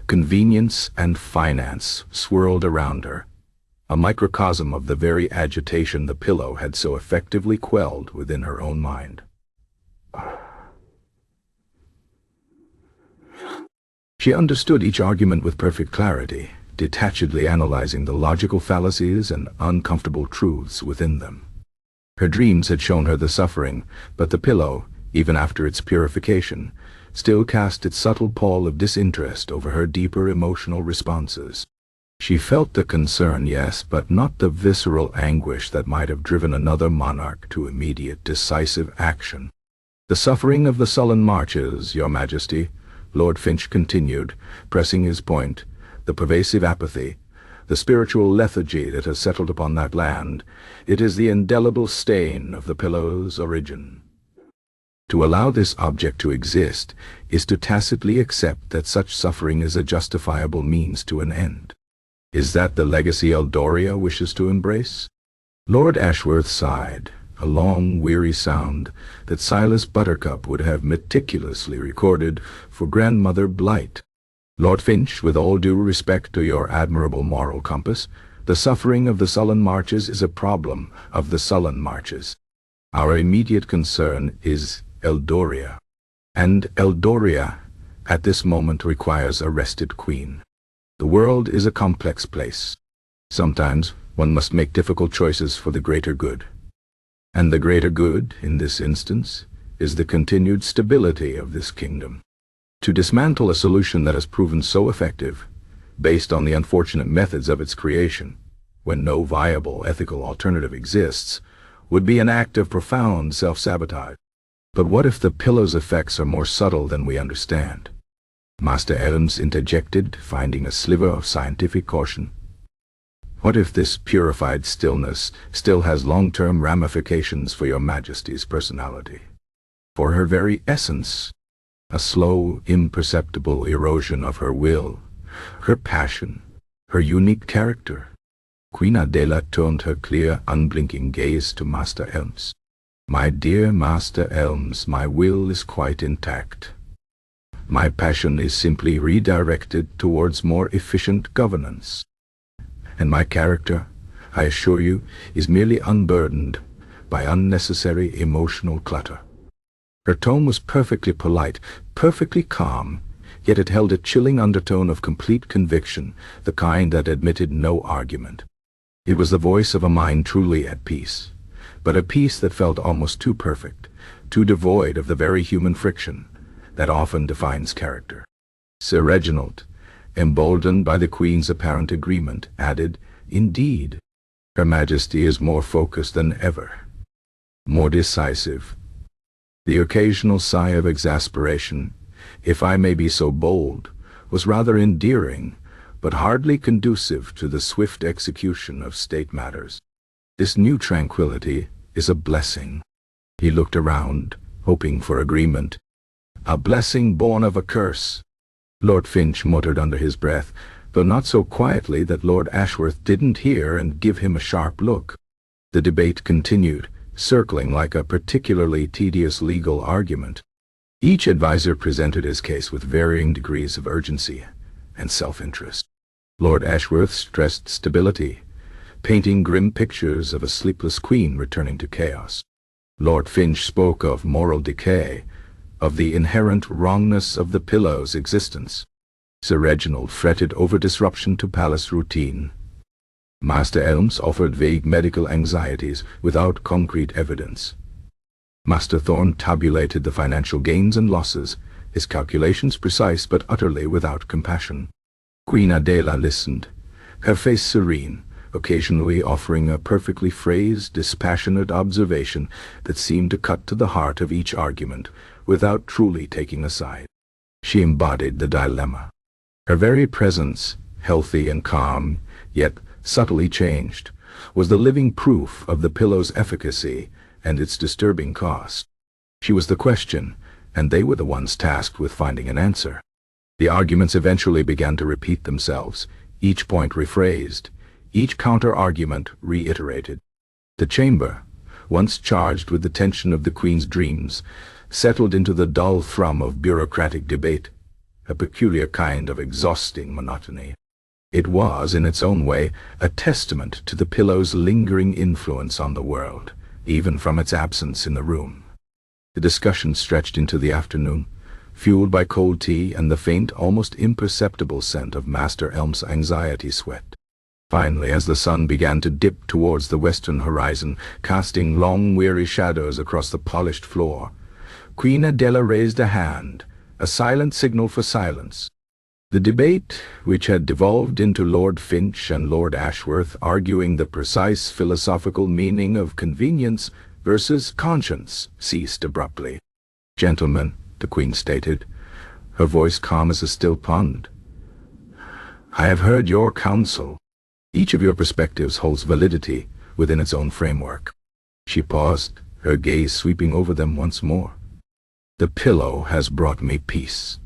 convenience, and finance swirled around her, a microcosm of the very agitation the pillow had so effectively quelled within her own mind. She understood each argument with perfect clarity, detachedly analyzing the logical fallacies and uncomfortable truths within them. Her dreams had shown her the suffering, but the pillow, even after its purification, still cast its subtle pall of disinterest over her deeper emotional responses. She felt the concern, yes, but not the visceral anguish that might have driven another monarch to immediate, decisive action. The suffering of the sullen marches, Your Majesty, Lord Finch continued, pressing his point, the pervasive apathy, the spiritual lethargy that has settled upon that land, it is the indelible stain of the pillow's origin. To allow this object to exist is to tacitly accept that such suffering is a justifiable means to an end. Is that the legacy Eldoria wishes to embrace? Lord Ashworth sighed, a long, weary sound that Silas Buttercup would have meticulously recorded for Grandmother Blight. Lord Finch, with all due respect to your admirable moral compass, the suffering of the sullen marches is a problem of the sullen marches. Our immediate concern is Eldoria. And Eldoria, at this moment, requires a rested queen. The world is a complex place. Sometimes one must make difficult choices for the greater good. And the greater good, in this instance, is the continued stability of this kingdom. To dismantle a solution that has proven so effective, based on the unfortunate methods of its creation, when no viable ethical alternative exists, would be an act of profound self-sabotage. But what if the pillow's effects are more subtle than we understand? Master Elms interjected, finding a sliver of scientific caution. What if this purified stillness still has long-term ramifications for your Majesty's personality? For her very essence, a slow, imperceptible erosion of her will, her passion, her unique character. Queen Adela turned her clear, unblinking gaze to Master Elms. My dear Master Elms, my will is quite intact. My passion is simply redirected towards more efficient governance. And my character, I assure you, is merely unburdened by unnecessary emotional clutter. Her tone was perfectly polite, perfectly calm, yet it held a chilling undertone of complete conviction, the kind that admitted no argument. It was the voice of a mind truly at peace, but a peace that felt almost too perfect, too devoid of the very human friction that often defines character. Sir Reginald, emboldened by the Queen's apparent agreement, added, "Indeed, Her Majesty is more focused than ever, more decisive." The occasional sigh of exasperation, if I may be so bold, was rather endearing, but hardly conducive to the swift execution of state matters. This new tranquility is a blessing. He looked around, hoping for agreement. A blessing born of a curse, Lord Finch muttered under his breath, though not so quietly that Lord Ashworth didn't hear and give him a sharp look. The debate continued, circling like a particularly tedious legal argument. Each advisor presented his case with varying degrees of urgency and self-interest. Lord Ashworth stressed stability, painting grim pictures of a sleepless queen returning to chaos. Lord Finch spoke of moral decay, of the inherent wrongness of the pillow's existence. Sir Reginald fretted over disruption to palace routine. Master Elms offered vague medical anxieties without concrete evidence. Master Thorne tabulated the financial gains and losses, his calculations precise but utterly without compassion. Queen Adela listened, her face serene, occasionally offering a perfectly phrased, dispassionate observation that seemed to cut to the heart of each argument, without truly taking a side. She embodied the dilemma. Her very presence, healthy and calm, yet subtly changed, was the living proof of the pillow's efficacy and its disturbing cost. She was the question, and they were the ones tasked with finding an answer. The arguments eventually began to repeat themselves, each point rephrased, each counter-argument reiterated. The chamber, once charged with the tension of the Queen's dreams, settled into the dull thrum of bureaucratic debate, a peculiar kind of exhausting monotony. It was, in its own way, a testament to the pillow's lingering influence on the world, even from its absence in the room. The discussion stretched into the afternoon, fueled by cold tea and the faint, almost imperceptible scent of Master Elm's anxiety sweat. Finally, as the sun began to dip towards the western horizon, casting long, weary shadows across the polished floor, Queen Adela raised a hand, a silent signal for silence. The debate, which had devolved into Lord Finch and Lord Ashworth arguing the precise philosophical meaning of convenience versus conscience, ceased abruptly. "Gentlemen," the Queen stated, her voice calm as a still pond, "I have heard your counsel. Each of your perspectives holds validity within its own framework." She paused, her gaze sweeping over them once more. "The pillow has brought me peace.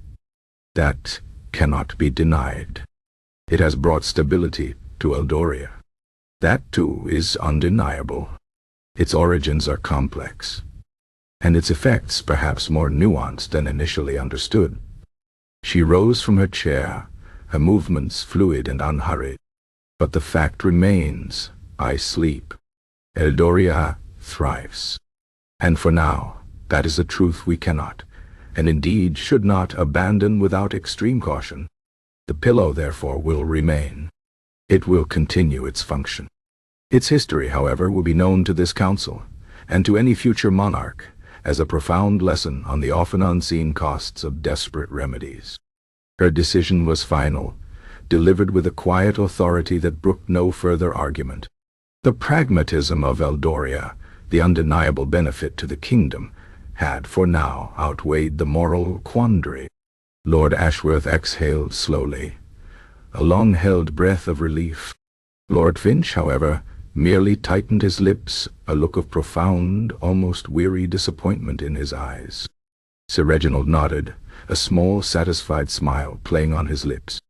That cannot be denied. It has brought stability to Eldoria. That too is undeniable. Its origins are complex, and its effects perhaps more nuanced than initially understood. She rose from her chair, her movements fluid and unhurried. But the fact remains, I sleep. Eldoria thrives. And for now, that is a truth we cannot, and indeed should not, abandon without extreme caution. The pillow, therefore, will remain. It will continue its function. Its history, however, will be known to this council, and to any future monarch, as a profound lesson on the often unseen costs of desperate remedies. Her decision was final, delivered with a quiet authority that brooked no further argument. The pragmatism of Eldoria, the undeniable benefit to the kingdom, had for now outweighed the moral quandary. Lord Ashworth exhaled slowly, a long-held breath of relief. Lord Finch, however, merely tightened his lips, a look of profound, almost weary disappointment in his eyes. Sir Reginald nodded, a small, satisfied smile playing on his lips.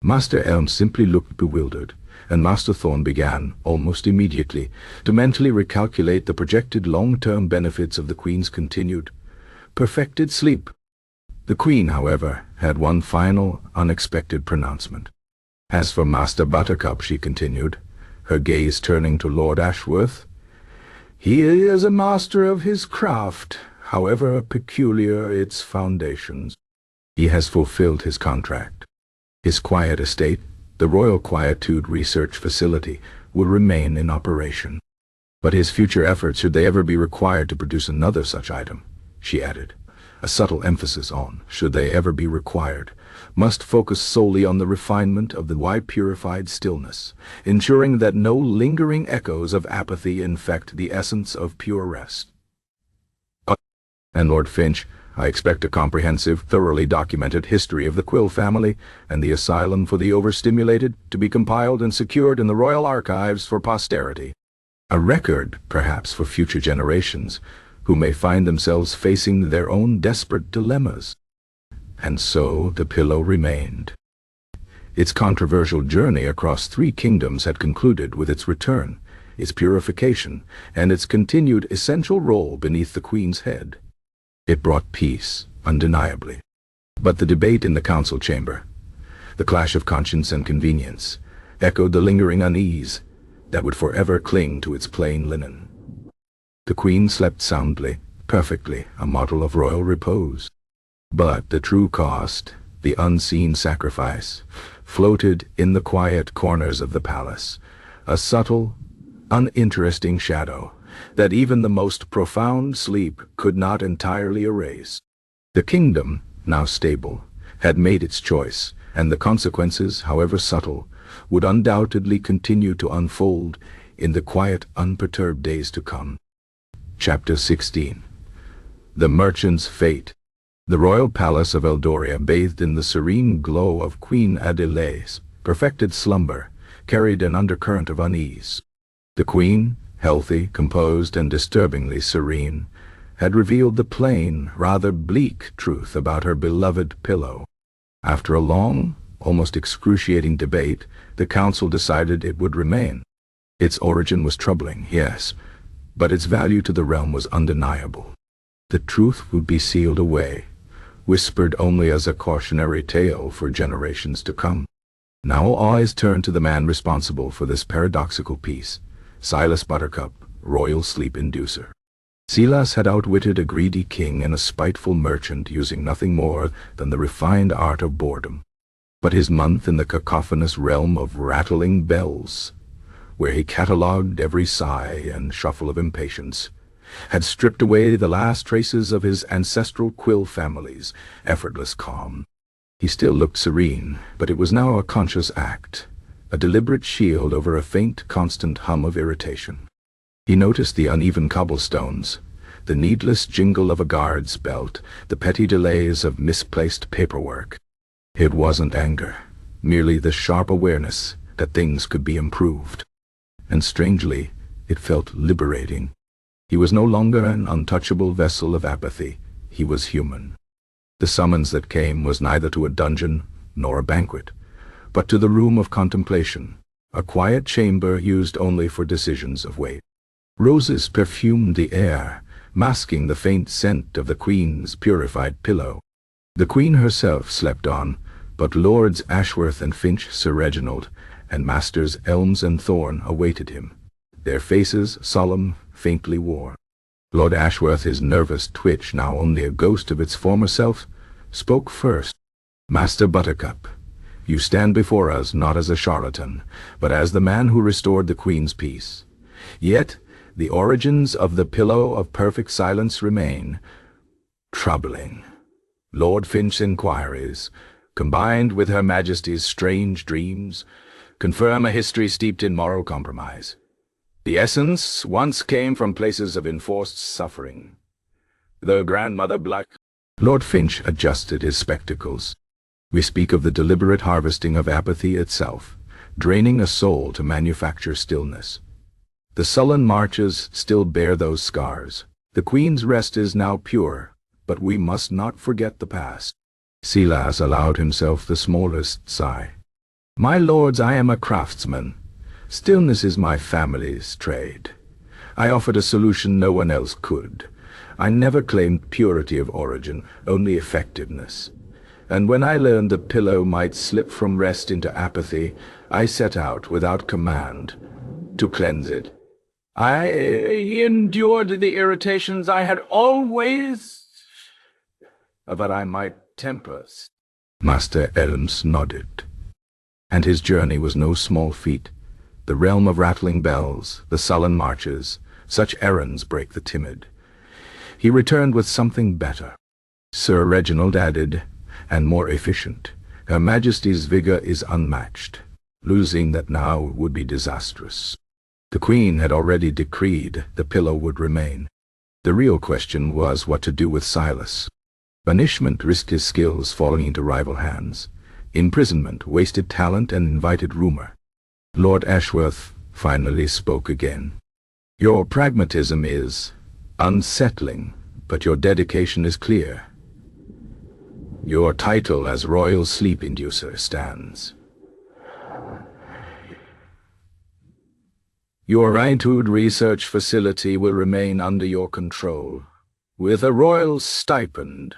Master Elm simply looked bewildered, and Master Thorn began, almost immediately, to mentally recalculate the projected long-term benefits of the Queen's continued, perfected sleep. The Queen, however, had one final, unexpected pronouncement. As for Master Buttercup, she continued, her gaze turning to Lord Ashworth, he is a master of his craft, however peculiar its foundations. He has fulfilled his contract. His quiet estate, the Royal Quietude Research Facility, will remain in operation. But his future efforts, should they ever be required to produce another such item, she added, a subtle emphasis on, should they ever be required, must focus solely on the refinement of the purified stillness, ensuring that no lingering echoes of apathy infect the essence of pure rest. And Lord Finch, I expect a comprehensive, thoroughly documented history of the Quill family and the asylum for the overstimulated to be compiled and secured in the Royal Archives for posterity. A record, perhaps, for future generations, who may find themselves facing their own desperate dilemmas. And so the pillow remained. Its controversial journey across 3 kingdoms had concluded with its return, its purification, and its continued essential role beneath the Queen's head. It brought peace, undeniably. But the debate in the council chamber, the clash of conscience and convenience, echoed the lingering unease that would forever cling to its plain linen. The Queen slept soundly, perfectly, a model of royal repose. But the true cost, the unseen sacrifice, floated in the quiet corners of the palace, a subtle, uninteresting shadow that even the most profound sleep could not entirely erase. The kingdom, now stable, had made its choice, and the consequences, however subtle, would undoubtedly continue to unfold in the quiet, unperturbed days to come. Chapter 16. The Merchant's Fate. The royal palace of Eldoria, bathed in the serene glow of Queen Adelaide's perfected slumber, carried an undercurrent of unease. The Queen, healthy, composed, and disturbingly serene, had revealed the plain, rather bleak truth about her beloved pillow. After a long, almost excruciating debate, the council decided it would remain. Its origin was troubling, yes, but its value to the realm was undeniable. The truth would be sealed away, whispered only as a cautionary tale for generations to come. Now all eyes turned to the man responsible for this paradoxical piece, Silas Buttercup, royal sleep-inducer. Silas had outwitted a greedy king and a spiteful merchant using nothing more than the refined art of boredom. But his month in the cacophonous realm of rattling bells, where he catalogued every sigh and shuffle of impatience, had stripped away the last traces of his ancestral Quill family's effortless calm. He still looked serene, but it was now a conscious act, a deliberate shield over a faint, constant hum of irritation. He noticed the uneven cobblestones, the needless jingle of a guard's belt, the petty delays of misplaced paperwork. It wasn't anger, merely the sharp awareness that things could be improved. And strangely, it felt liberating. He was no longer an untouchable vessel of apathy. He was human. The summons that came was neither to a dungeon nor a banquet, but to the room of contemplation, a quiet chamber used only for decisions of weight. Roses perfumed the air, masking the faint scent of the Queen's purified pillow. The Queen herself slept on, but Lords Ashworth and Finch, Sir Reginald, and Masters Elms and Thorn awaited him, their faces solemn, faintly worn. Lord Ashworth, his nervous twitch now only a ghost of its former self, spoke first. "Master Buttercup, you stand before us not as a charlatan, but as the man who restored the Queen's peace. Yet the origins of the Pillow of Perfect Silence remain troubling. Lord Finch's inquiries, combined with Her Majesty's strange dreams, confirm a history steeped in moral compromise. The essence once came from places of enforced suffering. The grandmother Black..." Lord Finch adjusted his spectacles. "We speak of the deliberate harvesting of apathy itself, draining a soul to manufacture stillness. The sullen marches still bear those scars. The Queen's rest is now pure, but we must not forget the past." Silas allowed himself the smallest sigh. "My lords, I am a craftsman. Stillness is my family's trade. I offered a solution no one else could. I never claimed purity of origin, only effectiveness. And when I learned the pillow might slip from rest into apathy, I set out without command to cleanse it. I endured the irritations I had always, that I might temper." Master Elms nodded. And his journey was no small feat. The realm of rattling bells, the sullen marches, such errands break the timid. He returned with something better. Sir Reginald added, "and more efficient. Her Majesty's vigor is unmatched. Losing that now would be disastrous." The Queen had already decreed the pillow would remain. The real question was what to do with Silas. Banishment risked his skills falling into rival hands. Imprisonment wasted talent and invited rumor. Lord Ashworth finally spoke again. "Your pragmatism is unsettling, but your dedication is clear. Your title as Royal Sleep Inducer stands. Your Rhinetude research facility will remain under your control, with a royal stipend,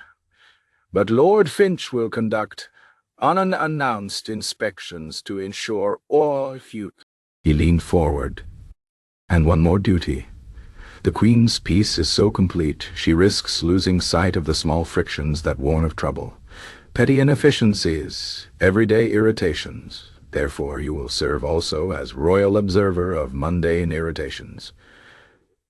but Lord Finch will conduct unannounced inspections to ensure all future." He leaned forward. "And one more duty. The Queen's peace is so complete, she risks losing sight of the small frictions that warn of trouble. Petty inefficiencies, everyday irritations. Therefore you will serve also as royal observer of mundane irritations.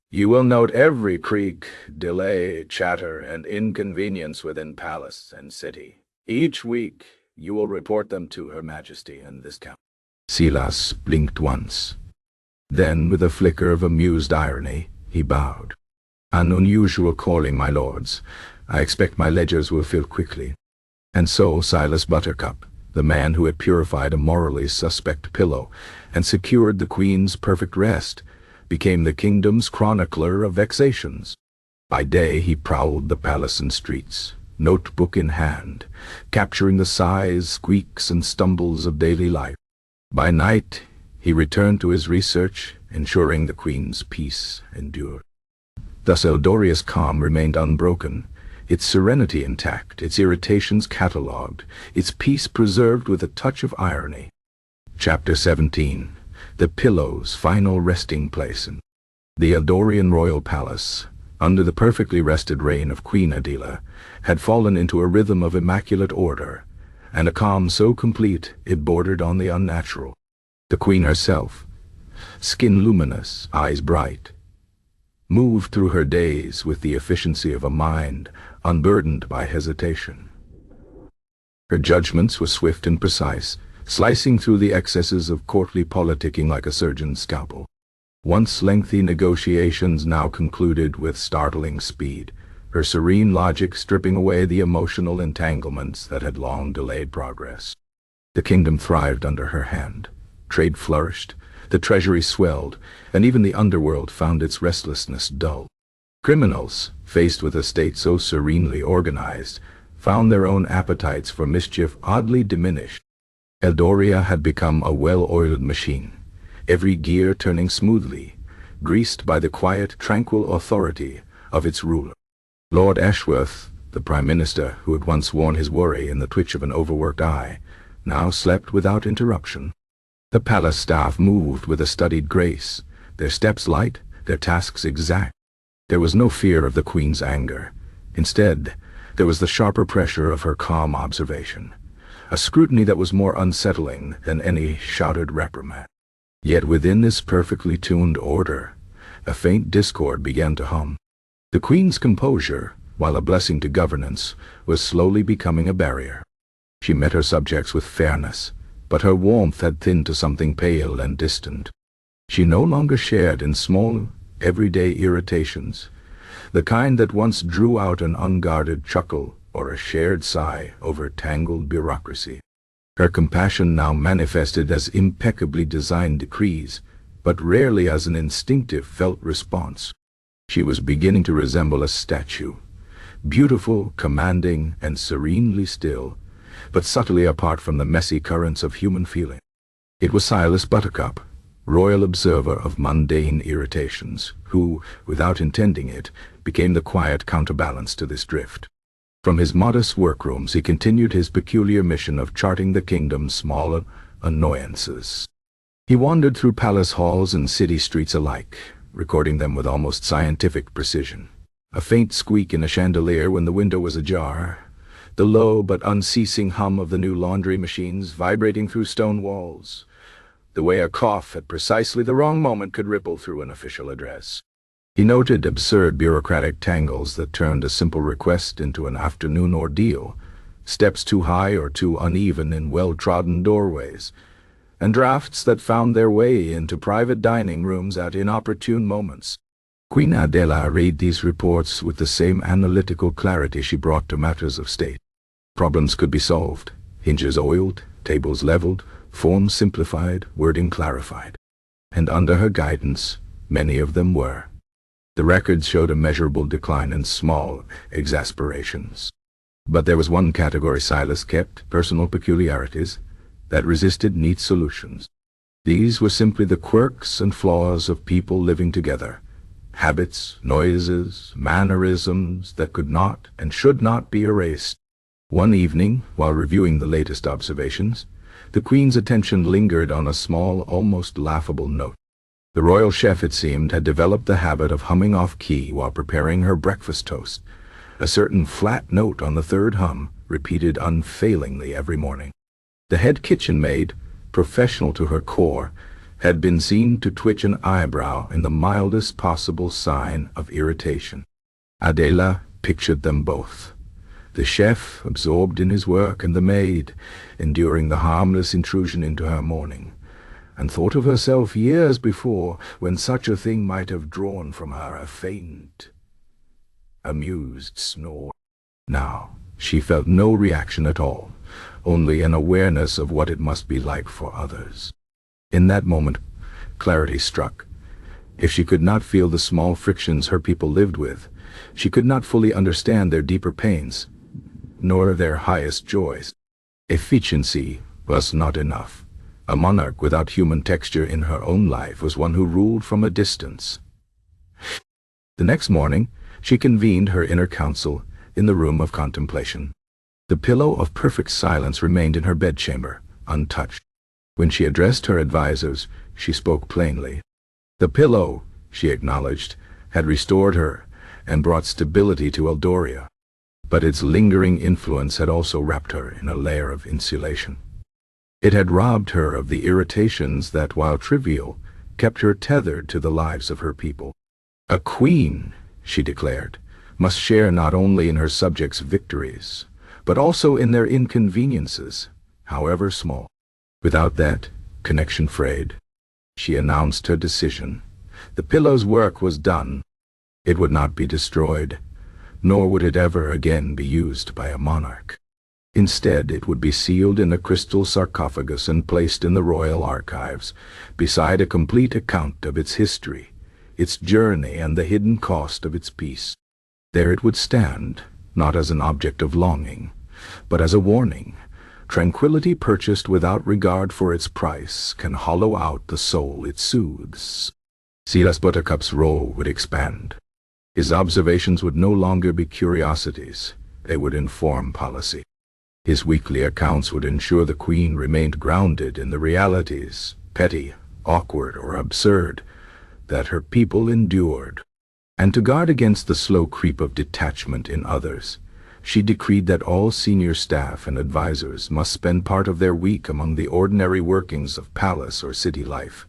You will note every creak, delay, chatter, and inconvenience within palace and city. Each week you will report them to Her Majesty and this council." Silas blinked once. Then, with a flicker of amused irony, he bowed. "An unusual calling, my lords. I expect my ledgers will fill quickly." And so Silas Buttercup, the man who had purified a morally suspect pillow and secured the Queen's perfect rest, became the kingdom's chronicler of vexations. By day he prowled the palace and streets, notebook in hand, capturing the sighs, squeaks, and stumbles of daily life. By night he returned to his research, ensuring the Queen's peace endured. Thus Eldoria's calm remained unbroken, its serenity intact, its irritations catalogued, its peace preserved with a touch of irony. Chapter 17. The Pillow's Final Resting Place. The Eldorian royal palace, under the perfectly rested reign of Queen Adela, had fallen into a rhythm of immaculate order, and a calm so complete it bordered on the unnatural. The Queen herself, skin luminous, eyes bright, moved through her days with the efficiency of a mind unburdened by hesitation. Her judgments were swift and precise, slicing through the excesses of courtly politicking like a surgeon's scalpel. Once lengthy negotiations now concluded with startling speed, her serene logic stripping away the emotional entanglements that had long delayed progress. The kingdom thrived under her hand. Trade flourished, the treasury swelled, and even the underworld found its restlessness dull. Criminals, faced with a state so serenely organized, found their own appetites for mischief oddly diminished. Eldoria had become a well-oiled machine, every gear turning smoothly, greased by the quiet, tranquil authority of its ruler. Lord Ashworth, the Prime Minister who had once worn his worry in the twitch of an overworked eye, now slept without interruption. The palace staff moved with a studied grace, their steps light, their tasks exact. There was no fear of the Queen's anger. Instead, there was the sharper pressure of her calm observation, a scrutiny that was more unsettling than any shouted reprimand. Yet within this perfectly tuned order, a faint discord began to hum. The Queen's composure, while a blessing to governance, was slowly becoming a barrier. She met her subjects with fairness, but her warmth had thinned to something pale and distant. She no longer shared in small, everyday irritations, the kind that once drew out an unguarded chuckle or a shared sigh over tangled bureaucracy. Her compassion now manifested as impeccably designed decrees, but rarely as an instinctive felt response. She was beginning to resemble a statue, beautiful, commanding, and serenely still, but subtly apart from the messy currents of human feeling. It was Silas Buttercup, royal observer of mundane irritations, who, without intending it, became the quiet counterbalance to this drift. From his modest workrooms he continued his peculiar mission of charting the kingdom's smaller annoyances. He wandered through palace halls and city streets alike, recording them with almost scientific precision. A faint squeak in a chandelier when the window was ajar, the low but unceasing hum of the new laundry machines vibrating through stone walls, the way a cough at precisely the wrong moment could ripple through an official address. He noted absurd bureaucratic tangles that turned a simple request into an afternoon ordeal, steps too high or too uneven in well-trodden doorways, and drafts that found their way into private dining rooms at inopportune moments. Queen Adela read these reports with the same analytical clarity she brought to matters of state. Problems could be solved, hinges oiled, tables leveled, forms simplified, wording clarified. And under her guidance, many of them were. The records showed a measurable decline in small exasperations. But there was one category Silas kept, personal peculiarities, that resisted neat solutions. These were simply the quirks and flaws of people living together, habits, noises, mannerisms that could not and should not be erased. One evening, while reviewing the latest observations, the Queen's attention lingered on a small, almost laughable note. The royal chef, it seemed, had developed the habit of humming off-key while preparing her breakfast toast, a certain flat note on the third hum, repeated unfailingly every morning. The head kitchen maid, professional to her core, had been seen to twitch an eyebrow in the mildest possible sign of irritation. Adela pictured them both, the chef absorbed in his work and the maid enduring the harmless intrusion into her morning, and thought of herself years before when such a thing might have drawn from her a faint, amused snore. Now she felt no reaction at all, only an awareness of what it must be like for others. In that moment, clarity struck. If she could not feel the small frictions her people lived with, she could not fully understand their deeper pains, nor their highest joys. Efficiency was not enough. A monarch without human texture in her own life was one who ruled from a distance. The next morning, she convened her inner council in the room of contemplation. The pillow of perfect silence remained in her bedchamber, untouched. When she addressed her advisers, she spoke plainly. The pillow, she acknowledged, had restored her and brought stability to Eldoria, but its lingering influence had also wrapped her in a layer of insulation. It had robbed her of the irritations that, while trivial, kept her tethered to the lives of her people. A queen, she declared, must share not only in her subjects' victories, but also in their inconveniences, however small. Without that, connection frayed. She announced her decision. The pillow's work was done. It would not be destroyed, nor would it ever again be used by a monarch. Instead, it would be sealed in a crystal sarcophagus and placed in the royal archives, beside a complete account of its history, its journey, and the hidden cost of its peace. There it would stand, not as an object of longing, but as a warning. Tranquility purchased without regard for its price can hollow out the soul it soothes. Silas Buttercup's role would expand. His observations would no longer be curiosities, they would inform policy. His weekly accounts would ensure the Queen remained grounded in the realities, petty, awkward, or absurd, that her people endured. And to guard against the slow creep of detachment in others, she decreed that all senior staff and advisors must spend part of their week among the ordinary workings of palace or city life,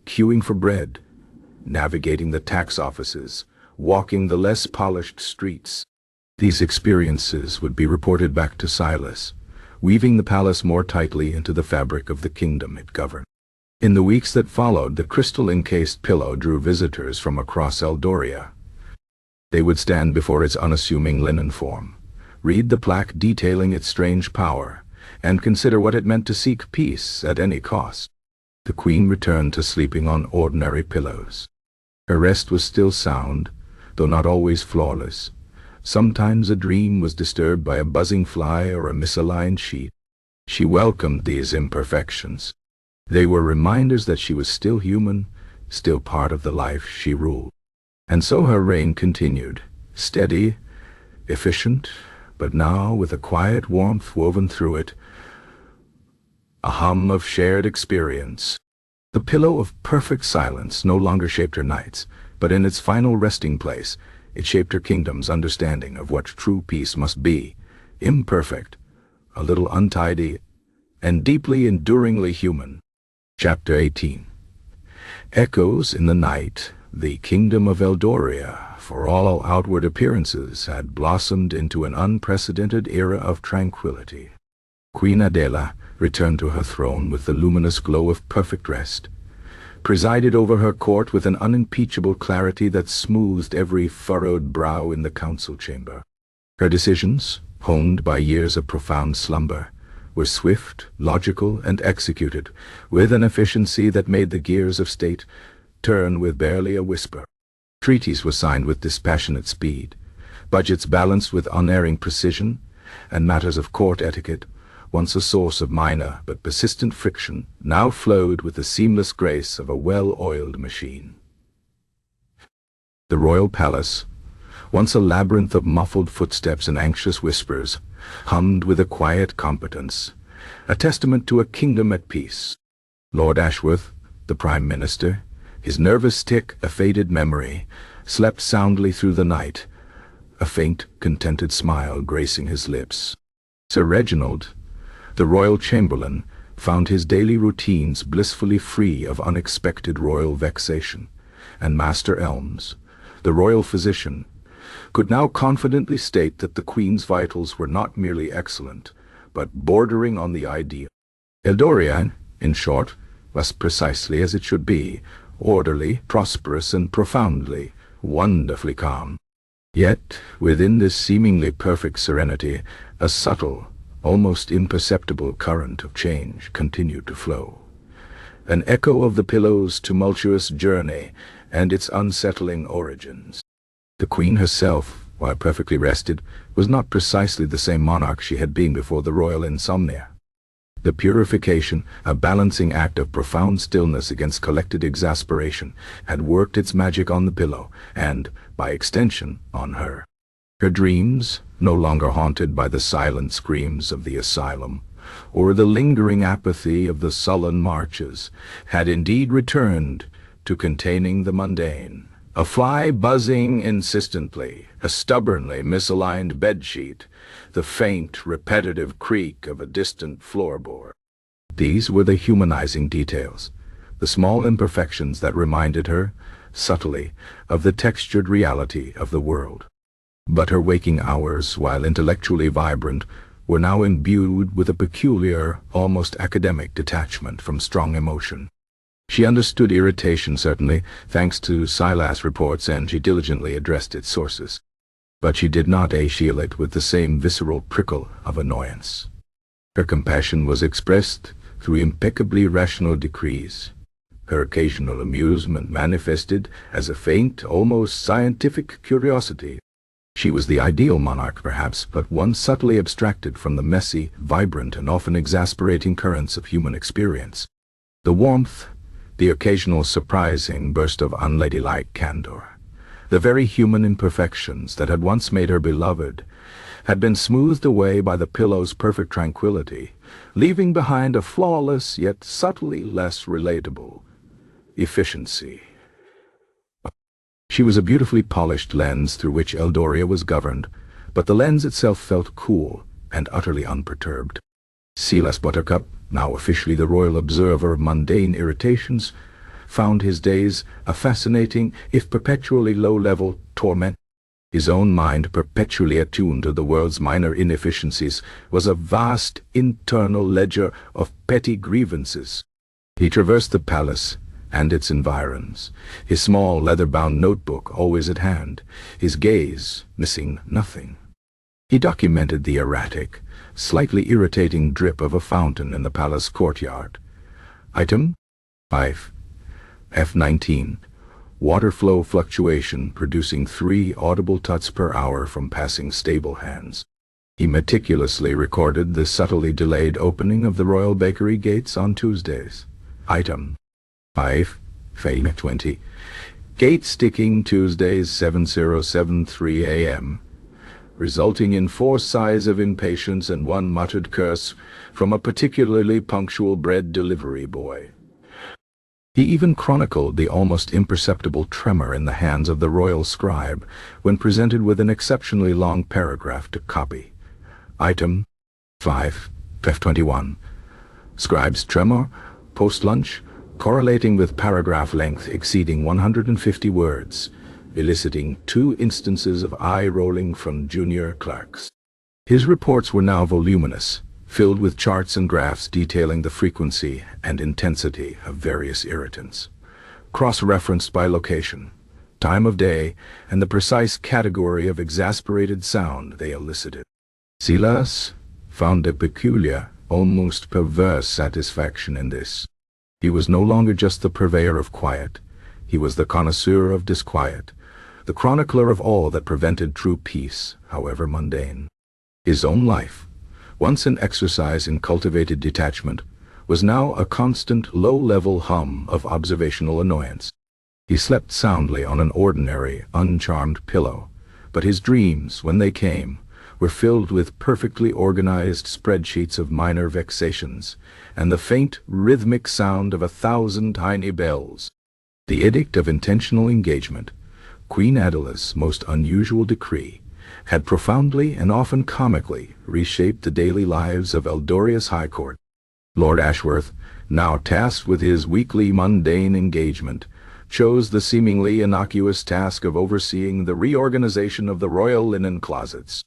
queuing for bread, navigating the tax offices, walking the less polished streets. These experiences would be reported back to Silas, weaving the palace more tightly into the fabric of the kingdom it governed. In the weeks that followed, the crystal-encased pillow drew visitors from across Eldoria. They would stand before its unassuming linen form, read the plaque detailing its strange power, and consider what it meant to seek peace at any cost. The Queen returned to sleeping on ordinary pillows. Her rest was still sound, though not always flawless. Sometimes a dream was disturbed by a buzzing fly or a misaligned sheet. She welcomed these imperfections. They were reminders that she was still human, still part of the life she ruled. And so her reign continued, steady, efficient, but now with a quiet warmth woven through it, a hum of shared experience. The pillow of perfect silence no longer shaped her nights, but in its final resting place, it shaped her kingdom's understanding of what true peace must be, imperfect, a little untidy, and deeply enduringly human. Chapter 18. Echoes in the night. The kingdom of Eldoria, for all outward appearances, had blossomed into an unprecedented era of tranquility. Queen Adela returned to her throne with the luminous glow of perfect rest, presided over her court with an unimpeachable clarity that smoothed every furrowed brow in the council chamber. Her decisions, honed by years of profound slumber, were swift, logical, and executed with an efficiency that made the gears of state turn with barely a whisper. Treaties were signed with dispassionate speed, budgets balanced with unerring precision, and matters of court etiquette, once a source of minor but persistent friction, now flowed with the seamless grace of a well-oiled machine. The royal palace, once a labyrinth of muffled footsteps and anxious whispers, hummed with a quiet competence, a testament to a kingdom at peace. Lord Ashworth, the Prime Minister, his nervous tick a faded memory, slept soundly through the night, a faint, contented smile gracing his lips. Sir Reginald, the royal chamberlain, found his daily routines blissfully free of unexpected royal vexation, and Master Elms, the royal physician, could now confidently state that the Queen's vitals were not merely excellent, but bordering on the ideal. Eldoria, in short, was precisely as it should be, orderly, prosperous, and profoundly, wonderfully calm. Yet, within this seemingly perfect serenity, a subtle, almost imperceptible current of change continued to flow. An echo of the pillow's tumultuous journey and its unsettling origins. The Queen herself, while perfectly rested, was not precisely the same monarch she had been before the royal insomnia. The purification, a balancing act of profound stillness against collected exasperation, had worked its magic on the pillow, and, by extension, on her. Her dreams, no longer haunted by the silent screams of the asylum, or the lingering apathy of the sullen marches, had indeed returned to containing the mundane. A fly buzzing insistently, a stubbornly misaligned bedsheet, the faint, repetitive creak of a distant floorboard. These were the humanizing details, the small imperfections that reminded her, subtly, of the textured reality of the world. But her waking hours, while intellectually vibrant, were now imbued with a peculiar, almost academic detachment from strong emotion. She understood irritation, certainly, thanks to Silas reports, and she diligently addressed its sources. But she did not assail it with the same visceral prickle of annoyance. Her compassion was expressed through impeccably rational decrees. Her occasional amusement manifested as a faint, almost scientific curiosity. She was the ideal monarch, perhaps, but one subtly abstracted from the messy, vibrant, and often exasperating currents of human experience. The warmth, the occasional surprising burst of unladylike candor. The very human imperfections that had once made her beloved had been smoothed away by the pillow's perfect tranquility, leaving behind a flawless yet subtly less relatable efficiency. She was a beautifully polished lens through which Eldoria was governed, but the lens itself felt cool and utterly unperturbed. Silas Buttercup, now officially the royal observer of mundane irritations, found his days a fascinating, if perpetually low-level, torment. His own mind, perpetually attuned to the world's minor inefficiencies, was a vast internal ledger of petty grievances. He traversed the palace and its environs, his small leather-bound notebook always at hand, his gaze missing nothing. He documented the erratic, slightly irritating drip of a fountain in the palace courtyard. Item 5. F19. Water flow fluctuation producing 3 audible tuts per hour from passing stable hands. He meticulously recorded the subtly delayed opening of the royal bakery gates on Tuesdays. Item 5. Fame 20. Gate sticking Tuesdays 7:073 a.m., resulting in 4 sighs of impatience and 1 muttered curse from a particularly punctual bread delivery boy. He even chronicled the almost imperceptible tremor in the hands of the royal scribe when presented with an exceptionally long paragraph to copy. Item 5. F21. Scribe's tremor, post-lunch, correlating with paragraph length exceeding 150 words, eliciting 2 instances of eye-rolling from junior clerks. His reports were now voluminous, filled with charts and graphs detailing the frequency and intensity of various irritants, cross-referenced by location, time of day, and the precise category of exasperated sound they elicited. Silas found a peculiar, almost perverse satisfaction in this. He was no longer just the purveyor of quiet, he was the connoisseur of disquiet, the chronicler of all that prevented true peace, however mundane. His own life, once an exercise in cultivated detachment, was now a constant low-level hum of observational annoyance. He slept soundly on an ordinary, uncharmed pillow, but his dreams, when they came, were filled with perfectly organized spreadsheets of minor vexations, and the faint, rhythmic sound of 1,000 tiny bells. The edict of intentional engagement, Queen Adela's most unusual decree, had profoundly and often comically reshaped the daily lives of Eldoria's High Court. Lord Ashworth, now tasked with his weekly mundane engagement, chose the seemingly innocuous task of overseeing the reorganization of the royal linen closets.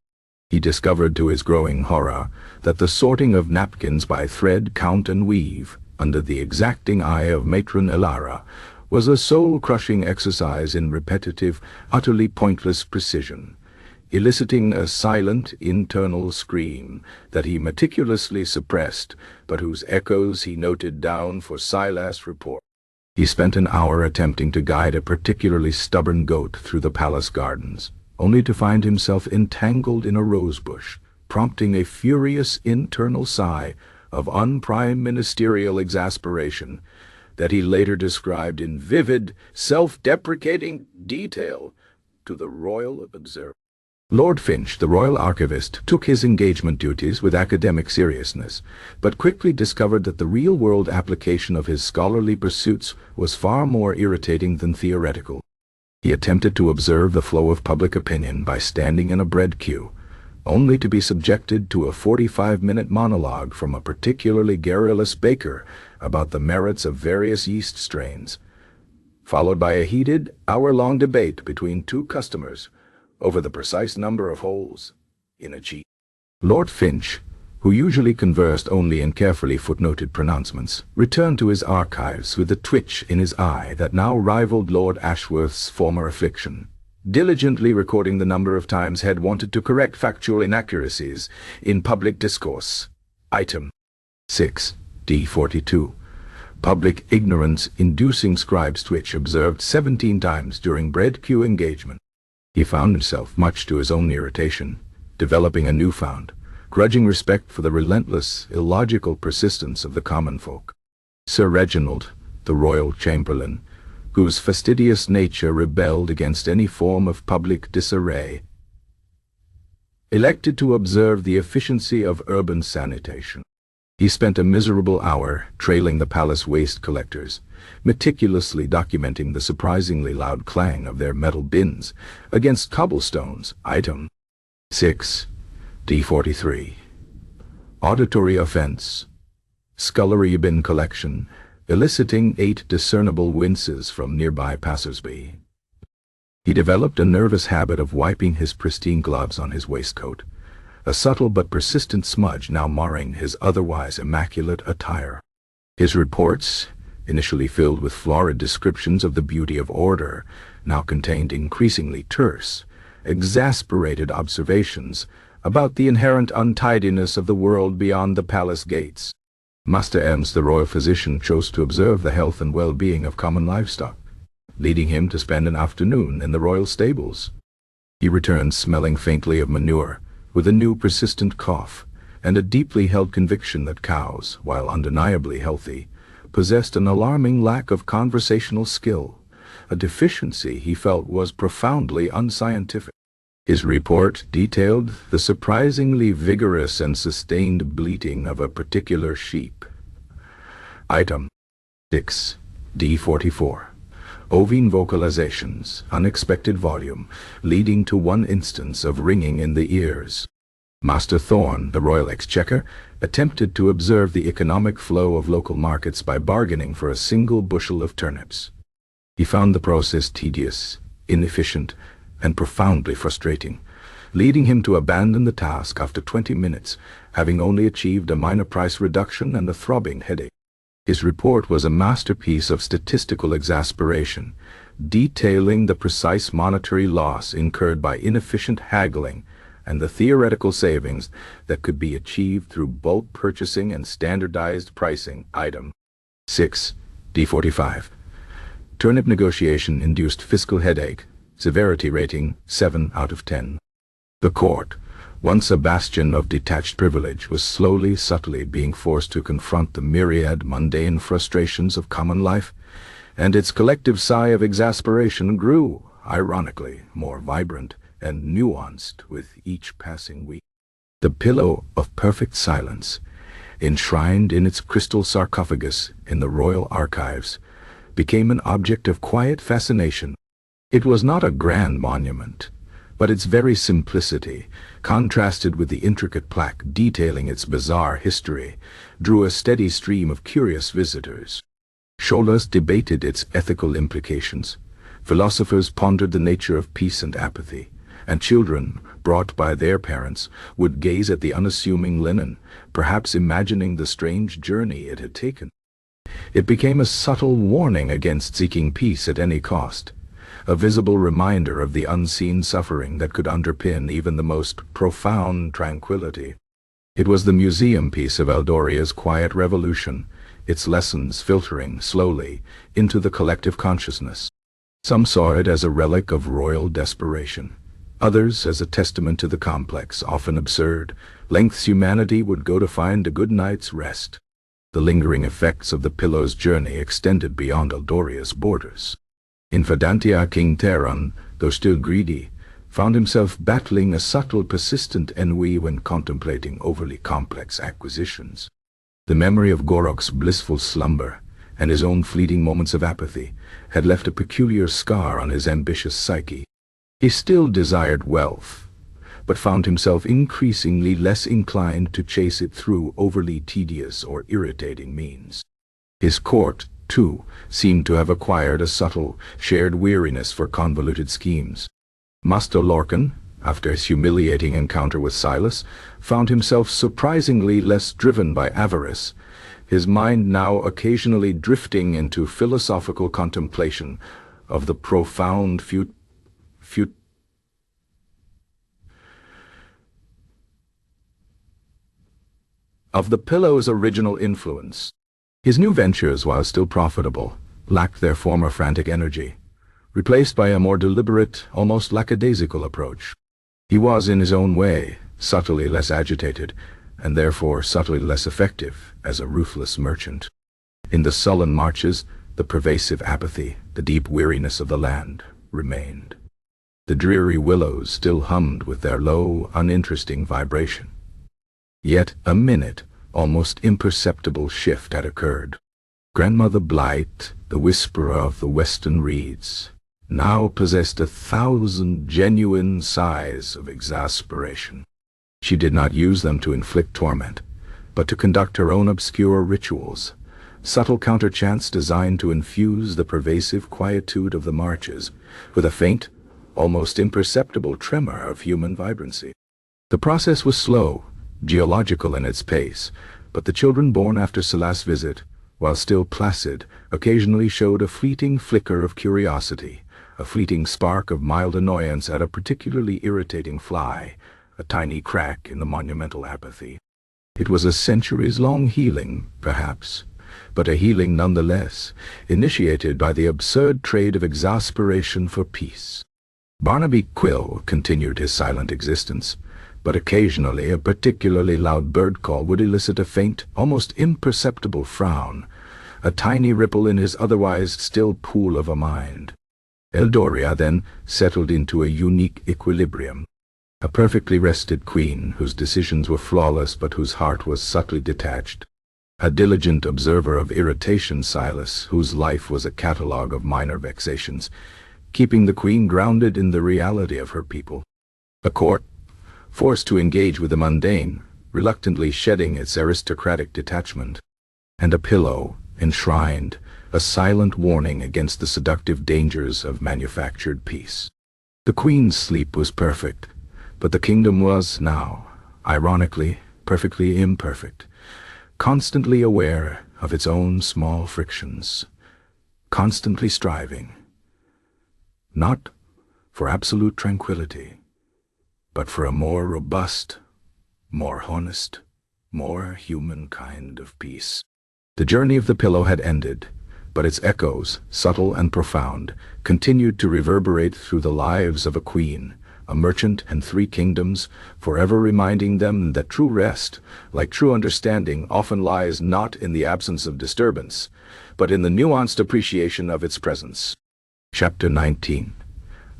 He discovered to his growing horror that the sorting of napkins by thread, count, and weave, under the exacting eye of Matron Elara, was a soul-crushing exercise in repetitive, utterly pointless precision, eliciting a silent internal scream that he meticulously suppressed, but whose echoes he noted down for Silas' report. He spent an hour attempting to guide a particularly stubborn goat through the palace gardens, only to find himself entangled in a rosebush, prompting a furious internal sigh of unprime ministerial exasperation that he later described in vivid, self-deprecating detail to the royal observer. Lord Finch, the royal archivist, took his engagement duties with academic seriousness, but quickly discovered that the real-world application of his scholarly pursuits was far more irritating than theoretical. He attempted to observe the flow of public opinion by standing in a bread queue, only to be subjected to a 45-minute monologue from a particularly garrulous baker about the merits of various yeast strains, followed by a heated, hour-long debate between 2 customers over the precise number of holes in a cheese. Lord Finch, who usually conversed only in carefully footnoted pronouncements, returned to his archives with a twitch in his eye that now rivaled Lord Ashworth's former affliction, diligently recording the number of times Head wanted to correct factual inaccuracies in public discourse. Item 6. D42. Public ignorance-inducing scribe's twitch observed 17 times during bread queue engagement. He found himself, much to his own irritation, developing a newfound, grudging respect for the relentless, illogical persistence of the common folk. Sir Reginald, the royal chamberlain, whose fastidious nature rebelled against any form of public disarray, elected to observe the efficiency of urban sanitation. He spent a miserable hour trailing the palace waste collectors, meticulously documenting the surprisingly loud clang of their metal bins against cobblestones. Item 6, D43. Auditory offense. Scullery bin collection, eliciting 8 discernible winces from nearby passersby. He developed a nervous habit of wiping his pristine gloves on his waistcoat, a subtle but persistent smudge now marring his otherwise immaculate attire. His reports, initially filled with florid descriptions of the beauty of order, now contained increasingly terse, exasperated observations about the inherent untidiness of the world beyond the palace gates. Master Ems, the royal physician, chose to observe the health and well-being of common livestock, leading him to spend an afternoon in the royal stables. He returned smelling faintly of manure, with a new persistent cough, and a deeply held conviction that cows, while undeniably healthy, possessed an alarming lack of conversational skill, a deficiency he felt was profoundly unscientific. His report detailed the surprisingly vigorous and sustained bleating of a particular sheep. Item 6, D44. Ovine vocalizations, unexpected volume, leading to one instance of ringing in the ears. Master Thorne, the royal exchequer, attempted to observe the economic flow of local markets by bargaining for a single bushel of turnips. He found the process tedious, inefficient, and profoundly frustrating, leading him to abandon the task after 20 minutes, having only achieved a minor price reduction and a throbbing headache. His report was a masterpiece of statistical exasperation, detailing the precise monetary loss incurred by inefficient haggling and the theoretical savings that could be achieved through bulk purchasing and standardized pricing. Item 6, D45. Turnip negotiation induced fiscal headache, severity rating 7 out of 10. The court, once a bastion of detached privilege, was slowly, subtly being forced to confront the myriad mundane frustrations of common life, and its collective sigh of exasperation grew, ironically, more vibrant and nuanced with each passing week. The pillow of perfect silence, enshrined in its crystal sarcophagus in the royal archives, became an object of quiet fascination. It was not a grand monument, but its very simplicity, contrasted with the intricate plaque detailing its bizarre history, drew a steady stream of curious visitors. Scholars debated its ethical implications, philosophers pondered the nature of peace and apathy, and children, brought by their parents, would gaze at the unassuming linen, perhaps imagining the strange journey it had taken. It became a subtle warning against seeking peace at any cost, a visible reminder of the unseen suffering that could underpin even the most profound tranquility. It was the museum piece of Eldoria's quiet revolution, its lessons filtering slowly into the collective consciousness. Some saw it as a relic of royal desperation, others as a testament to the complex, often absurd, lengths humanity would go to find a good night's rest. The lingering effects of the pillow's journey extended beyond Eldoria's borders. In Fadantia, King Terran, though still greedy, found himself battling a subtle, persistent ennui when contemplating overly complex acquisitions. The memory of Gorok's blissful slumber and his own fleeting moments of apathy had left a peculiar scar on his ambitious psyche. He still desired wealth, but found himself increasingly less inclined to chase it through overly tedious or irritating means. His court, too, seemed to have acquired a subtle, shared weariness for convoluted schemes. Master Lorcan, after his humiliating encounter with Silas, found himself surprisingly less driven by avarice, his mind now occasionally drifting into philosophical contemplation of the profound of the pillow's original influence. His new ventures, while still profitable, lacked their former frantic energy, replaced by a more deliberate, almost lackadaisical approach. He was, in his own way, subtly less agitated, and therefore subtly less effective as a ruthless merchant. In the sullen marches, The pervasive apathy, the deep weariness of the land, remained. The dreary willows still hummed with their low, uninteresting vibration. Yet a minute, almost imperceptible shift had occurred. Grandmother Blight, the whisperer of the western reeds, now possessed 1,000 genuine sighs of exasperation. She did not use them to inflict torment, but to conduct her own obscure rituals, subtle counterchants designed to infuse the pervasive quietude of the marches with a faint, almost imperceptible tremor of human vibrancy. The process was slow, geological in its pace, but the children born after Celeste's visit, while still placid, occasionally showed a fleeting flicker of curiosity, a fleeting spark of mild annoyance at a particularly irritating fly, a tiny crack in the monumental apathy. It was a centuries-long healing, perhaps, but a healing nonetheless, initiated by the absurd trade of exasperation for peace. Barnaby Quill continued his silent existence, but occasionally a particularly loud bird call would elicit a faint, almost imperceptible frown, a tiny ripple in his otherwise still pool of a mind. Eldoria then settled into a unique equilibrium. A perfectly rested queen whose decisions were flawless but whose heart was subtly detached. A diligent observer of irritation, Silas, whose life was a catalogue of minor vexations, keeping the queen grounded in the reality of her people. A court, forced to engage with the mundane, reluctantly shedding its aristocratic detachment. And a pillow, enshrined, a silent warning against the seductive dangers of manufactured peace. The queen's sleep was perfect, but the kingdom was now, ironically, perfectly imperfect, constantly aware of its own small frictions, constantly striving, not for absolute tranquility, but for a more robust, more honest, more human kind of peace. The journey of the pillow had ended, but its echoes, subtle and profound, continued to reverberate through the lives of a queen, a merchant, and 3 kingdoms, forever reminding them that true rest, like true understanding, often lies not in the absence of disturbance, but in the nuanced appreciation of its presence. Chapter 19.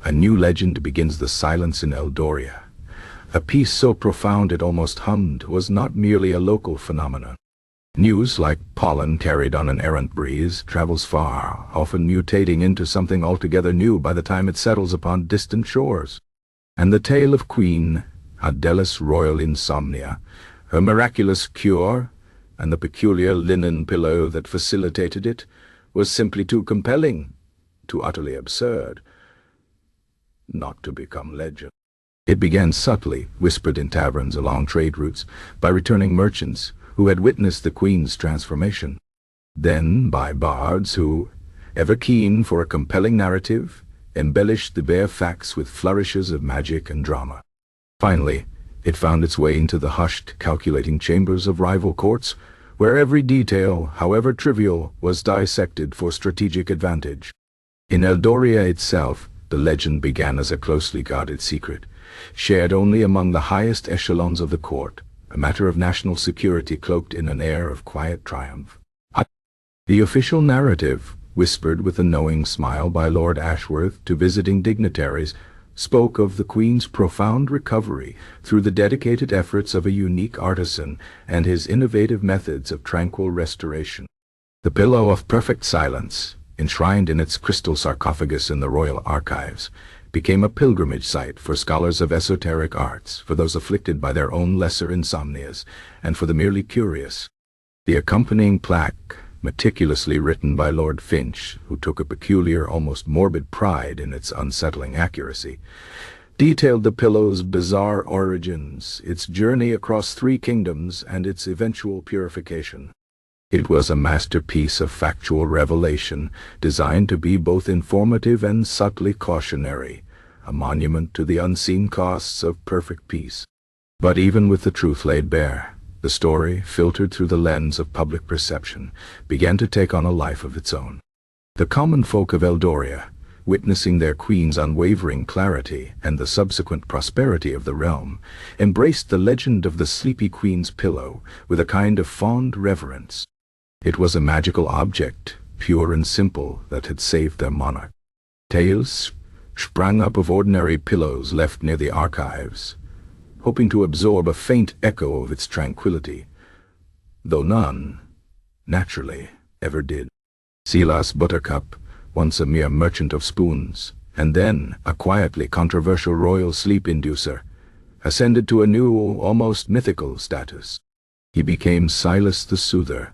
A new legend begins the silence in Eldoria. A peace so profound it almost hummed was not merely a local phenomenon. News, like pollen carried on an errant breeze, travels far, often mutating into something altogether new by the time it settles upon distant shores. And the tale of Queen Adela's royal insomnia, her miraculous cure, and the peculiar linen pillow that facilitated it, was simply too compelling, too utterly absurd, not to become legend. It began subtly, whispered in taverns along trade routes, by returning merchants who had witnessed the queen's transformation. Then by bards who, ever keen for a compelling narrative, embellished the bare facts with flourishes of magic and drama. Finally, it found its way into the hushed, calculating chambers of rival courts, where every detail, however trivial, was dissected for strategic advantage. In Eldoria itself, the legend began as a closely guarded secret, shared only among the highest echelons of the court, a matter of national security cloaked in an air of quiet triumph. The official narrative, whispered with a knowing smile by Lord Ashworth to visiting dignitaries, spoke of the Queen's profound recovery through the dedicated efforts of a unique artisan and his innovative methods of tranquil restoration. The pillow of perfect silence, enshrined in its crystal sarcophagus in the royal archives, became a pilgrimage site for scholars of esoteric arts, for those afflicted by their own lesser insomnias, and for the merely curious. The accompanying plaque, meticulously written by Lord Finch, who took a peculiar, almost morbid pride in its unsettling accuracy, detailed the pillow's bizarre origins, its journey across 3 kingdoms, and its eventual purification. It was a masterpiece of factual revelation, designed to be both informative and subtly cautionary, a monument to the unseen costs of perfect peace. But even with the truth laid bare, the story, filtered through the lens of public perception, began to take on a life of its own. The common folk of Eldoria, witnessing their queen's unwavering clarity and the subsequent prosperity of the realm, embraced the legend of the sleepy queen's pillow with a kind of fond reverence. It was a magical object, pure and simple, that had saved their monarch. Tales sprang up of ordinary pillows left near the archives, hoping to absorb a faint echo of its tranquility, though none, naturally, ever did. Silas Buttercup, once a mere merchant of spoons, and then a quietly controversial royal sleep-inducer, ascended to a new, almost mythical status. He became Silas the Soother,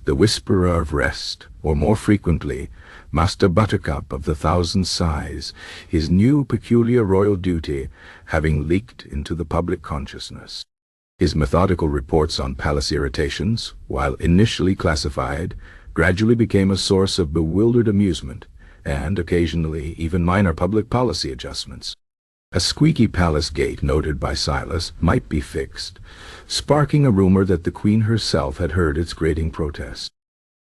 the whisperer of rest, or more frequently, Master Buttercup of the Thousand Sighs, his new peculiar royal duty having leaked into the public consciousness. His methodical reports on palace irritations, while initially classified, gradually became a source of bewildered amusement, and occasionally even minor public policy adjustments. A squeaky palace gate noted by Silas might be fixed, sparking a rumor that the Queen herself had heard its grating protest.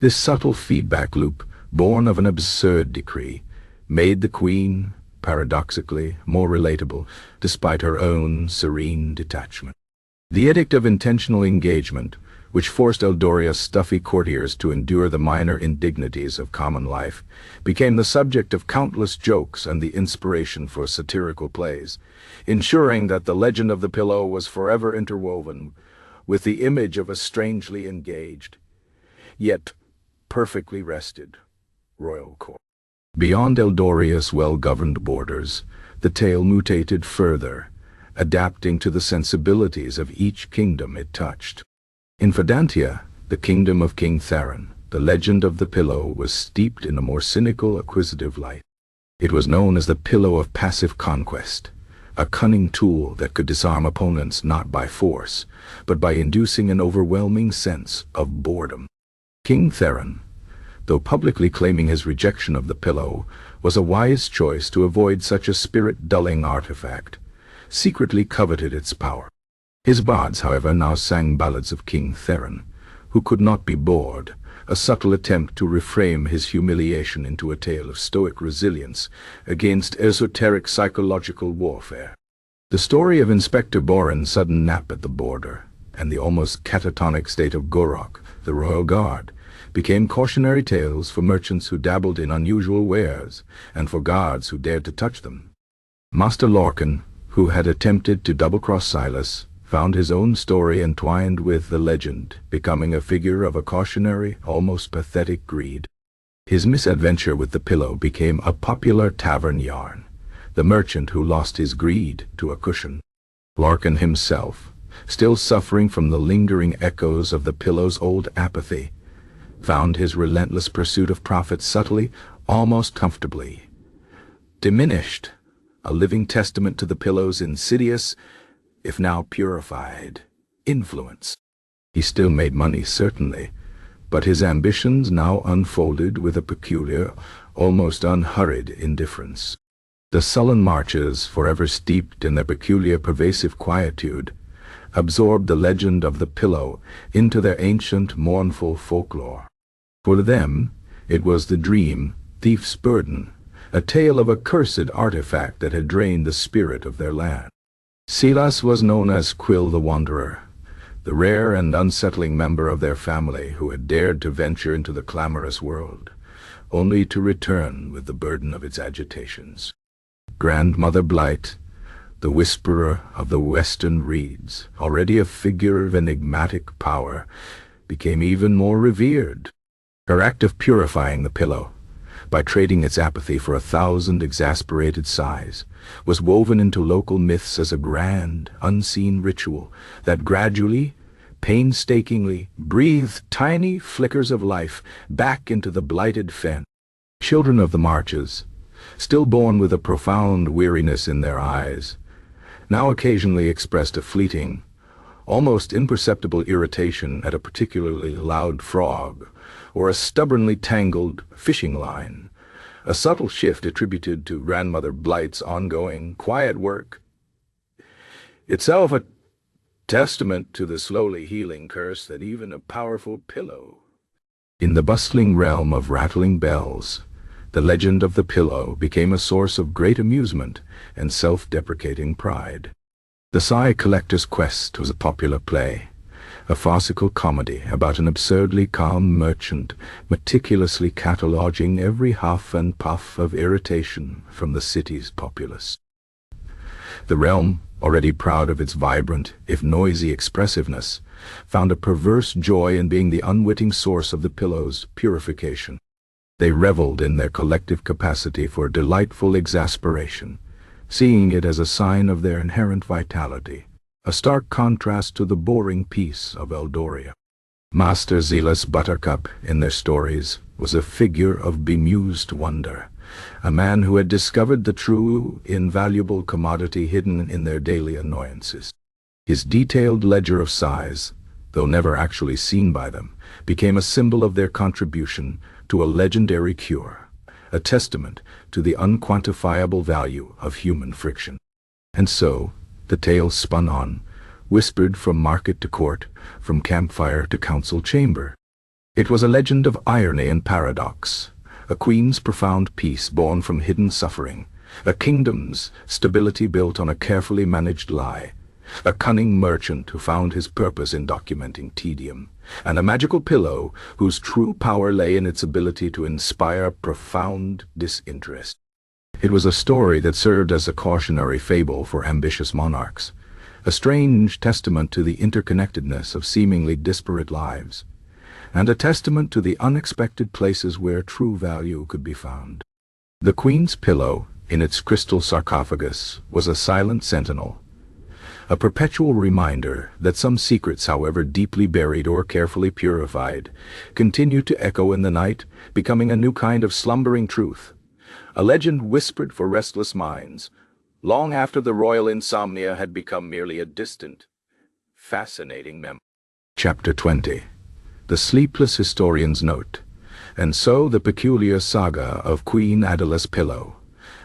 This subtle feedback loop, born of an absurd decree, made the Queen, paradoxically, more relatable, despite her own serene detachment. The Edict of Intentional Engagement, which forced Eldoria's stuffy courtiers to endure the minor indignities of common life, became the subject of countless jokes and the inspiration for satirical plays, ensuring that the legend of the pillow was forever interwoven with the image of a strangely engaged, yet perfectly rested, royal court. Beyond Eldoria's well-governed borders, the tale mutated further, adapting to the sensibilities of each kingdom it touched. In Verdantia, the kingdom of King Theron, the legend of the pillow was steeped in a more cynical, acquisitive light. It was known as the Pillow of Passive Conquest, a cunning tool that could disarm opponents not by force, but by inducing an overwhelming sense of boredom. King Theron, though publicly claiming his rejection of the pillow, was a wise choice to avoid such a spirit-dulling artifact, secretly coveted its power. His bards, however, now sang ballads of King Theron, who could not be bored, a subtle attempt to reframe his humiliation into a tale of stoic resilience against esoteric psychological warfare. The story of Inspector Boren's sudden nap at the border, and the almost catatonic state of Gorok, the royal guard, became cautionary tales for merchants who dabbled in unusual wares, and for guards who dared to touch them. Master Lorcan, who had attempted to double-cross Silas, found his own story entwined with the legend, becoming a figure of a cautionary, almost pathetic greed. His misadventure with the pillow became a popular tavern yarn, the merchant who lost his greed to a cushion. Lorcan himself, still suffering from the lingering echoes of the pillow's old apathy, found his relentless pursuit of profit subtly, almost comfortably diminished, a living testament to the pillow's insidious, if now purified, influence. He still made money, certainly, but his ambitions now unfolded with a peculiar, almost unhurried indifference. The sullen marches, forever steeped in their peculiar pervasive quietude, absorbed the legend of the pillow into their ancient, mournful folklore. For them, it was the dream, thief's burden, a tale of a cursed artifact that had drained the spirit of their land. Silas was known as Quill the Wanderer, the rare and unsettling member of their family who had dared to venture into the clamorous world, only to return with the burden of its agitations. Grandmother Blight, the whisperer of the western reeds, already a figure of enigmatic power, became even more revered. Her act of purifying the pillow, by trading its apathy for 1,000 exasperated sighs, was woven into local myths as a grand, unseen ritual that gradually, painstakingly, breathed tiny flickers of life back into the blighted fen. Children of the marches, still born with a profound weariness in their eyes, now occasionally expressed a fleeting, almost imperceptible irritation at a particularly loud frog, or a stubbornly tangled fishing line, a subtle shift attributed to Grandmother Blight's ongoing, quiet work, itself a testament to the slowly healing curse that even a powerful pillow. In the bustling realm of rattling bells, the legend of the pillow became a source of great amusement and self-deprecating pride. The Sigh Collector's Quest was a popular play, a farcical comedy about an absurdly calm merchant meticulously cataloging every huff and puff of irritation from the city's populace. The realm, already proud of its vibrant, if noisy expressiveness, found a perverse joy in being the unwitting source of the pillow's purification. They reveled in their collective capacity for delightful exasperation, seeing it as a sign of their inherent vitality, a stark contrast to the boring peace of Eldoria. Master Zealous Buttercup, in their stories, was a figure of bemused wonder, a man who had discovered the true, invaluable commodity hidden in their daily annoyances. His detailed ledger of sighs, though never actually seen by them, became a symbol of their contribution to a legendary cure, a testament to the unquantifiable value of human friction. And so, the tale spun on, whispered from market to court, from campfire to council chamber. It was a legend of irony and paradox, a queen's profound peace born from hidden suffering, a kingdom's stability built on a carefully managed lie, a cunning merchant who found his purpose in documenting tedium, and a magical pillow whose true power lay in its ability to inspire profound disinterest. It was a story that served as a cautionary fable for ambitious monarchs, a strange testament to the interconnectedness of seemingly disparate lives, and a testament to the unexpected places where true value could be found. The Queen's pillow, in its crystal sarcophagus, was a silent sentinel, a perpetual reminder that some secrets, however deeply buried or carefully purified, continued to echo in the night, becoming a new kind of slumbering truth, a legend whispered for restless minds, long after the royal insomnia had become merely a distant, fascinating memory. Chapter 20. The Sleepless Historian's Note. And so the peculiar saga of Queen Adela's pillow,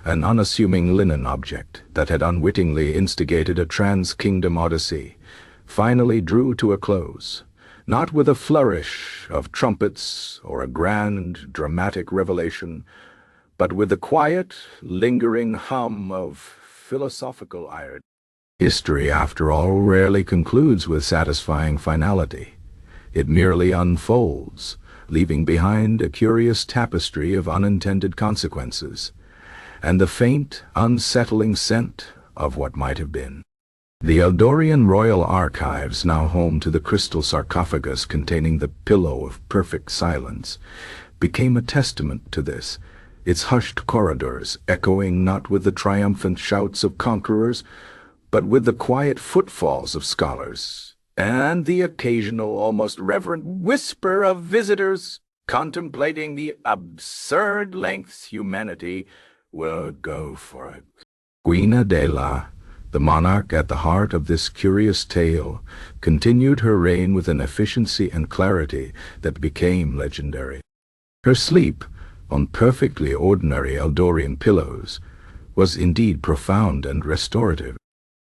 an unassuming linen object that had unwittingly instigated a trans-kingdom odyssey, finally drew to a close, not with a flourish of trumpets or a grand, dramatic revelation, but with the quiet, lingering hum of philosophical irony. History, after all, rarely concludes with satisfying finality. It merely unfolds, leaving behind a curious tapestry of unintended consequences, and the faint, unsettling scent of what might have been. The Eldorian Royal Archives, now home to the crystal sarcophagus containing the pillow of perfect silence, became a testament to this, its hushed corridors echoing not with the triumphant shouts of conquerors, but with the quiet footfalls of scholars, and the occasional, almost reverent whisper of visitors contemplating the absurd lengths humanity would go for it. Queen Adela, the monarch at the heart of this curious tale, continued her reign with an efficiency and clarity that became legendary. Her sleep, on perfectly ordinary Eldorian pillows, was indeed profound and restorative.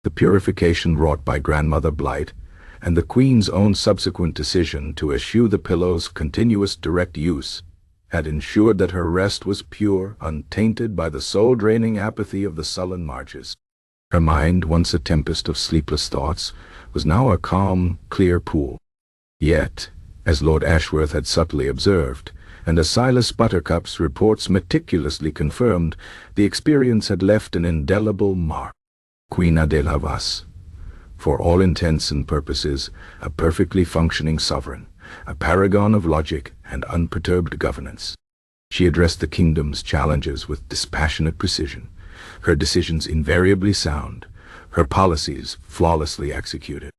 The purification wrought by Grandmother Blight, and the Queen's own subsequent decision to eschew the pillow's continuous direct use, had ensured that her rest was pure, untainted by the soul-draining apathy of the sullen marches. Her mind, once a tempest of sleepless thoughts, was now a calm, clear pool. Yet, as Lord Ashworth had subtly observed, and as Silas Buttercup's reports meticulously confirmed, the experience had left an indelible mark. Queen Adela was, for all intents and purposes, a perfectly functioning sovereign, a paragon of logic and unperturbed governance. She addressed the kingdom's challenges with dispassionate precision, her decisions invariably sound, her policies flawlessly executed.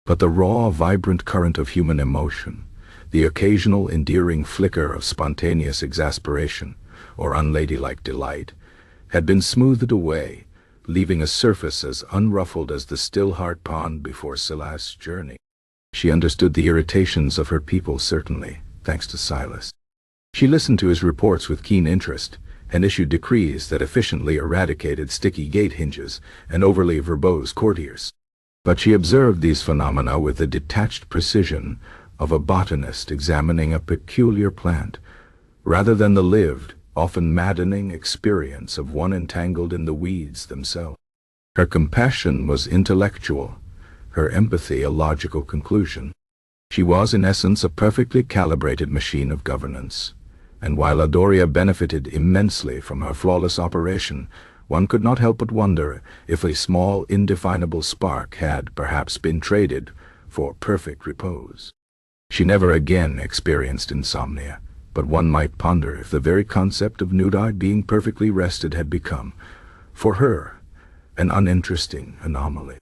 But the raw, vibrant current of human emotion, the occasional endearing flicker of spontaneous exasperation or unladylike delight, had been smoothed away, leaving a surface as unruffled as the still heart pond before Silas's journey. She understood the irritations of her people, certainly, thanks to Silas. She listened to his reports with keen interest, and issued decrees that efficiently eradicated sticky gate hinges and overly verbose courtiers. But she observed these phenomena with the detached precision of a botanist examining a peculiar plant, rather than the lived, often maddening experience of one entangled in the weeds themselves. Her compassion was intellectual, her empathy a logical conclusion. She was in essence a perfectly calibrated machine of governance, and while Adoria benefited immensely from her flawless operation, one could not help but wonder if a small, indefinable spark had perhaps been traded for perfect repose. She never again experienced insomnia, but one might ponder if the very concept of nude-eyed being perfectly rested had become, for her, an uninteresting anomaly.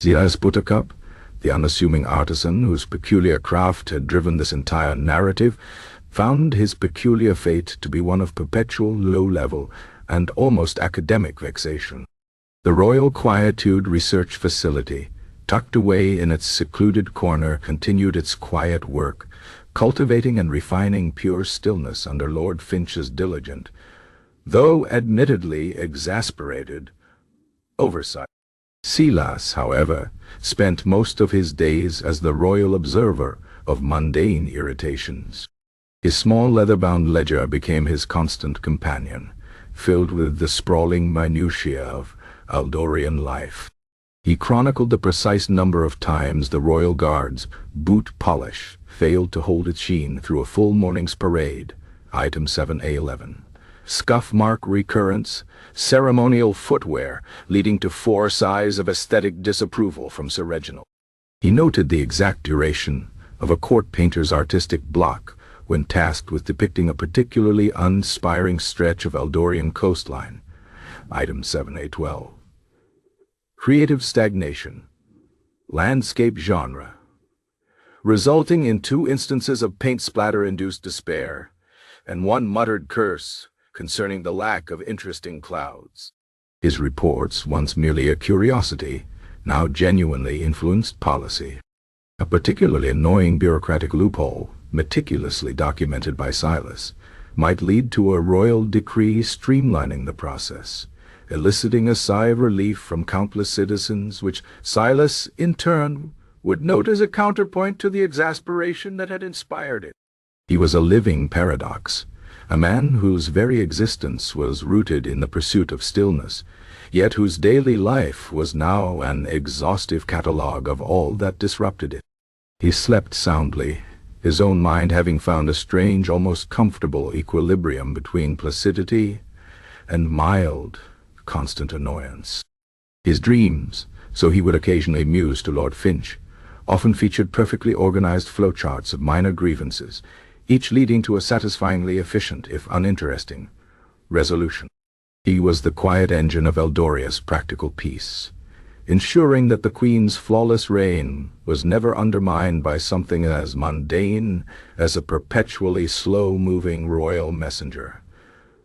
Zilas Buttercup, the unassuming artisan whose peculiar craft had driven this entire narrative, found his peculiar fate to be one of perpetual low-level and almost academic vexation. The Royal Quietude Research Facility, tucked away in its secluded corner, continued its quiet work, cultivating and refining pure stillness under Lord Finch's diligent, though admittedly exasperated, oversight. Silas, however, spent most of his days as the royal observer of mundane irritations. His small leather-bound ledger became his constant companion, filled with the sprawling minutiae of Aldorian life. He chronicled the precise number of times the Royal Guard's boot polish failed to hold its sheen through a full morning's parade, item 7A11. Scuff mark recurrence, ceremonial footwear leading to 4 sighs of aesthetic disapproval from Sir Reginald. He noted the exact duration of a court painter's artistic block when tasked with depicting a particularly uninspiring stretch of Eldorian coastline, item 7A12. Creative stagnation, landscape genre, resulting in 2 instances of paint splatter-induced despair, and 1 muttered curse concerning the lack of interesting clouds. His reports, once merely a curiosity, now genuinely influenced policy. A particularly annoying bureaucratic loophole, meticulously documented by Silas, might lead to a royal decree streamlining the process, eliciting a sigh of relief from countless citizens, which Silas, in turn, would note as a counterpoint to the exasperation that had inspired it. He was a living paradox, a man whose very existence was rooted in the pursuit of stillness, yet whose daily life was now an exhaustive catalogue of all that disrupted it. He slept soundly, his own mind having found a strange, almost comfortable equilibrium between placidity and mild, constant annoyance. His dreams, so he would occasionally muse to Lord Finch, often featured perfectly organized flowcharts of minor grievances, each leading to a satisfyingly efficient, if uninteresting, resolution. He was the quiet engine of Eldoria's practical peace, ensuring that the Queen's flawless reign was never undermined by something as mundane as a perpetually slow-moving royal messenger,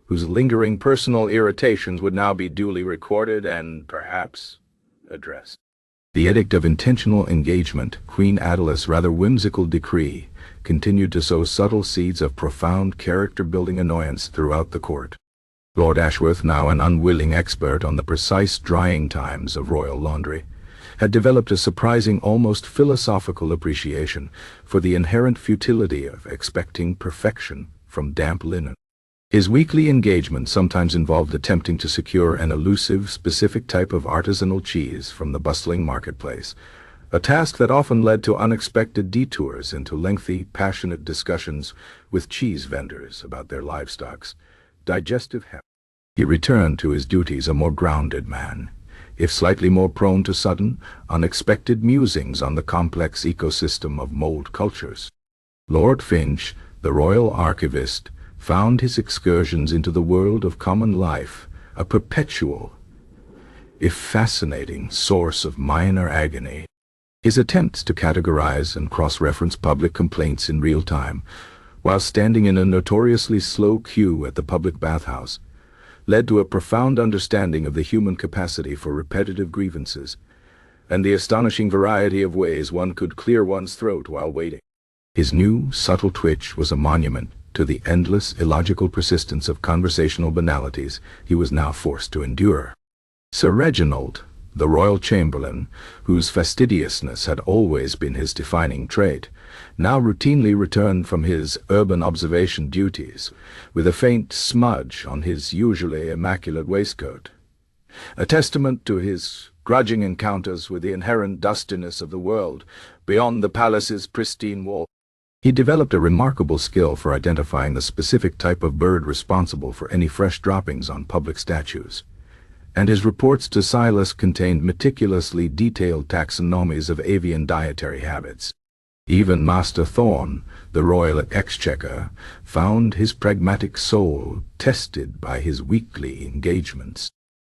whose lingering personal irritations would now be duly recorded and, perhaps, addressed. The Edict of Intentional Engagement, Queen Adela's rather whimsical decree, continued to sow subtle seeds of profound character-building annoyance throughout the court. Lord Ashworth, now an unwilling expert on the precise drying times of royal laundry, had developed a surprising, almost philosophical appreciation for the inherent futility of expecting perfection from damp linen. His weekly engagement sometimes involved attempting to secure an elusive, specific type of artisanal cheese from the bustling marketplace, a task that often led to unexpected detours into lengthy, passionate discussions with cheese vendors about their livestock's digestive health. He returned to his duties a more grounded man, if slightly more prone to sudden, unexpected musings on the complex ecosystem of mold cultures. Lord Finch, the royal archivist, found his excursions into the world of common life a perpetual, if fascinating, source of minor agony. His attempts to categorize and cross-reference public complaints in real time, while standing in a notoriously slow queue at the public bathhouse, led to a profound understanding of the human capacity for repetitive grievances, and the astonishing variety of ways one could clear one's throat while waiting. His new, subtle twitch was a monument to the endless, illogical persistence of conversational banalities he was now forced to endure. Sir Reginald, the royal chamberlain, whose fastidiousness had always been his defining trait, now routinely returned from his urban observation duties with a faint smudge on his usually immaculate waistcoat, a testament to his grudging encounters with the inherent dustiness of the world beyond the palace's pristine wall. He developed a remarkable skill for identifying the specific type of bird responsible for any fresh droppings on public statues, and his reports to Silas contained meticulously detailed taxonomies of avian dietary habits. Even Master Thorn, the royal exchequer, found his pragmatic soul tested by his weekly engagements.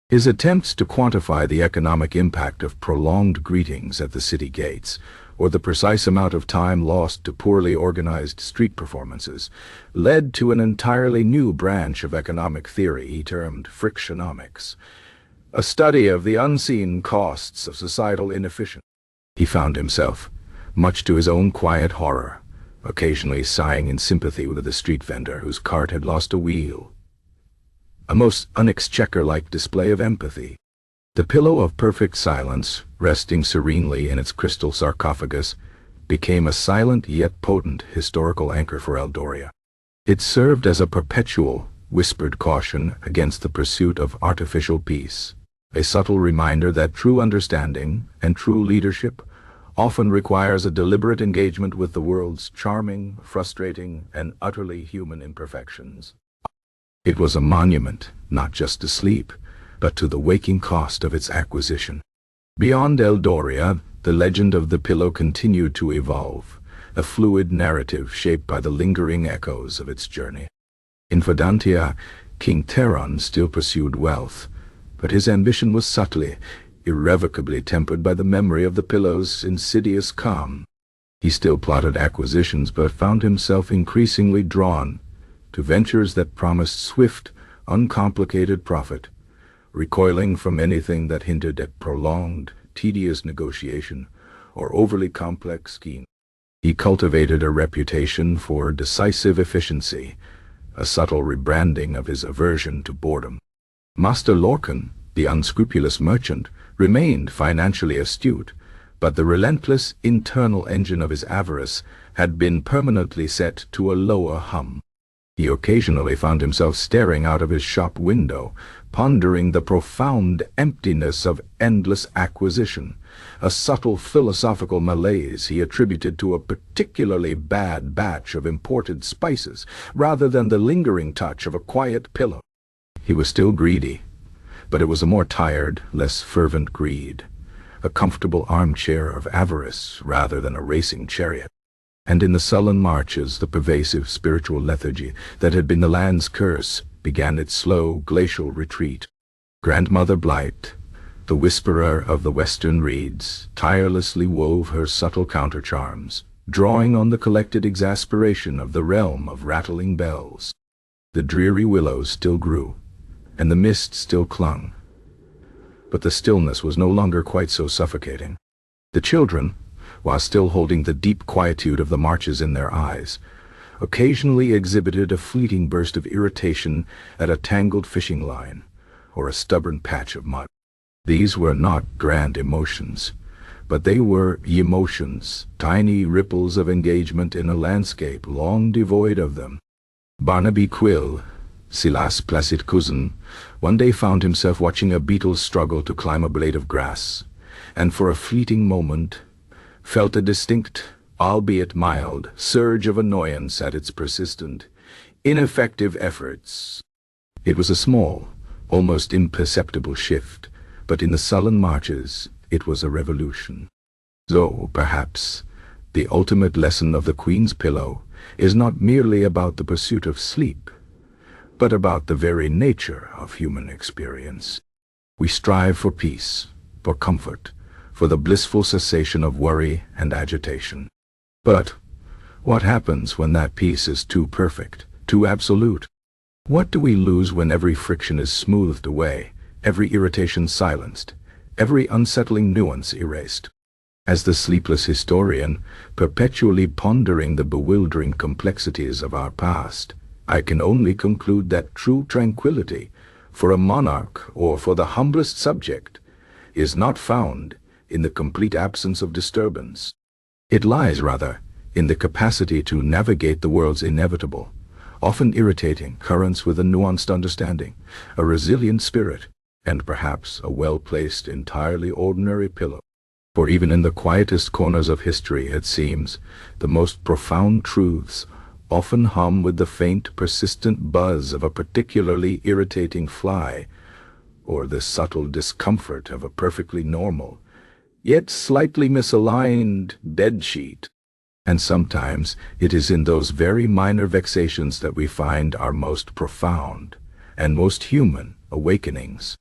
His attempts to quantify the economic impact of prolonged greetings at the city gates, or the precise amount of time lost to poorly organized street performances, led to an entirely new branch of economic theory he termed frictionomics, a study of the unseen costs of societal inefficiency. He found himself, much to his own quiet horror, occasionally sighing in sympathy with the street vendor whose cart had lost a wheel. A most un-exchequer-like display of empathy. The pillow of perfect silence, resting serenely in its crystal sarcophagus, became a silent yet potent historical anchor for Eldoria. It served as a perpetual, whispered caution against the pursuit of artificial peace, a subtle reminder that true understanding and true leadership often requires a deliberate engagement with the world's charming, frustrating, and utterly human imperfections. It was a monument, not just to sleep, but to the waking cost of its acquisition. Beyond Eldoria, the legend of the pillow continued to evolve, a fluid narrative shaped by the lingering echoes of its journey. In Vedantia, King Theron still pursued wealth, but his ambition was subtly, irrevocably tempered by the memory of the pillow's insidious calm. He still plotted acquisitions, but found himself increasingly drawn to ventures that promised swift, uncomplicated profit, recoiling from anything that hinted at prolonged, tedious negotiation or overly complex scheme. He cultivated a reputation for decisive efficiency, a subtle rebranding of his aversion to boredom. Master Lorcan, the unscrupulous merchant, remained financially astute, but the relentless internal engine of his avarice had been permanently set to a lower hum. He occasionally found himself staring out of his shop window, pondering the profound emptiness of endless acquisition, a subtle philosophical malaise he attributed to a particularly bad batch of imported spices, rather than the lingering touch of a quiet pillow. He was still greedy, but it was a more tired, less fervent greed, a comfortable armchair of avarice rather than a racing chariot. And in the sullen marches, the pervasive spiritual lethargy that had been the land's curse began its slow, glacial retreat. Grandmother Blight, the whisperer of the western reeds, tirelessly wove her subtle countercharms, drawing on the collected exasperation of the realm of rattling bells. The dreary willows still grew, and the mist still clung, but the stillness was no longer quite so suffocating. The children, while still holding the deep quietude of the marches in their eyes, occasionally exhibited a fleeting burst of irritation at a tangled fishing line or a stubborn patch of mud. These were not grand emotions, but they were emotions, tiny ripples of engagement in a landscape long devoid of them. Barnaby Quill, Silas' placid cousin, one day found himself watching a beetle struggle to climb a blade of grass, and for a fleeting moment felt a distinct, albeit mild, surge of annoyance at its persistent, ineffective efforts. It was a small, almost imperceptible shift, but in the sullen marches it was a revolution. So, perhaps, the ultimate lesson of the Queen's Pillow is not merely about the pursuit of sleep, but about the very nature of human experience. We strive for peace, for comfort, for the blissful cessation of worry and agitation. But what happens when that peace is too perfect, too absolute? What do we lose when every friction is smoothed away, every irritation silenced, every unsettling nuance erased? As the sleepless historian, perpetually pondering the bewildering complexities of our past, I can only conclude that true tranquility, for a monarch or for the humblest subject, is not found in the complete absence of disturbance. It lies, rather, in the capacity to navigate the world's inevitable, often irritating currents with a nuanced understanding, a resilient spirit, and perhaps a well-placed, entirely ordinary pillow. For even in the quietest corners of history, it seems, the most profound truths often hum with the faint, persistent buzz of a particularly irritating fly, or the subtle discomfort of a perfectly normal, yet slightly misaligned bedsheet. And sometimes it is in those very minor vexations that we find our most profound and most human awakenings.